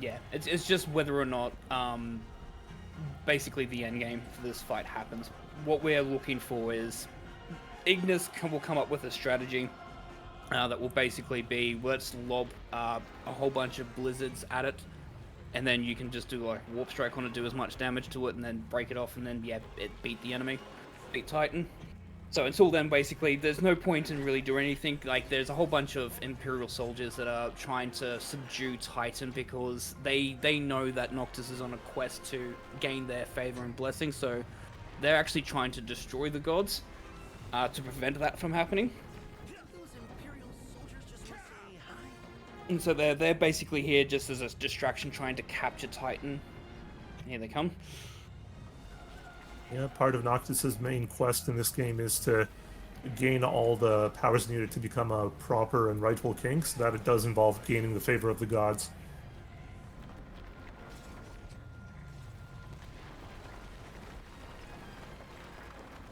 Yeah, it's just whether or not, basically the end game for this fight happens. What we're looking for is Ignis will come up with a strategy that will basically be, let's lob a whole bunch of blizzards at it, and then you can just do like warp strike on it, do as much damage to it, and then break it off, and then yeah, it beat the enemy, beat Titan. So until then, basically, there's no point in really doing anything. Like, there's a whole bunch of Imperial soldiers that are trying to subdue Titan because they know that Noctis is on a quest to gain their favor and blessing, so they're actually trying to destroy the gods to prevent that from happening. And so they're basically here just as a distraction, trying to capture Titan. Here they come. Yeah, part of Noctis's main quest in this game is to gain all the powers needed to become a proper and rightful king, so that it does involve gaining the favor of the gods.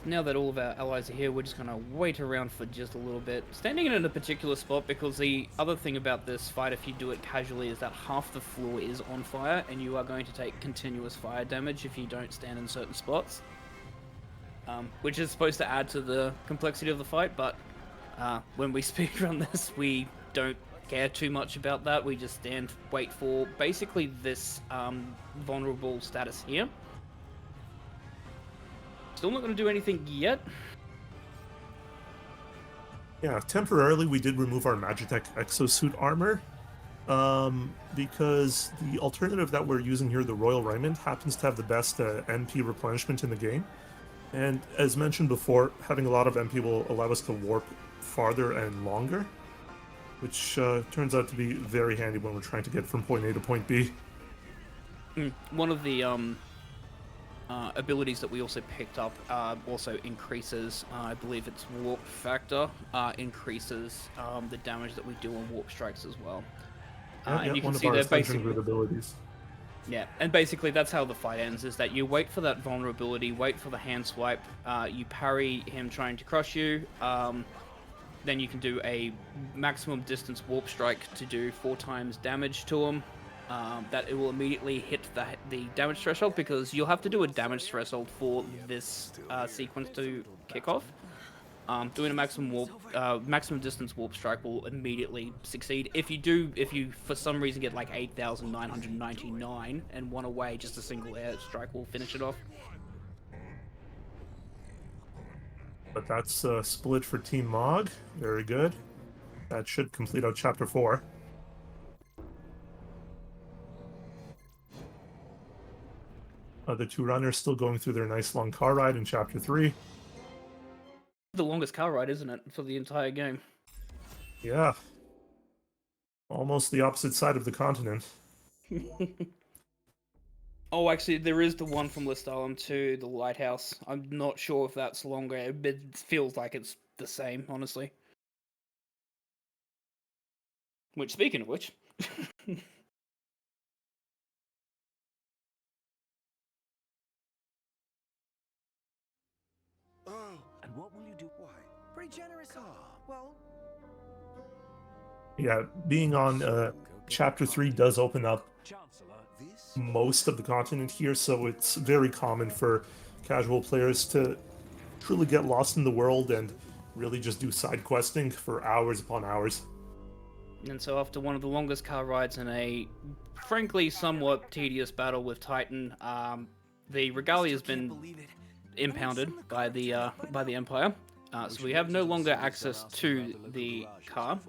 Now that all of our allies are here, we're just going to wait around for just a little bit. Standing in a particular spot, because the other thing about this fight, if you do it casually, is that half the floor is on fire, and you are going to take continuous fire damage if you don't stand in certain spots. Which is supposed to add to the complexity of the fight, but when we speedrun this, we don't care too much about that. We just wait for basically this vulnerable status here. Still not going to do anything yet. Yeah, temporarily we did remove our Magitech exosuit armor, because the alternative that we're using here, the Royal Raiment, happens to have the best MP replenishment in the game. And as mentioned before, having a lot of MP will allow us to warp farther and longer, which turns out to be very handy when we're trying to get from point A to point B. One of the abilities that we also picked up also increases, I believe it's warp factor, increases the damage that we do on warp strikes as well. And you can see that basically abilities. Yeah, and basically that's how the fight ends, is that you wait for that vulnerability, wait for the hand swipe, you parry him trying to crush you, then you can do a maximum distance warp strike to do 4 times damage to him. That it will immediately hit the damage threshold, because you'll have to do a damage threshold for this sequence to kick off. Doing a maximum distance warp strike will immediately succeed. If you for some reason get like 8,999 and one away, just a single air strike will finish it off. But that's split for Team Mog. Very good. That should complete out Chapter 4. The 2 runners still going through their nice long car ride in Chapter 3. The longest car ride, isn't it, for the entire game? Yeah. Almost the opposite side of the continent. Oh, actually, there is the one from Listalum to the lighthouse. I'm not sure if that's longer. It feels like it's the same, honestly. Which, speaking of which... And what will you do? Why? Pretty generous. Well, Yeah, being on Chapter 3 does open up most of the continent here, so it's very common for casual players to truly get lost in the world and really just do side questing for hours upon hours. And so after one of the longest car rides in a, frankly, somewhat tedious battle with Titan, the Regalia has been impounded by the Empire, so we have no longer access to the car.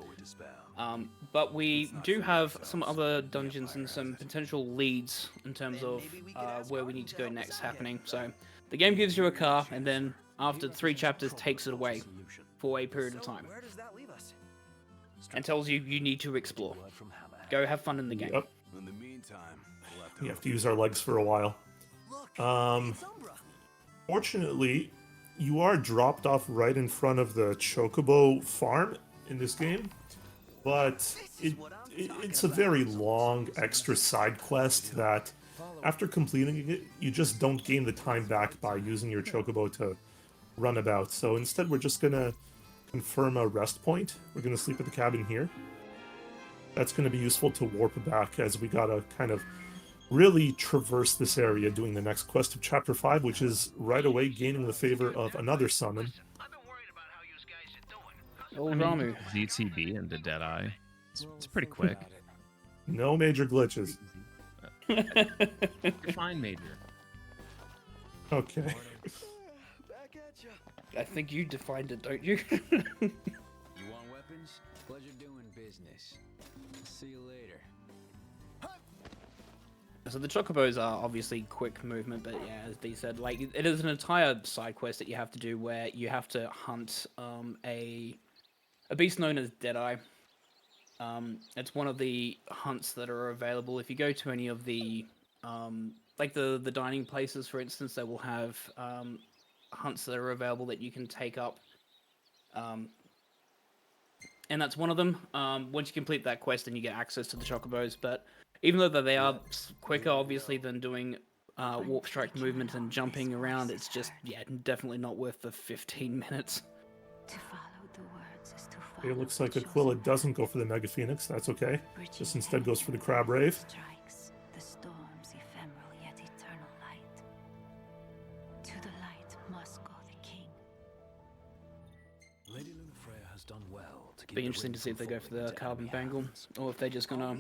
But we do have some other dungeons and some potential leads in terms of where we need to go next happening. So the game gives you a car, and then after 3 chapters takes it away for a period of time. And tells you you need to explore. Go have fun in the game. Yep. in the meantime, We have to use our legs for a while. Fortunately, you are dropped off right in front of the Chocobo farm in this game, but it's a very long extra side quest that, after completing it, you just don't gain the time back by using your Chocobo to run about. So instead, we're just gonna confirm a rest point. We're gonna sleep at the cabin here. That's gonna be useful to warp back, as we gotta kind of really traverse this area doing the next quest of Chapter 5, which is right away gaining the favor of another summon. Oh, I mean, Ramu. ZTB into Deadeye. It's pretty quick. No major glitches. Fine, Major. Okay. I think you defined it, don't you? You want weapons? Pleasure doing business. See you later. So the Chocobos are obviously quick movement, but yeah, as Dee said, like, it is an entire side quest that you have to do where you have to hunt a beast known as Deadeye. It's one of the hunts that are available. If you go to any of the like the dining places, for instance, they will have hunts that are available that you can take up. And that's one of them. Once you complete that quest, then you get access to the Chocobos, but even though they are quicker, obviously, than doing warp strike movement and jumping around, it's just, yeah, definitely not worth the 15 minutes. It looks like Aquila doesn't go for the Mega Phoenix. That's okay. Just instead goes for the Crab Rave. The storm's ephemeral yet eternal light. To the light must go the king. Lady Lunafreya has done well to keep Be interesting to see if they go for the carbon bangle, or if they're just gonna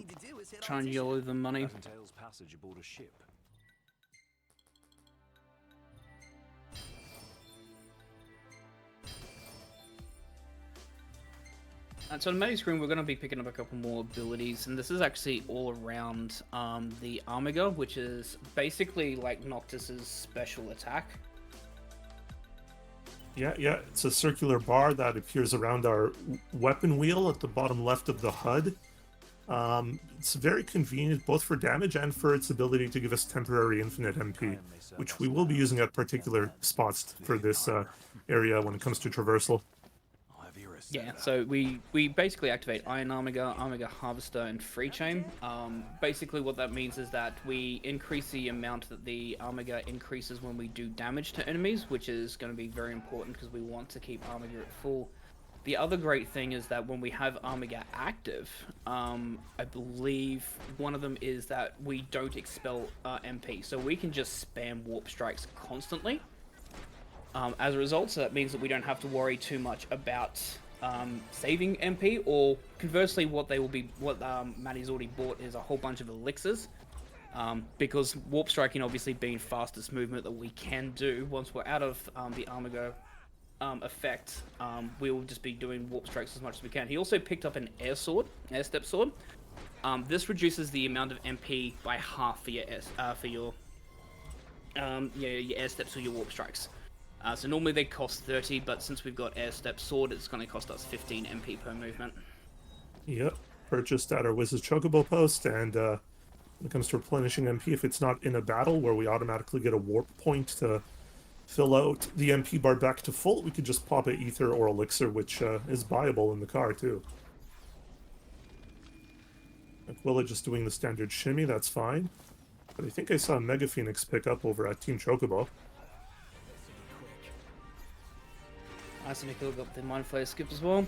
try and yellow the money. entails passage aboard a ship. And so on the main screen, we're going to be picking up a couple more abilities, and this is actually all around the Armiger, which is basically like Noctis's special attack. Yeah, it's a circular bar that appears around our weapon wheel at the bottom left of the HUD. It's very convenient both for damage and for its ability to give us temporary infinite MP, which we will be using at particular spots for this area when it comes to traversal. Yeah, so we basically activate Iron Armiger, Armiger Harvester, and Free Chain. Basically what that means is that we increase the amount that the Armiger increases when we do damage to enemies, which is going to be very important because we want to keep Armiger at full. The other great thing is that when we have Armiger active, I believe one of them is that we don't expel MP, so we can just spam Warp Strikes constantly. As a result, so that means that we don't have to worry too much about saving MP, or conversely, what Matty's already bought is a whole bunch of elixirs, because Warp Striking obviously being fastest movement that we can do once we're out of the Armiger effect, we will just be doing Warp Strikes as much as we can. He also picked up an Air Step Sword. This reduces the amount of MP by half for your Air Steps or your Warp Strikes. So normally they cost 30, but since we've got Air Step Sword, it's going to cost us 15 MP per movement. Yep, purchased at our Wizard's Chocobo post, and when it comes to replenishing MP, if it's not in a battle where we automatically get a warp point to fill out the MP bar back to full, we could just pop a Ether or Elixir, which is buyable in the car too. Aquila just doing the standard shimmy, that's fine. But I think I saw Mega Phoenix pick up over at Team Chocobo. Nice, and Aquila got the Mind Flayer skip as well.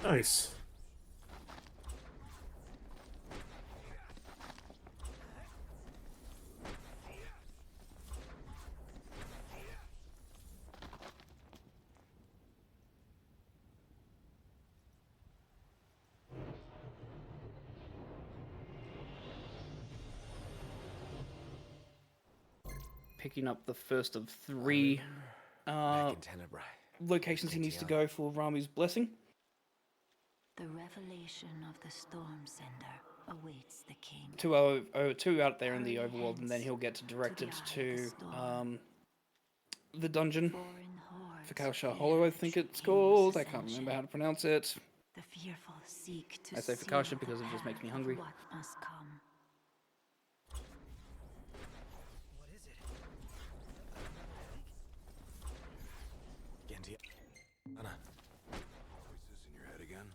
Nice. Picking up the first of 3 locations he needs to go for Ramu's Blessing. The revelation of the Storm Sender awaits the king. 2 out there in the overworld, and then he'll get directed to the dungeon for Kalshar Hollow, I think it's called. I can't remember how to pronounce it. The fearful seek to I say for Kalshar because it just makes me hungry. what must come. Anna. Voices in your head again?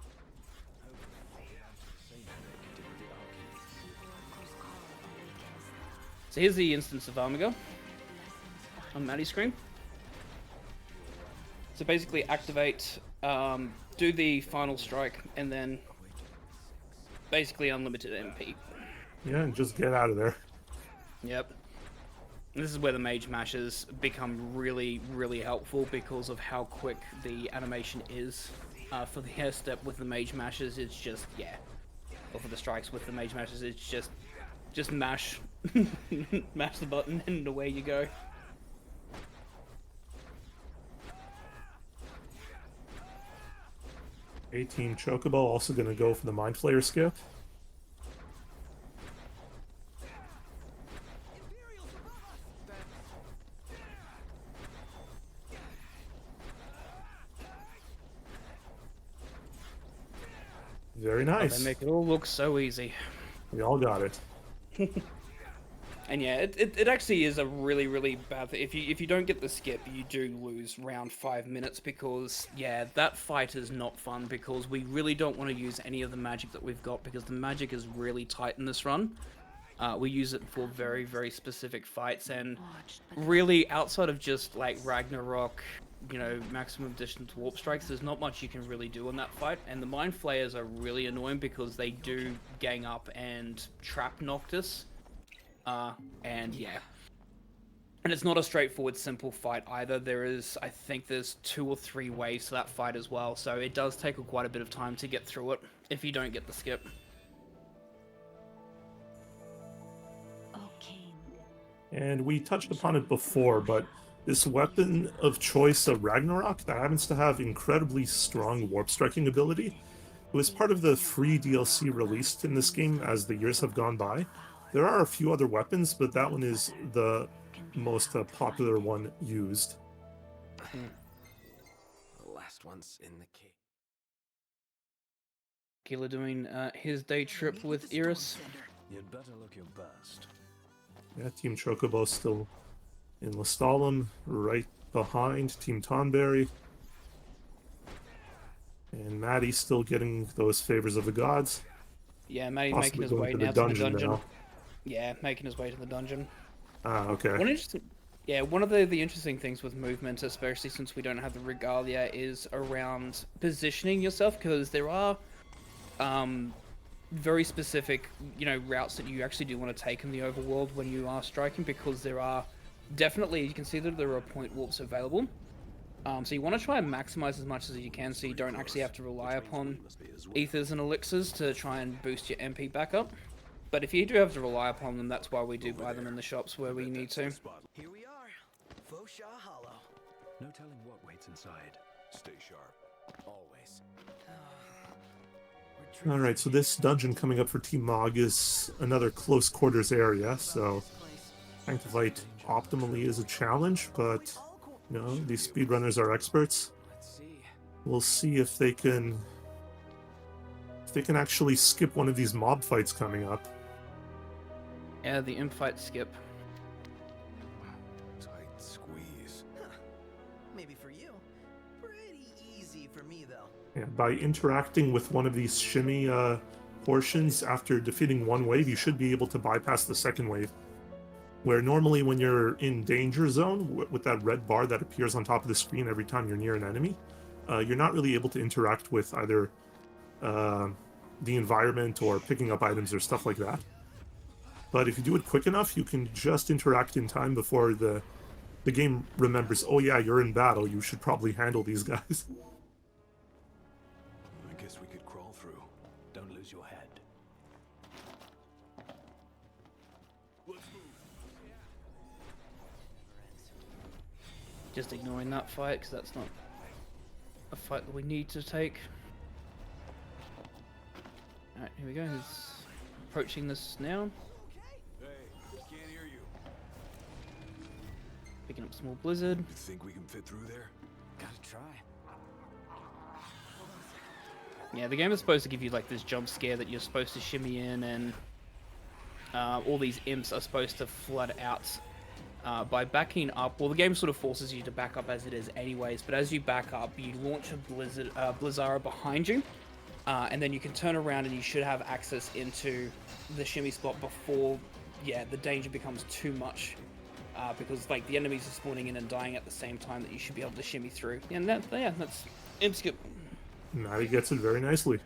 So here's the instance of Armiger on Matty's screen. So basically activate, do the final strike, and then basically unlimited MP. Yeah, and just get out of there. Yep. And this is where the mage mashes become really, really helpful because of how quick the animation is. For the air step with the mage mashes, it's just, yeah. Or for the strikes with the mage mashes, it's just mash, mash the button and away you go. Team Chocobo also going to go for the Mind Flayer skip. Very nice. Oh, they make it all look so easy. We all got it. And yeah, it actually is a really, really bad thing. If you don't get the skip, you do lose round 5 minutes because, yeah, that fight is not fun because we really don't want to use any of the magic that we've got because the magic is really tight in this run. We use it for very, very specific fights, and really outside of just like Ragnarok, you know, maximum distance warp strikes, there's not much you can really do in that fight. And the Mind Flayers are really annoying because they do gang up and trap Noctis. And yeah. And it's not a straightforward, simple fight either. I think there's 2 or 3 ways to that fight as well, so it does take quite a bit of time to get through it if you don't get the skip. And we touched upon it before, but this weapon of choice of Ragnarok that happens to have incredibly strong warp striking ability, it was part of the free DLC released in this game as the years have gone by. There are a few other weapons, but that one is the most popular one used. once in the cave. Aquila doing his day trip with Iris. You'd better look your best. Yeah, Team Chocobo still in Lestalem, right behind Team Tonberry. And Matty still getting those favors of the gods. Yeah, Matty making Possibly his going way to now the to the dungeon dungeon. now. Yeah, making his way to the dungeon. Ah, okay. One of the interesting things with movement, especially since we don't have the regalia, is around positioning yourself, because there are very specific, routes that you actually do want to take in the overworld when you are striking, because there are definitely, you can see that there are point warps available. So you want to try and maximize as much as you can, so you don't actually have to rely upon ethers and elixirs to try and boost your MP back up. But if you do have to rely upon them, that's why we do buy them in the shops where we need to. Here we are, Fosha Hollow. No telling what waits inside. Stay sharp, always. Alright, so this dungeon coming up for Team Mog is another close quarters area, so trying to fight optimally is a challenge, but these speedrunners are experts. We'll see if they can actually skip one of these mob fights coming up. Yeah, the imp fight skip. Tight squeeze. Huh. Maybe for you. Pretty easy for me, though. Yeah, by interacting with one of these shimmy portions after defeating one wave, you should be able to bypass the second wave. Where normally when you're in danger zone, with that red bar that appears on top of the screen every time you're near an enemy, you're not really able to interact with either the environment or picking up items or stuff like that. But if you do it quick enough, you can just interact in time before the game remembers, oh yeah, you're in battle, you should probably handle these guys. I guess we could crawl through. Don't lose your head. Just ignoring that fight, because that's not a fight that we need to take. Alright, here we go. He's approaching this now. Hey, can't hear you. Picking up small blizzard. You think we can fit through there? Gotta try. Yeah, the game is supposed to give you like this jump scare that you're supposed to shimmy in, and all these imps are supposed to flood out by backing up. Well, the game sort of forces you to back up as it is anyways, but as you back up, you launch a Blizzara behind you, and then you can turn around and you should have access into the shimmy spot before, the danger becomes too much, because like the enemies are spawning in and dying at the same time that you should be able to shimmy through. And that's imp skip. Matty gets it very nicely.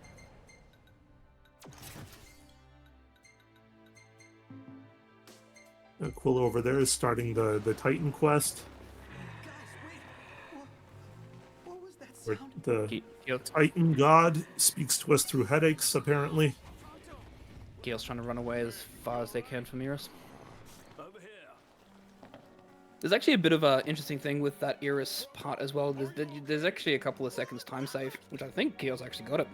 Aquila over there is starting the Titan quest. What was that Where sound? the Titan god speaks to us through headaches, apparently. Gale's trying to run away as far as they can from Iris. Over here. There's actually a bit of an interesting thing with that Iris part as well. There's actually a couple of seconds time save, which I think Gale's actually got it.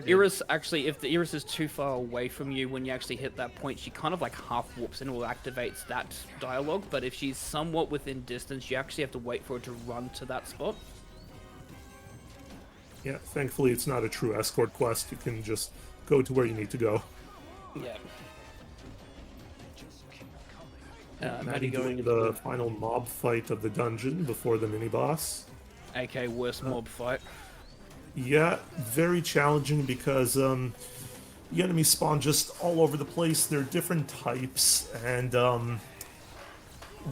Iris actually, if the Iris is too far away from you when you actually hit that point, she kind of like half warps and will activates that dialogue. But if she's somewhat within distance, you actually have to wait for her to run to that spot. Yeah, thankfully it's not a true escort quest. You can just go to where you need to go. Yeah. Matty going to the final mob fight of the dungeon before the mini-boss. AK worst mob fight. Yeah, very challenging because the enemies spawn just all over the place. They're different types, and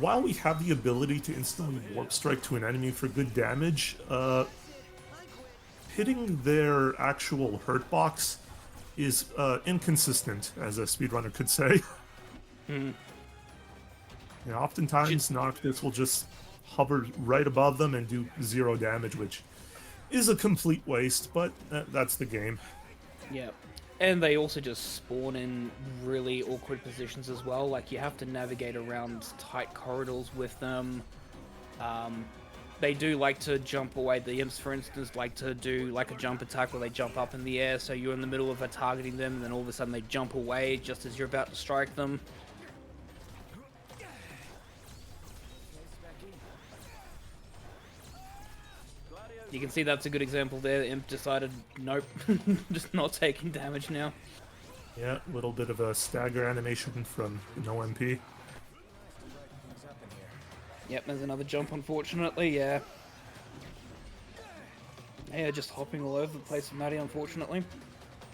while we have the ability to instantly warp strike to an enemy for good damage, hitting their actual hurt box is inconsistent, as a speedrunner could say. You know, oftentimes Noctis will just hover right above them and do 0 damage, which is a complete waste, but that's the game. Yeah. And they also just spawn in really awkward positions as well. Like, you have to navigate around tight corridors with them. They do like to jump away. The imps, for instance, like to do like a jump attack where they jump up in the air, so you're in the middle of targeting them, and then all of a sudden they jump away just as you're about to strike them. You can see that's a good example there. The Imp decided, nope, just not taking damage now. Yeah, a little bit of a stagger animation from no MP. Yep, there's another jump, unfortunately, yeah. Yeah, just hopping all over the place with Matty, unfortunately.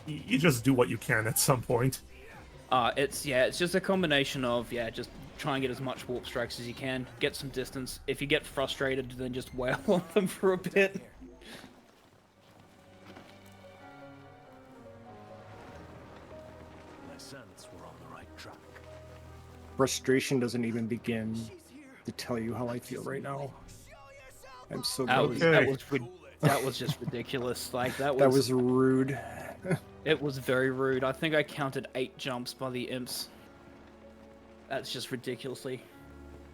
You just do what you can at some point. It's just a combination of, just try and get as much warp strikes as you can, get some distance. If you get frustrated, then just wail on them for a bit. I sense we're on the right track. Frustration doesn't even begin to tell you how I feel right now. I'm so That was just ridiculous. Like that was rude. It was very rude. I think I counted 8 jumps by the imps. That's just ridiculously.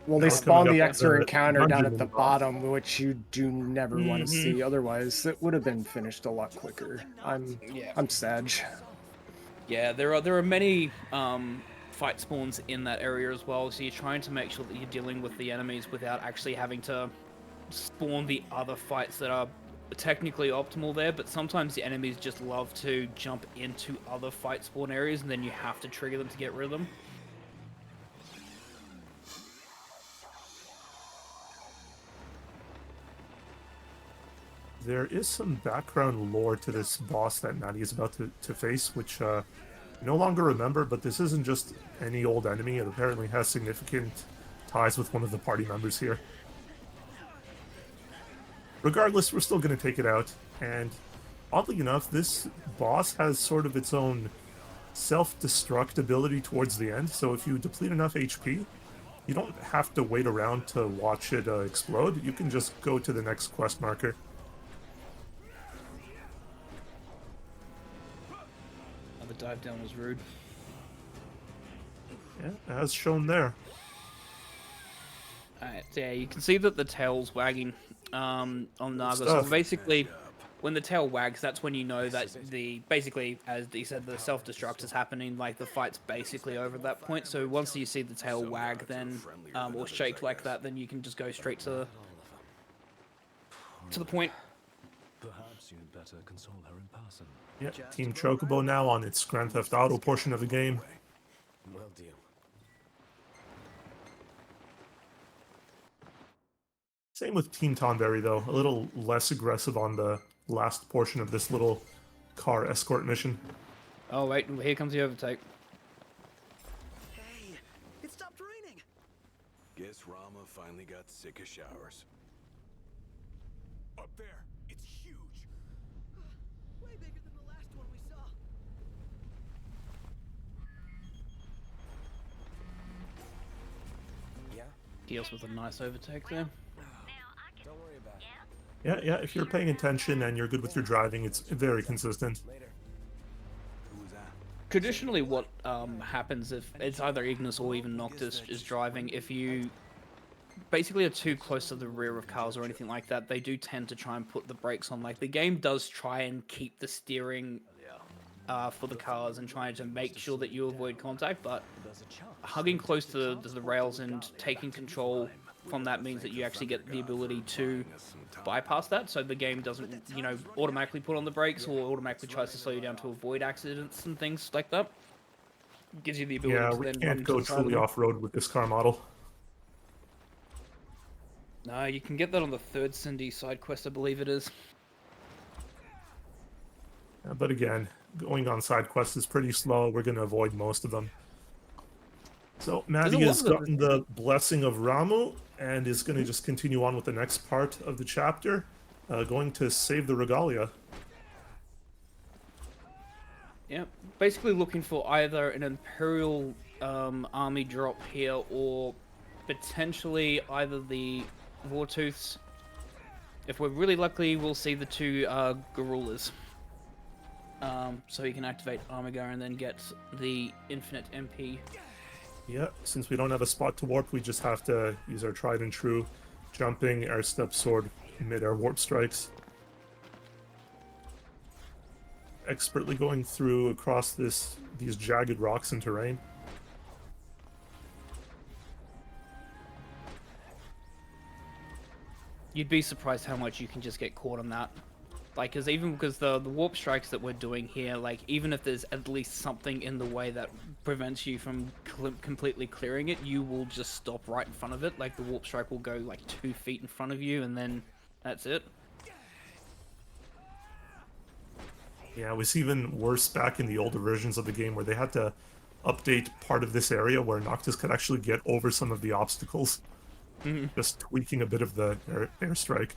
Well, they spawn the extra encounter down at the bottom, which you do never want to see. Otherwise, it would have been finished a lot quicker. I'm sad. Yeah, there are many fight spawns in that area as well. So you're trying to make sure that you're dealing with the enemies without actually having to spawn the other fights that are technically optimal there, but sometimes the enemies just love to jump into other fight spawn areas and then you have to trigger them to get rid of them. There is some background lore to this boss that Matty is about to face, which I no longer remember, but this isn't just any old enemy. It apparently has significant ties with one of the party members here. Regardless, we're still going to take it out, and oddly enough, this boss has sort of its own self-destruct ability towards the end, so if you deplete enough HP, you don't have to wait around to watch it explode. You can just go to the next quest marker. The dive down was rude. Yeah, as shown there. Alright, so yeah, you can see that the tail's wagging on Naga. So basically, when the tail wags, that's when you know that basically, as he said, the self-destruct is happening, like the fight's basically over at that point. So once you see the tail wag, then, or shake like that, then you can just go straight to the point. Perhaps you'd better console her in person. Yeah, Team Chocobo now on its Grand Theft Auto portion of the game. Well, deal. Same with Team Tonberry, though. A little less aggressive on the last portion of this little car escort mission. Oh, wait, here comes the overtake. Hey, it stopped raining! Guess Rama finally got sick of showers. Up there, it's huge! Way bigger than the last one we saw. Yeah? Deals with a nice overtake there. Yeah, if you're paying attention and you're good with your driving, it's very consistent. Traditionally, what happens if it's either Ignis or even Noctis is driving, if you basically are too close to the rear of cars or anything like that, they do tend to try and put the brakes on. Like, the game does try and keep the steering for the cars and trying to make sure that you avoid contact, but hugging close to the rails and taking control from that means that you actually get the ability to bypass that, so the game doesn't, automatically put on the brakes or automatically tries to slow you down to avoid accidents and things like that. Gives you the ability to we then can't go truly off-road with this car model. No, you can get that on the 3rd Cindy side quest, I believe it is. But again, going on side quests is pretty slow. We're going to avoid most of them. So Matty has gotten the blessing of Ramu and is going to just continue on with the next part of the chapter, going to save the Regalia. Yeah, basically looking for either an Imperial army drop here or potentially either the Vortooths. If we're really lucky, we'll see the 2 Garulas. So you can activate Armigar and then get the infinite MP. Yeah, since we don't have a spot to warp, we just have to use our tried and true jumping, air step sword, mid-air warp strikes. Expertly going through across these jagged rocks and terrain. You'd be surprised how much you can just get caught on that. Like, because the warp strikes that we're doing here, like, even if there's at least something in the way that prevents you from completely clearing it, you will just stop right in front of it. Like, the warp strike will go, like, 2 feet in front of you, and then that's it. Yeah, it was even worse back in the older versions of the game where they had to update part of this area where Noctis could actually get over some of the obstacles. Just tweaking a bit of the airstrike.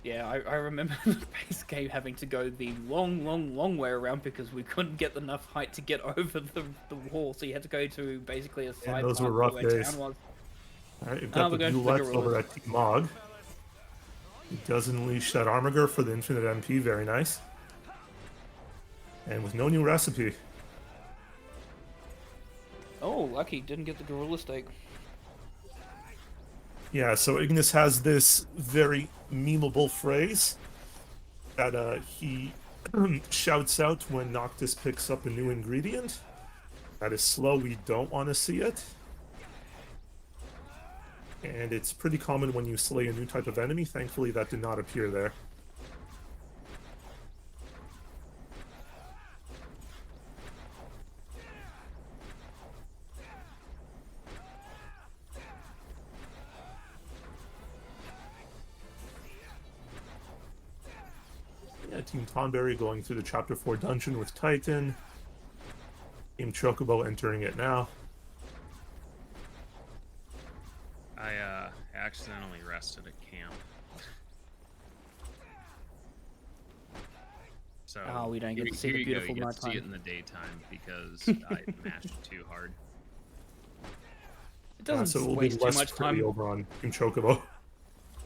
Yeah, I remember the base game having to go the long way around because we couldn't get enough height to get over the wall, so you had to go to basically a side those were path rough where days. town was. Alright, you've got the Duelets over at Team Mog. He does unleash that Armiger for the infinite MP, very nice. And with no new recipe. Oh, lucky, didn't get the gorilla steak. Yeah, so Ignis has this very memeable phrase that he shouts out when Noctis picks up a new ingredient. That is slow, we don't want to see it. And it's pretty common when you slay a new type of enemy. Thankfully, that did not appear there. Yeah, Team Tonberry going through the Chapter 4 dungeon with Titan. Team Chocobo entering it now. I accidentally rested at camp. So we don't get to see the beautiful nighttime. You get to see it in the daytime because I mashed it too hard. It doesn't so waste too much time over on Team Chocobo.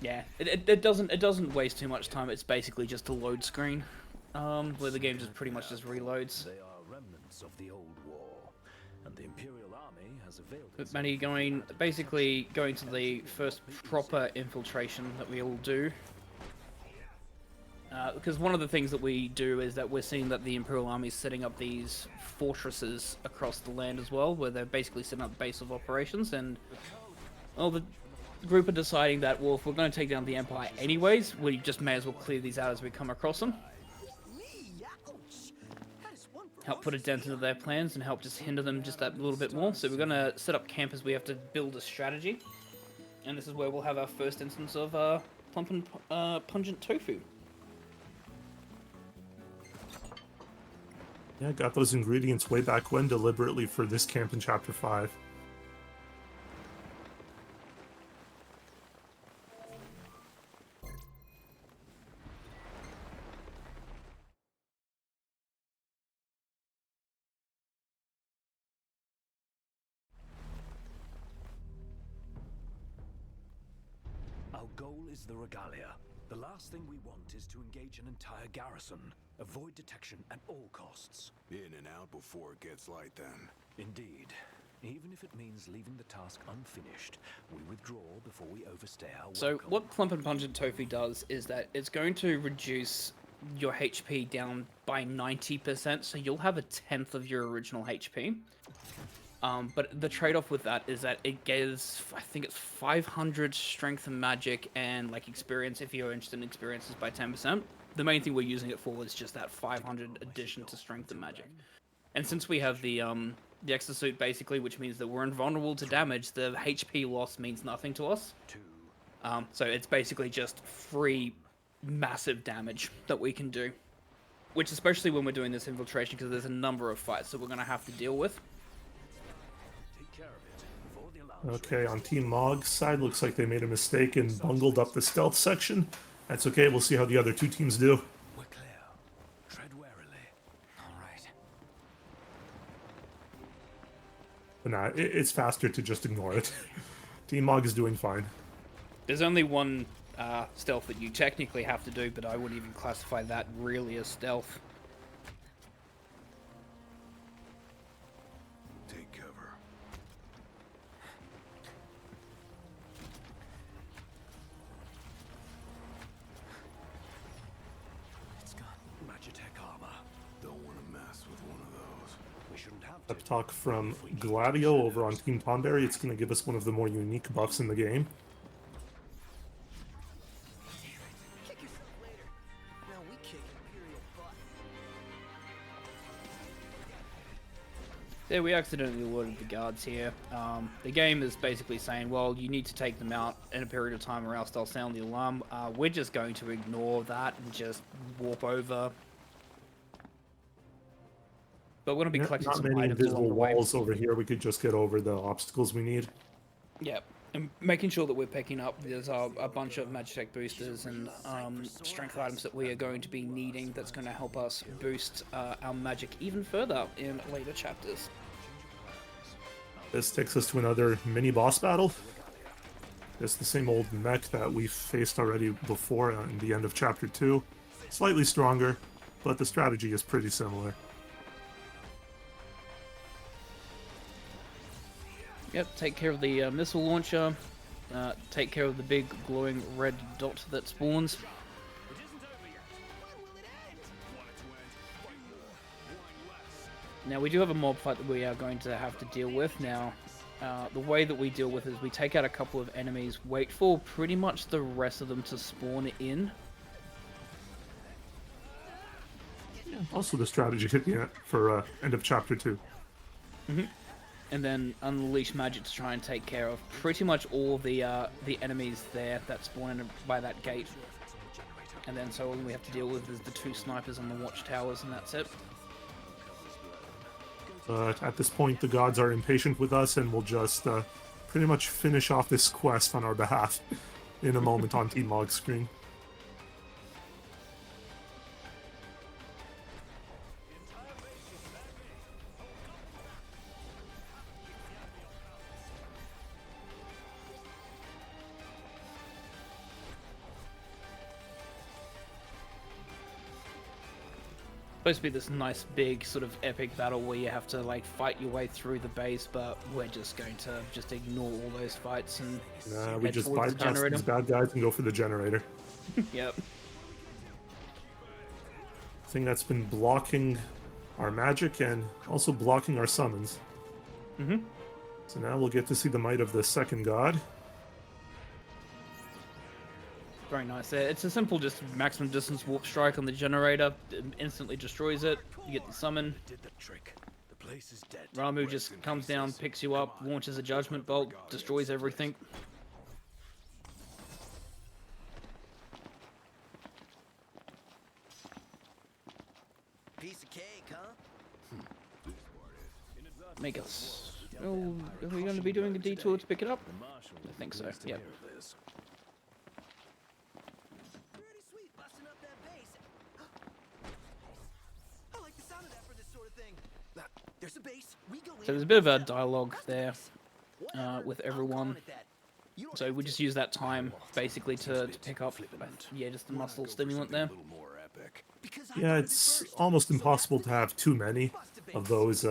Yeah, it doesn't waste too much time. It's basically just a load screen, where the game just pretty much just reloads. They are remnants of the old war, and the Imperial Army has availed. But Matty, going to the first proper infiltration that we all do. Because one of the things that we do is that we're seeing that the Imperial Army is setting up these fortresses across the land as well, where they're basically setting up base of operations, and well, the group are deciding that, well, if we're going to take down the Empire anyways, we just may as well clear these out as we come across them. Help put a dent into their plans and help just hinder them just that little bit more. So we're going to set up camp as we have to build a strategy. And this is where we'll have our first instance of plump and pungent tofu. Yeah, got those ingredients way back when deliberately for this camp in Chapter 5. Our goal is the Regalia. The last thing we want is to engage an entire garrison. Avoid detection at all costs. In and out before it gets light, then. Indeed. Even if it means leaving the task unfinished, we withdraw before we overstay our welcome. So what Plump and Pungent Tofu does is that it's going to reduce your HP down by 90%, so you'll have 1/10 of your original HP. But the trade-off with that is that it gives, I think it's 500 strength and magic and like experience if you're interested in experiences by 10%. The main thing we're using it for is just that 500 addition to strength and magic. And since we have the exosuit basically, which means that we're invulnerable to damage, the HP loss means nothing to us. So it's basically just free massive damage that we can do. Which especially when we're doing this infiltration, because there's a number of fights that we're going to have to deal with. Okay, on Team Mog's side, looks like they made a mistake and bungled up the stealth section. That's okay, we'll see how the other two teams do. We're clear. Tread warily. All right. But nah, it's faster to just ignore it. Team Mog is doing fine. There's only one stealth that you technically have to do, but I wouldn't even classify that really as stealth. Take cover. It's got Magitech armor. Don't want to mess with one of those. We shouldn't have Pep talk from Gladio over on Team Tonberry. It's going to give us one of the more unique buffs in the game. Yeah, we accidentally alerted the guards here. The game is basically saying, well, you need to take them out in a period of time or else they'll sound the alarm. We're just going to ignore that and just warp over. But we're going to be collecting Not some many items along invisible the way. walls over here. We could just get over the obstacles we need. Yeah, and making sure that we're picking up, there's a bunch of Magitech boosters and strength items that we are going to be needing that's going to help us boost our magic even further in later chapters. This takes us to another mini-boss battle. It's the same old mech that we faced already before in the end of Chapter 2. Slightly stronger, but the strategy is pretty similar. Yep, take care of the missile launcher, take care of the big glowing red dot that spawns. Now we do have a mob fight that we are going to have to deal with. Now, the way that we deal with it is we take out a couple of enemies, wait for pretty much the rest of them to spawn in. Also the strategy for end of Chapter 2. Mm-hmm. And then unleash magic to try and take care of pretty much all the enemies there that spawn in by that gate. And then so all we have to deal with is the 2 snipers on the watchtowers, and that's it. But at this point, the gods are impatient with us and will just pretty much finish off this quest on our behalf in a moment on Team Mog's screen. Supposed to be this nice big sort of epic battle where you have to like fight your way through the base, but we're just going to just ignore all those fights and We just bypass these bad guys and go for the generator. Yep. Thing that's been blocking our magic and also blocking our summons. Mm-hmm. So now we'll get to see the might of the second god. Very nice there. It's a simple just maximum distance warp strike on the generator. It instantly destroys it. You get the summon. Ramu just comes down, picks you up, launches a judgment bolt, destroys everything. Piece of cake, huh? Make us. Oh, are we going to be doing a detour to pick it up? I think so. Yep. So there's a bit of a dialogue there with everyone. So we just use that time basically to pick up, just the muscle stimulant there. Yeah, it's almost impossible to have too many of those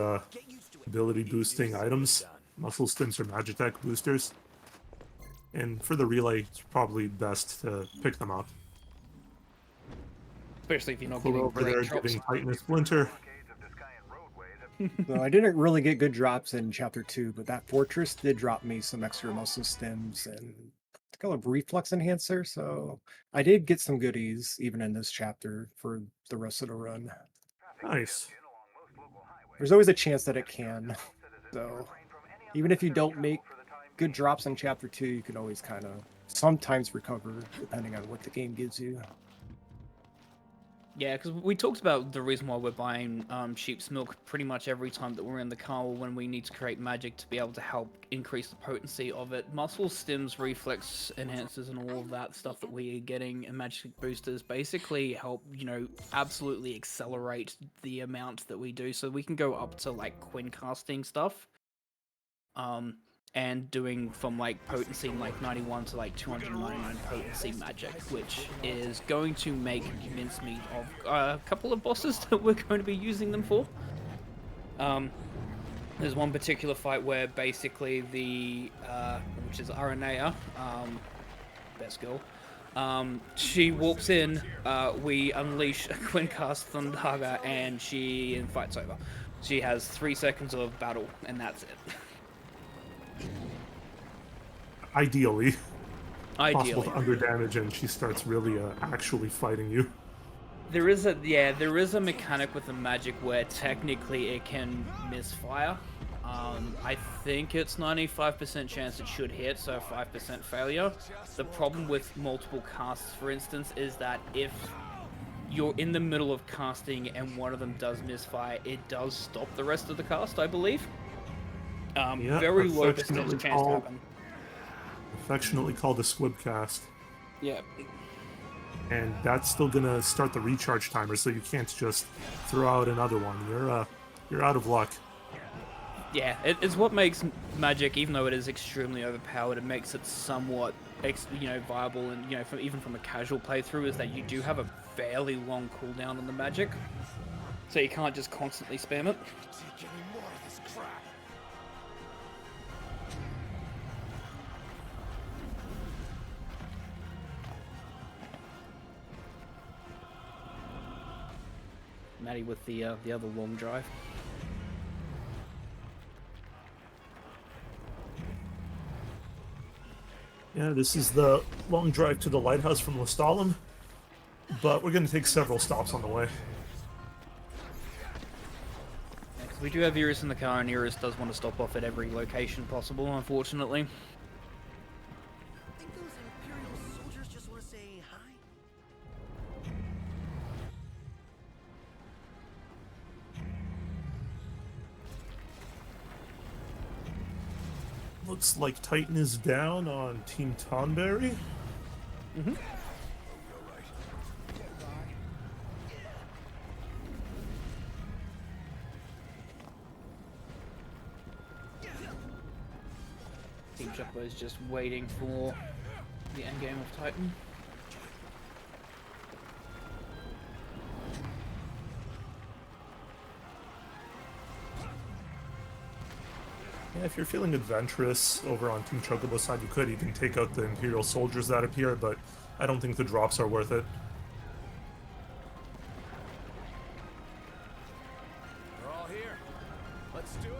ability boosting items. Muscle stims or Magitech boosters. And for the relay, it's probably best to pick them up. Especially if you're not We're getting over great there drops. giving Titan a splinter. So I didn't really get good drops in Chapter 2, but that fortress did drop me some extra muscle stems and a couple of reflex enhancer, so I did get some goodies even in this chapter for the rest of the run. Nice. There's always a chance that it can, so even if you don't make good drops in Chapter 2, you can always kind of sometimes recover depending on what the game gives you. Yeah, because we talked about the reason why we're buying sheep's milk pretty much every time that we're in the car when we need to create magic to be able to help increase the potency of it. Muscle stims, reflex enhancers, and all of that stuff that we are getting and magic boosters basically help, absolutely accelerate the amount that we do. So we can go up to like Quinn casting stuff. And doing from like potency like 91 to like 299 potency magic, which is going to make mincemeat of a couple of bosses that we're going to be using them for. There's one particular fight where basically the which is Aranea, best girl. She walks in, we unleash a Quincast Thundaga, and fight's over. She has 3 seconds of battle, and that's it. Ideally. Ideally. Possible to under damage and she starts really actually fighting you. There is a mechanic with the magic where technically it can misfire. I think it's 95% chance it should hit, so 5% failure. The problem with multiple casts, for instance, is that if you're in the middle of casting and one of them does misfire, it does stop the rest of the cast, I believe. Very low percentage chance to happen. Affectionately called a squib cast. Yeah. And that's still gonna start the recharge timer, so you can't just throw out another one. You're out of luck. Yeah, it's what makes magic, even though it is extremely overpowered, it makes it somewhat, viable, and even from a casual playthrough, is that you do have a fairly long cooldown on the magic, so you can't just constantly spam it. Matty with the other long drive. Yeah, this is the long drive to the lighthouse from Lestalem, but we're going to take several stops on the way. Yeah, 'cause we do have Eurus in the car, and Eurus does want to stop off at every location possible, unfortunately. I think those Imperial soldiers just want to say hi. Looks like Titan is down on Team Tonberry. Mm-hmm. Team Choco is just waiting for the endgame of Titan. Yeah, if you're feeling adventurous over on Team Chocobo's side, you could even take out the Imperial soldiers that appear, but I don't think the drops are worth it. We're all here. Let's do it.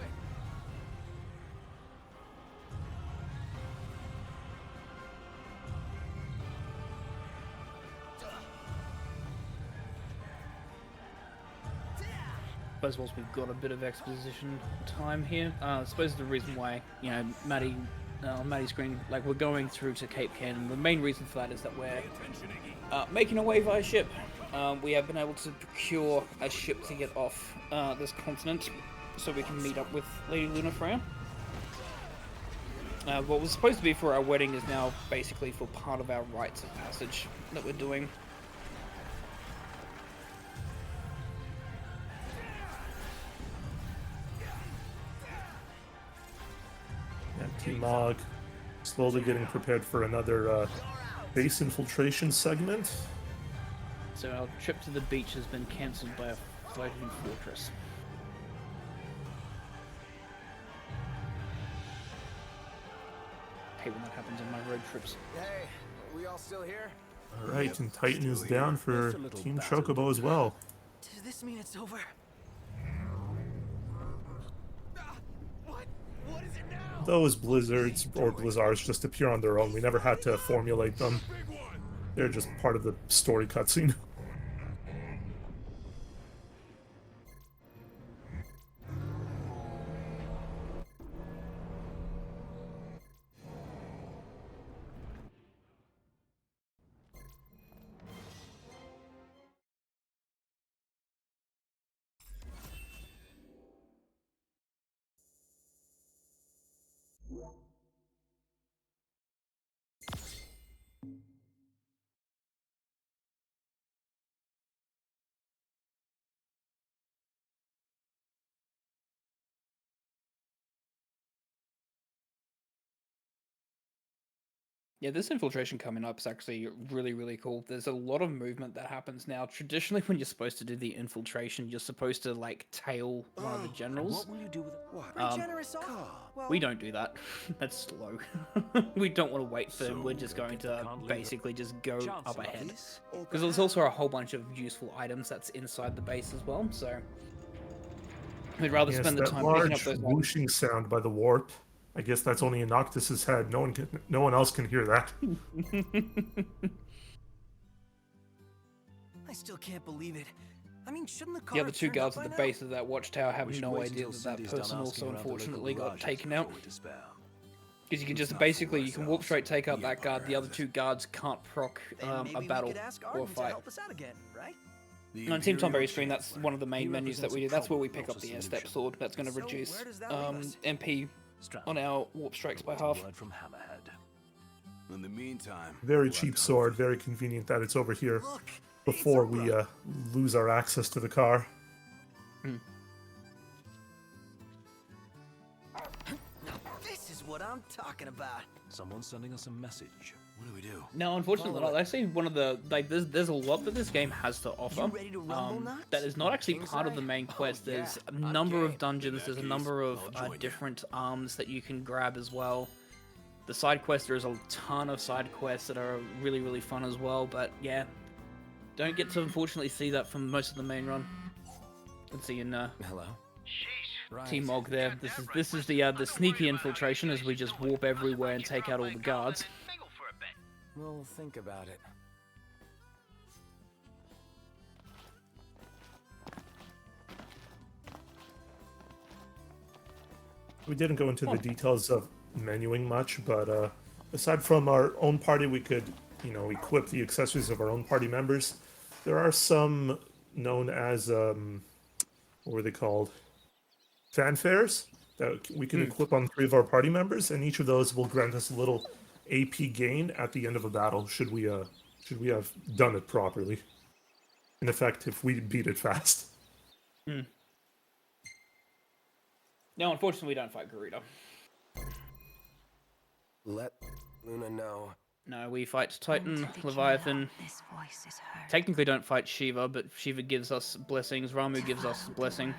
I suppose we've got a bit of exposition time here. I suppose the reason why, Matty, on Matty's screen, like, we're going through to Cape Cannon, the main reason for that is that we're making our way via ship. We have been able to procure a ship to get off this continent so we can meet up with Lady Luna Freya. What was supposed to be for our wedding is now basically for part of our rites of passage that we're doing. Team Mog slowly getting prepared for another base infiltration segment. So our trip to the beach has been cancelled by a floating fortress. I hate when that happens on my road trips. Hey, are we all still here? Alright, and Titan is down for Team Chocobo as well. Does this mean it's over? What is it now? Those blizzards or blizzards just appear on their own. We never had to formulate them. They're just part of the story cutscene. Yeah, this infiltration coming up is actually really, really cool. There's a lot of movement that happens now. Traditionally, when you're supposed to do the infiltration, you're supposed to, like, tail one of the generals. What will you do with it? What? Generous We don't do that. That's slow. We don't want to wait for them. We're just going to basically just go up ahead. Because there's also a whole bunch of useful items that's inside the base as well, so we'd rather spend the time picking up those items. Whooshing sound by the warp. I guess that's only in Noctis's head. No one else can hear that. I still can't believe it. I mean, shouldn't the car The other have two turned guards up at by the now? base of that watchtower have We should no wait idea until that that Cindy's done person asking also around the local unfortunately got garages taken out. before we disband. Because you can Let's just not basically, fool you can warp straight, take out The that guard, the Empire other has two guards can't proc Then a maybe battle we could ask or a Arden to fight. help us out again, right? The On Team Imperial Tonberry screen, that's Chancellor. one of the main He menus that represents we a do. That's where we troubled pick up the Noxious Step solution. Sword. That's going to So, reduce where does that leave us? MP on our warp strikes by half. Blood from Hammerhead. In the meantime, Very we'll have cheap to sword. Very convenient that it's over here Look, before we lose our access to the car. this is what I'm talking about. Someone's sending us a message. What do we do? No, unfortunately not. I see one of the there's a lot that this game has to offer. ready to rumble, Knox? That is not actually part of the main quest. There's a number of dungeons. There's a number of different arms that you can grab as well. The side quests, there's a ton of side quests that are really, really fun as well. But yeah, don't get to unfortunately see that from most of the main run. Let's see in Hello. Team Mog there. This is the sneaky infiltration as we just warp everywhere and take out all the guards. We'll think about it. We didn't go into the details of menuing much, but aside from our own party, we could, equip the accessories of our own party members. There are some known as, what were they called? Fanfares that we can equip on 3 of our party members, and each of those will grant us a little AP gain at the end of a battle. Should we have done it properly? In effect, if we beat it fast. No, unfortunately, we don't fight Garuda. Let Luna know. No, we fight Titan, Leviathan. Technically don't fight Shiva, but Shiva gives us blessings. Ramu gives us blessing.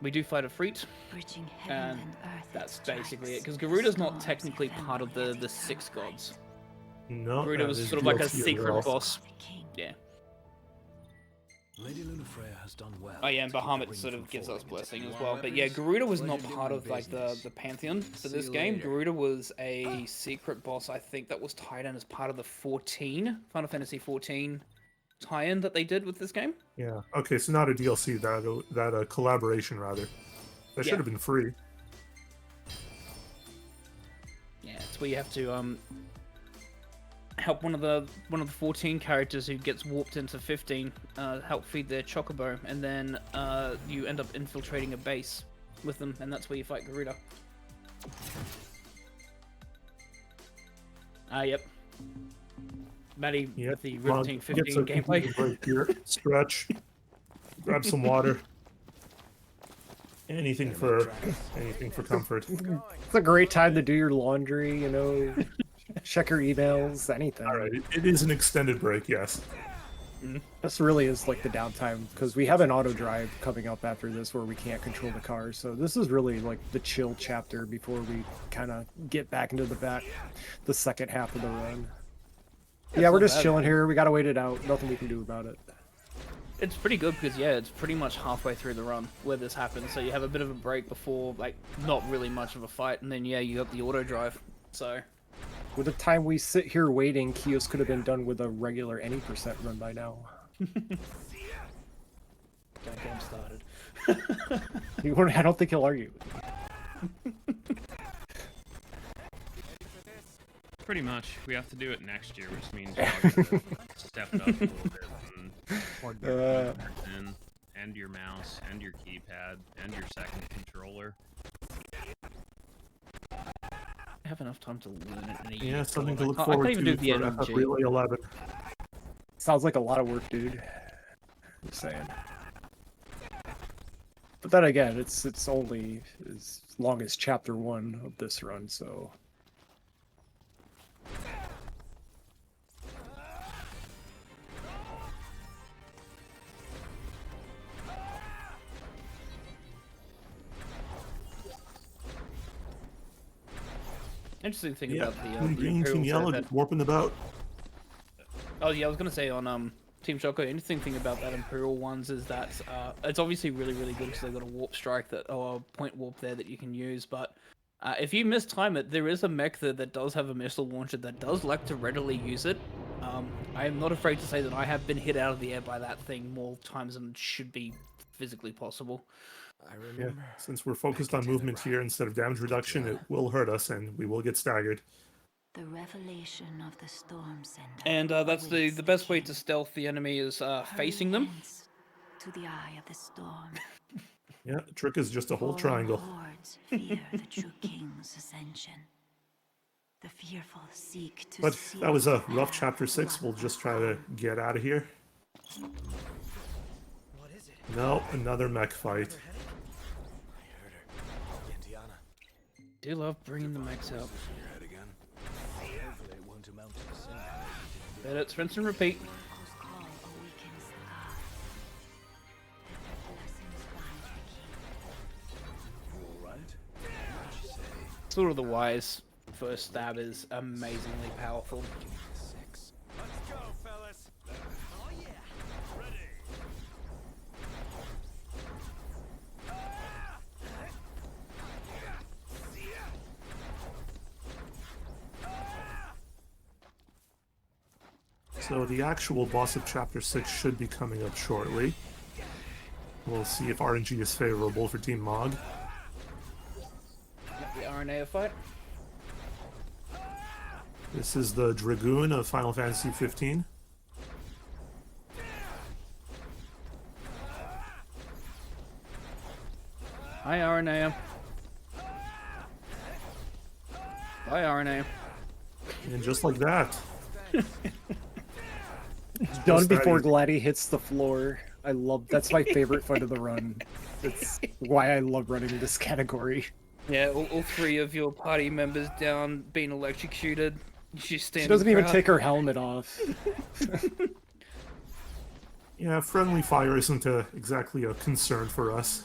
We do fight Afreet, and that's basically it. Because Garuda's not technically part of the 6 gods. No, Garuda was sort of like a secret boss. Yeah. Lady Luna Freya has done well. Oh yeah, and Bahamut sort of gives us blessing as well. But yeah, Garuda was not part of like the pantheon for this game. Garuda was a secret boss, I think, that was tied in as part of the Final Fantasy 14 tie-in that they did with this game. Yeah. Okay, so not a DLC, that collaboration rather. That should have been free. Yeah, it's where you have to help one of the 14 characters who gets warped into 15, help feed their chocobo, and then you end up infiltrating a base with them, and that's where you fight Garuda. Yep. Matty, with the Riveting 15 gameplay. Break here. Stretch. Grab some water. Anything for comfort. It's a great time to do your laundry, check your emails, anything. All right, it is an extended break, yes. This really is like the downtime because we have an auto drive coming up after this where we can't control the car. So this is really like the chill chapter before we kind of get back into the second half of the run. Yeah, we're just chilling here. We gotta wait it out. Nothing we can do about it. It's pretty good because it's pretty much halfway through the run where this happens. So you have a bit of a break before, like, not really much of a fight, and then you got the auto drive. So. With the time we sit here waiting, Kios could have been done with a regular any % run by now. Don't get him started. I don't think he'll argue. Pretty much. We have to do it next year, which means we have to step it up a little bit and plug your in, and your mouse, and your keypad, and your second controller. Have enough time to learn it in a year. Yeah, something to look I forward can't to even do the for RNG. Relay 11. Sounds like a lot of work, dude. Just saying. But then again, it's only as long as chapter 1 of this run, so. Interesting thing about the green, Team Yellow, just warping about. Oh yeah, I was gonna say on Team Choco. Interesting thing about that Imperial ones is that it's obviously really, really good because they've got a warp strike or a point warp there that you can use. But If you mistime it, there is a mech that does have a missile launcher that does like to readily use it. I am not afraid to say that I have been hit out of the air by that thing more times than should be physically possible. Yeah, since we're focused on movement here instead of damage reduction, it will hurt us and we will get staggered. The revelation of the storm sender. And that's the best way to stealth the enemy is facing them. To the eye of the storm. Yeah, the trick is just a whole triangle. Hordes fear the true king's ascension. The fearful seek to But see that was a rough chapter 6. We'll just try to get out of here. What is it? No, another mech fight. Do love bringing the mechs out. Edit, rinse and repeat. Sort of the Wise first stab is amazingly powerful. Let's go, fellas. Oh yeah. Ready. So the actual boss of chapter 6 should be coming up shortly. We'll see if RNG is favorable for Team Mog. The RNA fight. This is the Dragoon of Final Fantasy 15. Hi, RNA. Bye, RNA. And just like that. Done before Gladdy hits the floor. I love that's my favorite fight of the run. It's why I love running this category. Yeah, all three of your party members down, being electrocuted. She doesn't even take her helmet off. Yeah, friendly fire isn't exactly a concern for us.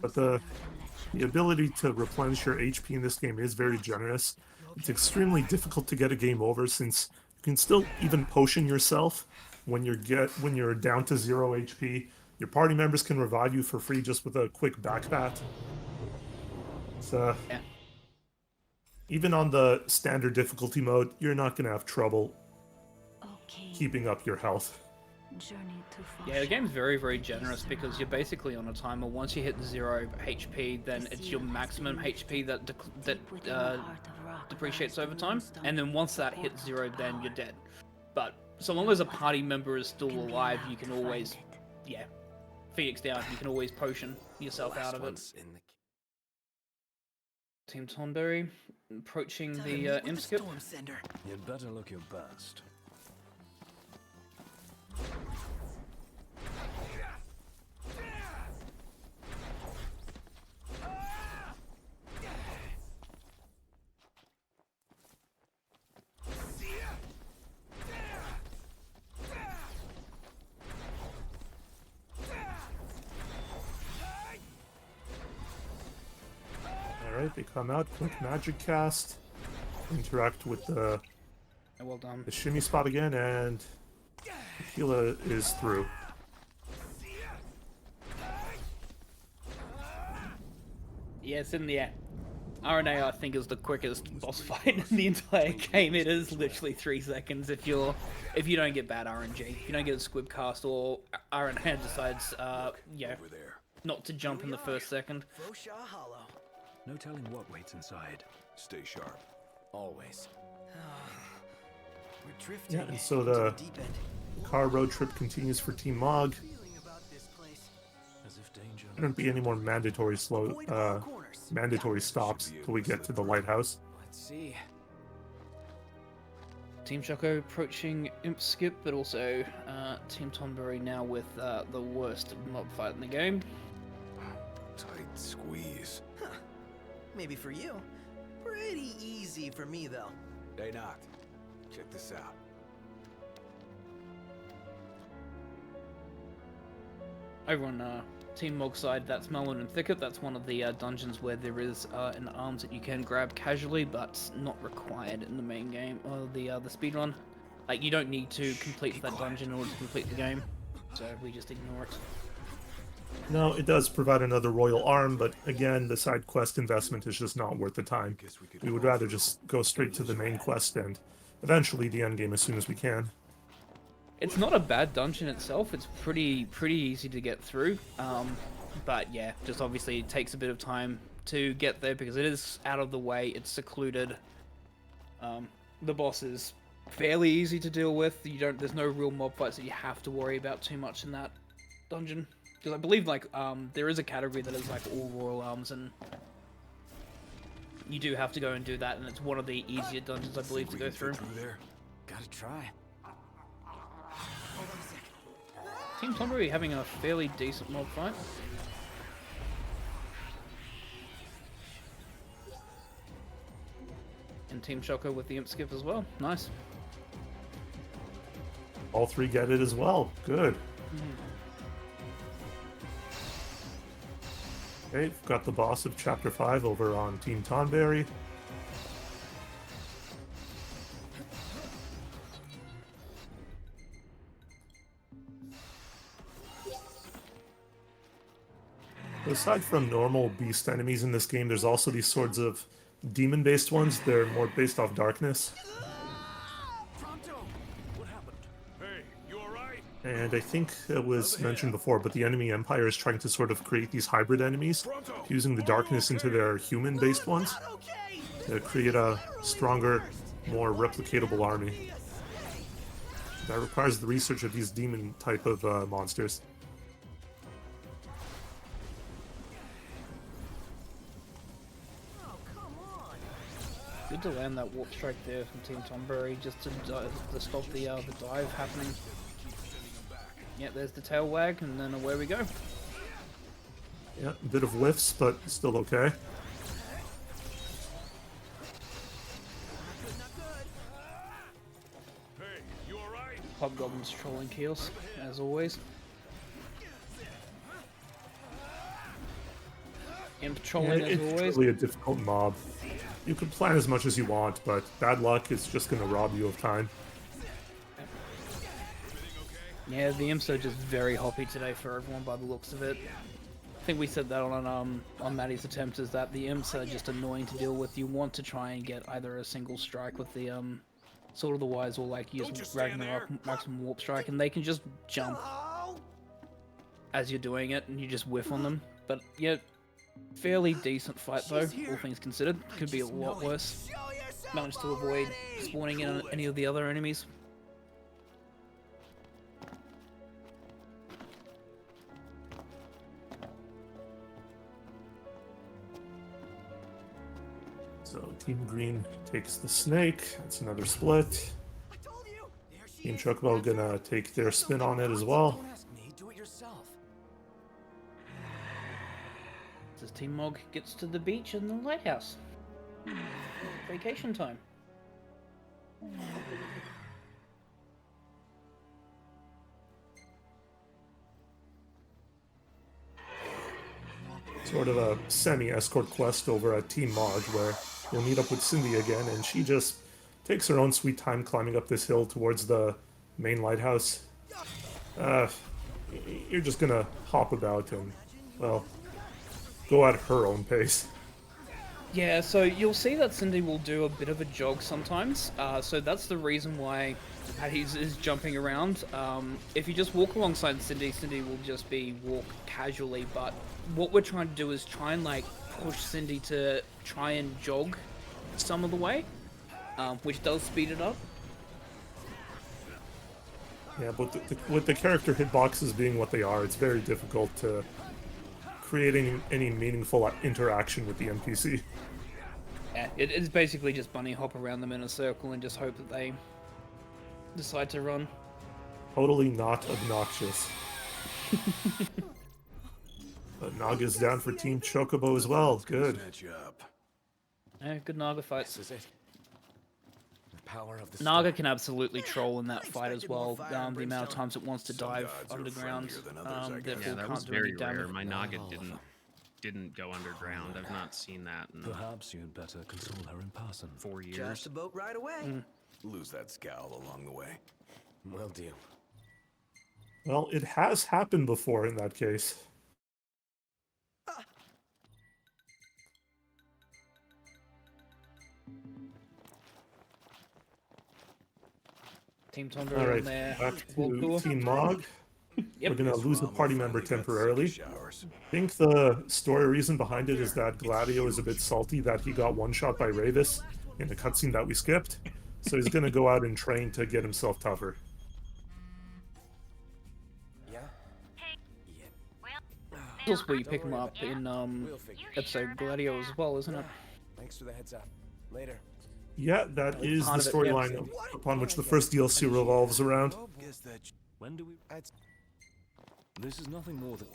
But the ability to replenish your HP in this game is very generous. It's extremely difficult to get a game over since you can still even potion yourself when you're down to 0 HP. Your party members can revive you for free just with a quick backpat. So even on the standard difficulty mode, you're not gonna have trouble keeping up your health. Yeah, the game's very, very generous because you're basically on a timer. Once you hit 0 HP, then it's your maximum HP that depreciates over time. And then once that hits 0, then you're dead. But so long as a party member is still alive, you can always, Phoenix down. You can always potion yourself out of it. Team Tonberry approaching the imp skip. You'd better look your best. Alright, they come out, quick magic cast, interact with the well done. The shimmy spot again, and Aquila is through. Yeah, it's in the air. RNA, I think, is the quickest boss fight in the entire game. It is literally 3 seconds if you don't get bad RNG. If you don't get a squib cast or RNA decides, not to jump in the first second. No telling what waits inside. Stay sharp. Always. We're drifting Yeah, and so the car road trip continues for Team Mog. As if danger. There won't be any more mandatory stops till we get to the lighthouse. Let's see. Team Choco approaching imp skip, but also Team Tonberry now with the worst mob fight in the game. Tight squeeze. Huh. Maybe for you. Pretty easy for me, though. Hey, Knocked. Check this out. Over on Team Mog side, that's Melon and Thicket. That's one of the dungeons where there is an arms that you can grab casually, but not required in the main game or the speedrun. Like, you don't need to complete that dungeon in order to complete the game, so we just ignore it. No, it does provide another royal arm, but again, the side quest investment is just not worth the time. We would rather just go straight to the main quest and eventually the endgame as soon as we can. It's not a bad dungeon itself. It's pretty easy to get through. But yeah, just obviously it takes a bit of time to get there because it is out of the way. It's secluded. The boss is fairly easy to deal with. There's no real mob fights that you have to worry about too much in that dungeon. Because I believe like there is a category that is like all royal arms, and you do have to go and do that, and it's one of the easier dungeons I believe to go through. Gotta try. Team Tonberry having a fairly decent mob fight. And Team Choco with the imp skip as well. Nice. All three get it as well. Good. Okay, we've got the boss of Chapter 5 over on Team Tonberry. Aside from normal beast enemies in this game, there's also these sorts of demon-based ones. They're more based off darkness. And I think it was mentioned before, but the enemy empire is trying to sort of create these hybrid enemies, fusing the darkness into their human-based ones to create a stronger, more replicatable army. That requires the research of these demon type of monsters. Good to land that warp strike there from Team Tonberry just to stop the dive happening. Yeah, there's the tail wag, and then away we go. Yeah, a bit of whiffs, but still okay. Hobgoblin's trolling kills, as always. Imp trolling, as always. It's really a difficult mob. You can plan as much as you want, but bad luck is just going to rob you of time. Yeah, the imps are just very hoppy today for everyone by the looks of it. I think we said that on Matty's attempt, is that the imps are just annoying to deal with. You want to try and get either a single strike with the Sword of the Wise, or like use Ragnarok maximum warp strike, and they can just jump as you're doing it, and you just whiff on them. But yeah, fairly decent fight though, all things considered. Could be a lot worse. Managed to avoid spawning in any of the other enemies. So Team Green takes the snake. That's another split. Team Chocobo gonna take their spin on it as well. As Team Mog gets to the beach and the lighthouse. Vacation time. Sort of a semi-escort quest over at Team Mog, where you'll meet up with Cindy again, and she just takes her own sweet time climbing up this hill towards the main lighthouse. You're just gonna hop about and, well, go at her own pace. Yeah, so you'll see that Cindy will do a bit of a jog sometimes. So that's the reason why Matty is jumping around. If you just walk alongside Cindy, Cindy will just be walk casually. But what we're trying to do is try and like push Cindy to try and jog some of the way, which does speed it up. Yeah, but with the character hitboxes being what they are, it's very difficult to create any meaningful interaction with the NPC. Yeah, it's basically just bunny hop around them in a circle and just hope that they decide to run. Totally not obnoxious. But Naga's down for Team Chocobo as well. Good. Yeah, good Naga fights. Naga can absolutely troll in that fight as well. The amount of times it wants to dive underground, therefore that can't was do any very damage. rare. My Naga didn't go underground. I've not seen that in Perhaps you'd better console her in person. 4 years. Just a boat right away. Lose that scowl along the way. Will do. Well, it has happened before in that case. Team Tonberry All right, on their back world to tour. Team Mog. Yep. We're gonna lose a party member temporarily. I think the story reason behind it is that Gladio is a bit salty that he got one-shot by Ravis in the cutscene that we skipped, so he's gonna go out and train to get himself tougher. This is where you pick him up in episode Gladio as well, isn't it? Thanks for the heads up. Later. Yeah, that is the Part of it, storyline upon which the first DLC revolves around. When do we? This is nothing more than.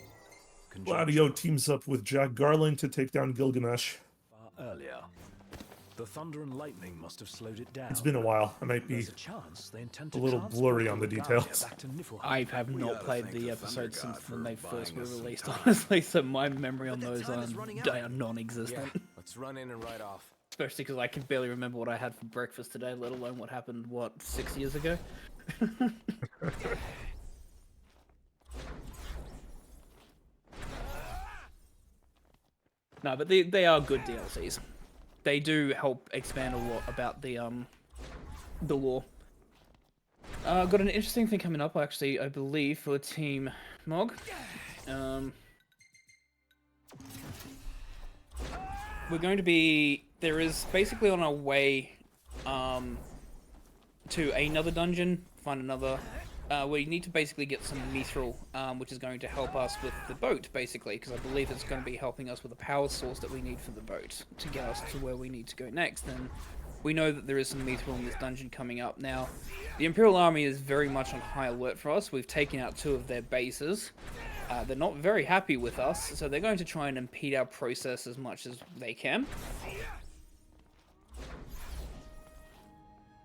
Gladio teams up with Jack Garland to take down Gilgamesh. Earlier, the thunder and lightning must have slowed it down. It's been a while. I might be There's a chance they intend a to little transport blurry on the Galgamesh details. back to Niflheim. I have We not gotta played thank the the episodes Thunder since God when they for first were buying us some released, time. honestly, so my memory on those are non-existent. Yeah, let's run in and ride off. Especially because I can barely remember what I had for breakfast today, let alone what happened, 6 years ago? No, but they are good DLCs. They do help expand a lot about the lore. Got an interesting thing coming up, actually, I believe, for Team Mog. We're going to be... There is basically on our way to another dungeon, find another... we need to basically get some mithril, which is going to help us with the boat, basically, because I believe it's going to be helping us with the power source that we need for the boat to get us to where we need to go next. And we know that there is some mithril in this dungeon coming up. Now, the Imperial Army is very much on high alert for us. We've taken out 2 of their bases. They're not very happy with us, so they're going to try and impede our process as much as they can.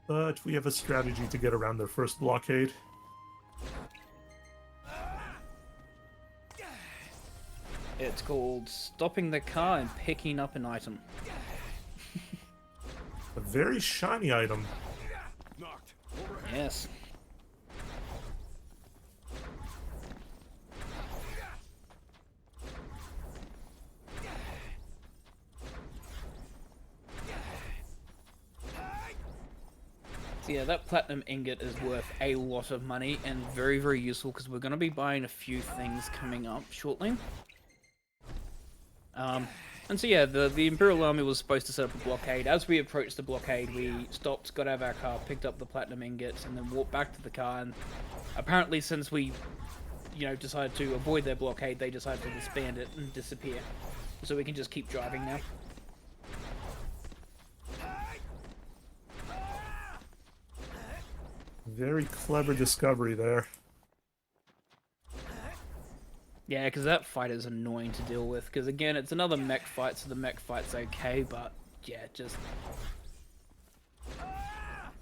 But we have a strategy to get around their first blockade. It's called stopping the car and picking up an item. A very shiny item. Yes. So yeah, that platinum ingot is worth a lot of money and very, very useful because we're going to be buying a few things coming up shortly. And so yeah, the Imperial Army was supposed to set up a blockade. As we approached the blockade, we stopped, got out of our car, picked up the platinum ingots, and then walked back to the car. And apparently, since we, decided to avoid their blockade, they decided to disband it and disappear. So we can just keep driving now. Very clever discovery there. Yeah, because that fight is annoying to deal with. Because again, it's another mech fight, so the mech fight's okay, but yeah, just...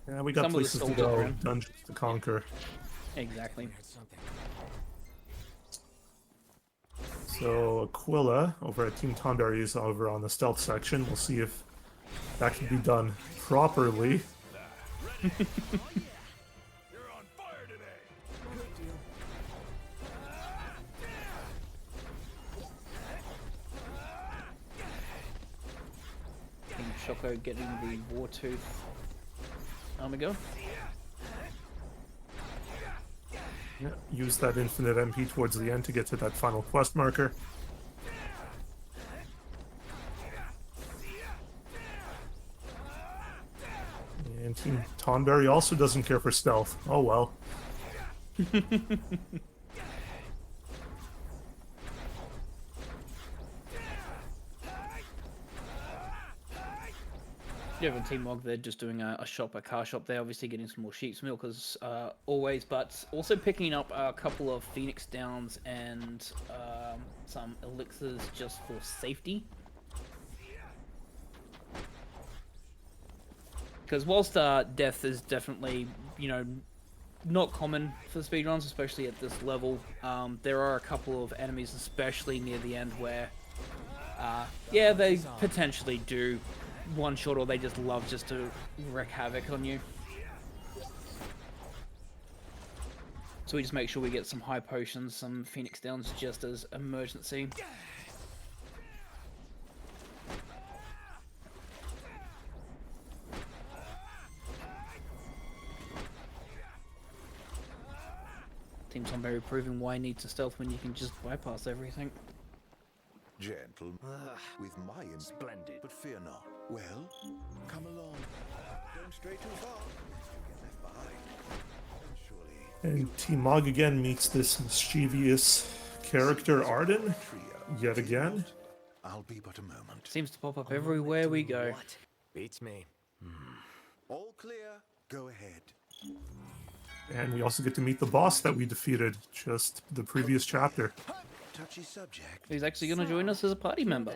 Yeah, we got places to go, dungeons to conquer. Exactly. So Aquila, over at Team Tonberry, is over on the stealth section. We'll see if that can be done properly. Choco getting the Wartooth Armigo. Yeah, use that infinite MP towards the end to get to that final quest marker. And Team Tonberry also doesn't care for stealth. Oh well. You have a Team Mog, they're just doing a car shop there, obviously getting some more sheep's milk as always, but also picking up a couple of Phoenix Downs and some elixirs just for safety. Because whilst death is definitely, not common for speedruns, especially at this level, there are a couple of enemies, especially near the end, where, yeah, they potentially do one-shot, or they just love just to wreak havoc on you. So we just make sure we get some high potions, some Phoenix Downs just as emergency. Team Tonberry proving why you need to stealth when you can just bypass everything. Gentle. With my splendid, but fear not. Well, come along. Don't stray too far. You get left behind. And Team Mog again meets this mischievous character, Arden, yet again. I'll be but a moment. Seems to pop up everywhere we go. Beats me. All clear. Go ahead. And we also get to meet the boss that we defeated just the previous chapter. Touchy subject. He's actually going to join us as a party member.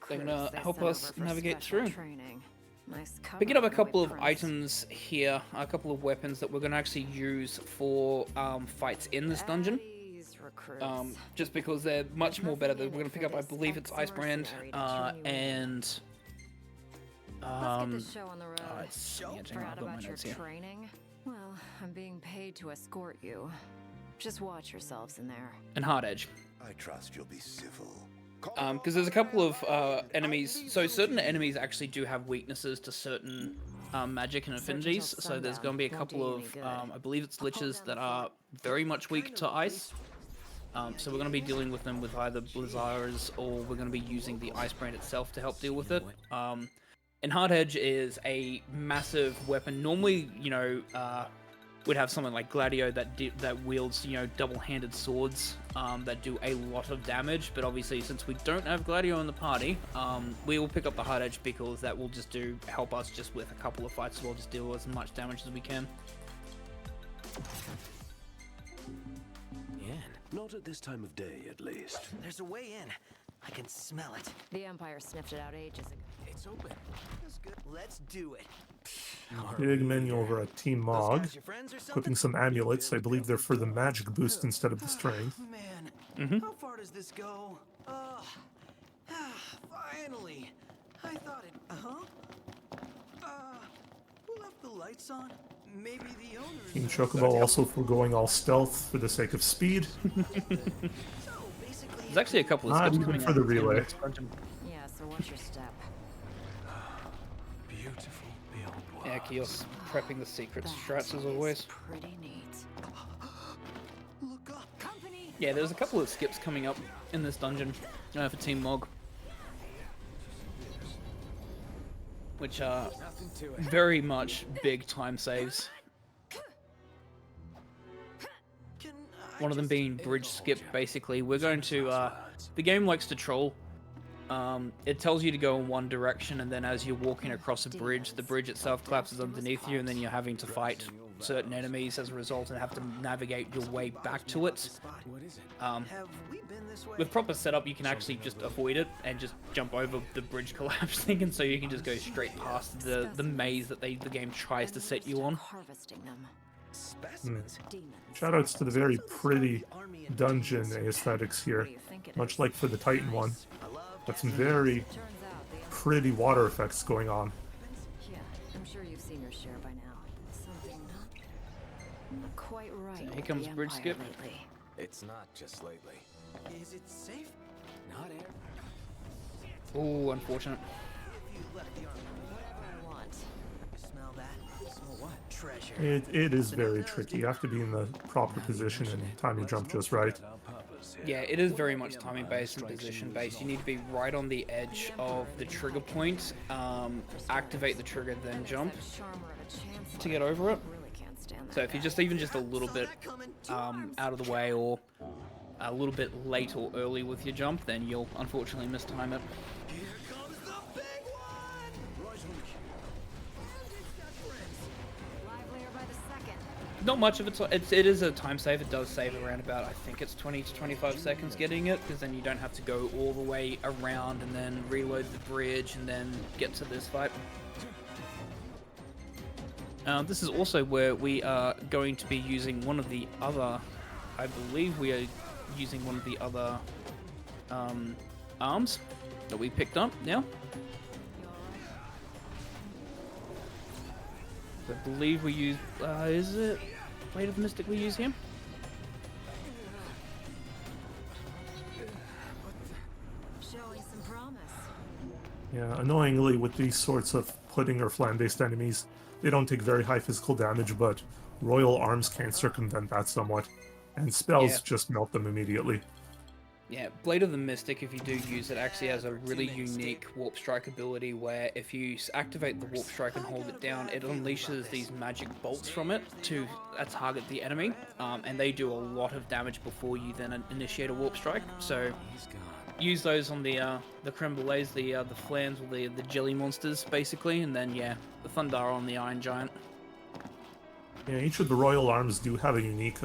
They're going to help us navigate through. Picking up a couple of items here, a couple of weapons that we're going to actually use for fights in this dungeon. Just because they're much more better. We're going to pick up, I believe it's Icebrand, and... Let's get the show on the road. Proud about your training? Well, I'm being paid to escort you. Just watch yourselves in there. And Hard Edge. I trust you'll be civil. Because there's a couple of enemies. So certain enemies actually do have weaknesses to certain magic and affinities. So there's going to be a couple of, I believe it's liches that are very much weak to ice. So we're going to be dealing with them with either Blizzards, or we're going to be using the Icebrand itself to help deal with it. And Hard Edge is a massive weapon. Normally, you know, we'd have someone like Gladio that wields, you know, double-handed swords that do a lot of damage. But obviously, since we don't have Gladio in the party, we will pick up the Hard Edge because that will just help us just with a couple of fights. We'll just deal with as much damage as we can. Not at this time of day, at least. There's a way in. I can smell it. The Empire sniffed it out ages ago. It's open. That's good. Let's do it. Big menu over at Team Mog. Equipping some amulets. I believe they're for the magic boost instead of the strength. Man, how far does this go? Finally. I thought it. Who left the lights on? Maybe the owners. Team Chocobo also foregoing all stealth for the sake of speed. There's actually a couple of Not steps even coming for the up. relay. Yeah, so watch your step. Beautiful beyond words. Yeah, Kios prepping the secret strats as always. Pretty neat. Look up. Company. Yeah, there's a couple of skips coming up in this dungeon for Team Mog, which are very much big time saves. One of them being bridge skip, basically. We're going to, the game likes to troll. It tells you to go in one direction, and then as you're walking across a bridge, the bridge itself collapses underneath you, and then you're having to fight certain enemies as a result and have to navigate your way back to it. With proper setup, you can actually just avoid it and just jump over the bridge collapsing, and so you can just go straight past the maze that the game tries to set you on. Harvesting them. Shoutouts to the very pretty dungeon aesthetics here, much like for the Titan one. Got some very pretty water effects going on. Yeah, I'm sure you've seen your share by now. Something not quite right. So here comes bridge skip. Lately. It's not just lately. Is it safe? Not here. Oh, unfortunate. If you left the army, whatever I want. Smell that? Smell what? Treasure. It is very tricky. You have to be in the proper position and time your jump just right. Yeah, it is very much timing based and position based. You need to be right on the edge of the trigger point, activate the trigger, then jump to get over it. So if you're even just a little bit out of the way, or a little bit late or early with your jump, then you'll unfortunately mistime it. Not much of it is a time save. It does save around about, I think it's 20 to 25 seconds getting it, because then you don't have to go all the way around and then reload the bridge and then get to this fight. This is also where we are going to be using one of the other, I believe we are using one of the other arms that we picked up now. I believe we use, is it Blade of Mystic we use here? Showing some promise. Yeah, annoyingly with these sorts of pudding or flan-based enemies, they don't take very high physical damage, but Royal Arms can circumvent that somewhat. and spells Yeah. just melt them immediately. Yeah, Blade of the Mystic, if you do use it, actually has a really unique Warp Strike ability where if you activate the Warp Strike and hold it down, it unleashes these magic bolts from it to target the enemy, and they do a lot of damage before you then initiate a Warp Strike. So use those on the creme brulees, the flans, or the jelly monsters, basically, and then, yeah, the Thundara on the Iron Giant. Yeah, each of the Royal Arms do have a unique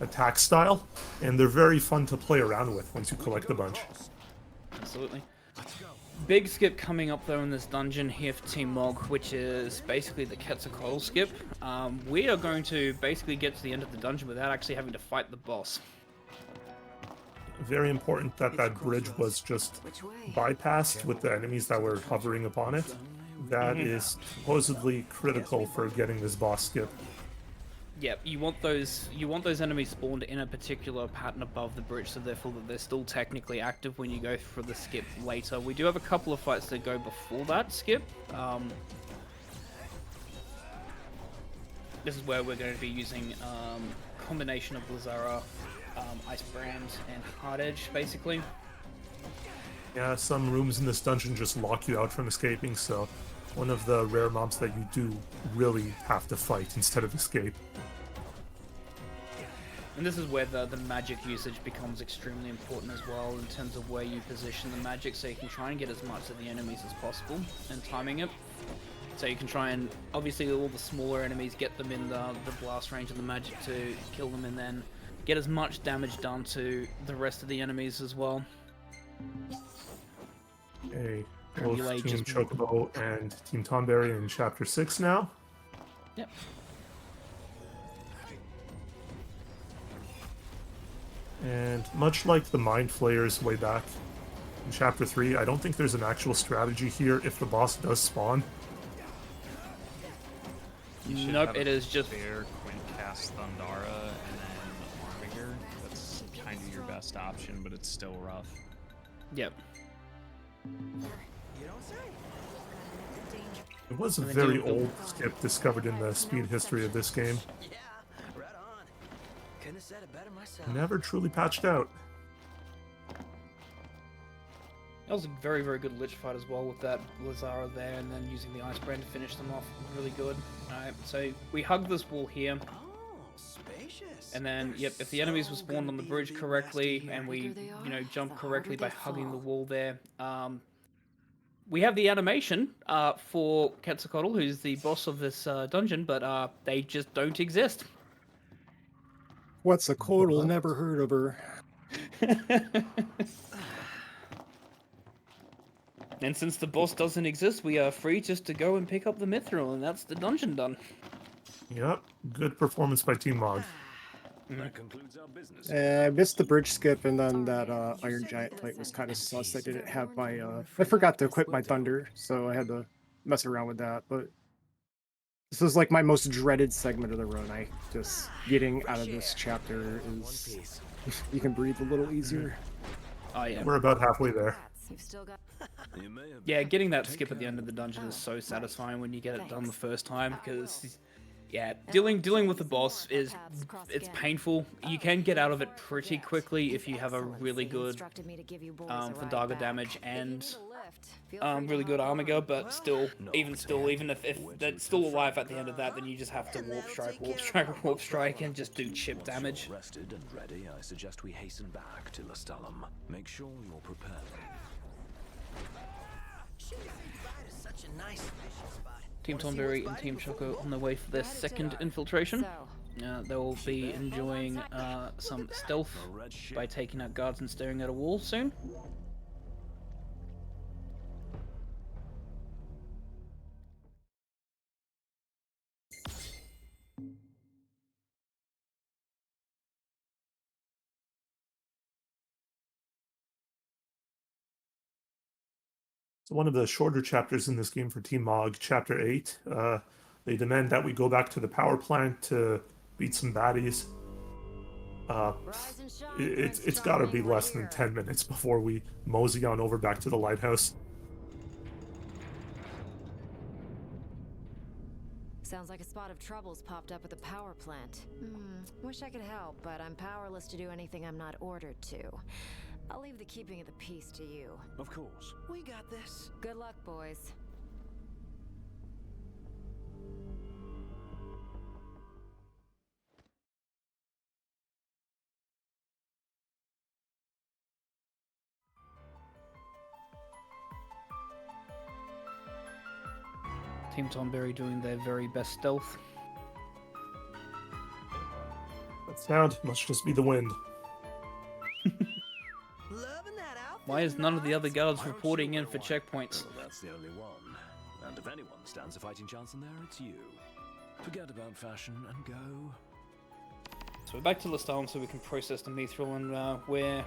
attack style, and they're very fun to play around with once you collect a bunch. Absolutely. Big skip coming up though in this dungeon here for Team Mog, which is basically the Quetzalcoatl skip. We are going to basically get to the end of the dungeon without actually having to fight the boss. Very important that that bridge was just bypassed with the enemies that were hovering upon it. That is supposedly critical for getting this boss skip. Yep, you want those enemies spawned in a particular pattern above the bridge, so therefore that they're still technically active when you go for the skip later. We do have a couple of fights that go before that skip. This is where we're going to be using a combination of Lazara, Ice Brand, and Hard Edge, basically. Yeah, some rooms in this dungeon just lock you out from escaping, so one of the rare mobs that you do really have to fight instead of escape. And this is where the magic usage becomes extremely important as well in terms of where you position the magic, so you can try and get as much of the enemies as possible and timing it. So you can try and, obviously all the smaller enemies, get them in the blast range of the magic to kill them, and then get as much damage done to the rest of the enemies as well. Okay, both Team Choco and Team Tonberry in Chapter 6 now. Yep. And much like the Mind Flayers way back in Chapter 3, I don't think there's an actual strategy here if the boss does spawn. Nope, it is just... Bear, Quintcast, Thundara, and then Armiger. That's kind of your best option, but it's still rough. Yep. It was a very old skip discovered in the speed history of this game. Never truly patched out. That was a very, very good Lich fight as well with that Lazara there, and then using the Ice Brand to finish them off. Really good. Alright, so we hug this wall here. And then, yep, if the enemies were spawned on the bridge correctly, and we, jump correctly by hugging the wall there, we have the animation for Quetzalcoatl, who's the boss of this dungeon, but they just don't exist. What's a Quetzalcoatl? Never heard of her. And since the boss doesn't exist, we are free just to go and pick up the Mithril, and that's the dungeon done. Yep, good performance by Team Mog. That concludes our business. I missed the bridge skip, and then that Iron Giant fight was kind of sus. I didn't have my... I forgot to equip my Thunder, so I had to mess around with that, but... This is like my most dreaded segment of the run. Just getting out of this chapter is... You can breathe a little easier. Oh yeah. We're about halfway there. Yeah, getting that skip at the end of the dungeon is so satisfying when you get it done the first time, because... Yeah, dealing with the boss it's painful. You can get out of it pretty quickly if you have a really good Thundaga damage and really good Armiger, but still, even if that's still alive at the end of that, then you just have to warp strike, and just do chip damage. Rested and ready, I suggest we hasten back to Lestalem. Make sure you're prepared. Team Tonberry and Team Choco on their way for their second infiltration. They will be enjoying some stealth by taking out guards and staring at a wall soon. So one of the shorter chapters in this game for Team Mog, Chapter 8, they demand that we go back to the power plant to beat some baddies. It's got to be less than 10 minutes before we mosey on over back to the lighthouse. Sounds like a spot of trouble's popped up at the power plant. Wish I could help, but I'm powerless to do anything I'm not ordered to. I'll leave the keeping of the peace to you. Of course. We got this. Good luck, boys. Team Tonberry doing their very best stealth. That sound must just be the wind. Why is none of the other guards reporting in for checkpoints? Well, that's the only one. And if anyone stands a fighting chance in there, it's you. Forget about fashion and go. So we're back to Lestalem so we can process the Meteor, and we're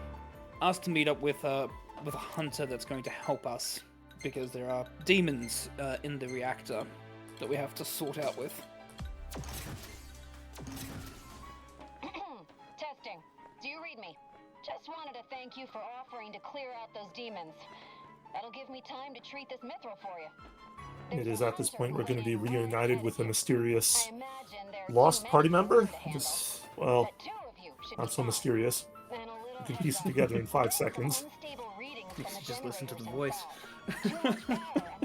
asked to meet up with a hunter that's going to help us, because there are demons in the reactor that we have to sort out with. Testing. Do you read me? Just wanted to thank you for offering to clear out those demons. That'll give me time to treat this mithril for you. It is at this point we're going to be reunited with a mysterious lost party member. Just, well, not so mysterious. You can piece it together in 5 seconds. You should just listen to the voice. The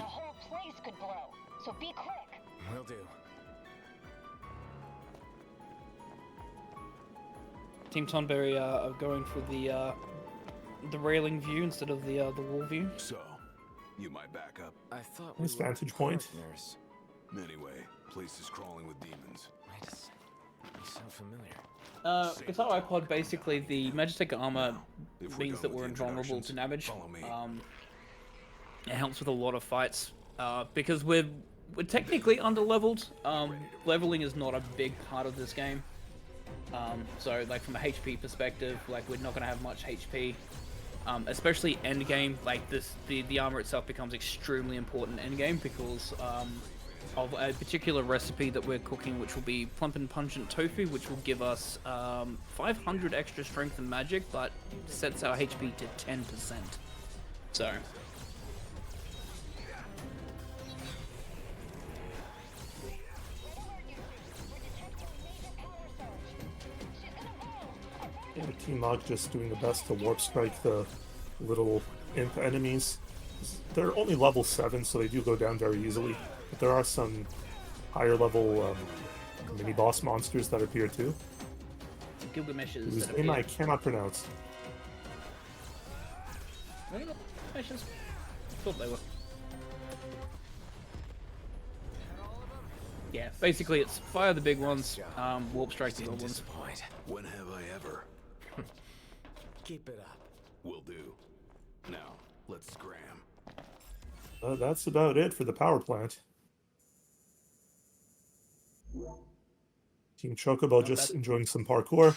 whole place could blow. So be quick. Will do. Team Tonberry are going for the railing view instead of the wall view. So, you might back up. I thought Nice vantage point. Anyway, place is crawling with demons. They sound familiar. Guitar iPod, basically the Magitech armor means that we're invulnerable to damage. It helps with a lot of fights because we're technically under-leveled. Leveling is not a big part of this game. So like from a HP perspective, like we're not going to have much HP. Especially endgame, like the armor itself becomes extremely important endgame because of a particular recipe that we're cooking, which will be plump and pungent tofu, which will give us 500 extra strength and magic, but sets our HP to 10%. So. Yeah, Team Mog just doing the best to warp strike the little imp enemies. They're only level 7, so they do go down very easily. But there are some higher level mini boss monsters that appear too. Gilgamesh's Whose that name I appear. cannot pronounce. Gilgamesh's? Thought they were. Yeah, basically it's fire the big ones, warp strike the little ones. When have I ever? Keep it up. Will do. Now, let's scram. That's about it for the power plant. Team Chocobo just enjoying some parkour.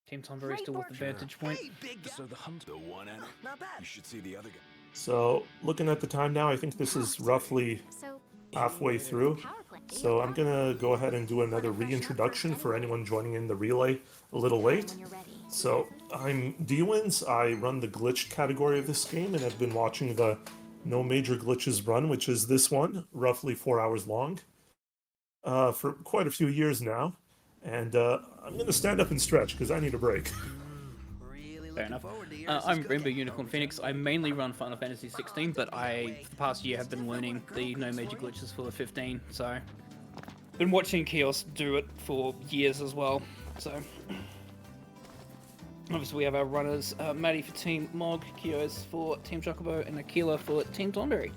Team Tonberry still with the vantage point. So the hunt, the one end. You should see the other guy. So looking at the time now, I think this is roughly halfway through. So I'm gonna go ahead and do another reintroduction for anyone joining in the relay a little late. So I'm D-Wins, I run the glitch category of this game, and I've been watching the No Major Glitches run, which is this one, roughly 4 hours long, for quite a few years now. And I'm gonna stand up and stretch, because I need a break. Fair enough. I'm RainbowUnicornPhoenix. I mainly run Final Fantasy 16, but for the past year, have been learning the No Major Glitches for the 15, so... Been watching Kios do it for years as well, so... Obviously we have our runners, Matty for Team Mog, Kios for Team Chocobo, and Aquila for Team Tonberry.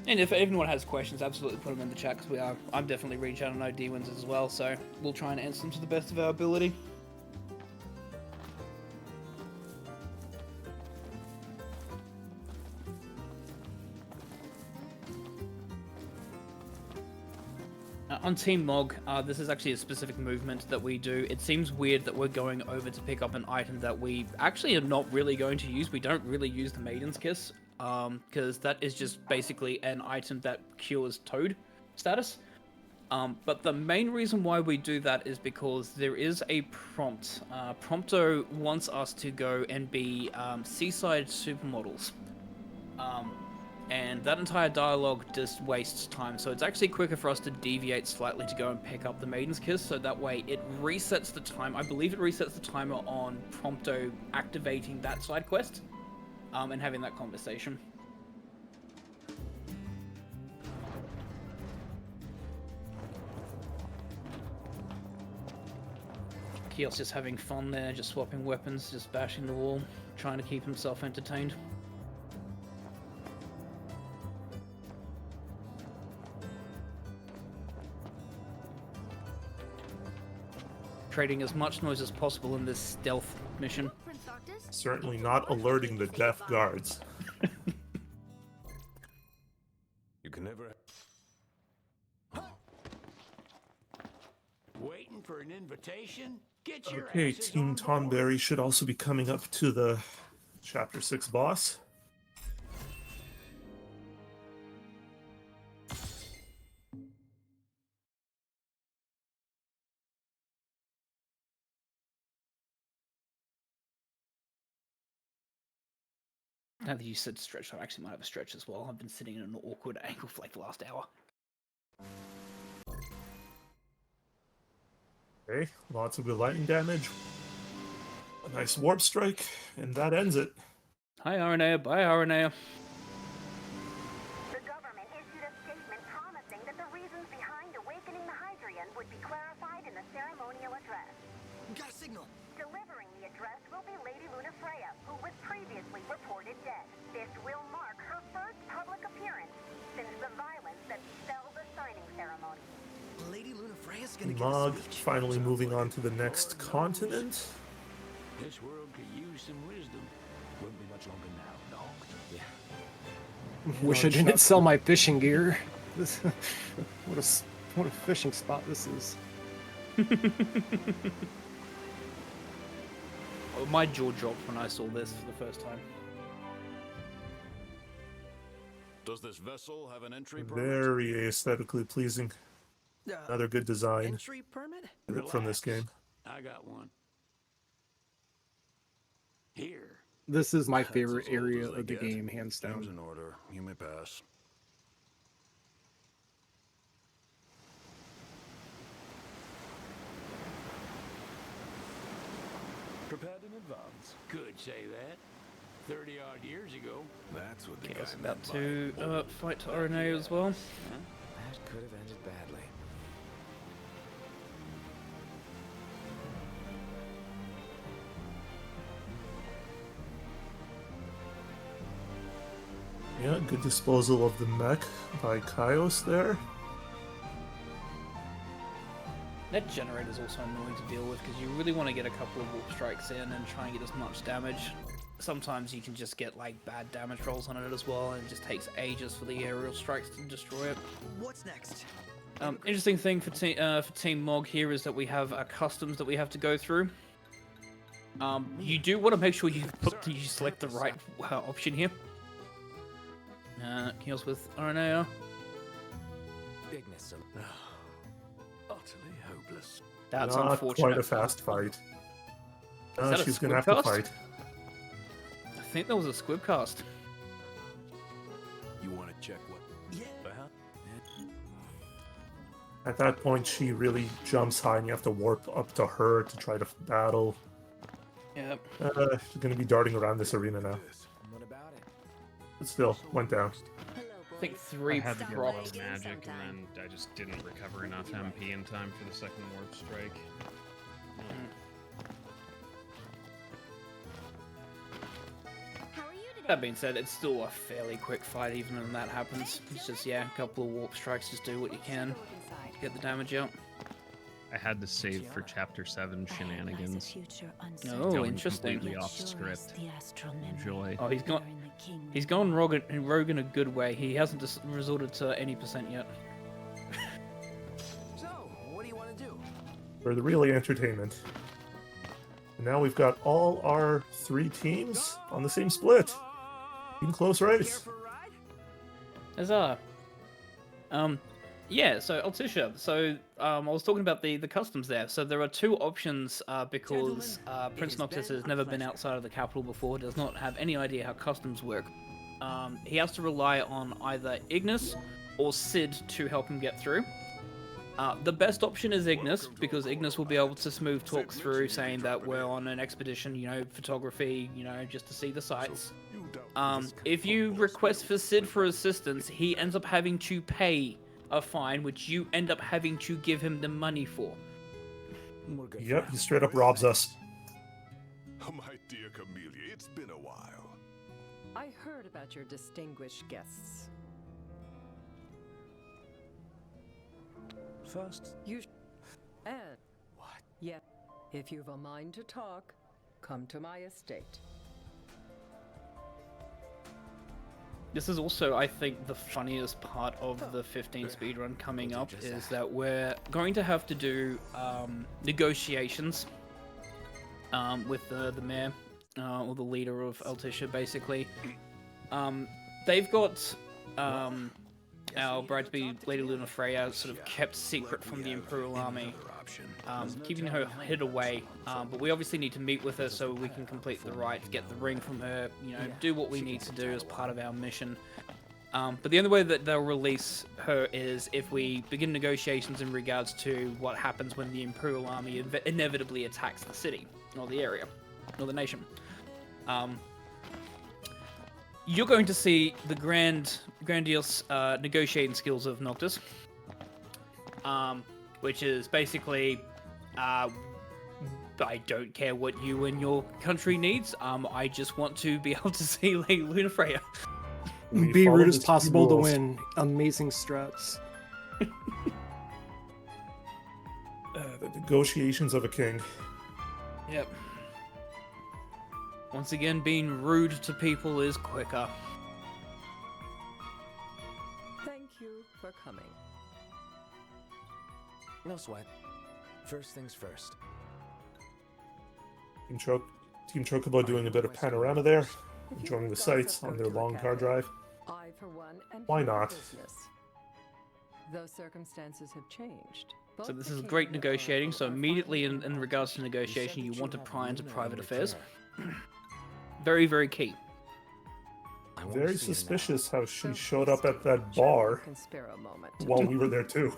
And if anyone has questions, absolutely put them in the chat, because I'm definitely reaching out on OD-wins as well, so we'll try and answer them to the best of our ability. On Team Mog, this is actually a specific movement that we do. It seems weird that we're going over to pick up an item that we actually are not really going to use. We don't really use the Maiden's Kiss, because that is just basically an item that cures Toad status. But the main reason why we do that is because there is a prompt. Prompto wants us to go and be seaside supermodels. And that entire dialogue just wastes time, so it's actually quicker for us to deviate slightly to go and pick up the Maiden's Kiss, so that way it resets the time. I believe it resets the timer on Prompto activating that side quest, and having that conversation. Kyo's just having fun there, just swapping weapons, just bashing the wall, trying to keep himself entertained. Creating as much noise as possible in this stealth mission. Certainly not alerting the deaf guards. You can never. Waiting for an invitation? Get your Okay, asses Team on board. Tonberry should also be coming up to the Chapter 6 boss. Now that you said stretch, I actually might have a stretch as well. I've been sitting in an awkward angle for like the last hour. Okay, lots of good lightning damage. A nice warp strike, and that ends it. Hi, Aranea. Bye, Aranea. The government issued a statement promising that the reasons behind awakening the Hydrian would be clarified in the ceremonial address. Got a signal. Delivering the address will be Lady Luna Freya, who was previously reported dead. This will mark her first public appearance since the violence that befell the signing ceremony. Lady Luna Freya's gonna Mog get a speech. finally moving on to the next continent. This world could use some wisdom. Won't be much longer now, dog. Yeah. Wish I didn't sell my fishing gear. This, what a fishing spot this is. Oh, my jaw dropped when I saw this for the first time. Does this vessel have an entry permit? Very aesthetically pleasing. Another good design Entry permit? from this game. I got one. Here. This is my That's favorite as old area as they of the get. game, hands Game's down. in order. You may pass. Prepared in advance. Could say that. 30 odd years ago. That's what the Okay, guy I was meant about by to fight Aranea as well. That could have ended badly. Yeah, good disposal of the mech by Kaios there. That generator is also annoying to deal with because you really want to get a couple of warp strikes in and try and get as much damage. Sometimes you can just get like bad damage rolls on it as well, and it just takes ages for the aerial strikes to destroy it. What's next? Interesting thing for Team Mog here is that we have customs that we have to go through. You do want to make sure you select the right option here. Kills with Aranea. Bigness. Utterly hopeless. That's Not unfortunate. quite a fast fight. that a She's gonna have to squibcast? fight. I think that was a squibcast. You want to check what? Yeah. At that point, she really jumps high, and you have to warp up to her to try to battle. Yep. She's gonna be darting around this arena now. What about it? But still, went down. I think 3 I had to get proc. rid of magic, and then I just didn't recover enough MP in time for the second warp strike. That being said, it's still a fairly quick fight even when that happens. It's just, yeah, a couple of warp strikes, just do what you can to get the damage out. I had to save for Chapter 7 shenanigans. Oh, Going interesting. completely off script. Enjoy. Oh, he's gone rogue in a good way. He hasn't just resorted to any percent yet. So, what do you want to do? For the really entertainment. And now we've got all our 3 teams on the same split. In close race. Huzzah. Yeah, so Altisha, so I was talking about the customs there. So there are two options because Prince Noctis has never been outside of the capital before, does not have any idea how customs work. He has to rely on either Ignis or Sid to help him get through. The best option is Ignis, because Ignis will be able to smooth talk through saying that we're on an expedition, you know, photography, you know, just to see the sights. If you request for Sid for assistance, he ends up having to pay a fine, which you end up having to give him the money for. Yep, he straight up robs us. My dear Camellia, it's been a while. I heard about your distinguished guests. First, And what? Yeah, if you've a mind to talk, come to my estate. This is also, I think, the funniest part of the 15 speedrun coming up is that we're going to have to do negotiations with the mayor, or the leader of Altisha, basically. They've got our bride-to-be Lady Luna Freya sort of kept secret from the Imperial Army, keeping her hid away, but we obviously need to meet with her so we can complete the rite, get the ring from her, you know, do what we need to do as part of our mission. But the only way that they'll release her is if we begin negotiations in regards to what happens when the Imperial Army inevitably attacks the city, or the area, or the nation. You're going to see the grandiose negotiating skills of Noctis, which is basically, I don't care what you and your country needs. I just want to be able to see Lady Luna Freya. Be rude as possible to win. Amazing struts. The negotiations of a king. Yep. Once again, being rude to people is quicker. Thank you for coming. No sweat. First things first. Team Chocobo doing a bit of panorama there, enjoying the sights on their long car drive. I, for one, and Why not? business. Though circumstances have changed. So this is great negotiating, so immediately in regards to negotiation, you want to pry into private affairs. Very, very key. Very suspicious how she showed up at that bar while we were there too.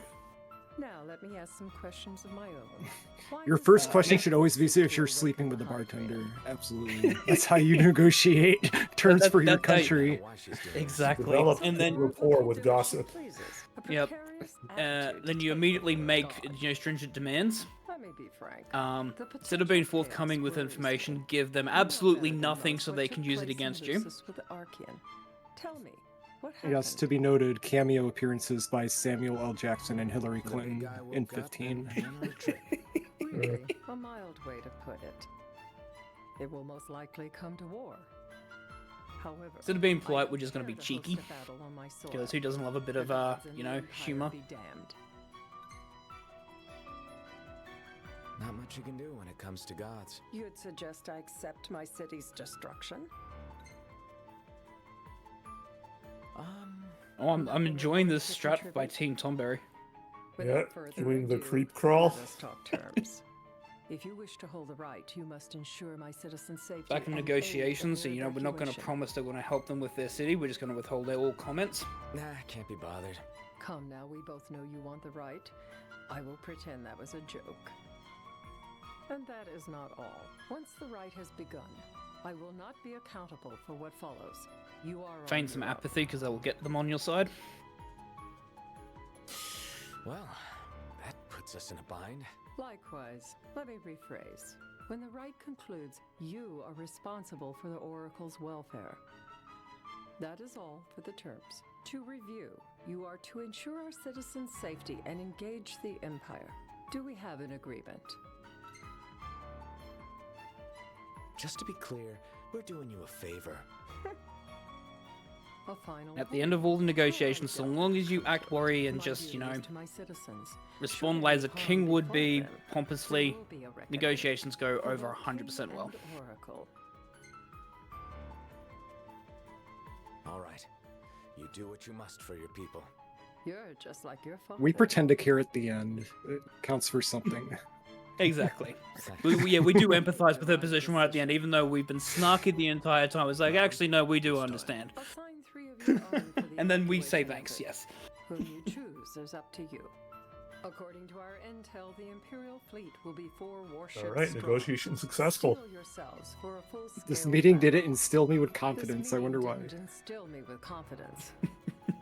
Now let me ask some questions of my own. Your first question should always be if you're sleeping with the bartender. Absolutely. That's how you negotiate terms for your country. Exactly. Develop And then rapport with gossip. Yep. Then you immediately make, you know, stringent demands. Let me be frank. Instead of being forthcoming with information, give them absolutely nothing so they can use it against you. Tell me, what Yes, to be noted, cameo appearances by Samuel L. Jackson and Hillary Clinton in 15. A mild way to put it. It will most likely come to war. However, Instead of being polite, we're just going to be cheeky. Because who doesn't love a bit of, you know, humor? Not much you can do when it comes to gods. You'd suggest I accept my city's destruction? Oh, I'm enjoying this strat by Team Tonberry. Yeah, doing the creep crawl. Let's talk terms. If you wish to hold the right, you must ensure my citizens' safety. Back in and negotiations, so aid you know, we're not going to evacuation. promise they're going to help them with their city. We're just going to withhold all comments. Nah, can't be bothered. Come now, we both know you want the right. I will pretend that was a joke. And that is not all. Once the right has begun, I will not be accountable for what follows. You are on Feign some your own. apathy because that will get them on your side. Well, that puts us in a bind. Likewise, let me rephrase. When the rite concludes, you are responsible for the Oracle's welfare. That is all for the terms. To review, you are to ensure our citizens' safety and engage the Empire. Do we have an agreement? Just to be clear, we're doing you a favor. A final At the end of all the negotiations, so long as you act worry and just, you know, to my citizens. respond as a king would be, pompously, negotiations go over 100% well. Oracle. All right. You do what you must for your people. You're just like your father. We pretend to care at the end. It counts for something. Exactly. We do empathize with her position right at the end, even though we've been snarky the entire time. It's like, actually, no, we do understand. Assign 3 of your own for the And then we say evacuation thanks, effort. yes. Whom you choose is up to you. According to our intel, the Imperial fleet will be 4 warships. All right, strong. negotiation successful. Steel yourselves for a full-scale This meeting battle. didn't instill me with confidence. I wonder why. Didn't instill me with confidence,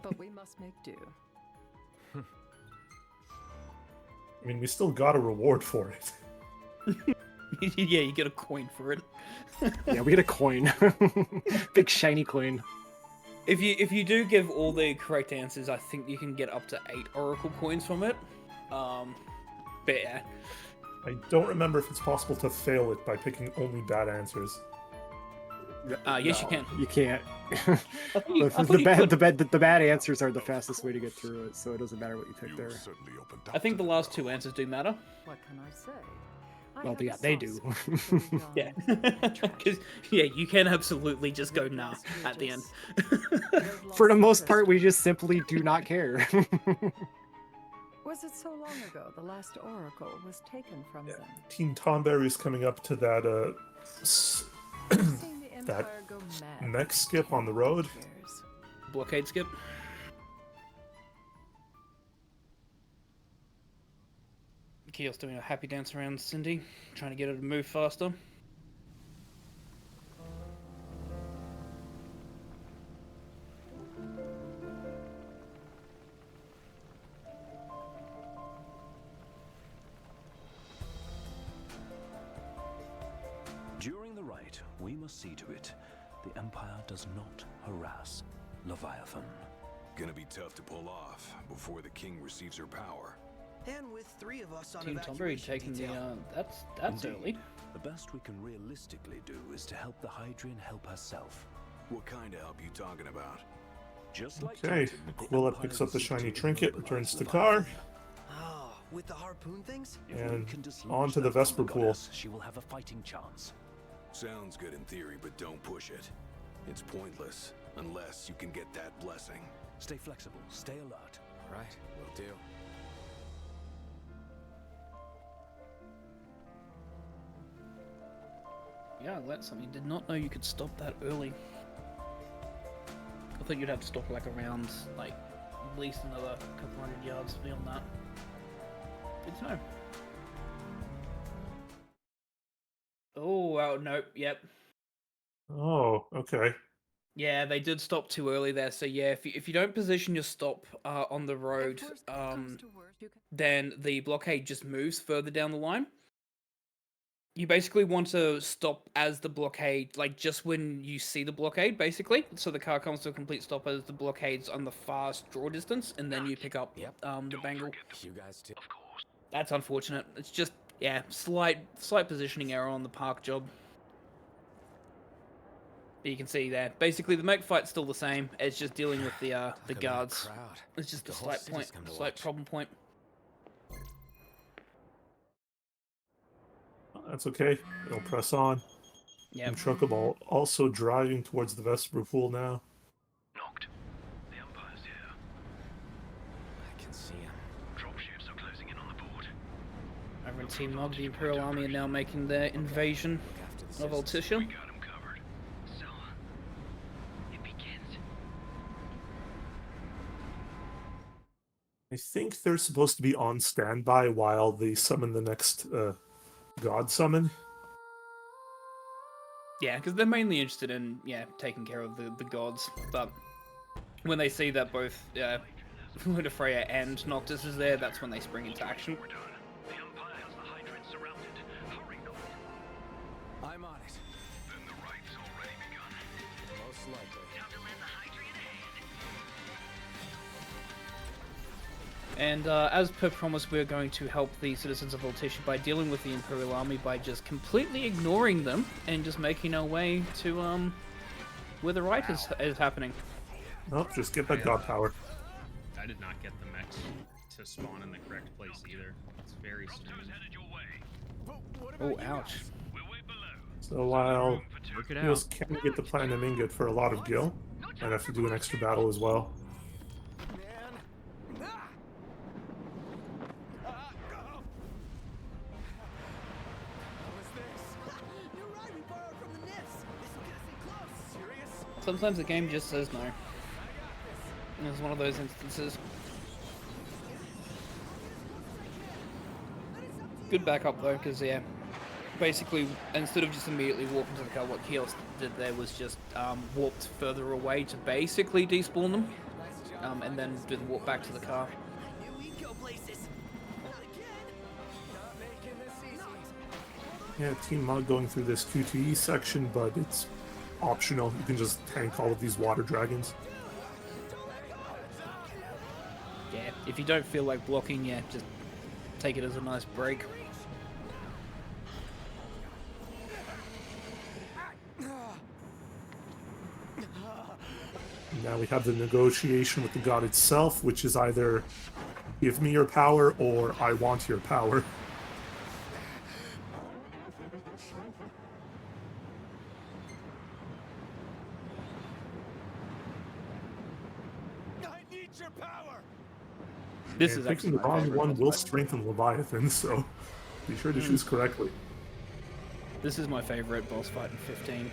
but we must make do. I mean, we still got a reward for it. Yeah, you get a coin for it. Yeah, we get a coin. Big shiny coin. If you do give all the correct answers, I think you can get up to 8 Oracle coins from it. But yeah. I don't remember if it's possible to fail it by picking only bad answers. Yes, you can. You can't. The bad answers are the fastest way to get through it, so it doesn't matter what you pick there. I think the last 2 answers do matter. What can I say? Well, yeah, they do. Yeah. 'Cause, yeah, you can absolutely just go nah at the end. For the most part, we just simply do not care. Was it so long ago the last Oracle was taken from them? Team Tonberry is coming up to that that mech skip on the road. Blockade skip. Keel's doing a happy dance around Cindy, trying to get her to move faster. During the rite, we must see to it the Empire does not harass Leviathan. Gonna be tough to pull off before the king receives her power. And with 3 of us on Team Tonberry taking the, that's Indeed. early. The best we can realistically do is to help the Hydrian help herself. What kind of help you talking about? Just like Okay, Aquila picks up the shiny trinket, returns to the car, Oh, with the harpoon things? and on to the Vesper pool. She will have a fighting chance. Sounds good in theory, but don't push it. It's pointless unless you can get that blessing. Stay flexible, stay alert. All right, will do. Yeah, I learned something. Did not know you could stop that early. I thought you'd have to stop like around, like, at least another couple 100 yards beyond that. Good to know. Oh, nope, yep. Oh, okay. Yeah, they did stop too early there. So yeah, if you don't position your stop on the road, then the blockade just moves further down the line. You basically want to stop as the blockade, like just when you see the blockade, basically. So the car comes to a complete stop as the blockade's on the fast draw distance, and then you pick up the bangle. You guys too. Of course. That's unfortunate. It's just, yeah, slight positioning error on the park job. But you can see there. Basically, the mech fight's still the same. It's just dealing with the guards. It's just a slight problem point. That's okay. They'll press on. Yep. And Truckable also driving towards the Vesper pool now. Knocked. The Empire's here. I can see him. Dropships are closing in on the board. Over in Team Nog, the Imperial Army are now making their invasion of Altissia. I think they're supposed to be on standby while they summon the next god summon. Yeah, because they're mainly interested in, taking care of the gods. But when they see that both Luna Freya and Noctis is there, that's when they spring into action. I'm on it. Then the right's already begun. Most likely. And as per promise, we're going to help the citizens of Altissia by dealing with the Imperial Army by just completely ignoring them and just making our way to where the right is happening. Nope, just get that god power. I did not get the mechs to spawn in the correct place either. It's very strange. Oh, ouch. So while Work it Heels out. can get the platinum ingot for a lot of gil, might have to do an extra battle as well. Sometimes the game just says no. It's one of those instances. Good backup though, because yeah, basically instead of just immediately walking to the car, what Kiosk did there was just walked further away to basically despawn them, and then do the walk back to the car. Yeah, Team Mug going through this QTE section, but it's optional. You can just tank all of these water dragons. Yeah, if you don't feel like blocking, yeah, just take it as a nice break. Now we have the negotiation with the god itself, which is either give me your power or I want your power. This and is picking actually the my wrong favorite one boss will fight. strengthen Leviathan, so be sure to choose correctly. This is my favorite boss fight in 15.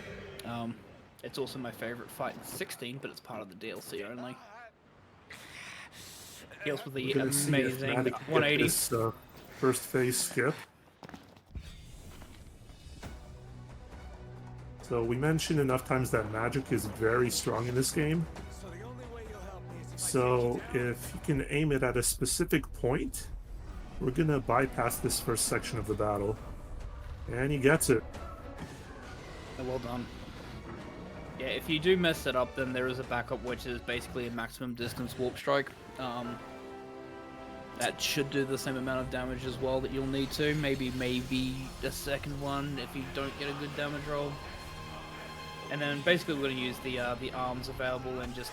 It's also my favorite fight in 16, but it's part of the DLC only. Heals with the We're gonna see if amazing Matty can get 180. this first phase skip. So we mentioned enough times that magic is very strong in this game. So if you can aim it at a specific point, we're gonna bypass this first section of the battle. And he gets it. Well done. Yeah, if you do mess it up, then there is a backup, which is basically a maximum distance warp strike. That should do the same amount of damage as well that you'll need to. Maybe a second one if you don't get a good damage roll. And then basically we're going to use the arms available and just,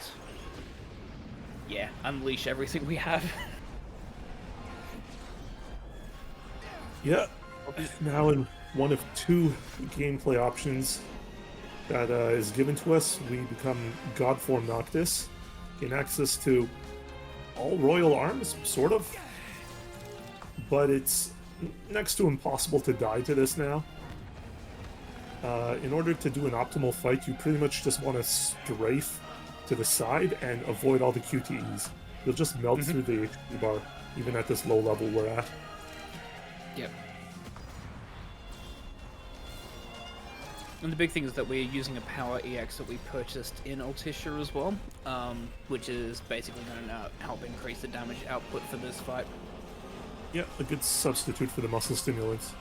yeah, unleash everything we have. Yeah. Now in one of two gameplay options that is given to us, we become Godform Noctis, gain access to all royal arms, sort of, but it's next to impossible to die to this now. In order to do an optimal fight, you pretty much just want to strafe to the side and avoid all the QTEs. You'll just melt through the HP bar, even at this low level we're at. Yep. And the big thing is that we're using a power EX that we purchased in Altissia as well, which is basically going to help increase the damage output for this fight. Yeah, a good substitute for the muscle stimulants.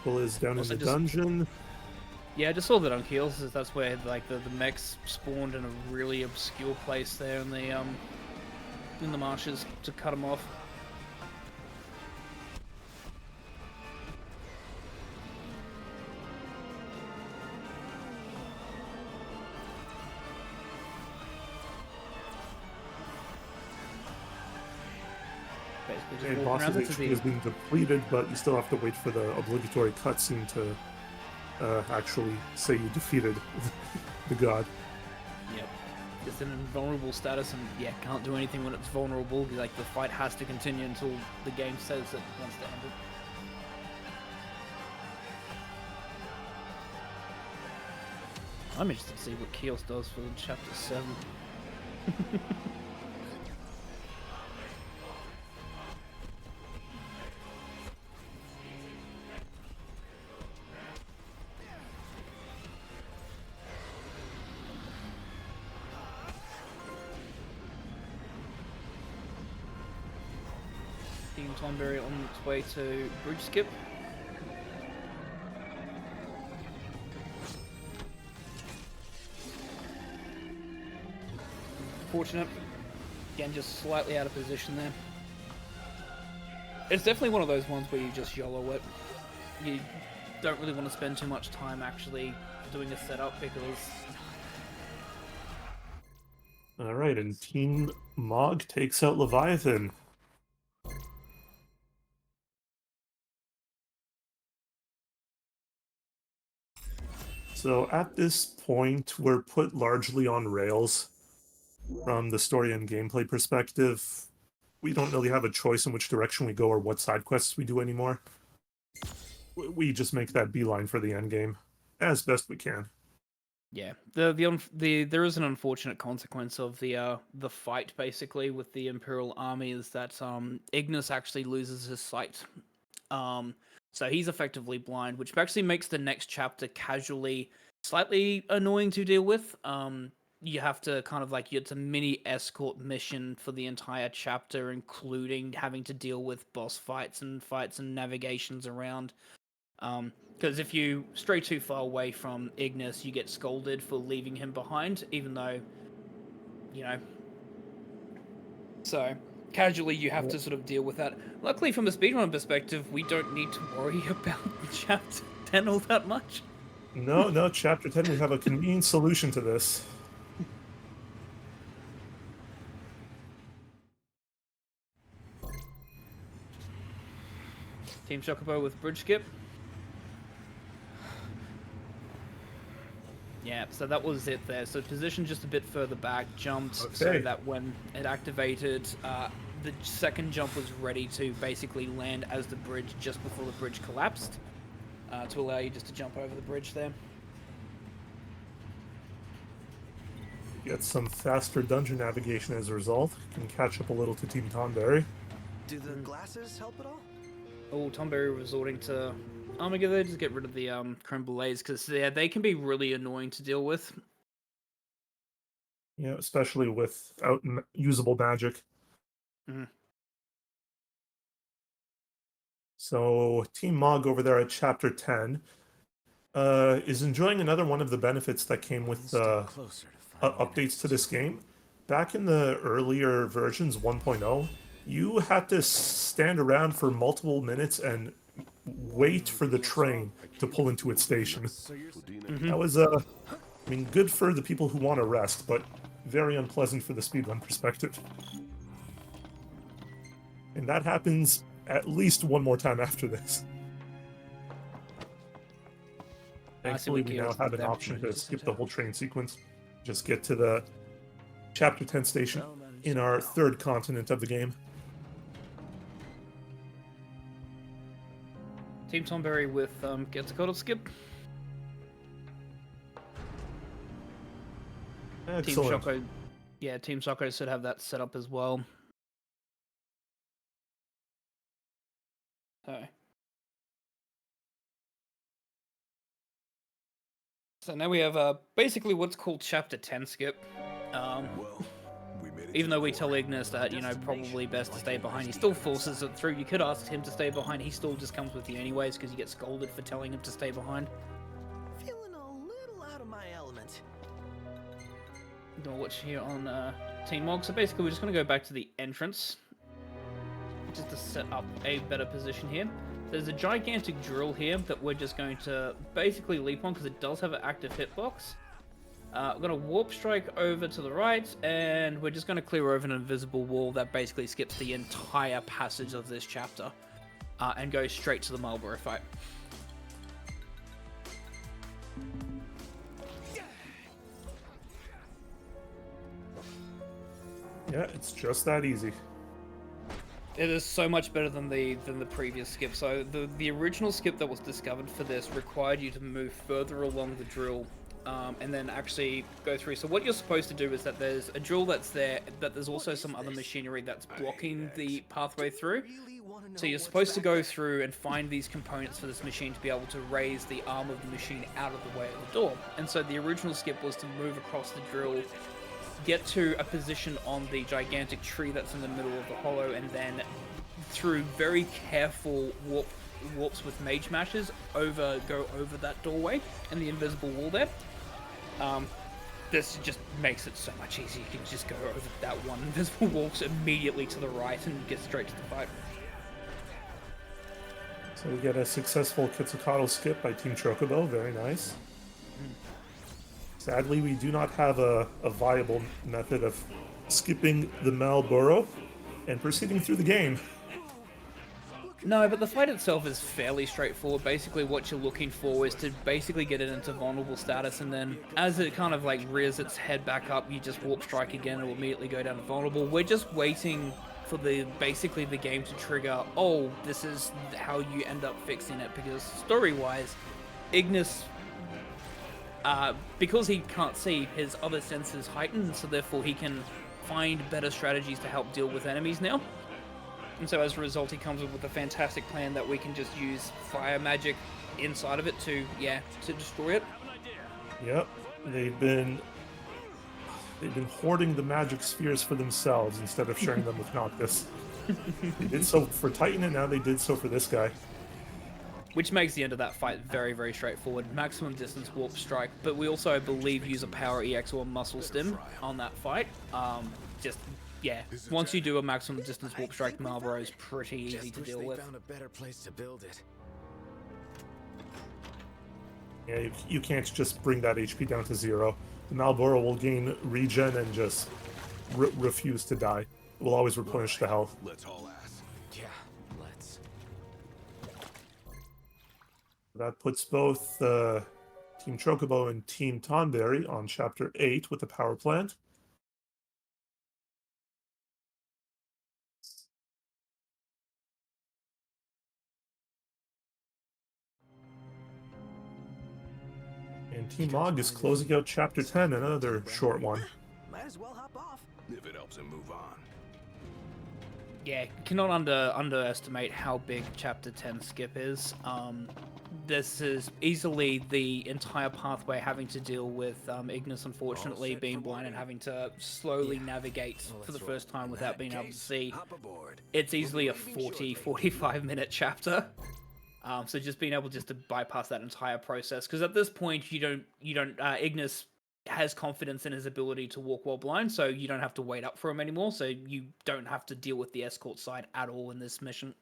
Well, is down in the dungeon. Yeah, I just saw that on Heels, that's where like the mechs spawned in a really obscure place there in the marshes to cut them off. And boss's HP has been depleted, but you still have to wait for the obligatory cutscene to actually say you defeated the god. Yep. It's an invulnerable status, and yeah, can't do anything when it's vulnerable. Like the fight has to continue until the game says it wants to end it. I'm interested to see what Keos does for chapter 7. Team Tonberry on its way to bridge skip. Fortunate. Again, just slightly out of position there. It's definitely one of those ones where you just YOLO it. You don't really want to spend too much time actually doing a setup because... Alright, and Team Mog takes out Leviathan. So at this point, we're put largely on rails from the story and gameplay perspective. we don't really have a choice in which direction we go or what side quests we do anymore. We just make that beeline for the end game as best we can. Yeah, there is an unfortunate consequence of the fight basically with the Imperial Army is that Ignis actually loses his sight, so he's effectively blind, which actually makes the next chapter casually slightly annoying to deal with. You have to kind of like, it's a mini escort mission for the entire chapter, including having to deal with boss fights and navigations around. Because if you stray too far away from Ignis, you get scolded for leaving him behind, even though, you know. So, casually you have to sort of deal with that. Luckily, from a speedrun perspective, we don't need to worry about Chapter 10 all that much. No, Chapter 10, we have a convenient solution to this. Team Chocobo with bridge skip. Yeah, so that was it there. So position just a bit further back, jumped so that when it activated, the second jump was ready to basically land as the bridge just before the bridge collapsed, to allow you just to jump over the bridge there. Get some faster dungeon navigation as a result. Can catch up a little to Team Tonberry. Do the glasses help at all? Oh, Tonberry resorting to Armageddon, they just get rid of the creme brulees, because they can be really annoying to deal with. Yeah, especially without usable magic. Mm-hmm. So Team Mog over there at Chapter 10 is enjoying another one of the benefits that came with updates to this game. Back in the earlier versions, 1.0, you had to stand around for multiple minutes and wait for the train to pull into its station. That was, I mean, good for the people who want to rest, but very unpleasant for the speedrun perspective. And that happens at least one more time after this. Thankfully, we now have an option to skip the whole train sequence. Just get to the Chapter 10 station in our third continent of the game. Team Tonberry with gets a code of skip. Excellent. Team Choco, yeah, Team Choco should have that set up as well. So now we have basically what's called Chapter 10 skip. Even though we tell Ignis that, you know, probably best to stay behind, he still forces it through. You could ask him to stay behind, he still just comes with you anyways, because you get scolded for telling him to stay behind. Feeling a little out of my element. Gonna watch here on Team Mog. So basically we're just going to go back to the entrance, just to set up a better position here. There's a gigantic drill here that we're just going to basically leap on, because it does have an active hitbox. We're going to warp strike over to the right, and we're just going to clear over an invisible wall that basically skips the entire passage of this chapter, and go straight to the Marlborough fight. Yeah, it's just that easy. It is so much better than the previous skip. So the original skip that was discovered for this required you to move further along the drill, and then actually go through. So what you're supposed to do is that there's a drill that's there, but there's also some other machinery that's blocking the pathway through. So you're supposed to go through and find these components for this machine to be able to raise the arm of the machine out of the way of the door. And so the original skip was to move across the drill, get to a position on the gigantic tree that's in the middle of the hollow, and then through very careful warps with mage mashes go over that doorway and the invisible wall there. This just makes it so much easier. You can just go over that one invisible wall immediately to the right and get straight to the fight. So we get a successful Quetzalcoatl skip by Team Chocobo, very nice. Sadly, we do not have a viable method of skipping the Marlborough and proceeding through the game. No, but the fight itself is fairly straightforward. Basically, what you're looking for is to basically get it into vulnerable status, and then as it kind of like rears its head back up, you just warp strike again and will immediately go down to vulnerable. We're just waiting for basically the game to trigger, oh, this is how you end up fixing it, because story-wise, Ignis, because he can't see, his other senses heighten, so therefore he can find better strategies to help deal with enemies now. And so as a result, he comes up with a fantastic plan that we can just use fire magic inside of it to destroy it. Yep, they've been hoarding the magic spheres for themselves instead of sharing them with Noctis. They did so for Titan, and now they did so for this guy. Which makes the end of that fight very, very straightforward. Maximum distance warp strike, but we also, I believe, use a power EX or muscle stim on that fight. Once you do a maximum distance warp strike, Marlboro is pretty easy to deal with. Found a better place to build it. Yeah, you can't just bring that HP down to 0. The Malboro will gain regen and just refuse to die. It will always replenish the health. Let's haul ass. Yeah, let's. That puts both Team Chocobo and Team Tonberry on Chapter 8 with the power plant. And Team Mog is closing out Chapter 10, another short one. Might as well hop off. If it helps him move on. Yeah, cannot underestimate how big Chapter 10 skip is. This is easily the entire pathway having to deal with Ignis, unfortunately, being blind and having to slowly navigate for the first time without being able to see. It's easily a 40-45 minute chapter. So just being able to bypass that entire process, because at this point Ignis has confidence in his ability to walk while blind, so you don't have to wait up for him anymore, so you don't have to deal with the escort side at all in this mission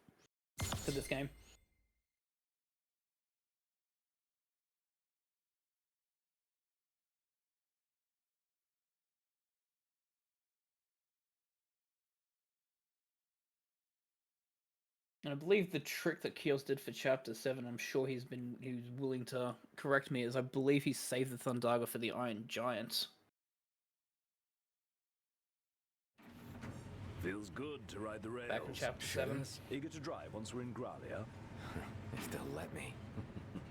for this game. And I believe the trick that Kios did for Chapter 7, I'm sure he's willing to correct me, is I believe he saved the Thundaga for the Iron Giant. Feels good to ride the rails. Back in Chapter 7. Eager to drive once we're in Gralia. If they'll let me.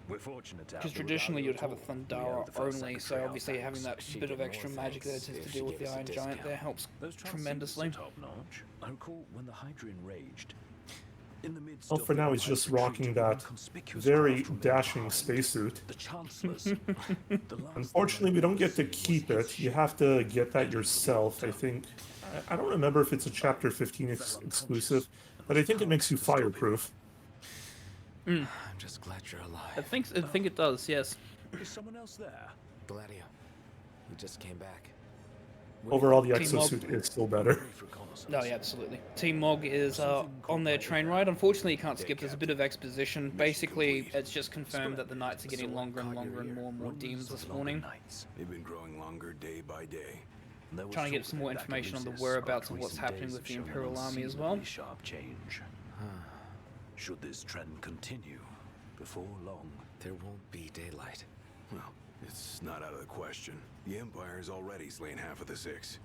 We're fortunate to have Because traditionally you'd have a Thundara only, so obviously having that bit of extra magic there to deal with the Iron Giant there helps tremendously. Top notch. I recall when the Hydra enraged. Well, for now he's just rocking that very dashing spacesuit. Unfortunately, we don't get to keep it. You have to get that yourself, I think. I don't remember if it's a Chapter 15 exclusive, but I think it makes you fireproof. I'm just glad you're alive. I think it does, yes. Is someone else there? Gladio. We just came back. Overall, the exosuit is still better. No, yeah, absolutely. Team Mog is on their train ride. Unfortunately, you can't skip. There's a bit of exposition. Basically, it's just confirmed that the nights are getting longer and longer and more demons are spawning. They've been growing longer day by day. Trying to get some more information on the whereabouts of what's happening with the Imperial Army as well. Sharp change. Should this trend continue, before long, there won't be daylight. Well, it's not out of the question. The Empire's already slain half of the 6.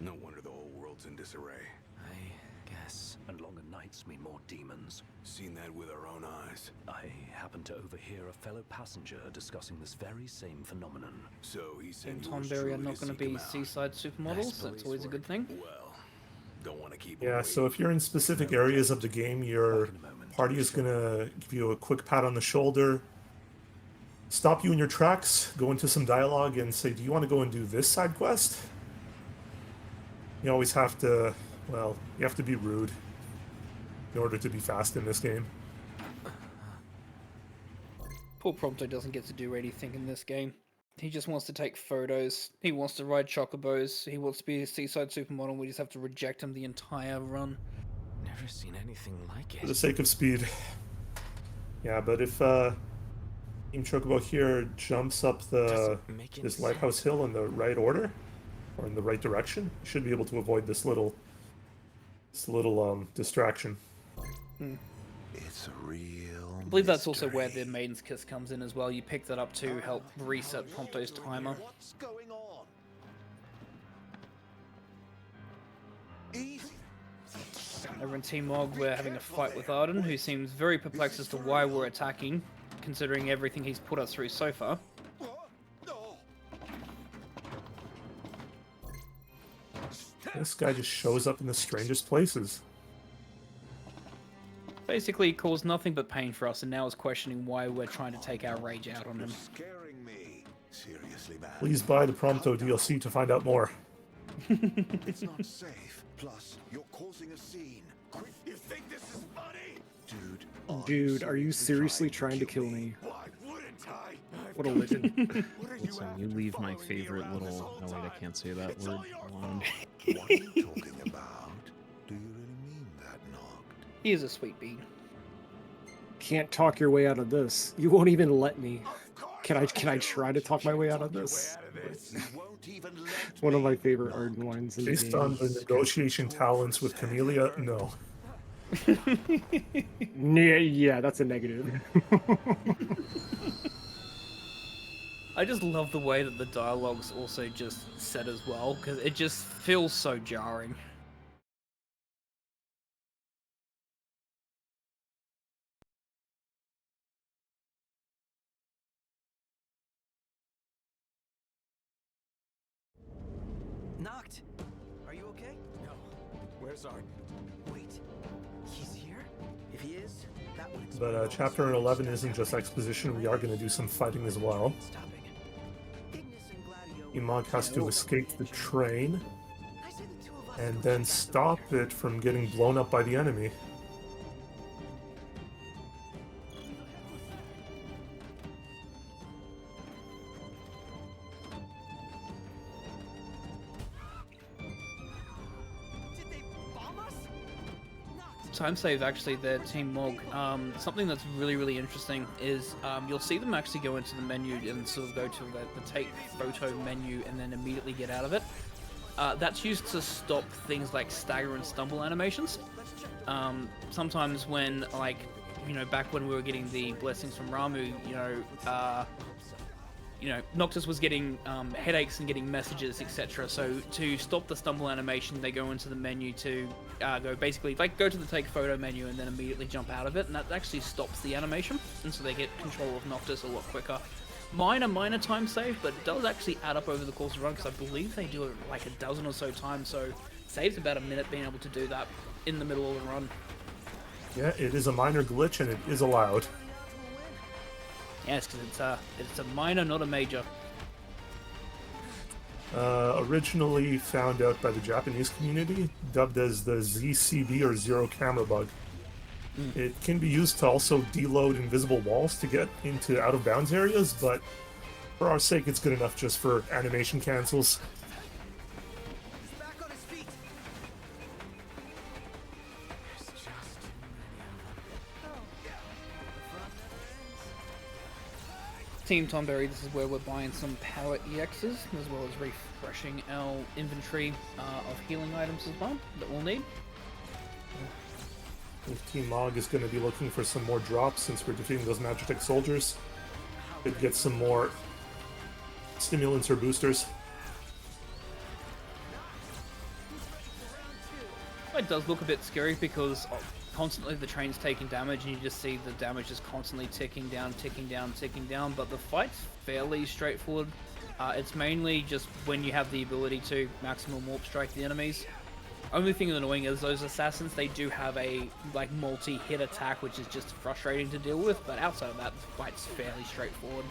No wonder the whole world's in disarray. I guess. And longer nights mean more demons. Seen that with our own eyes. I happened to overhear a fellow passenger discussing this very same phenomenon. So he said And Tonberry are not going to be seaside supermodels. That's always a good thing. Well, don't want to keep. Yeah, so if you're in specific areas of the game, your party is going to give you a quick pat on the shoulder, stop you in your tracks, go into some dialogue, and say, do you want to go and do this side quest? You always have to, well, you have to be rude in order to be fast in this game. Poor Prompto doesn't get to do anything in this game. He just wants to take photos, he wants to ride chocobos, he wants to be a seaside supermodel, we just have to reject him the entire run. Never seen anything like it. For the sake of speed. Yeah, but if Team Chocobo here jumps up this lighthouse hill in the right order, or in the right direction, you should be able to avoid this little distraction. It's a real. I believe that's also where the Maiden's Kiss comes in as well. You pick that up to help reset Prompto's timer. What's going on? Easy. over in Team Mog, we're having a fight with Arden, who seems very perplexed as to why we're attacking, considering everything he's put us through so far. This guy just shows up in the strangest places. Basically, caused nothing but pain for us, and now is questioning why we're trying to take our rage out on him. Scaring me. Seriously, man. Please buy the Prompto DLC to find out more. It's not safe. Plus, you're causing a scene. You think this is funny? Dude, are you seriously trying to kill me? Why wouldn't I? What a legend. Listen, you leave my favorite little... Oh wait, I can't say that word. What are you talking about? Do you really mean that, Noct? He is a sweet bean. Can't talk your way out of this. You won't even let me. Can I try to talk my way out of this? One of my favorite Arden lines in the Based game. on the negotiation talents with Camellia, no. Yeah, that's a negative. I just love the way that the dialogue's also just said as well, because it just feels so jarring. Noct, are you okay? No. Where's Arden? Wait, he's here? If he is, that would But Chapter 11 isn't just exposition, we are going to do some fighting as well. Imog has to escape the train and then stop it from getting blown up by the enemy. Time save actually there, Team Mog. Something that's really interesting is you'll see them actually go into the menu and sort of go to the take photo menu and then immediately get out of it. That's used to stop things like stagger and stumble animations. Sometimes when, like, you know, back when we were getting the blessings from Ramu, Noctis was getting headaches and getting messages, etc. So to stop the stumble animation, they go into the menu to go basically, like, go to the take photo menu and then immediately jump out of it, and that actually stops the animation, and so they get control of Noctis a lot quicker. Minor time save, but it does actually add up over the course of the run, because I believe they do it like a dozen or so times, so saves about a minute being able to do that in the middle of the run. Yeah, it is a minor glitch and it is allowed. Yes, because it's a minor, not a major. Originally found out by the Japanese community, dubbed as the ZCB or Zero Camera Bug. It can be used to also deload invisible walls to get into out-of-bounds areas, but for our sake it's good enough just for animation cancels. Team Tonberry, this is where we're buying some power EXs, as well as refreshing our inventory of healing items as well, that we'll need. Team Mog is going to be looking for some more drops since we're defeating those Magitech soldiers. Could get some more stimulants or boosters. It does look a bit scary because constantly the train's taking damage and you just see the damage is constantly ticking down, but the fight's fairly straightforward. It's mainly just when you have the ability to maximum warp strike the enemies. Only thing annoying is those assassins, they do have a like multi-hit attack, which is just frustrating to deal with, but outside of that, the fight's fairly straightforward.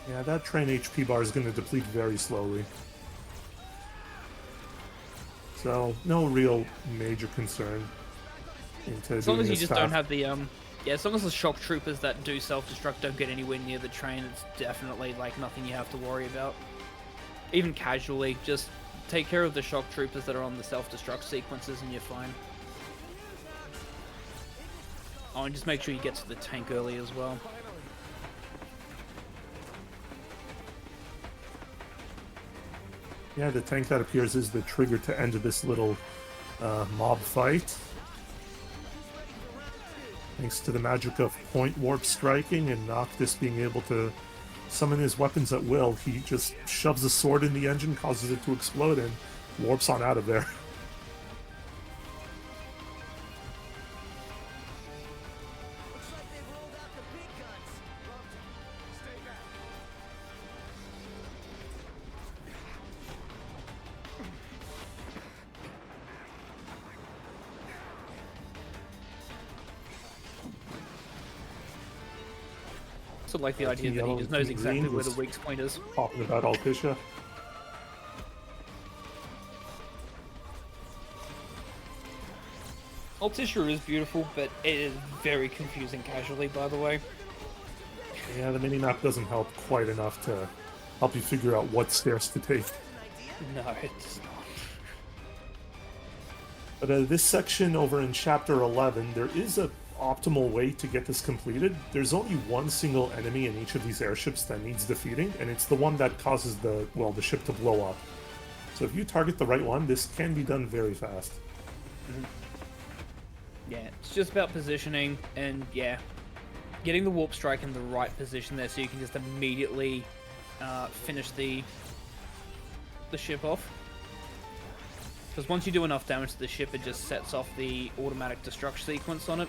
Yeah, that train HP bar is going to deplete very slowly. So, no real major concern into as long as you just path. don't have the as long as the shock troopers that do self-destruct don't get anywhere near the train, it's definitely like nothing you have to worry about. Even casually, just take care of the shock troopers that are on the self-destruct sequences and you're fine. Oh, and just make sure you get to the tank early as well. Yeah, the tank that appears is the trigger to end this little mob fight. Thanks to the magic of point warp striking and Noctis being able to summon his weapons at will, he just shoves a sword in the engine, causes it to explode, and warps on out of there. So like the idea that he just knows exactly where the weak point is. Talking about Altisha. Altisha is beautiful, but it is very confusing casually, by the way. Yeah, the minimap doesn't help quite enough to help you figure out what stairs to take. No, it's not. But this section over in Chapter 11, there is a optimal way to get this completed. There's only one single enemy in each of these airships that needs defeating, and it's the one that causes the ship to blow up. So if you target the right one, this can be done very fast. Mm-hmm. Yeah, it's just about positioning and, yeah, getting the warp strike in the right position there so you can just immediately finish the ship off. Because once you do enough damage to the ship, it just sets off the automatic destruct sequence on it.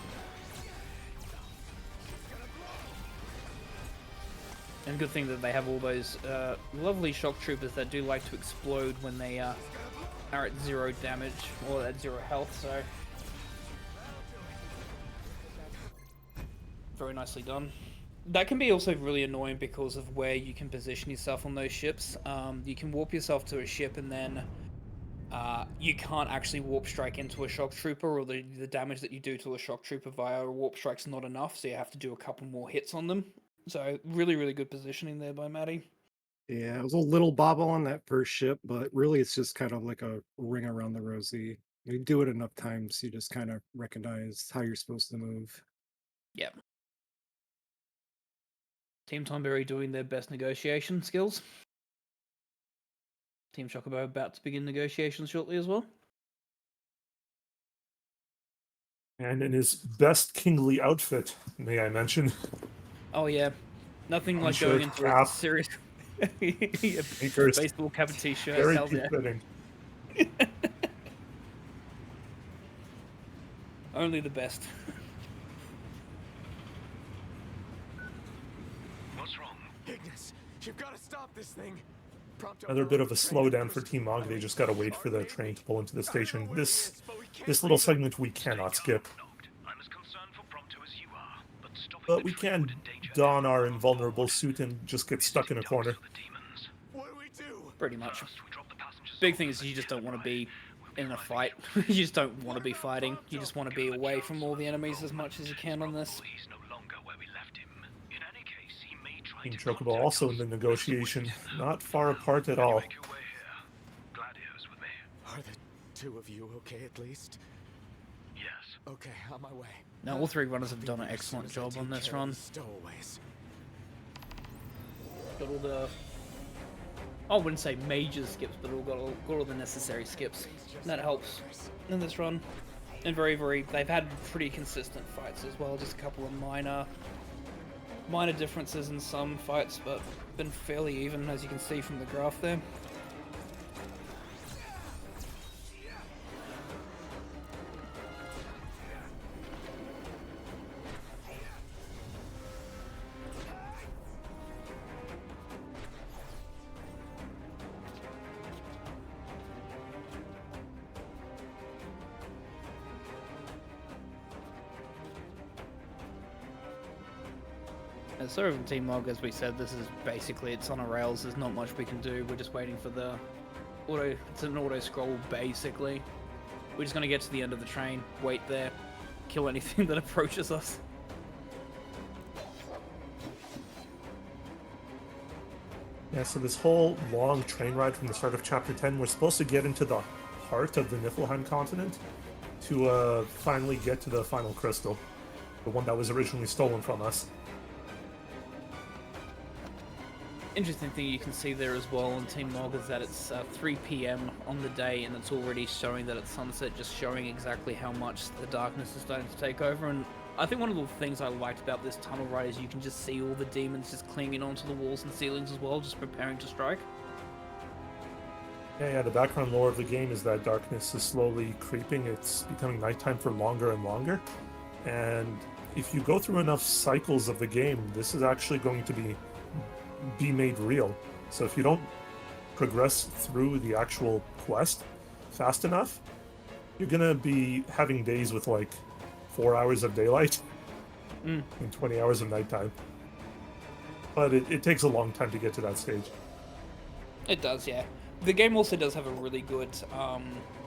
And good thing that they have all those lovely shock troopers that do like to explode when they are at 0 damage or at 0 health, so... Very nicely done. That can be also really annoying because of where you can position yourself on those ships. You can warp yourself to a ship and then you can't actually warp strike into a shock trooper, or the damage that you do to a shock trooper via a warp strike's not enough, so you have to do a couple more hits on them. So really, really good positioning there by Matty. Yeah, it was a little bobble on that first ship, but really it's just kind of like a ring around the rosy. You do it enough times, you just kind of recognize how you're supposed to move. Yep. Team Tonberry doing their best negotiation skills. Team Chocobo about to begin negotiations shortly as well. And in his best kingly outfit, may I mention. Oh yeah, nothing like T-shirt, going into cap, a serious sneakers, baseball cap and t-shirt. very Hell yeah. fitting. Only the best. What's wrong? Ignis, you've got to stop this thing. Another bit of a slowdown for Team Mog. They just gotta wait for the train to pull into the station. This little segment we cannot skip. But we can don our invulnerable suit and just get stuck in a corner. Pretty much. Big thing is you just don't want to be in a fight. You just don't want to be fighting. You just want to be away from all the enemies as much as you can on this. Team Chocobo also in the negotiation, not far apart at all. Are the two of you okay at least? Yes. Okay, on my way. Now all three runners have done an excellent job on this run. Stowaways. Got all the... I wouldn't say major skips, but got all the necessary skips. That helps in this run. And they've had pretty consistent fights as well, just a couple of minor differences in some fights, but been fairly even, as you can see from the graph there. So from Team Mog, as we said, this is basically, it's on a rails, there's not much we can do, we're just waiting for the auto, it's an auto scroll basically. We're just going to get to the end of the train, wait there, kill anything that approaches us. Yeah, so this whole long train ride from the start of Chapter 10, we're supposed to get into the heart of the Niflheim continent to finally get to the final crystal, the one that was originally stolen from us. Interesting thing you can see there as well on Team Mog is that it's 3 PM on the day and it's already showing that it's sunset, just showing exactly how much the darkness is starting to take over. And I think one of the things I liked about this tunnel ride is you can just see all the demons just clinging onto the walls and ceilings as well, just preparing to strike. Yeah, the background lore of the game is that darkness is slowly creeping. It's becoming nighttime for longer and longer. And if you go through enough cycles of the game, this is actually going to be made real. So if you don't progress through the actual quest fast enough, you're gonna be having days with like 4 hours of daylight and 20 hours of nighttime. but it takes a long time to get to that stage. It does, yeah. The game also does have a really good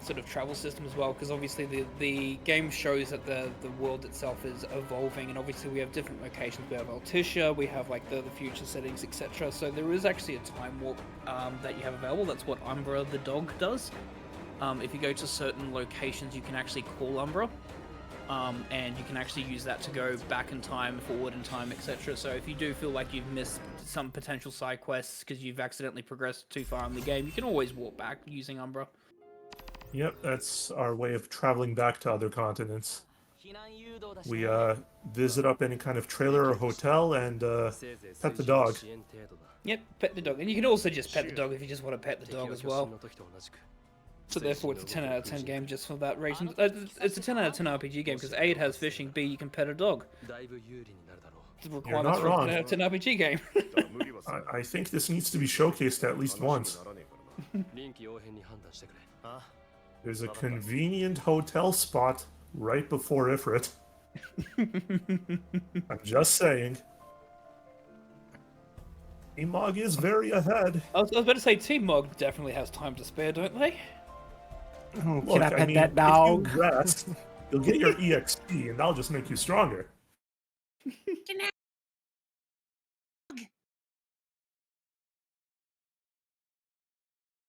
sort of travel system as well, because obviously the game shows that the world itself is evolving, and obviously we have different locations. We have Altissia, we have like the future settings, etc. So there is actually a time warp that you have available. That's what Umbra the dog does. If you go to certain locations, you can actually call Umbra. And you can actually use that to go back in time, forward in time, etc. So if you do feel like you've missed some potential side quests because you've accidentally progressed too far in the game, you can always warp back using Umbra. Yep, that's our way of traveling back to other continents. We visit up any kind of trailer or hotel and pet the dog. Yep, pet the dog. And you can also just pet the dog if you just want to pet the dog as well. So therefore it's a 10 out of 10 game just for that reason. It's a 10 out of 10 RPG game because A, it has fishing, B, you can pet a dog. The requirements for a 10 out of 10 RPG game. I think this needs to be showcased at least once. There's a convenient hotel spot right before Ifrit. I'm just saying. Team Mog is very ahead. I was about to say, Team Mog definitely has time to spare, don't they? Can I pet that dog? If you rest, you'll get your EXP, and that'll just make you stronger.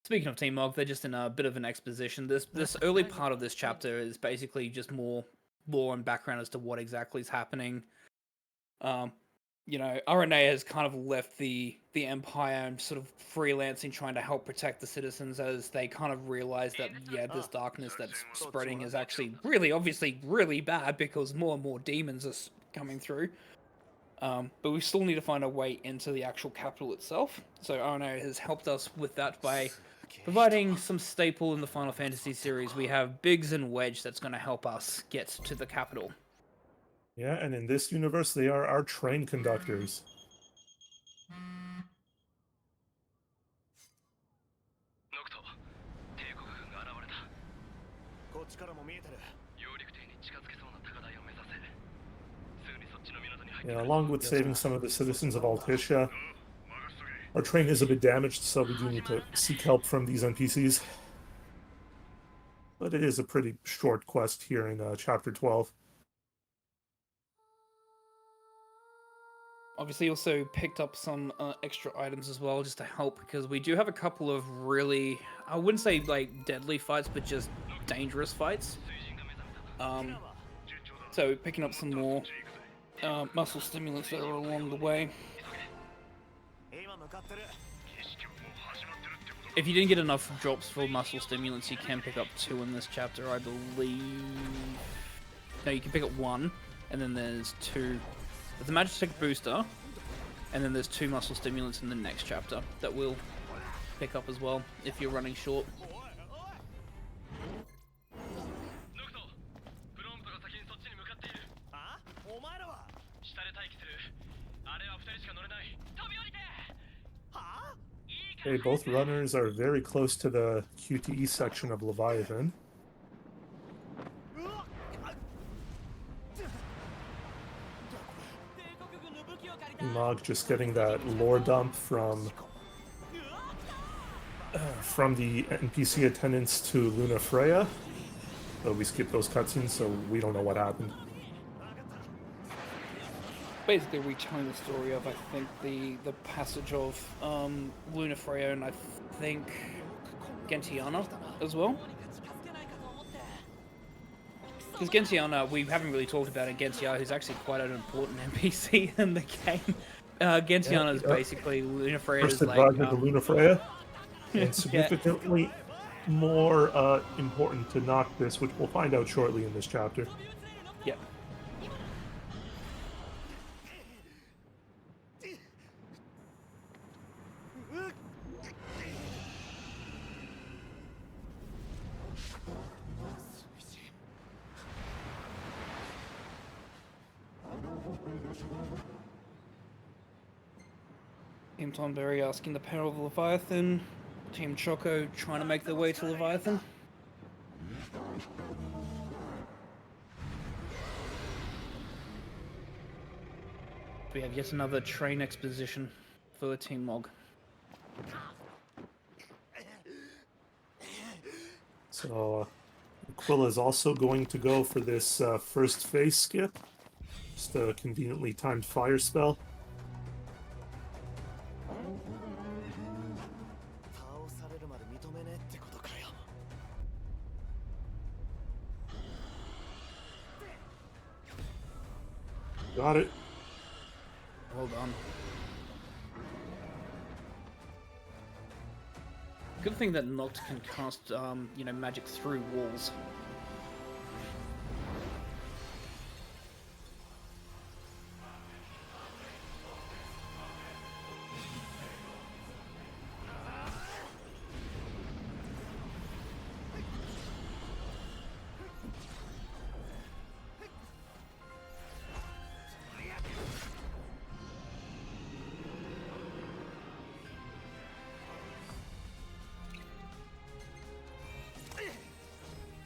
Speaking of Team Mog, they're just in a bit of an exposition. This early part of this chapter is basically just more lore and background as to what exactly is happening. You know, RNA has kind of left the Empire and sort of freelancing, trying to help protect the citizens as they kind of realize that, yeah, this darkness that's spreading is actually really, obviously, really bad because more and more demons are coming through. But we still need to find a way into the actual capital itself. So RNA has helped us with that by providing some staple in the Final Fantasy series. We have Biggs and Wedge that's going to help us get to the capital. Yeah, and in this universe, they are our train conductors. Yeah, along with saving some of the citizens of Altissia, our train is a bit damaged, so we do need to seek help from these NPCs. But it is a pretty short quest here in Chapter 12. Obviously also picked up some extra items as well just to help, because we do have a couple of really, I wouldn't say like deadly fights, but just dangerous fights. So picking up some more muscle stimulants that are along the way. If you didn't get enough drops for muscle stimulants, you can pick up 2 in this chapter, I believe. No, you can pick up 1, and then there's 2. There's a Magic booster, and then there's 2 muscle stimulants in the next chapter that we'll pick up as well if you're running short. Okay, both runners are very close to the QTE section of Leviathan. Mog just getting that lore dump from the NPC attendants to Luna Freya. So we skipped those cutscenes, so we don't know what happened. Basically retelling the story of, I think, the passage of Luna Freya and I think Gentiana as well. Because Gentiana, we haven't really talked about it. Gentiana, who's actually quite an important NPC in the game. Gentiana is basically Luna Freya's First advisor to Luna Freya, and significantly more important to Noctis, which we'll find out shortly in this chapter. Yep. Team Tonberry asking the peril of Leviathan. Team Choco trying to make their way to Leviathan. We have yet another train exposition for Team Mog. So Aquila is also going to go for this first phase skip. Just a conveniently timed fire spell. Got it. Hold on. Good thing that Noct can cast, you know, magic through walls.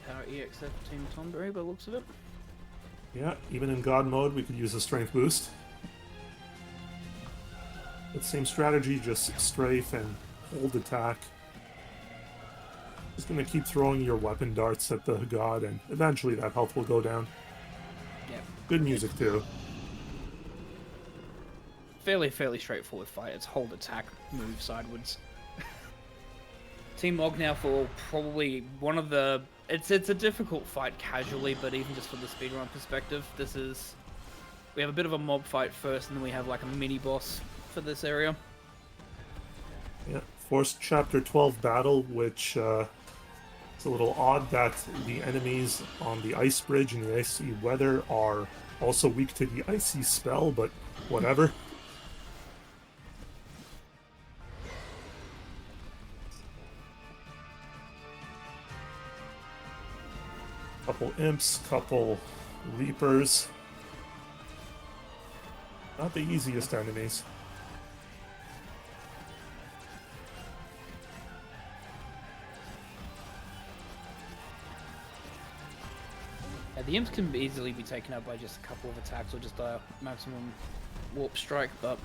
Power EXF for Team Tonberry by the looks of it. Yeah, even in God mode, we could use a strength boost. But same strategy, just strafe and hold attack. Just gonna keep throwing your weapon darts at the god, and eventually that health will go down. Yeah. Good music too. Fairly straightforward fight. It's hold attack, move sidewards. Team Mog now for probably one of the... It's a difficult fight casually, but even just from the speedrun perspective, this is... We have a bit of a mob fight first, and then we have like a mini-boss for this area. Yeah, forced chapter 12 battle, which it's a little odd that the enemies on the ice bridge and the icy weather are also weak to the icy spell, but whatever. Couple imps, couple reapers. Not the easiest enemies. Yeah, the imps can easily be taken out by just a couple of attacks or just a maximum warp strike, but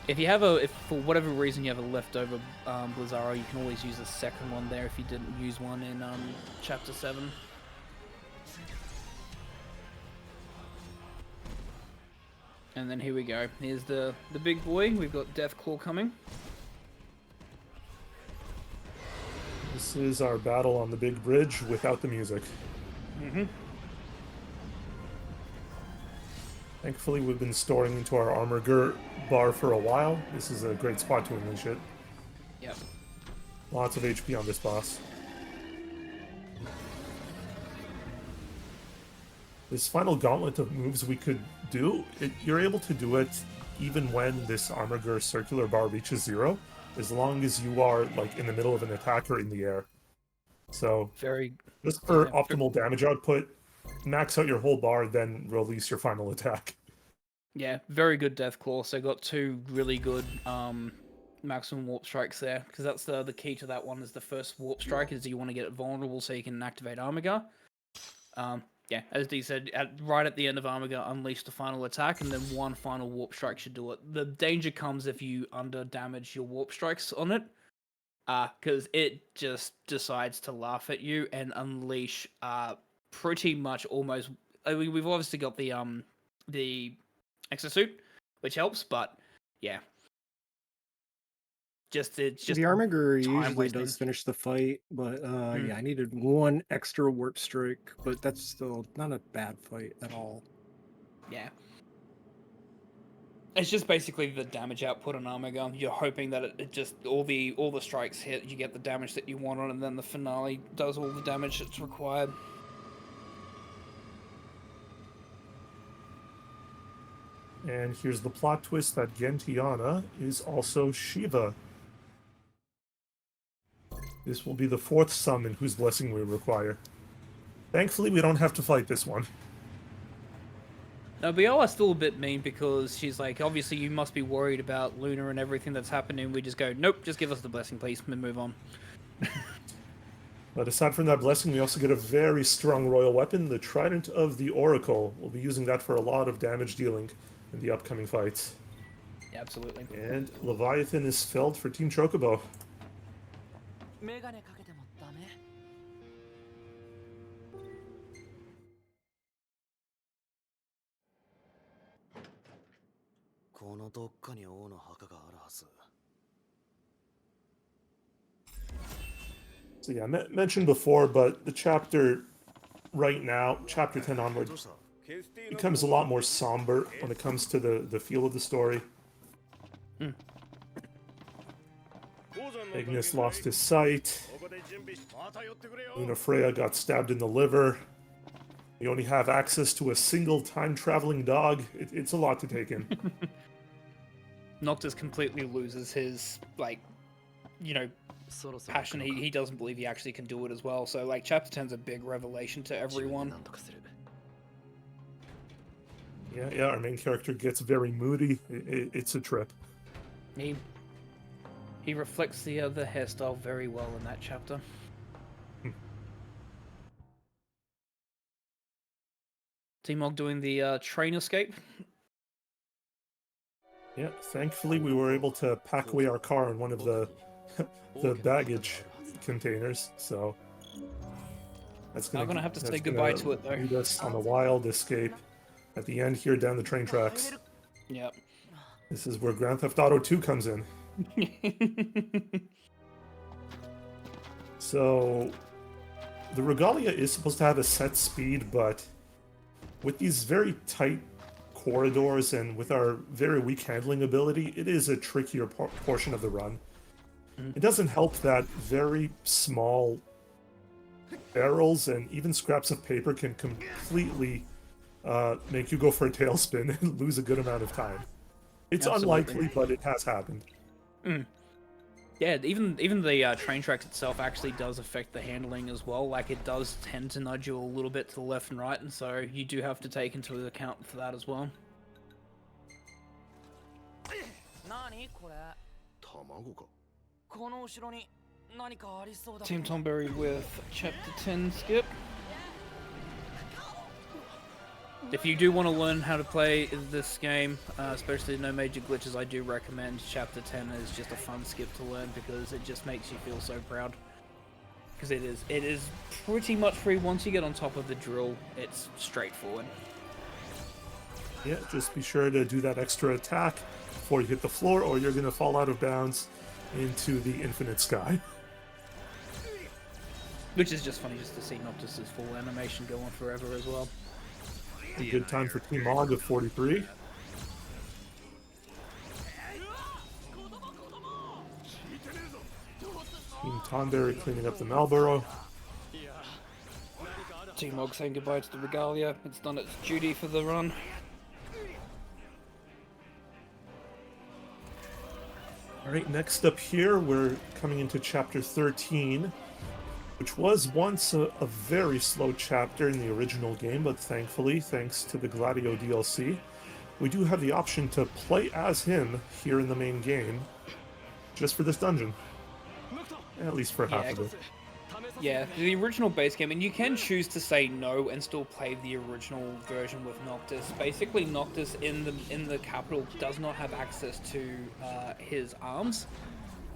if you have if for whatever reason you have a leftover Blizzaro, you can always use a second one there if you didn't use one in Chapter 7. And then here we go. Here's the big boy. We've got Deathclaw coming. This is our battle on the big bridge without the music. Mm-hmm. Thankfully, we've been storing into our armor bar for a while. This is a great spot to unleash it. Yep. Lots of HP on this boss. This final gauntlet of moves we could do, you're able to do it even when this armor circular bar reaches 0, as long as you are like in the middle of an attack or in the air. So, just for optimal damage output, max out your whole bar, then release your final attack. Yeah, very good Deathclaw. So got 2 really good maximum warp strikes there, because that's the key to that one. Is the first warp strike is you want to get it vulnerable so you can activate Armiger. Yeah, as Dee said, right at the end of Armiger, unleash the final attack, and then one final warp strike should do it. The danger comes if you under damage your warp strikes on it, because it just decides to laugh at you and unleash pretty much almost. We've obviously got the exosuit, which helps, but yeah, it's just the armor usually wasted. does finish the fight, but Hmm. yeah, I needed 1 extra warp strike, but that's still not a bad fight at all. Yeah. It's just basically the damage output on armor gun. You're hoping that it just all the strikes hit, you get the damage that you want on, and then the finale does all the damage that's required. And here's the plot twist that Gentiana is also Shiva. This will be the 4th summon whose blessing we require. Thankfully, we don't have to fight this one. No, Biola's still a bit mean because she's like, obviously you must be worried about Luna and everything that's happening. We just go, nope, just give us the blessing, please, and move on. But aside from that blessing, we also get a very strong royal weapon, the Trident of the Oracle. We'll be using that for a lot of damage dealing in the upcoming fights. Yeah, absolutely. And Leviathan is felled for Team Chocobo. So yeah, mentioned before, but the chapter right now, chapter 10 onward, becomes a lot more somber when it comes to the feel of the story. Ignis lost his sight. Luna Freya got stabbed in the liver. You only have access to a single time-traveling dog. It's a lot to take in. Noctis completely loses his, like, you know, passion. He doesn't believe he actually can do it as well. So, like, Chapter 10's a big revelation to everyone. Yeah, our main character gets very moody. It's a trip. He reflects the hairstyle very well in that chapter. T-Mog doing the train escape. Yeah, thankfully we were able to pack away our car in one of the baggage containers, so that's gonna have to say goodbye to it though. Lead us on a wild escape at the end here down the train tracks. Yep. This is where Grand Theft Auto 2 comes in. So the Regalia is supposed to have a set speed, but with these very tight corridors and with our very weak handling ability, it is a trickier portion of the run. It doesn't help that very small barrels and even scraps of paper can completely make you go for a tailspin and lose a good amount of time. It's unlikely, but it has happened. Yeah, even the train tracks itself actually does affect the handling as well. Like, it does tend to nudge you a little bit to the left and right, and so you do have to take into account for that as well. Team Tonberry with Chapter 10 skip. If you do want to learn how to play this game, especially no major glitches, I do recommend Chapter 10 is just a fun skip to learn because it just makes you feel so proud. Because it is pretty much free. Once you get on top of the drill, it's straightforward. Yeah, just be sure to do that extra attack before you hit the floor, or you're going to fall out of bounds into the infinite sky. Which is just funny just to see Noctis' full animation go on forever as well. A good time for Team Og of 43. Team Tonberry cleaning up the Marlboro. Team Og saying goodbye to the Regalia. It's done its duty for the run. Alright, next up here, we're coming into Chapter 13, which was once a very slow chapter in the original game, but thankfully, thanks to the Gladio DLC, we do have the option to play as him here in the main game, just for this dungeon. At least for half of it. Yeah, the original base game, and you can choose to say no and still play the original version with Noctis. Basically, Noctis in the capital does not have access to his arms.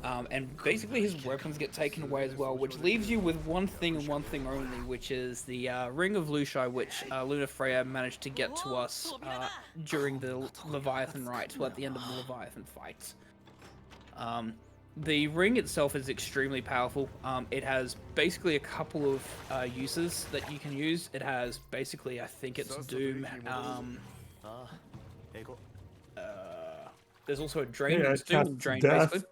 And basically his weapons get taken away as well, which leaves you with one thing and one thing only, which is the Ring of Lushai, which Luna Freya managed to get to us during the Leviathan rite, well, at the end of the Leviathan fight. The ring itself is extremely powerful. It has basically a couple of uses that you can use. It has basically, I think it's Doom. There's also a Drain. Yeah, It's Doom Drain, Death. basically.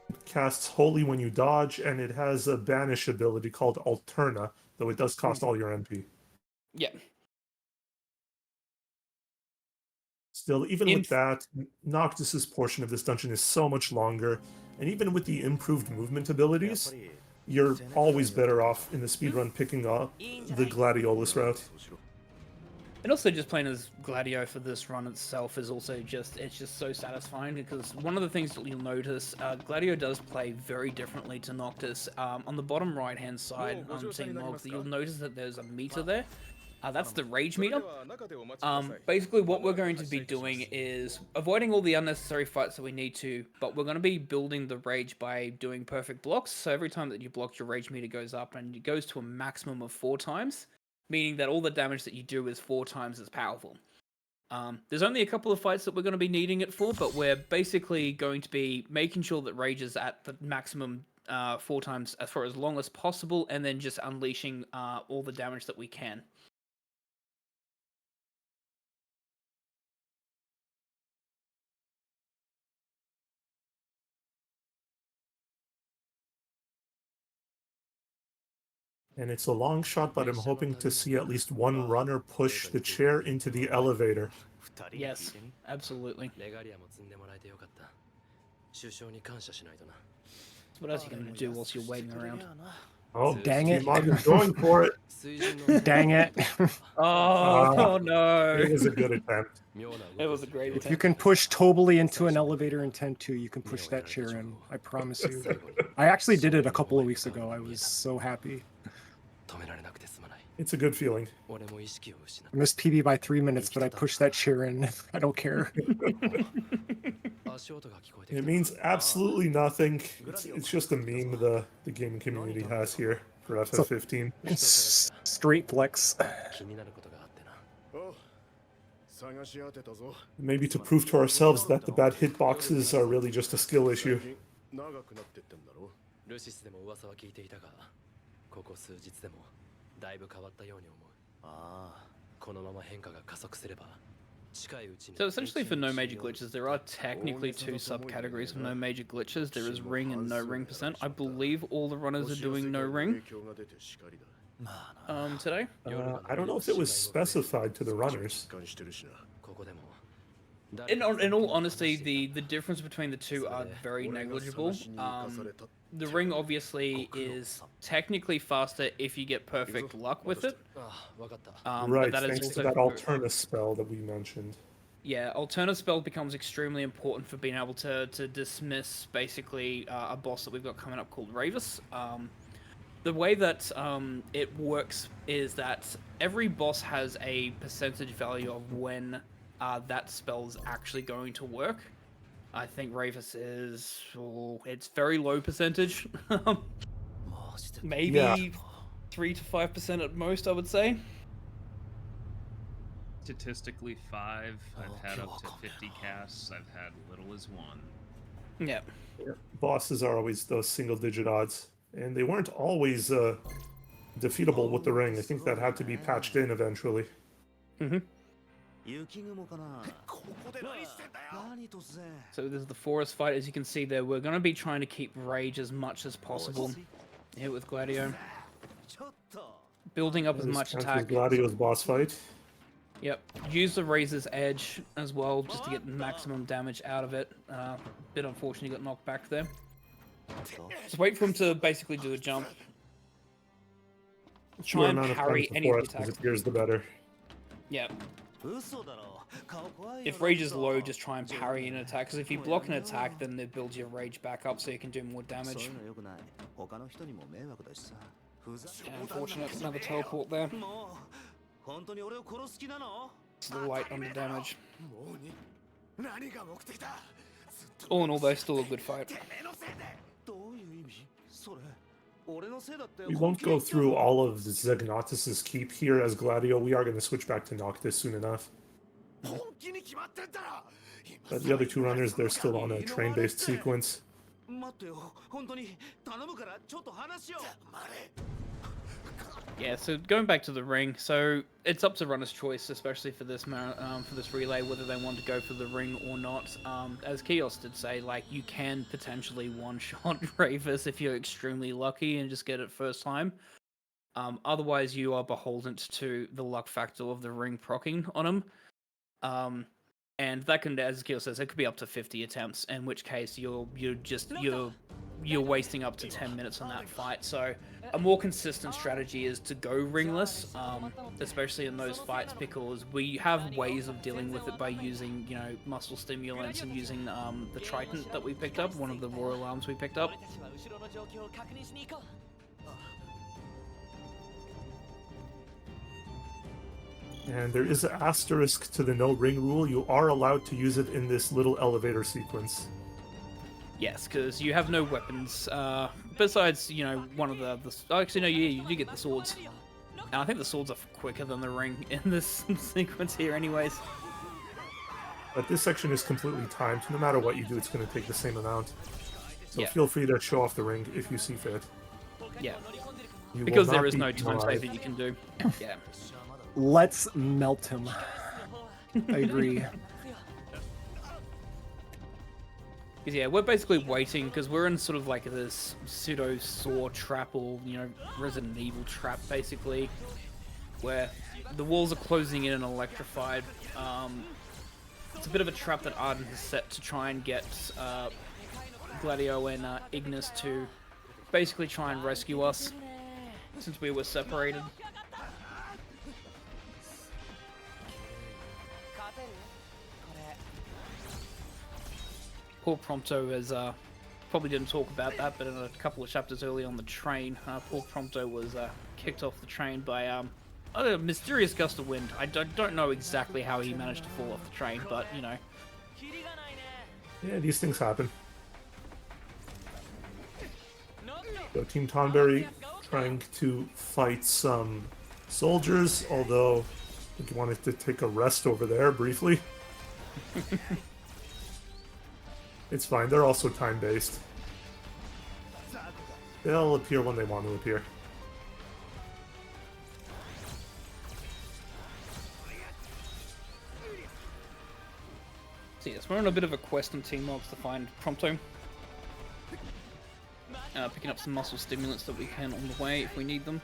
It casts Holy when you dodge, and it has a banish ability called Alterna, though it does cost all your MP. Yeah. Still, even with that, Noctis's portion of this dungeon is so much longer, and even with the improved movement abilities, you're always better off in the speedrun picking up the Gladiolus route. And also just playing as Gladio for this run itself is also just so satisfying, because one of the things that you'll notice, Gladio does play very differently to Noctis. On the bottom right hand side on Team Logs, you'll notice that there's a meter there. That's the rage meter. Basically what we're going to be doing is avoiding all the unnecessary fights that we need to, but we're going to be building the rage by doing perfect blocks. So every time that you block, your rage meter goes up, and it goes to a maximum of 4 times. Meaning that all the damage that you do is 4 times as powerful. There's only a couple of fights that we're going to be needing it for, but we're basically going to be making sure that Rage is at the maximum 4 times for as long as possible, and then just unleashing all the damage that we can. And it's a long shot, but I'm hoping to see at least one runner push the chair into the elevator. Yes, absolutely. What else are you going to do whilst you're waiting around? Oh, dang it. Team going for it. Dang it. Oh, no. It was a good attempt. It was a great attempt. If you can push Tobally into an elevator in 10-2, you can push that chair in. I promise you. I actually did it a couple of weeks ago. I was so happy. It's a good feeling. I missed PB by 3 minutes, but I pushed that chair in. I don't care. It means absolutely nothing. It's just a meme the gaming community has here for FF15. Straight flex. Maybe to prove to ourselves that the bad hitboxes are really just a skill issue. So essentially for no major glitches, there are technically 2 subcategories of no major glitches. There is ring and no ring percent. I believe all the runners are doing no ring today. I don't know if it was specified to the runners. In all honesty, the difference between the two are very negligible. The ring obviously is technically faster if you get perfect luck with it. Right, thanks to that Alterna spell that we mentioned. Yeah, Alterna spell becomes extremely important for being able to dismiss basically a boss that we've got coming up called Ravus. The way that it works is that every boss has a percentage value of when that spell's actually going to work. I think Ravus is... it's very low percentage. Maybe 3 to 5% at most, I would say. Statistically 5. I've had up to 50 casts. I've had little as 1. Yeah. Bosses are always those single-digit odds. And they weren't always defeatable with the ring. I think that had to be patched in eventually. Mm-hmm. So this is the forest fight. As you can see there, we're going to be trying to keep Rage as much as possible here with Gladio. Building up as much attack. Gladio's boss fight. Yep. Use the Razor's Edge as well, just to get maximum damage out of it. Bit unfortunate he got knocked back there. Just wait for him to basically do a jump. Sure amount of time before it disappears, the better. Yep. If Rage is low, just try and parry an attack, because if you block an attack, then it builds your Rage back up so you can do more damage. Yeah, unfortunate, another teleport there. It's the light on the damage. All in all, though, still a good fight. We won't go through all of Zegnatus's keep here as Gladio. We are going to switch back to Noctis soon enough. But the other 2 runners, they're still on a train-based sequence. Yeah, so going back to the ring, so it's up to runner's choice, especially for this relay, whether they want to go for the ring or not. As Kios did say, like, you can potentially one-shot Ravus if you're extremely lucky and just get it first time. Otherwise, you are beholden to the luck factor of the ring proccing on him. And that can, as Kios says, it could be up to 50 attempts, in which case you're wasting up to 10 minutes on that fight. So a more consistent strategy is to go ringless, especially in those fights, because we have ways of dealing with it by using, you know, muscle stimulants and using the trident that we picked up, one of the royal arms we picked up. And there is an asterisk to the no ring rule. You are allowed to use it in this little elevator sequence. Yes, because you have no weapons, besides, you know, one of the actually, no, you do get the swords. And I think the swords are quicker than the ring in this sequence here anyways. But this section is completely timed. No matter what you do, it's going to take the same amount. So Yeah. feel free to show off the ring if you see fit. Yeah. You Because will there not is be no time penalized. save that you can do. Yeah. Let's melt him. I agree. Because yeah, we're basically waiting, because we're in sort of like this pseudo-saw trap, or, you know, Resident Evil trap, basically, where the walls are closing in and electrified. It's a bit of a trap that Arden has set to try and get Gladio and Ignis to basically try and rescue us, since we were separated. Poor Prompto has, probably didn't talk about that, but in a couple of chapters early on the train, poor Prompto was kicked off the train by a mysterious gust of wind. I don't know exactly how he managed to fall off the train, but, you know. Yeah, these things happen. So Team Tonberry trying to fight some soldiers, although I think he wanted to take a rest over there briefly. It's fine, they're also time-based. They'll appear when they want to appear. So yes, we're on a bit of a quest on Team Logs to find Prompto. Picking up some muscle stimulants that we can on the way if we need them.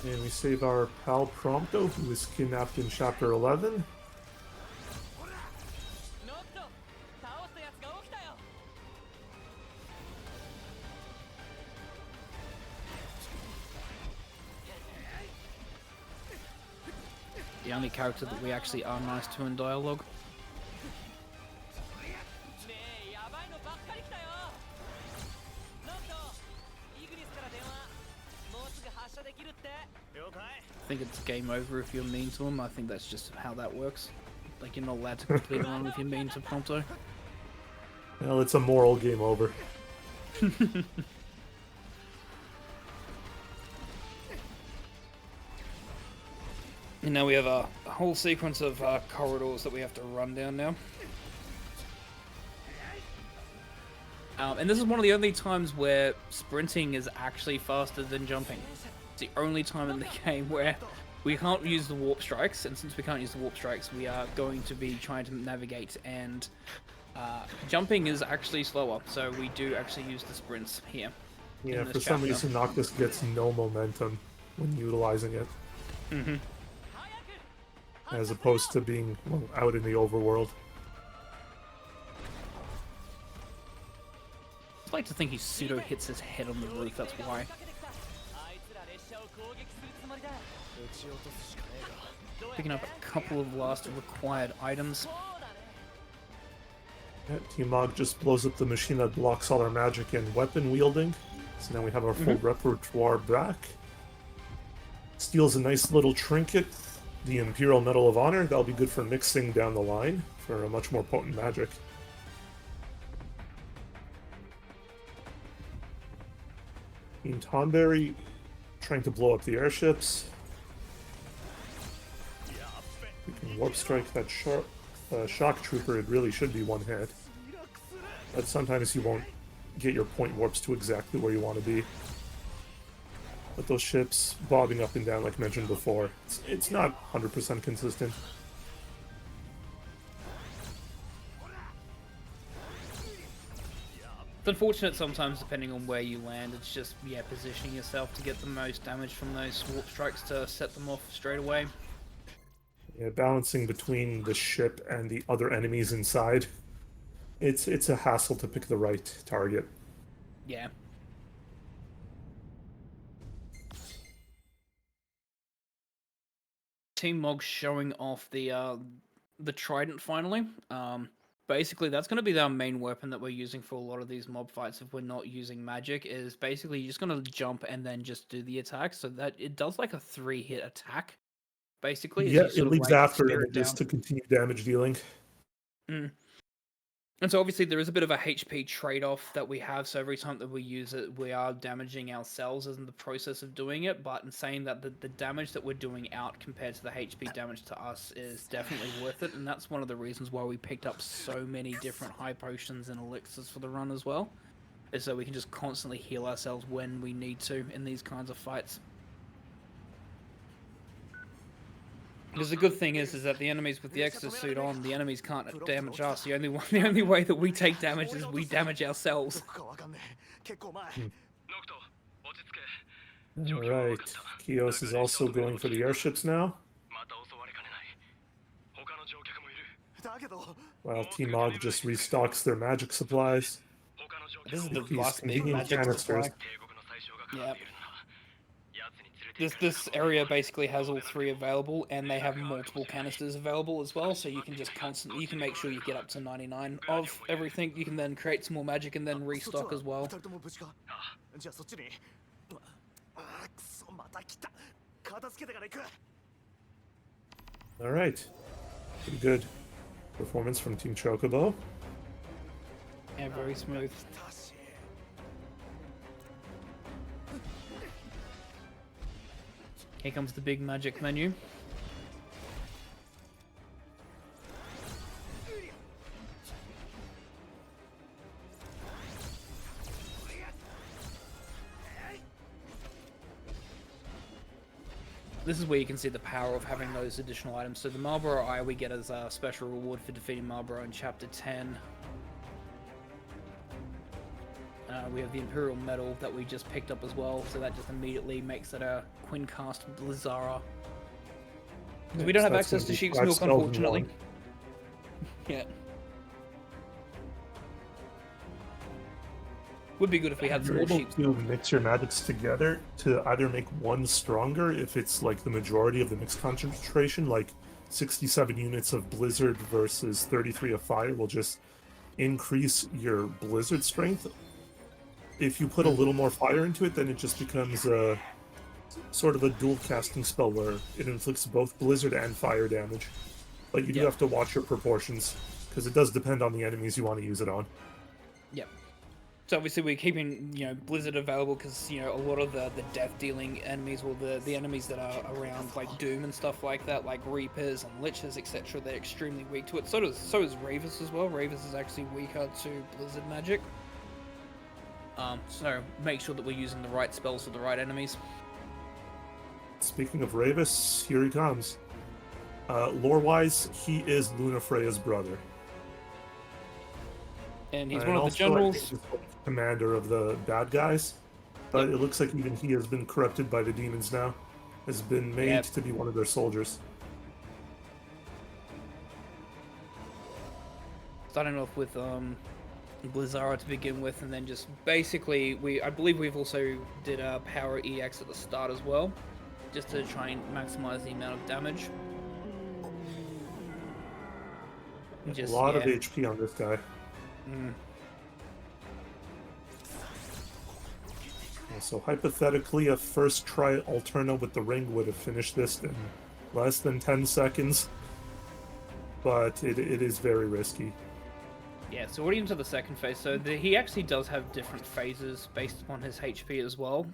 And we save our pal Prompto, who was kidnapped in Chapter 11. The only character that we actually are nice to in dialogue. I think it's game over if you're mean to him. I think that's just how that works. Like, you're not allowed to complete on if you're mean to Prompto. Well, it's a moral game over. And now we have a whole sequence of corridors that we have to run down now. And this is one of the only times where sprinting is actually faster than jumping. It's the only time in the game where we can't use the warp strikes, and since we can't use the warp strikes, we are going to be trying to navigate, and jumping is actually slower, so we do actually use the sprints here. Yeah, for some reason Noctis gets no momentum when utilizing it. Mm-hmm. As opposed to being out in the overworld. I'd like to think he pseudo hits his head on the roof, that's why. Picking up a couple of last required items. Yeah, Team Mog just blows up the machine that blocks all our magic and weapon wielding. So now we have our full repertoire back. Steals a nice little trinket, the Imperial Medal of Honor. That'll be good for mixing down the line for a much more potent magic. Team Tonberry trying to blow up the airships. We can warp strike that shock trooper. It really should be one hit. But sometimes you won't get your point warps to exactly where you want to be. But those ships bobbing up and down, like mentioned before, it's not 100% consistent. It's unfortunate sometimes, depending on where you land. It's just, yeah, positioning yourself to get the most damage from those warp strikes to set them off straight away. Yeah, balancing between the ship and the other enemies inside. It's a hassle to pick the right target. Yeah. Team Mog showing off the trident finally. Basically, that's going to be our main weapon that we're using for a lot of these mob fights if we're not using magic, is basically you're just going to jump and then just do the attack, so that it does like a 3-hit attack, basically. As Yeah, you sort it of, leads like, after spear and it it is down. to continue damage dealing. Mm. And so obviously there is a bit of a HP trade-off that we have, so every time that we use it, we are damaging ourselves in the process of doing it, but in saying that the damage that we're doing out compared to the HP damage to us is definitely worth it, and that's one of the reasons why we picked up so many different high potions and elixirs for the run as well, is so we can just constantly heal ourselves when we need to in these kinds of fights. Because the good thing is that the enemies with the exosuit on, the enemies can't damage us. The only way that we take damage is we damage ourselves. Alright, Kios is also going for the airships now. While Team Mog just restocks their magic supplies. This is the These last big convenient magic canisters. supply. Yeah. This area basically has all 3 available, and they have multiple canisters available as well, so you can just constantly, you can make sure you get up to 99 of everything. You can then create some more magic and then restock as well. Alright. Pretty good performance from Team Chocobo. Yeah, very smooth. Here comes the big magic menu. This is where you can see the power of having those additional items. So the Marlboro Eye we get as a special reward for defeating Marlboro in Chapter 10. We have the Imperial Medal that we just picked up as well, so that just immediately makes it a Quincast Blizzara. So we don't have access to Sheep's Milk, unfortunately. Yeah. Would be good if we had some You're more able Sheep's to mix your magics together to either make one stronger if it's like the majority of the mix concentration, like 67 units of Blizzard versus 33 of Fire will just increase your Blizzard strength. If you put a little more fire into it, then it just becomes a sort of a dual casting spell where it inflicts both blizzard and fire damage. But you do have to watch your proportions, because it does depend on the enemies you want to use it on. Yep. So obviously we're keeping, Blizzard available because, a lot of the death-dealing enemies, or the enemies that are around, like Doom and stuff like that, like Reapers and Liches, etc., they're extremely weak to it. So is Ravus as well. Ravus is actually weaker to Blizzard magic. So make sure that we're using the right spells for the right enemies. Speaking of Ravus, here he comes. Lore-wise, he is Luna Freya's brother. And he's one of the generals. I think he's commander of the bad guys. But it looks like even he has been corrupted by the demons now. Has been made to be one of their soldiers. Starting off with Blizzara to begin with, and then just basically I believe we've also did a power EX at the start as well, just to try and maximize the amount of damage. A lot of HP on this guy. So hypothetically, a first try Alterna with the ring would have finished this in less than 10 seconds, but it is very risky. Yeah, so already into the second phase, so he actually does have different phases based upon his HP as well.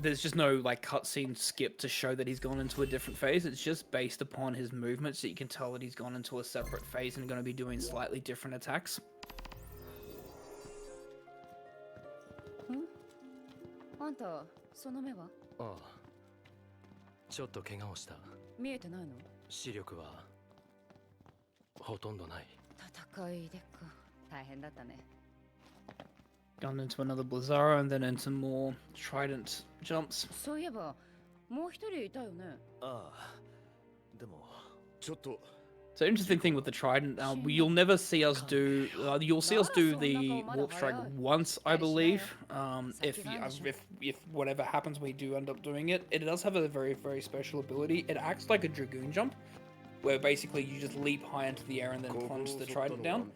There's just no cutscene skip to show that he's gone into a different phase. It's just based upon his movement, so you can tell that he's gone into a separate phase and going to be doing slightly different attacks. あんた、その目は？ああ。ちょっと怪我をした。見えてないの？視力はほとんどない。戦いでか。Gone into another Blizzara and then into more Trident jumps. そういえばもう一人いたよね。ああ、でもちょっと So interesting thing with the Trident, you'll never see us do. You'll see us do the Warp Strike once, I believe. If whatever happens, we do end up doing it. It does have a very special ability. It acts like a Dragoon jump, where basically you just leap high into the air and then plunge the Trident down.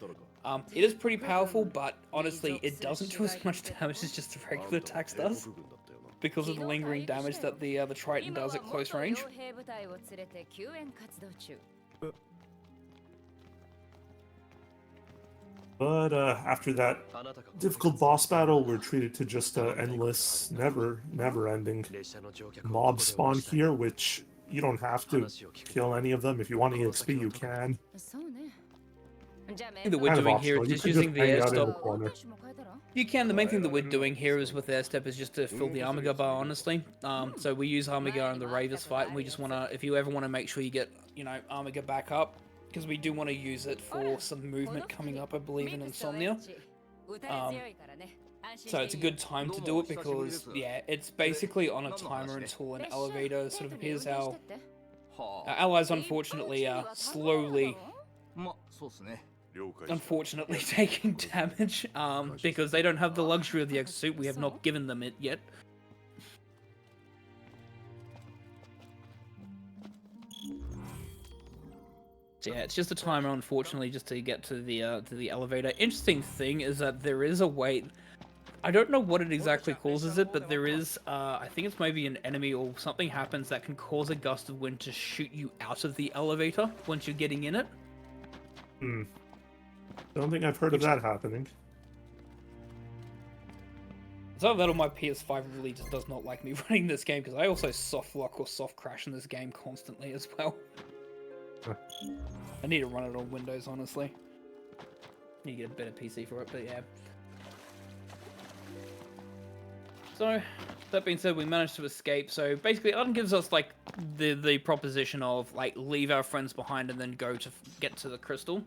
It is pretty powerful, but honestly, it doesn't do as much damage as just the regular attacks does, because of the lingering damage that the Trident does at close range. But after that difficult boss battle, we're treated to just an endless, never-ending mob spawn here, which you don't have to kill any of them. If you want EXP, you can. The thing that we're doing here is just using the airstop. You can. The main thing that we're doing here is with airstep is just to fill the Armiger bar, honestly. So we use Armiger in the Ravers fight, and we just want to, if you ever want to make sure you get, Armiger back up, because we do want to use it for some movement coming up, I believe, in Insomnia. So it's a good time to do it because, yeah, it's basically on a timer until an elevator sort of appears. Our allies, unfortunately, are slowly, taking damage because they don't have the luxury of the exosuit. We have not given them it yet. So yeah, it's just a timer, unfortunately, just to get to the elevator. Interesting thing is that there is a way. I don't know what it exactly causes it, but there is, I think it's maybe an enemy or something happens that can cause a gust of wind to shoot you out of the elevator once you're getting in it. Don't think I've heard of that happening. So that on my PS5 really just does not like me running this game, because I also soft lock or soft crash in this game constantly as well. I need to run it on Windows, honestly. Need to get a better PC for it, but yeah. So, that being said, we managed to escape. So basically, Arden gives us like the proposition of like leave our friends behind and then go to get to the crystal.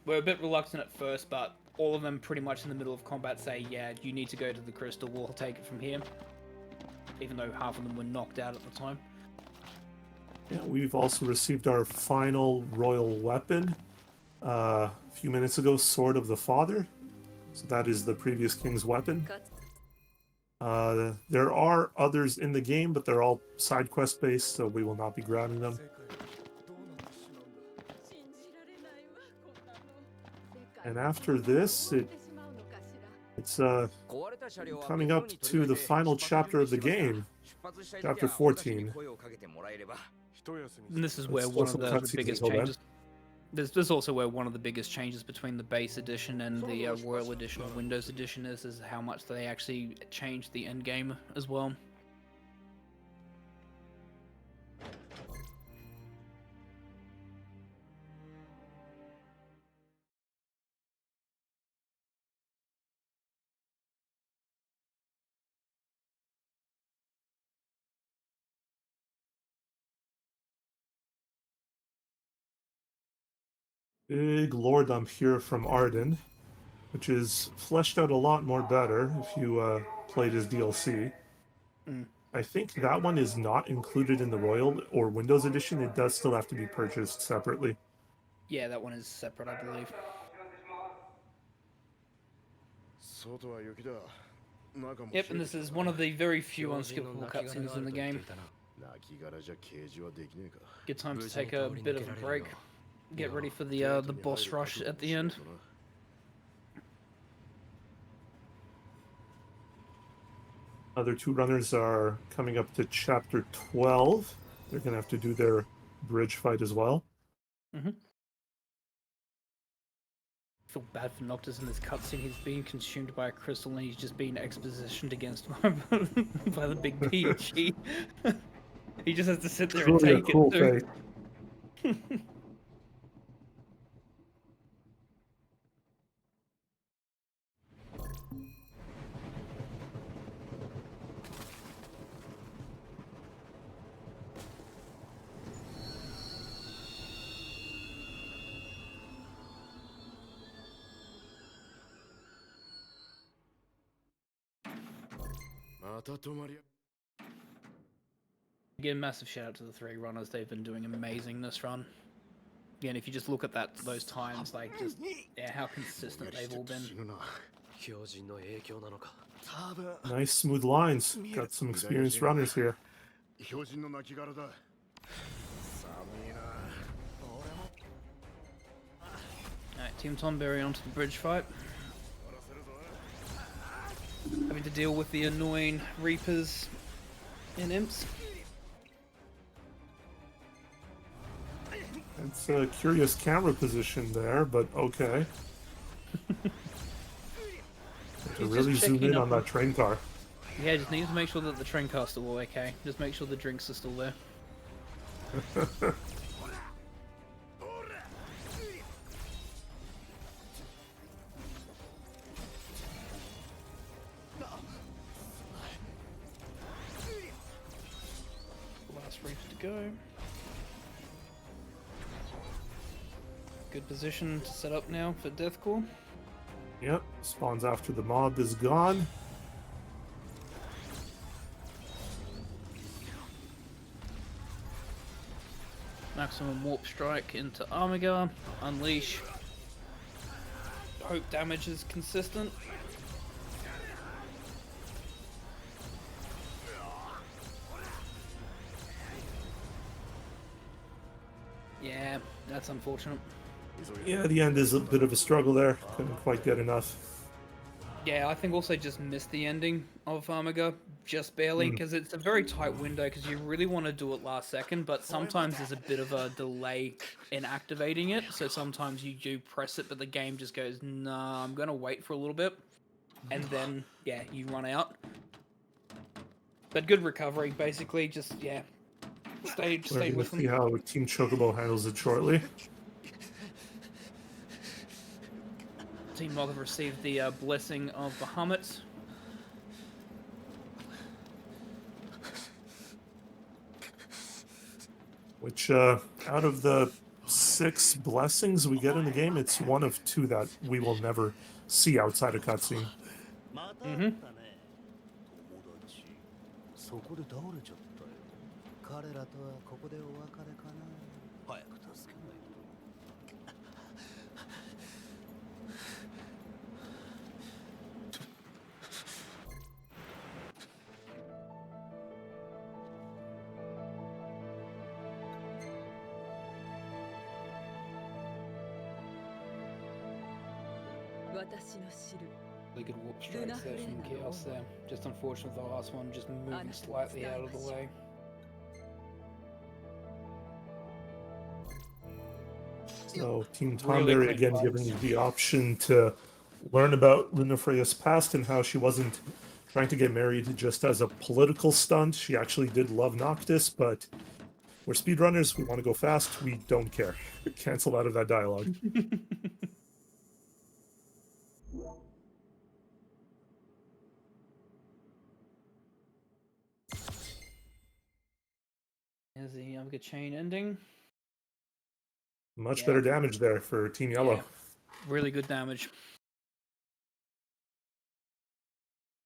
We're a bit reluctant at first, but all of them pretty much in the middle of combat say, yeah, you need to go to the crystal, we'll take it from here. Even though half of them were knocked out at the time. Yeah, we've also received our final royal weapon a few minutes ago, Sword of the Father. So that is the previous king's weapon. There are others in the game, but they're all side quest based, so we will not be grabbing them. And after this, it's coming up to the final chapter of the game, chapter 14. And this is where one of the biggest changes. This is also where one of the biggest changes between the base edition and the Royal Edition or Windows Edition is how much they actually changed the endgame as well. Big Lord here from Arden, which is fleshed out a lot more better if you played as DLC. I think that one is not included in the Royal or Windows Edition. It does still have to be purchased separately. Yeah, that one is separate, I believe. Yep, and this is one of the very few unskippable cutscenes in the game. Good time to take a bit of a break. Get ready for the boss rush at the end. Other two runners are coming up to chapter 12. They're going to have to do their bridge fight as well. I feel bad for Noctis in this cutscene. He's being consumed by a crystal and he's just being expositioned against by the big PG. He just has to sit there and take it too. Again, massive shout out to the 3 runners. They've been doing amazing this run. Again, if you just look at those times, like just how consistent they've all been. Nice smooth lines. Got some experienced runners here. Alright, Team Tonberry onto the bridge fight. Having to deal with the annoying Reapers and Imps. It's a curious camera position there, but okay. To really zoom in on that train car. Yeah, just need to make sure that the train car's still okay. Just make sure the drinks are still there. Last reef to go. Good position to set up now for Deathcore. Yep, spawns after the mob is gone. Maximum warp strike into Armiger. Unleash. Hope damage is consistent. Yeah, that's unfortunate. Yeah, the end is a bit of a struggle there. Couldn't quite get enough. Yeah, I think also just missed the ending of Armiger, just barely, because it's a very tight window, because you really want to do it last second, but sometimes there's a bit of a delay in activating it, so sometimes you do press it, but the game just goes, nah, I'm going to wait for a little bit, and then, yeah, you run out. But good recovery, basically, just, yeah, stay with them. See how Team Chocobo handles it shortly. Team Mog have received the blessing of Bahamut. Which, out of the 6 blessings we get in the game, it's one of 2 that we will never see outside a cutscene. Mm-hmm. Really good warp strikes there from Chaos there. Just unfortunate the last one just moving slightly out of the way. So Team Tonberry again giving you the option to learn about Lunafreya's past and how she wasn't trying to get married just as a political stunt. She actually did love Noctis, but we're speedrunners, we want to go fast, we don't care. Cancel out of that dialogue. There's the Yamga chain ending. Much better damage there for Team Yellow. Yeah, really good damage.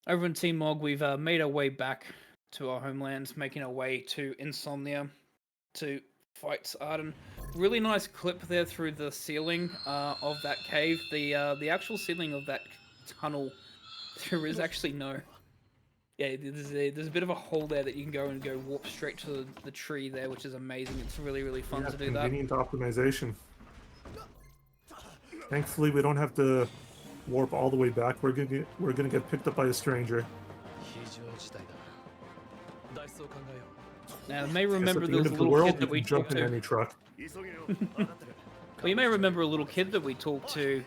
Over in Team Mog, we've made our way back to our homeland, making our way to Insomnia to fight Arden. Really nice clip there through the ceiling of that cave. The actual ceiling of that tunnel, there is actually no... Yeah, there's a bit of a hole there that you can go warp straight to the tree there, which is amazing. It's really, really fun to do that. Convenient optimization. Thankfully, we don't have to warp all the way back. We're gonna get picked up by a stranger. Now, you may remember there was a little kid that we talked to. Any truck. Well, you may remember a little kid that we talked to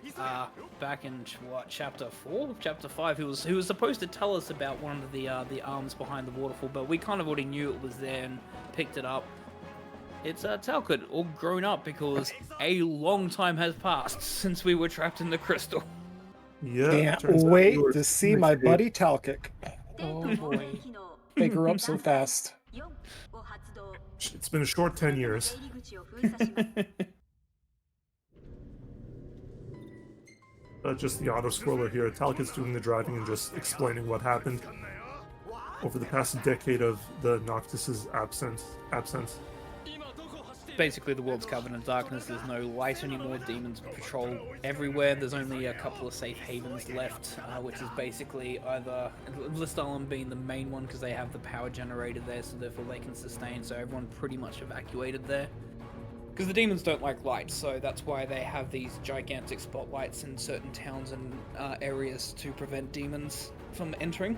back in what, chapter 4, chapter 5, who was supposed to tell us about one of the arms behind the waterfall, but we kind of already knew it was there and picked it up. It's Talcott, all grown up because a long time has passed since we were trapped in the crystal. Yeah. Can't wait to see my buddy Talcott. Oh boy. They grew up so fast. It's been a short 10 years. Just the auto-scroller here. Talcott's doing the driving and just explaining what happened. over the past decade of the Noctis's absence. Basically, the world's covered in darkness. There's no light anymore. Demons patrol everywhere. There's only a couple of safe havens left, which is basically either Listalum being the main one because they have the power generator there, so therefore they can sustain. So everyone pretty much evacuated there. Because the demons don't like light, so that's why they have these gigantic spotlights in certain towns and areas to prevent demons from entering.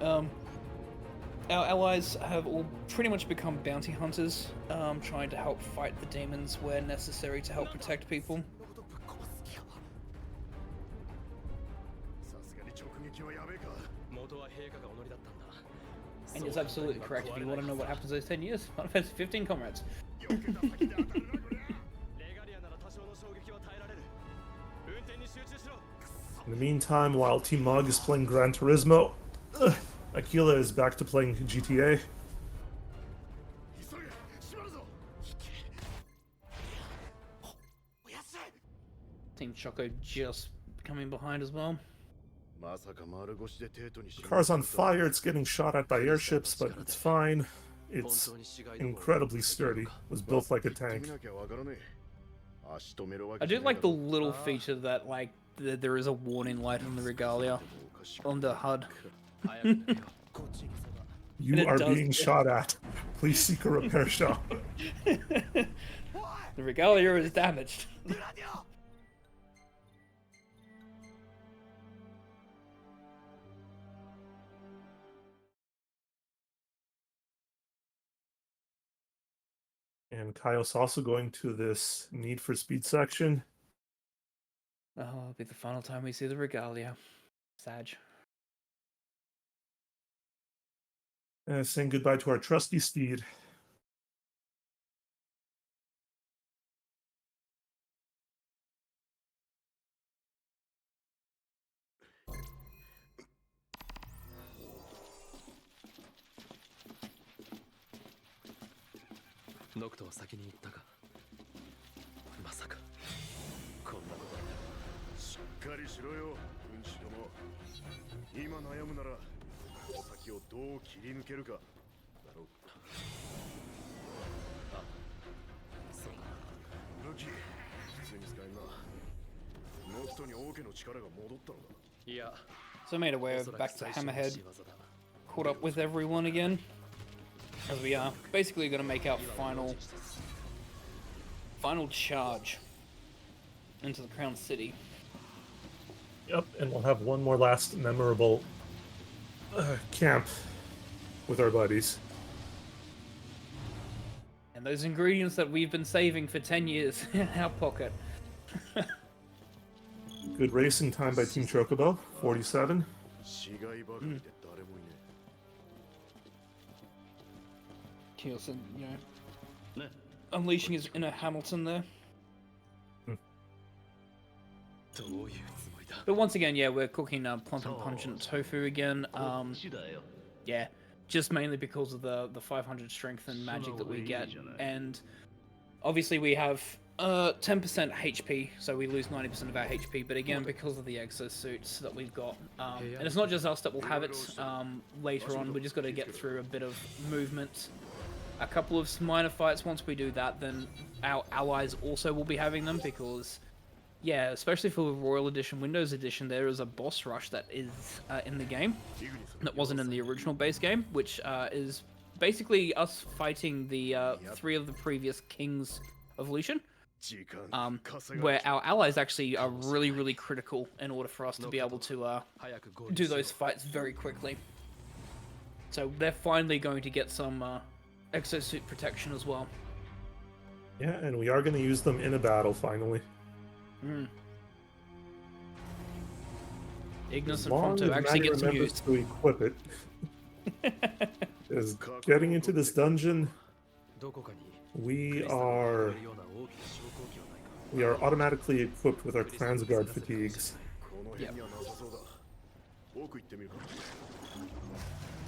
Our allies have all pretty much become bounty hunters, trying to help fight the demons where necessary to help protect people. And it's absolutely correct. If you want to know what happens those 10 years, Final Fantasy 15 comrades. In the meantime, while Team Mog is playing Gran Turismo, Aquila is back to playing GTA. Team Choco just coming behind as well. The car's on fire, it's getting shot at by airships, but it's fine. It's incredibly sturdy, was built like a tank. I do like the little feature that, like, there is a warning light on the regalia, on the HUD. You are being shot at. Please seek a repair shop. The regalia is damaged. And Kaio's also going to this Need for Speed section. Oh, it'll be the final time we see the regalia. Sag. Saying goodbye to our trusty steed. So I made our way back to Hammerhead, caught up with everyone again, as we are basically going to make our final charge into the Crown City. Yep, and we'll have one more last memorable camp with our buddies. And those ingredients that we've been saving for 10 years in our pocket. Good racing time by Team Chocobo, 47. Keelson, you know, unleashing his inner Hamilton there. But once again, yeah, we're cooking plump and pungent tofu again. Yeah, just mainly because of the 500 strength and magic that we get, and obviously we have 10% HP, so we lose 90% of our HP. But again, because of the exosuits that we've got, and it's not just us that will have it later on. We just got to get through a bit of movement, a couple of minor fights. Once we do that, then our allies also will be having them because. Yeah, especially for Royal Edition, Windows Edition, there is a boss rush that is in the game that wasn't in the original base game, which is basically us fighting the 3 of the previous kings of Lucian, where our allies actually are really, really critical in order for us to be able to do those fights very quickly. So they're finally going to get some exosuit protection as well. Yeah, and we are going to use them in a battle finally. Ignis and Pronto actually get some use. To equip it. Is getting into this dungeon, we are automatically equipped with our Transguard fatigues. Yep.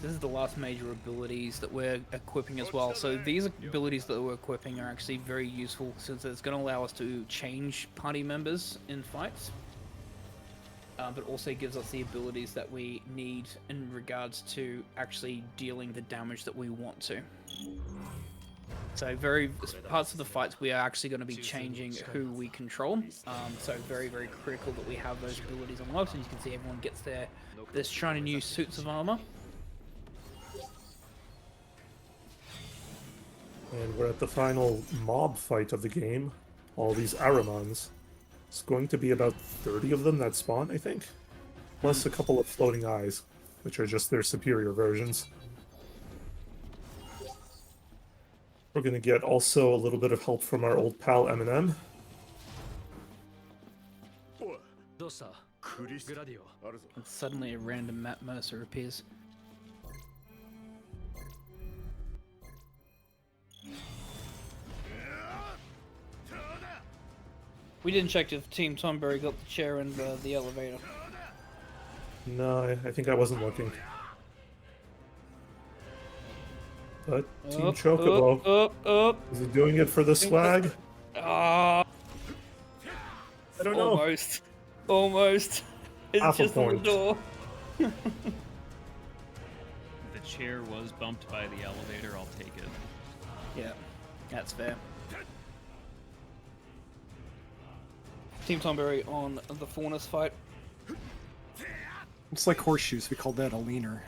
This is the last major abilities that we're equipping as well. So these abilities that we're equipping are actually very useful since it's going to allow us to change party members in fights. but also gives us the abilities that we need in regards to actually dealing the damage that we want to. So parts of the fights we are actually going to be changing who we control. So very critical that we have those abilities unlocked, and you can see everyone gets their shiny new suits of armor. And we're at the final mob fight of the game. All these Aramons. It's going to be about 30 of them that spawn, I think. Plus a couple of floating eyes, which are just their superior versions. We're going to get also a little bit of help from our old pal Eminem. And suddenly a random Matt Mercer appears. We didn't check if Team Tonberry got the chair and the elevator. No, I think I wasn't looking. But Team Choco, is it doing it for the swag? I don't know. Almost. It's Half a just on the point. door. The chair was bumped by the elevator, I'll take it. Yeah, that's fair. Team Tonberry on the Faunus fight. It's like horseshoes. We called that a leaner.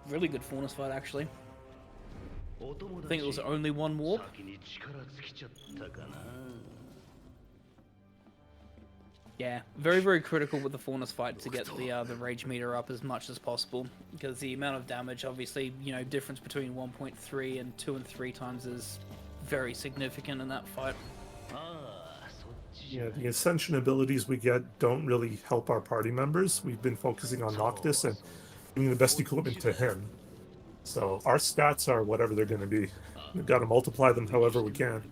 Really good Faunus fight, actually. I think it was only one warp. Yeah, very critical with the Faunus fight to get the rage meter up as much as possible, because the amount of damage, obviously, you know, difference between 1.3 and 2 and 3 times is very significant in that fight. Yeah, the Ascension abilities we get don't really help our party members. We've been focusing on Noctis and giving the best equipment to him. So our stats are whatever they're going to be. We've got to multiply them however we can.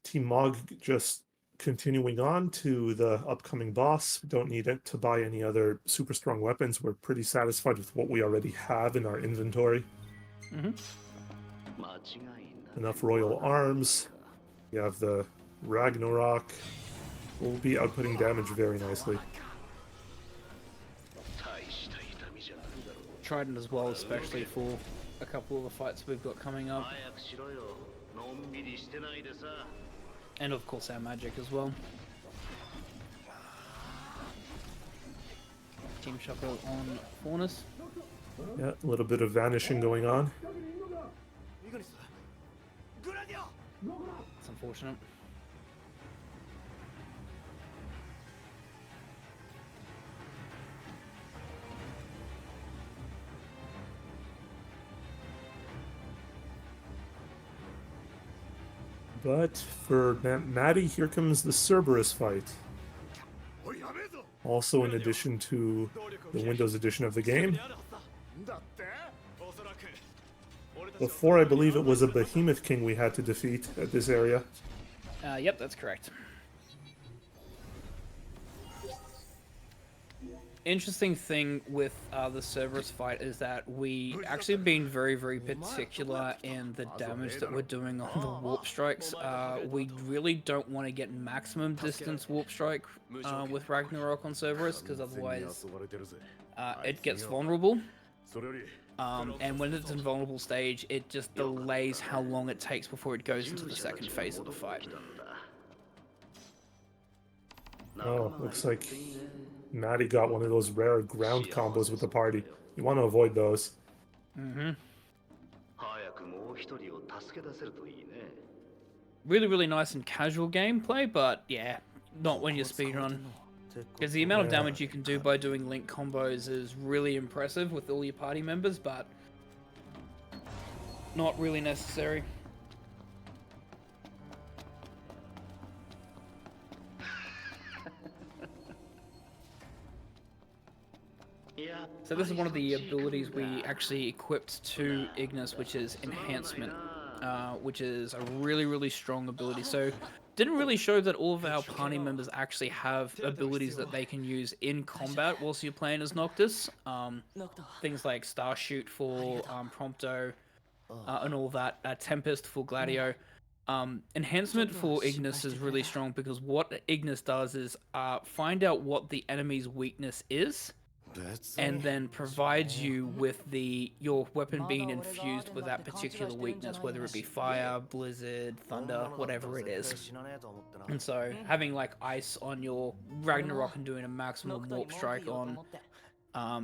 Team Mog just continuing on to the upcoming boss. We don't need it to buy any other super strong weapons. We're pretty satisfied with what we already have in our inventory. Enough royal arms. We have the Ragnarok. We'll be outputting damage very nicely. Trident as well, especially for a couple of the fights we've got coming up. And of course our magic as well. Team Choco on Faunus. Yeah, a little bit of vanishing going on. It's unfortunate. But for Matty, here comes the Cerberus fight. Also in addition to the Windows edition of the game. Before, I believe it was a Behemoth King we had to defeat at this area. Yep, that's correct. Interesting thing with the Cerberus fight is that we actually have been very particular in the damage that we're doing on the warp strikes. We really don't want to get maximum distance warp strike with Ragnarok on Cerberus, because otherwise it gets vulnerable. And when it's in vulnerable stage, it just delays how long it takes before it goes into the second phase of the fight. Oh, looks like Matty got one of those rare ground combos with the party. You want to avoid those. Really nice and casual gameplay, but yeah, not when you speedrun. Because the amount of damage you can do by doing link combos is really impressive with all your party members, but not really necessary. So this is one of the abilities we actually equipped to Ignis, which is Enhancement, which is a really, really strong ability. So didn't really show that all of our party members actually have abilities that they can use in combat whilst you're playing as Noctis. Things like Star Shoot for Prompto and all that, Tempest for Gladio. Enhancement for Ignis is really strong because what Ignis does is find out what the enemy's weakness is, and then provides you with your weapon being infused with that particular weakness, whether it be fire, blizzard, thunder, whatever it is. And so having like ice on your Ragnarok and doing a maximum warp strike on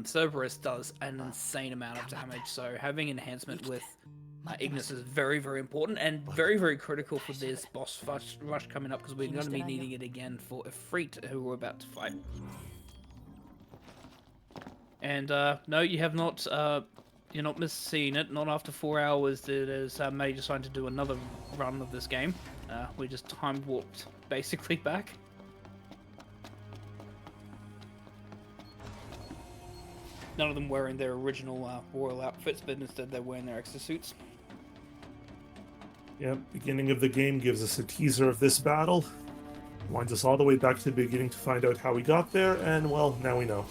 Cerberus does an insane amount of damage. So having enhancement with Ignis is very, very important and very, very critical for this boss rush coming up, because we're going to be needing it again for Ifrit, who we're about to fight. And no, you have not. You're not missing it. Not after 4 hours did Matty decided to do another run of this game. We just time warped basically back. None of them wearing their original royal outfits, but instead they're wearing their exosuits. Yep, beginning of the game gives us a teaser of this battle. Winds us all the way back to the beginning to find out how we got there, and well, now we know.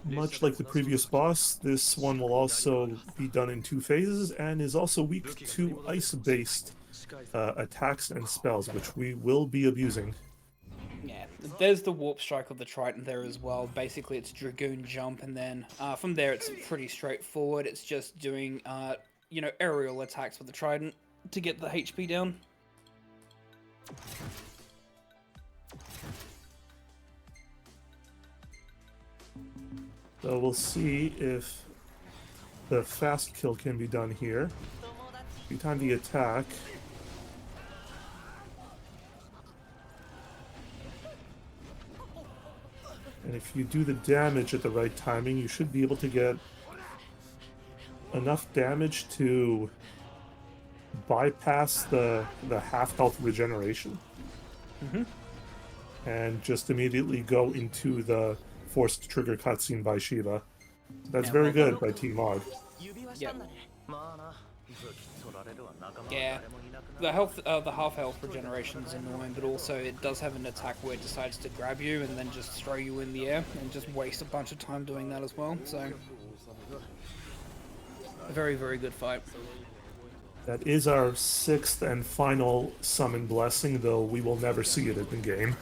Much like the previous boss, this one will also be done in 2 phases and is also weak to ice-based attacks and spells, which we will be abusing. Yeah, there's the Warp Strike of the Triton there as well. Basically, it's Dragoon Jump, and then from there it's pretty straightforward. It's just doing, you know, aerial attacks with the Trident to get the HP down. So we'll see if the fast kill can be done here. Every time the attack. And if you do the damage at the right timing, you should be able to get enough damage to bypass the half health regeneration. And just immediately go into the forced trigger cutscene by Shiva. That's very good by Team Mod. Yep. Yeah, the half health regeneration is annoying, but also it does have an attack where it decides to grab you and then just throw you in the air and just waste a bunch of time doing that as well. So, a very, very good fight. That is our 6th and final summon blessing, though we will never see it in the game.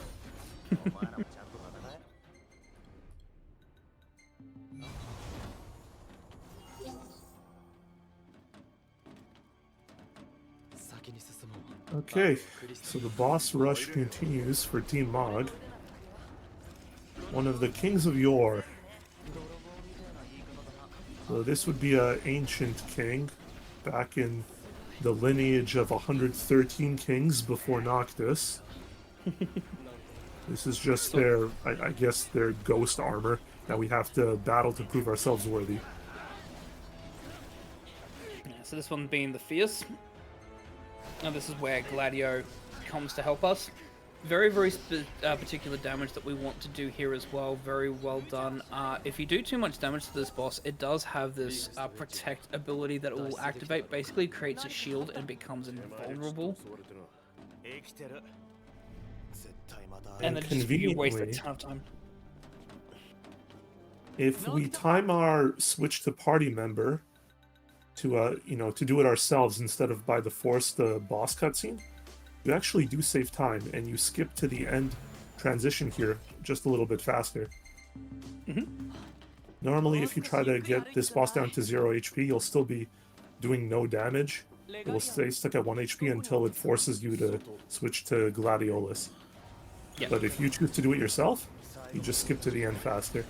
Okay, so the boss rush continues for Team Mog. One of the kings of yore. So this would be an ancient king, back in the lineage of 113 kings before Noctis. This is just their, I guess, their ghost armor that we have to battle to prove ourselves worthy. Yeah, so this one being the Fierce. Now this is where Gladio comes to help us. Very, very particular damage that we want to do here as well. Very well done. If you do too much damage to this boss, it does have this protect ability that it will activate. Basically creates a shield and becomes invulnerable. And then just you waste a ton of time. If we time our switch to party member to you know, to do it ourselves instead of by the force the boss cutscene, you actually do save time and you skip to the end transition here just a little bit faster. Normally, if you try to get this boss down to 0 HP, you'll still be doing no damage. It will stay stuck at 1 HP until it forces you to switch to Gladiolus. Yep. But if you choose to do it yourself, you just skip to the end faster.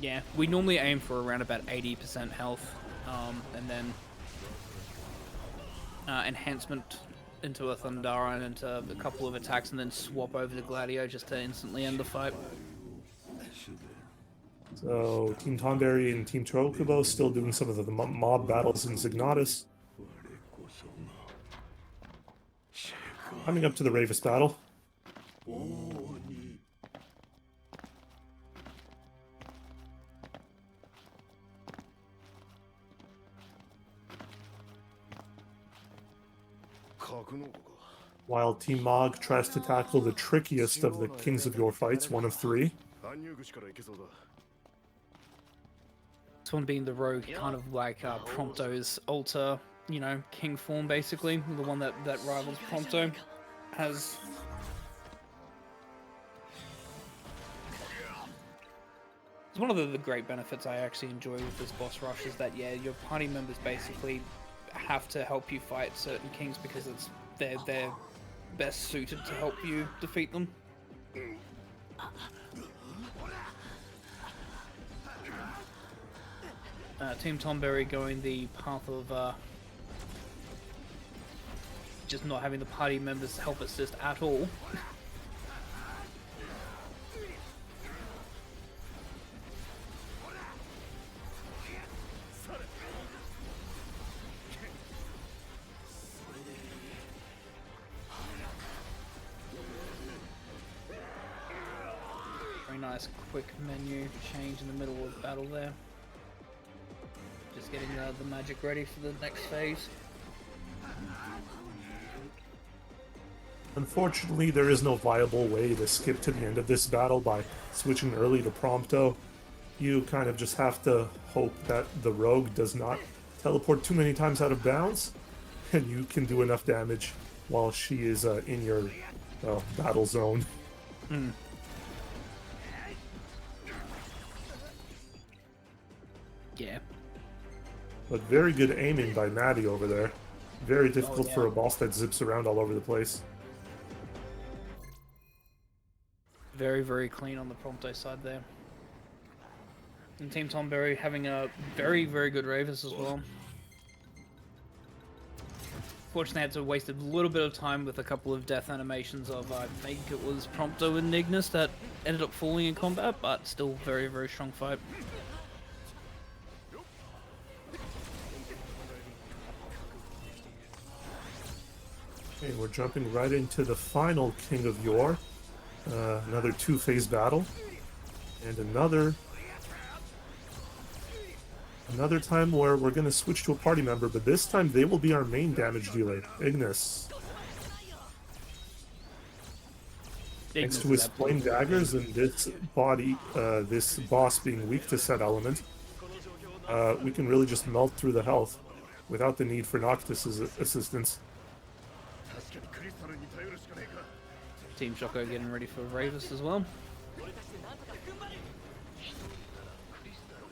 Yeah, we normally aim for around about 80% health, and then enhancement into a Thundara and into a couple of attacks, and then swap over to Gladio just to instantly end the fight. So Team Tonberry and Team Choco still doing some of the mob battles in Zignatus. Coming up to the Ravis battle. While Team Mog tries to tackle the trickiest of the Kings of Your fights, one of 3. This one being the rogue, kind of like Prompto's alter, you know, king form basically. The one that rivals Prompto has. It's one of the great benefits I actually enjoy with this boss rush is that, yeah, your party members basically have to help you fight certain kings because they're best suited to help you defeat them. Team Tonberry going the path of just not having the party members help assist at all. Very nice quick menu change in the middle of battle there. Just getting the magic ready for the next phase. Unfortunately, there is no viable way to skip to the end of this battle by switching early to Prompto. You kind of just have to hope that the rogue does not teleport too many times out of bounds, and you can do enough damage while she is in your battle zone. Yeah. But very good aiming by Matty over there. Very difficult for a boss that zips around all over the place. Very, very clean on the Prompto side there. And Team Tonberry having a very, very good Ravis as well. Fortunately, I had to waste a little bit of time with a couple of death animations of, I think it was Prompto and Ignis that ended up falling in combat, but still very, very strong fight. Okay, we're jumping right into the final King of Yore. Another 2-phase battle. And another time where we're going to switch to a party member, but this time they will be our main damage dealer, Ignis. Thanks to his flame daggers and this boss being weak to said element, we can really just melt through the health without the need for Noctis's assistance. Team Choco getting ready for Ravis as well.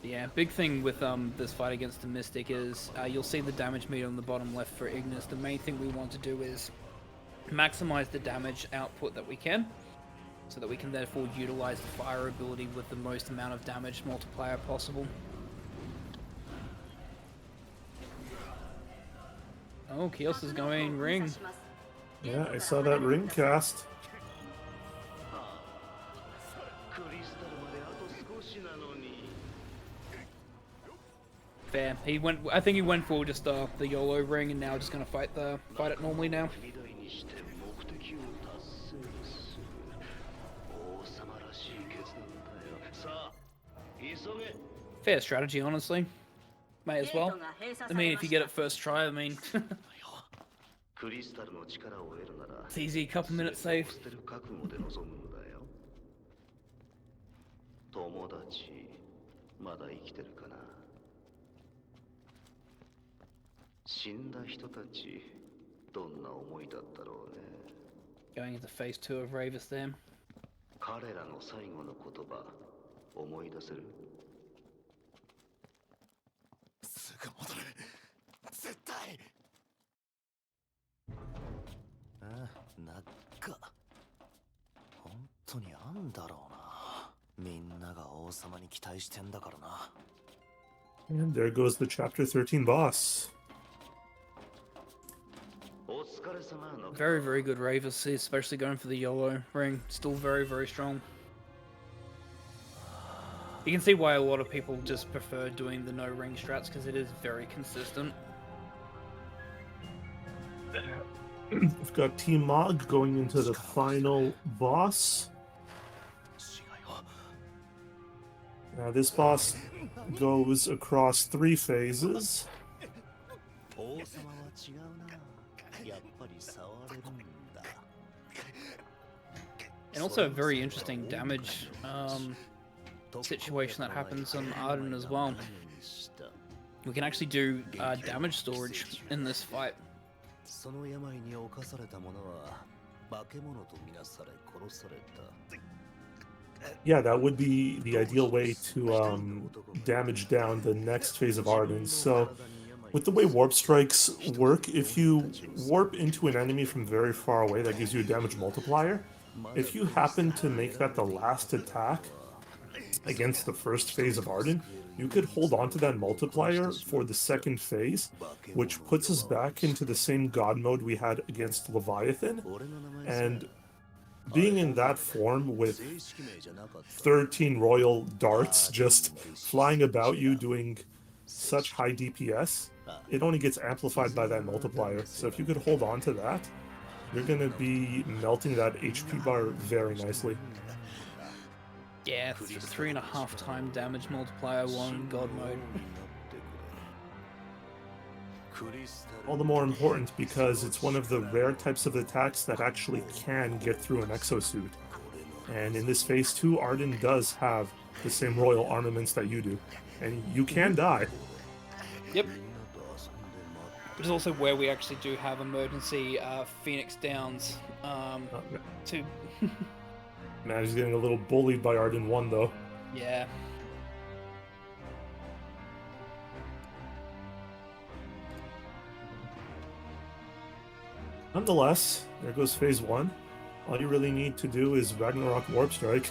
Yeah, big thing with this fight against the Mystic is you'll see the damage meter on the bottom left for Ignis. The main thing we want to do is maximize the damage output that we can, so that we can therefore utilize the fire ability with the most amount of damage multiplier possible. Oh, Kios is going ring. Yeah, I saw that ring cast. Fair. He went. I think he went for just the YOLO ring, and now just gonna fight it normally now. Fair strategy, honestly. May as well. I mean, if you get it first try, I mean, it's easy. Couple minutes save. Going into phase 2 of Ravis then. And there goes the Chapter 13 boss. Very, very good Ravis, especially going for the YOLO ring. Still very, very strong. You can see why a lot of people just prefer doing the no ring strats, because it is very consistent. We've got Team Mog going into the final boss. Now this boss goes across 3 phases. And also a very interesting damage situation that happens on Arden as well. We can actually do damage storage in this fight. Yeah, that would be the ideal way to damage down the next phase of Arden. So, with the way warp strikes work, if you warp into an enemy from very far away, that gives you a damage multiplier. If you happen to make that the last attack against the first phase of Arden, you could hold on to that multiplier for the second phase, which puts us back into the same god mode we had against Leviathan. And being in that form with 13 royal darts just flying about you doing such high DPS, it only gets amplified by that multiplier. So if you could hold on to that, you're going to be melting that HP bar very nicely. Yeah, 3.5 time damage multiplier, 1 god mode. All the more important because it's one of the rare types of attacks that actually can get through an exosuit. And in this phase 2, Arden does have the same royal armaments that you do. And you can die. Yep. Which is also where we actually do have emergency Phoenix downs to... Matty's getting a little bullied by Arden 1 though. Yeah. Nonetheless, there goes phase 1. All you really need to do is Ragnarok Warp Strike.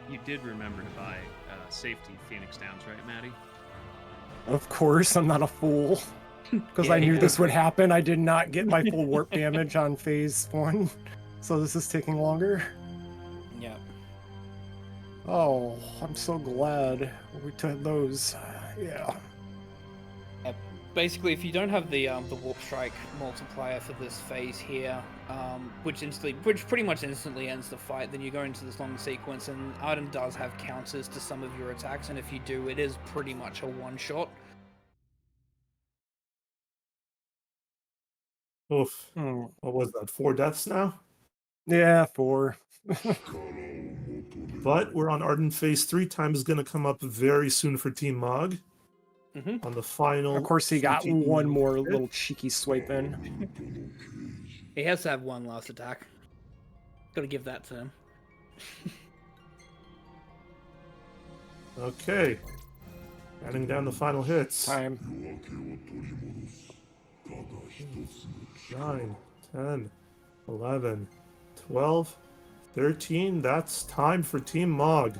You did remember to buy safety Phoenix Downs, right, Matty? Of course, I'm not a fool. Because I knew this would happen. I did not get my full warp damage on phase 1. So this is taking longer. Yeah. Oh, I'm so glad we took those. Yeah. Basically, if you don't have the warp strike multiplier for this phase here, which pretty much instantly ends the fight, then you go into this long sequence, and Arden does have counters to some of your attacks, and if you do, it is pretty much a one-shot. Oof. What was that? 4 deaths now? Yeah, 4. But we're on Arden phase 3. Time is going to come up very soon for Team Mog. On the final. Of course, he got one more little cheeky swipe in. He has to have one last attack. Gotta give that to him. Okay. Adding down the final hits. Time. 9, 10, 11, 12, 13. That's time for Team Mog.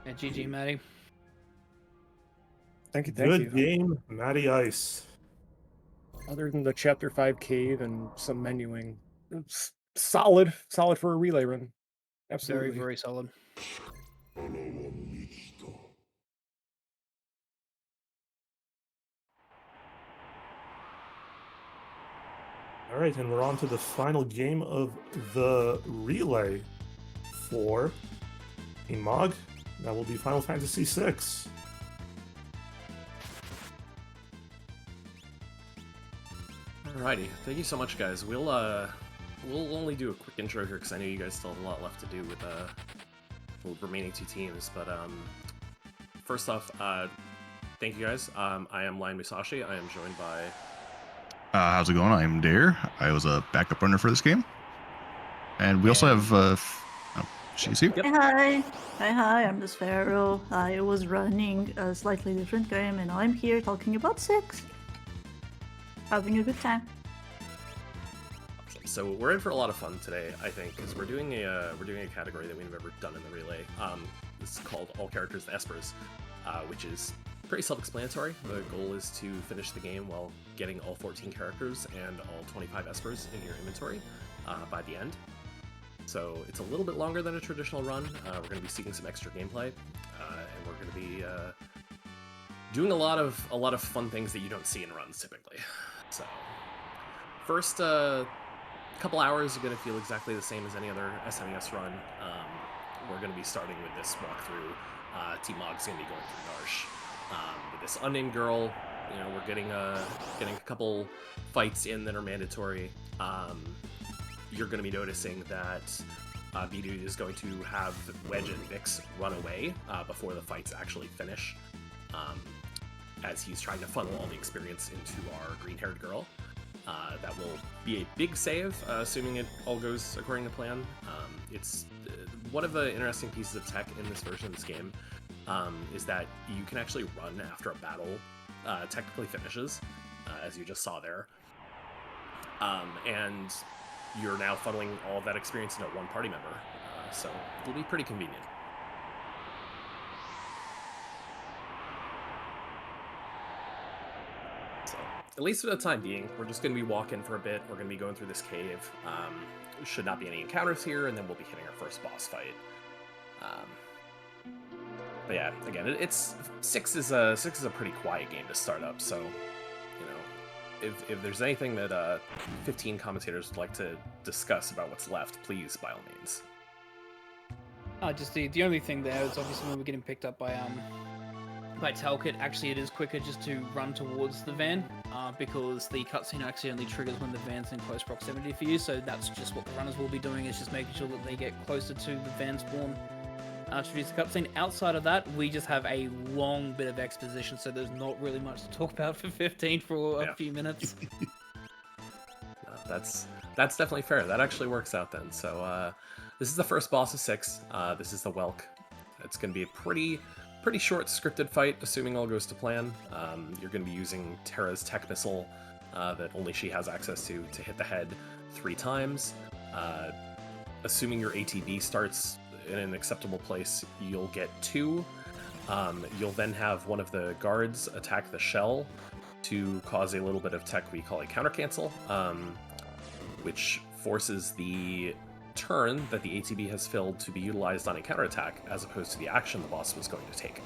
And GG, Matty. Thank you. Good game, Matty Ice. Other than the Chapter 5 cave and some menuing, it's solid for a relay run. Absolutely. Very, very solid. All right, and we're on to the final game of the relay for Team Mog. That will be Final Fantasy VI. Alrighty, thank you so much, guys. We'll only do a quick intro here because I know you guys still have a lot left to do with the remaining 2 teams. But first off, thank you guys. I am Lion Musashi. I am joined by. How's it going? I'm Dare. I was a backup runner for this game, and we also have. She's here. Hi. I'm the Sparrow. I was running a slightly different game, and I'm here talking about 6. Having a good time. So we're in for a lot of fun today, I think, because we're doing a category that we've never done in the relay. This is called All Characters Espers, which is pretty self-explanatory. The goal is to finish the game while getting all 14 characters and all 25 Espers in your inventory by the end. So it's a little bit longer than a traditional run. We're going to be seeking some extra gameplay, and we're going to be doing a lot of fun things that you don't see in runs typically. So first couple hours are going to feel exactly the same as any other SNES run. We're going to be starting with this walkthrough. Team Mog's going to be going through Narsh. With this unnamed girl, you know, we're getting a couple fights in that are mandatory. You're going to be noticing that B-Dude is going to have Wedge and Vix run away before the fights actually finish, as he's trying to funnel all the experience into our green-haired girl. That will be a big save, assuming it all goes according to plan. It's one of the interesting pieces of tech in this version of this game is that you can actually run after a battle technically finishes, as you just saw there. And you're now funneling all of that experience into one party member, so it'll be pretty convenient. So, at least for the time being, we're just going to be walking for a bit. We're going to be going through this cave. There should not be any encounters here, and then we'll be hitting our first boss fight. But yeah, again, it's 6 is a pretty quiet game to start up, so you know, if there's anything that 15 commentators would like to discuss about what's left, please, by all means. Just the only thing there is obviously when we're getting picked up by Talcott, actually it is quicker just to run towards the van, because the cutscene actually only triggers when the van's in close proximity for you, so that's just what the runners will be doing, is just making sure that they get closer to the van spawn. To introduce the cutscene. Outside of that, we just have a long bit of exposition, so there's not really much to talk about for 15 for a few minutes. No, that's definitely fair. That actually works out then. So this is the first boss of 6. This is the Welk. It's going to be a pretty short scripted fight, assuming all goes to plan. You're going to be using Terra's tech missile that only she has access to hit the head 3 times. Assuming your ATB starts in an acceptable place, you'll get 2. You'll then have one of the guards attack the shell to cause a little bit of tech we call a counter cancel, which forces the turn that the ATB has filled to be utilized on a counterattack as opposed to the action the boss was going to take.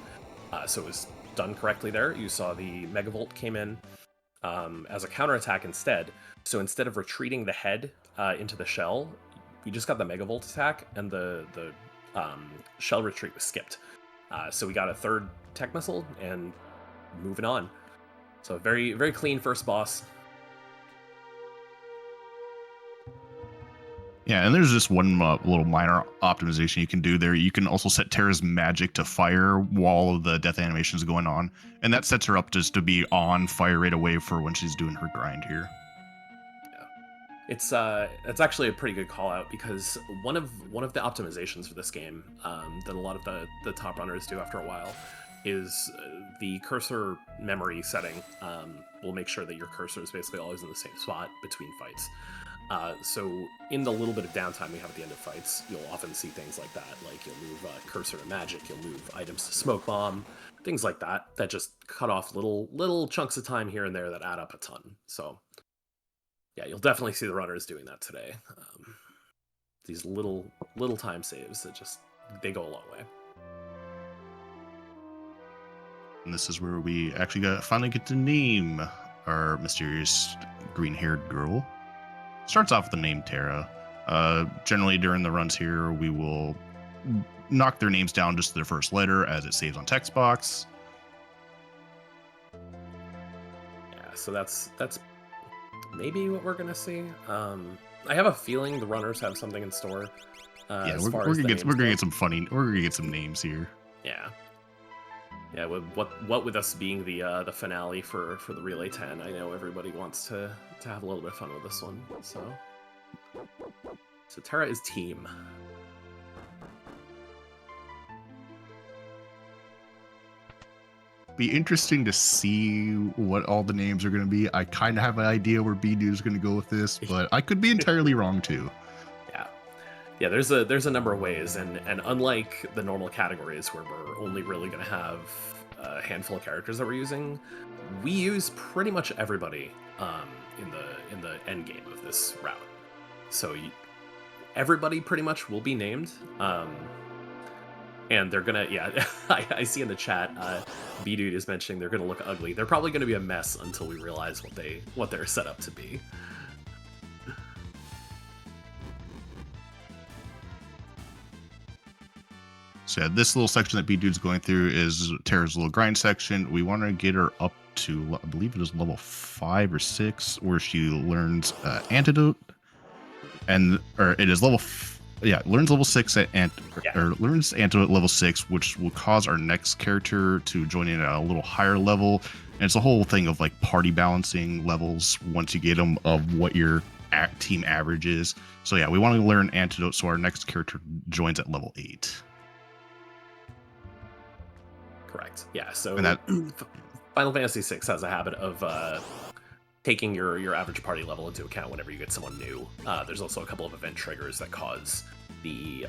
So it was done correctly there. You saw the Megavolt came in as a counterattack instead. So instead of retreating the head into the shell, we just got the Megavolt attack, and the shell retreat was skipped. So we got a 3rd tech missile, and moving on. So very, very clean first boss. Yeah, and there's just one little minor optimization you can do there. You can also set Terra's magic to fire while the death animation is going on, and that sets her up just to be on fire right away for when she's doing her grind here. It's actually a pretty good call out, because one of the optimizations for this game that a lot of the top runners do after a while is the cursor memory setting will make sure that your cursor is basically always in the same spot between fights. So in the little bit of downtime we have at the end of fights, you'll often see things like that, like you'll move cursor to magic, you'll move items to smoke bomb, things like that just cut off little chunks of time here and there that add up a ton. So yeah, you'll definitely see the runners doing that today. These little time saves that they go a long way. And this is where we actually finally get to name our mysterious green-haired girl. Starts off with the name Terra. Generally during the runs here, we will knock their names down just to their first letter as it saves on text box. Yeah, so that's maybe what we're gonna see. I have a feeling the runners have something in store. Yeah, we're gonna get some names here. Yeah. Yeah, what with us being the finale for the Relay 10, I know everybody wants to have a little bit of fun with this one. So Terra is team. Be interesting to see what all the names are going to be. I kind of have an idea where B-Dude is going to go with this, but I could be entirely wrong too. Yeah, there's a number of ways, and unlike the normal categories where we're only really going to have a handful of characters that we're using, we use pretty much everybody in the end game of this route. So everybody pretty much will be named. And they're gonna, yeah, I see in the chat, B-Dude is mentioning they're gonna look ugly. They're probably gonna be a mess until we realize what they're set up to be. So yeah, this little section that B-Dude's going through is Terra's little grind section. We want to get her up to, I believe it is level 5 or 6, where she learns Antidote. Or it is learns level 6 or learns Antidote level 6, which will cause our next character to join in at a little higher level. And it's a whole thing of like party balancing levels once you get them of what your team average is. So yeah, we want to learn Antidote so our next character joins at level 8. Correct. Yeah. So And that, Final Fantasy VI has a habit of taking your average party level into account whenever you get someone new. There's also a couple of event triggers that cause the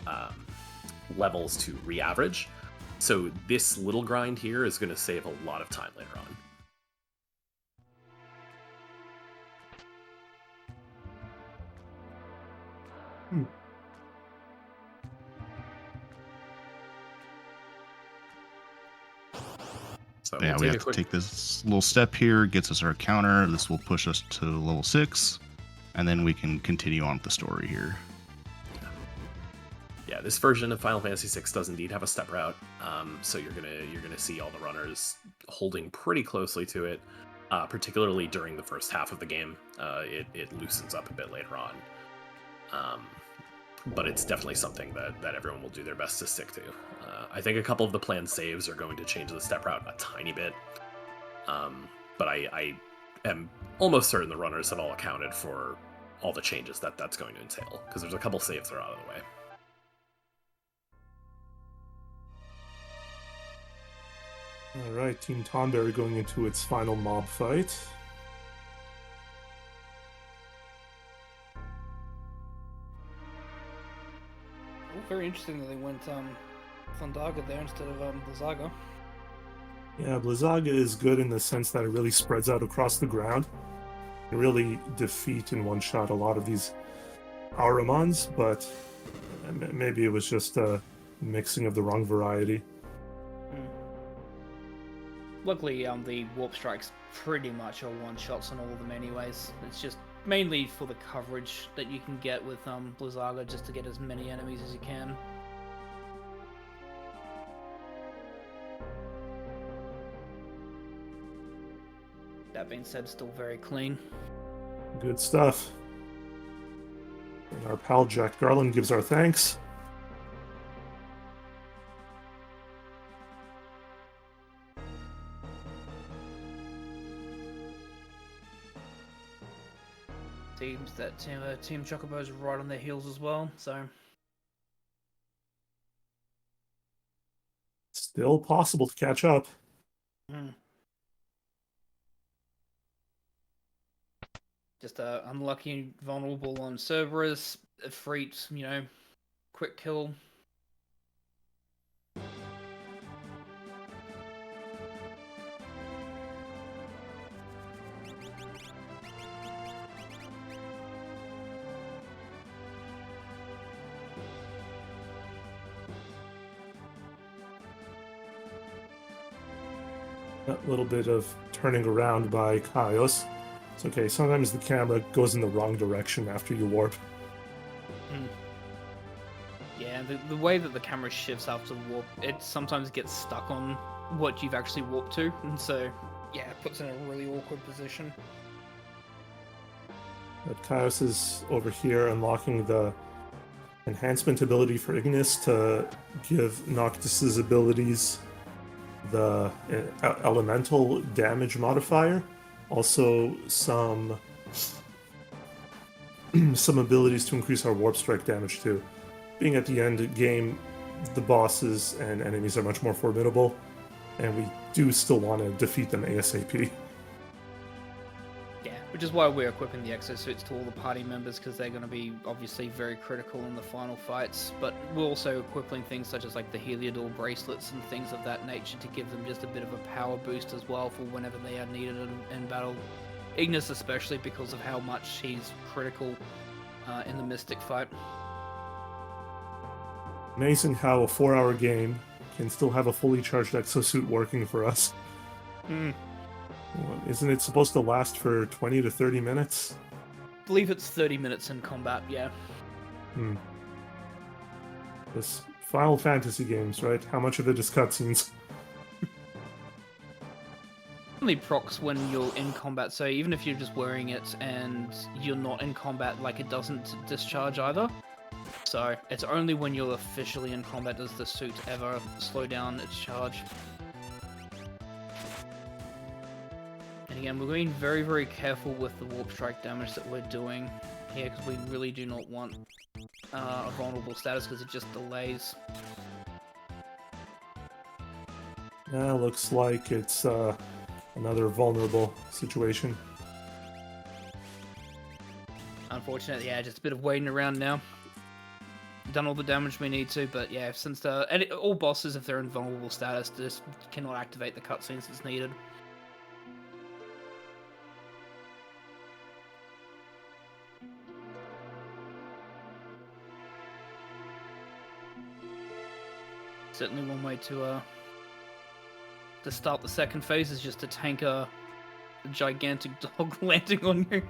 levels to re-average. So this little grind here is going to save a lot of time later on. So yeah, we have to take this little step here, gets us our counter. This will push us to level 6, and then we can continue on with the story here. Yeah, this version of Final Fantasy VI does indeed have a step route, so you're gonna see all the runners holding pretty closely to it, particularly during the first half of the game. It loosens up a bit later on, but it's definitely something that everyone will do their best to stick to. I think a couple of the planned saves are going to change the step route a tiny bit, but I am almost certain the runners have all accounted for all the changes that's going to entail, because there's a couple saves that are out of the way. Alright, Team Tonberry going into its final mob fight. Oh, very interesting that they went Thundaga there instead of Blizzaga. Yeah, Blizzaga is good in the sense that it really spreads out across the ground. You really defeat in one shot a lot of these Auramons, but maybe it was just a mixing of the wrong variety. Luckily, the warp strikes pretty much are one-shots on all of them anyways. It's just mainly for the coverage that you can get with Blizzaga, just to get as many enemies as you can. That being said, still very clean. Good stuff. And our pal Jack Garland gives our thanks. Seems that Team Chocobo's right on their heels as well, so... Still possible to catch up. Just unlucky, vulnerable on Cerberus, Freet, quick kill. That little bit of turning around by Kaios. It's okay, sometimes the camera goes in the wrong direction after you warp. Yeah, the way that the camera shifts after the warp, it sometimes gets stuck on what you've actually warped to, and so, yeah, it puts in a really awkward position. But Kaios is over here unlocking the enhancement ability for Ignis to give Noctis's abilities the elemental damage modifier. Also some abilities to increase our warp strike damage too. Being at the end game, the bosses and enemies are much more formidable, and we do still want to defeat them ASAP. Yeah, which is why we're equipping the exosuits to all the party members, because they're going to be obviously very critical in the final fights, but we're also equipping things such as like the Heliodor bracelets and things of that nature to give them just a bit of a power boost as well for whenever they are needed in battle. Ignis especially, because of how much he's critical in the Mystic fight. Amazing how a 4-hour game can still have a fully charged exosuit working for us. Hmm. Well, isn't it supposed to last for 20 to 30 minutes? I believe it's 30 minutes in combat, yeah. This Final Fantasy games, right? How much of it is cutscenes? Only procs when you're in combat, so even if you're just wearing it and you're not in combat, like, it doesn't discharge either. So it's only when you're officially in combat does the suit ever slow down its charge. And again, we're being very, very careful with the warp strike damage that we're doing here, because we really do not want a vulnerable status, because it just delays. Yeah, looks like it's another vulnerable situation. Unfortunately, yeah, just a bit of waiting around now. Done all the damage we need to, but yeah, since all bosses, if they're in vulnerable status, just cannot activate the cutscenes as needed. Certainly one way to start the second phase is just to tank a gigantic dog landing on you.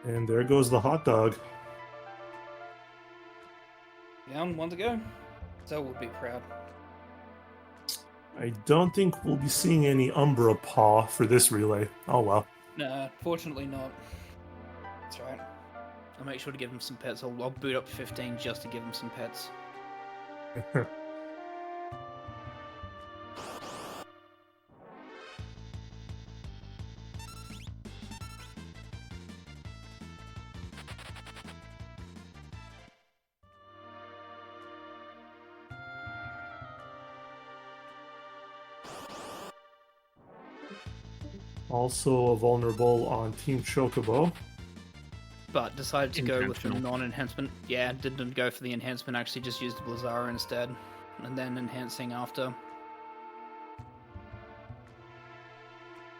And there goes the hot dog. Down, one to go. So would be proud. I don't think we'll be seeing any Umbra Paw for this relay. Oh well. Nah, fortunately not. That's right. I'll make sure to give him some pets. I'll boot up 15 just to give him some pets. Also a vulnerable on Team Chocobo. But decided to go with the non-enhancement. Yeah, didn't go for the enhancement, actually just used the Blizzara instead. And then enhancing after.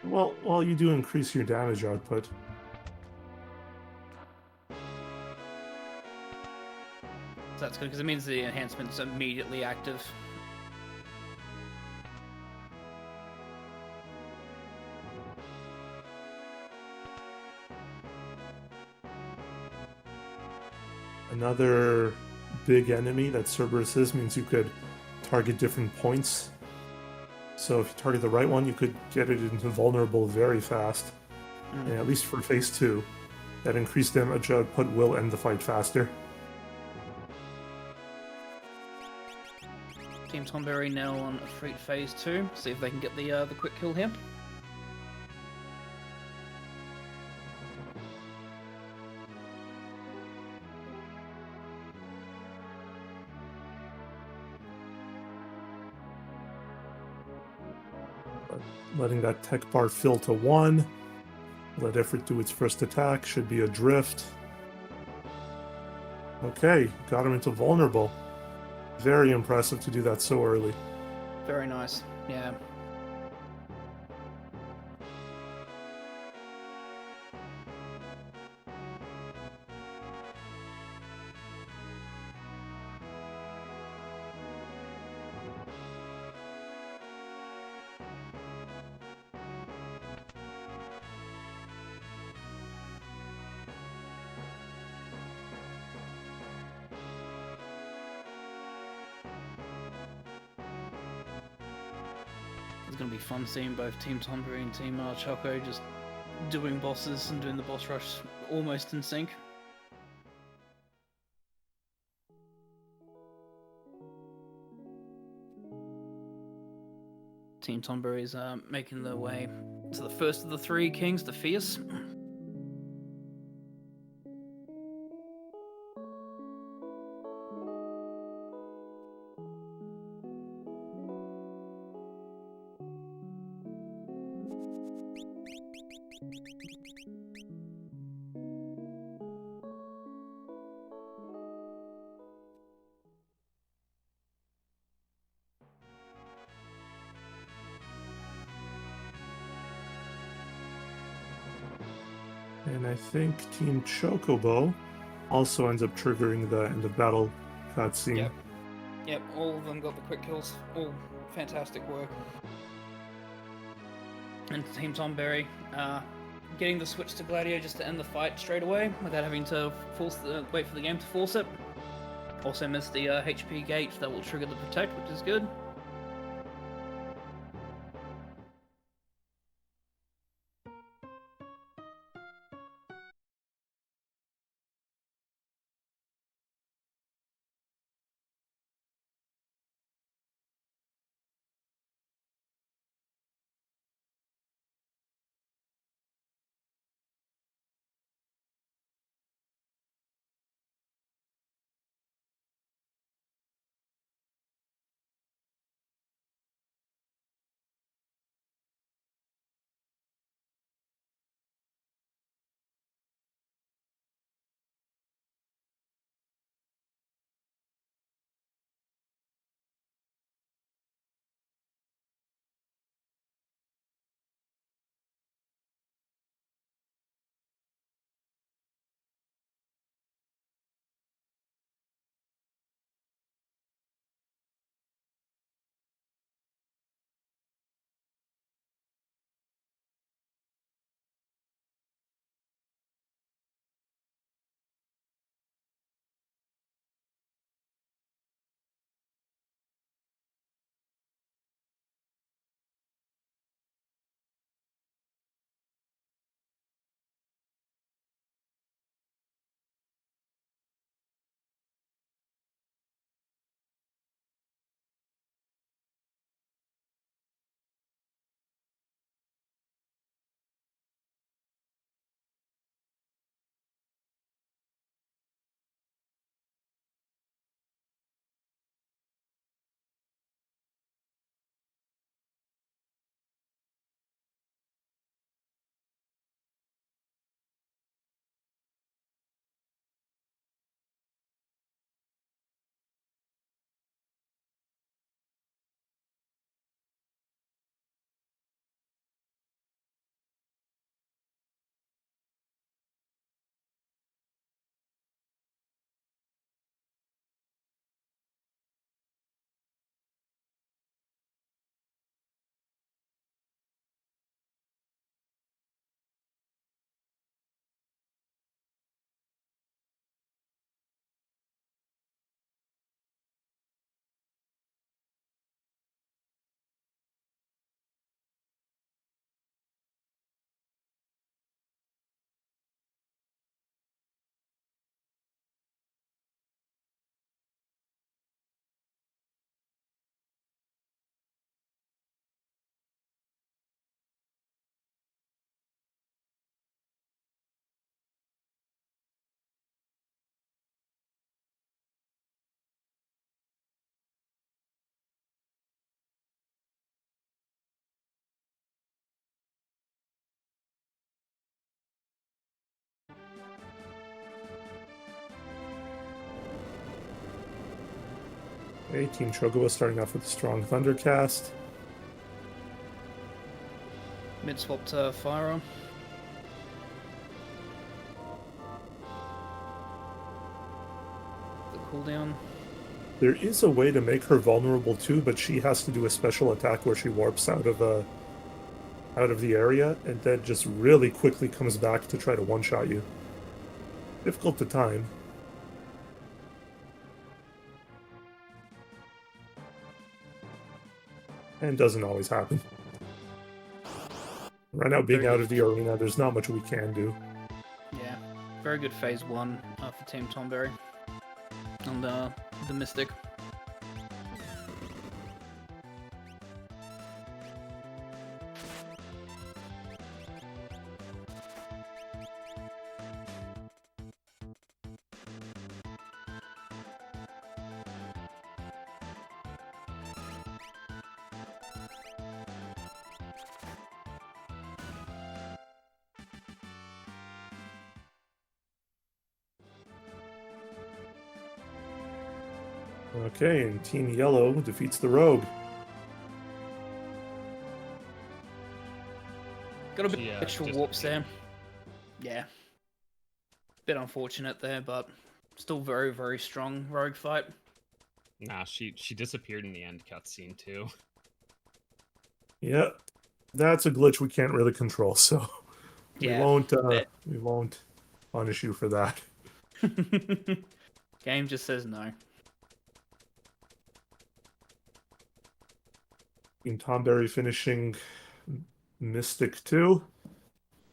Well, you do increase your damage output. So that's good, because it means the enhancement's immediately active. Another big enemy that Cerberus is means you could target different points. So if you target the right one, you could get it into vulnerable very fast. And at least for phase 2, that increased damage output will end the fight faster. Team Tonberry now on Freet phase 2. See if they can get the quick kill here. Letting that tech bar fill to 1. Let effort do its first attack. Should be a drift. Okay, got him into vulnerable. Very impressive to do that so early. Very nice, yeah. It's going to be fun seeing both Team Tonberry and Team Choco just doing bosses and doing the boss rush almost in sync. Team Tonberry is making their way to the first of the 3 kings, the Fierce. And I think Team Chocobo also ends up triggering the end of battle cutscene. Yep. Yep, all of them got the quick kills. All fantastic work. And Team Tonberry, getting the switch to Gladio just to end the fight straight away without having to wait for the game to force it. Also missed the HP gate that will trigger the protect, which is good. Okay, Team Chocobo starting off with a strong Thundercast. Mid swapped fire on. The cooldown. There is a way to make her vulnerable too, but she has to do a special attack where she warps out of the area and then just really quickly comes back to try to one-shot you. Difficult to time. And doesn't always happen. Right now, being out of the arena, there's not much we can do. Yeah, very good phase 1 for Team Tonberry. And the Mystic. Okay, and Team Yellow defeats the Rogue. Got a bit of extra warps there. Yeah. Bit unfortunate there, but still very, very strong rogue fight. Nah, she disappeared in the end cutscene too. Yeah, that's a glitch we can't really control, so we won't punish you for that. Game just says no. Team Tonberry finishing Mystic 2.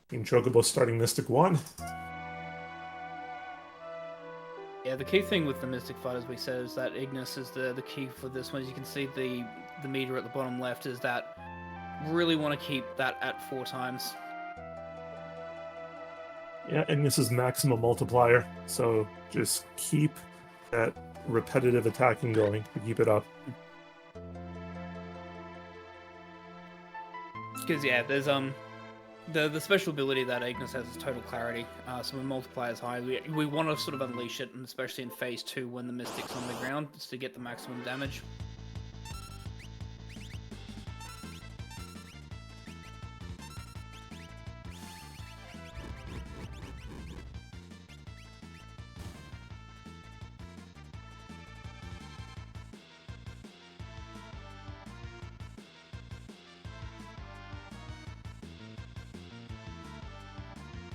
Team Chocobo starting Mystic 1. Yeah, the key thing with the Mystic fight, as we said, is that Ignis is the key for this one. As you can see, the meter at the bottom left is that really want to keep that at 4 times. Yeah, and this is maximum multiplier, so just keep that repetitive attacking going to keep it up. Because yeah, there's the special ability that Ignis has is total clarity. So when multiplier is high, we want to sort of unleash it, and especially in phase 2 when the Mystic's on the ground, just to get the maximum damage.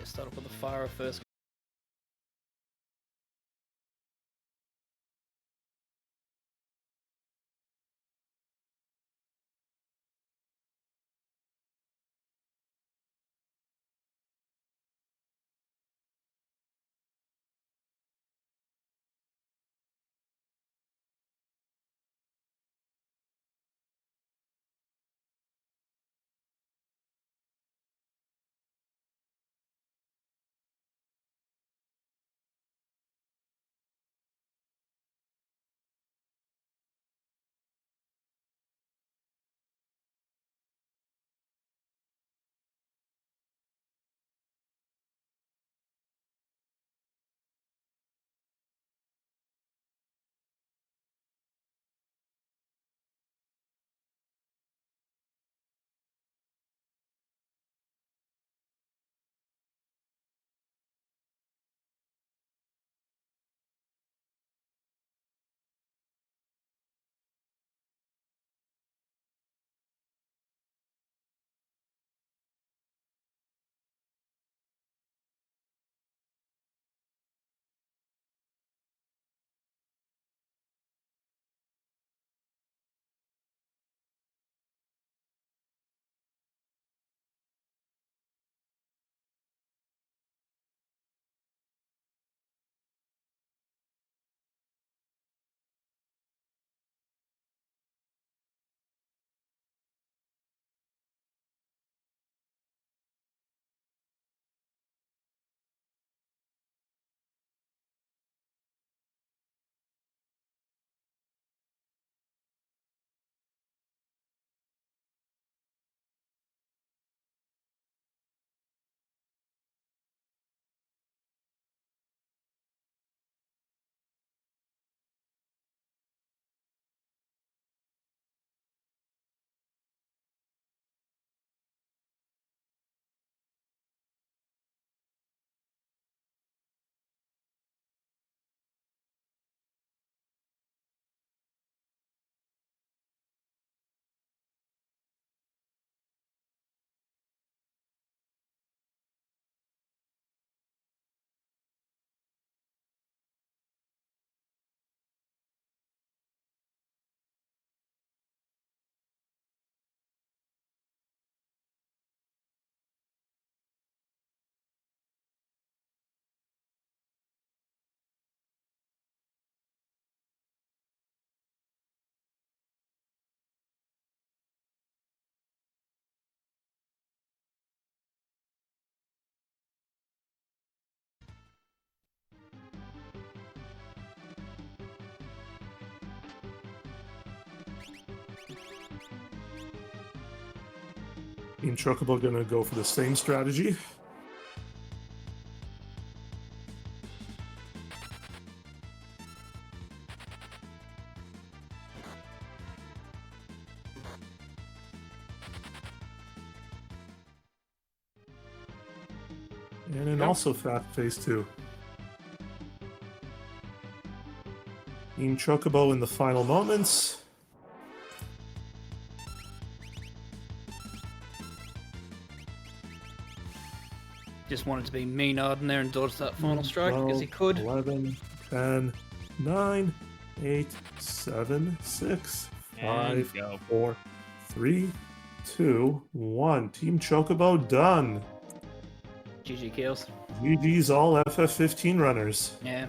Start off with the fire first. Team Chocobo gonna go for the same strategy. And an also fast phase 2. Team Chocobo in the final moments. Just wanted to be Maynard in there and dodge that final strike because he could. 11, 10, 9, 8, 7, 6, 5, 4, 3, 2, 1. Team Chocobo done. GG kills. GG's all FF15 runners. Yeah.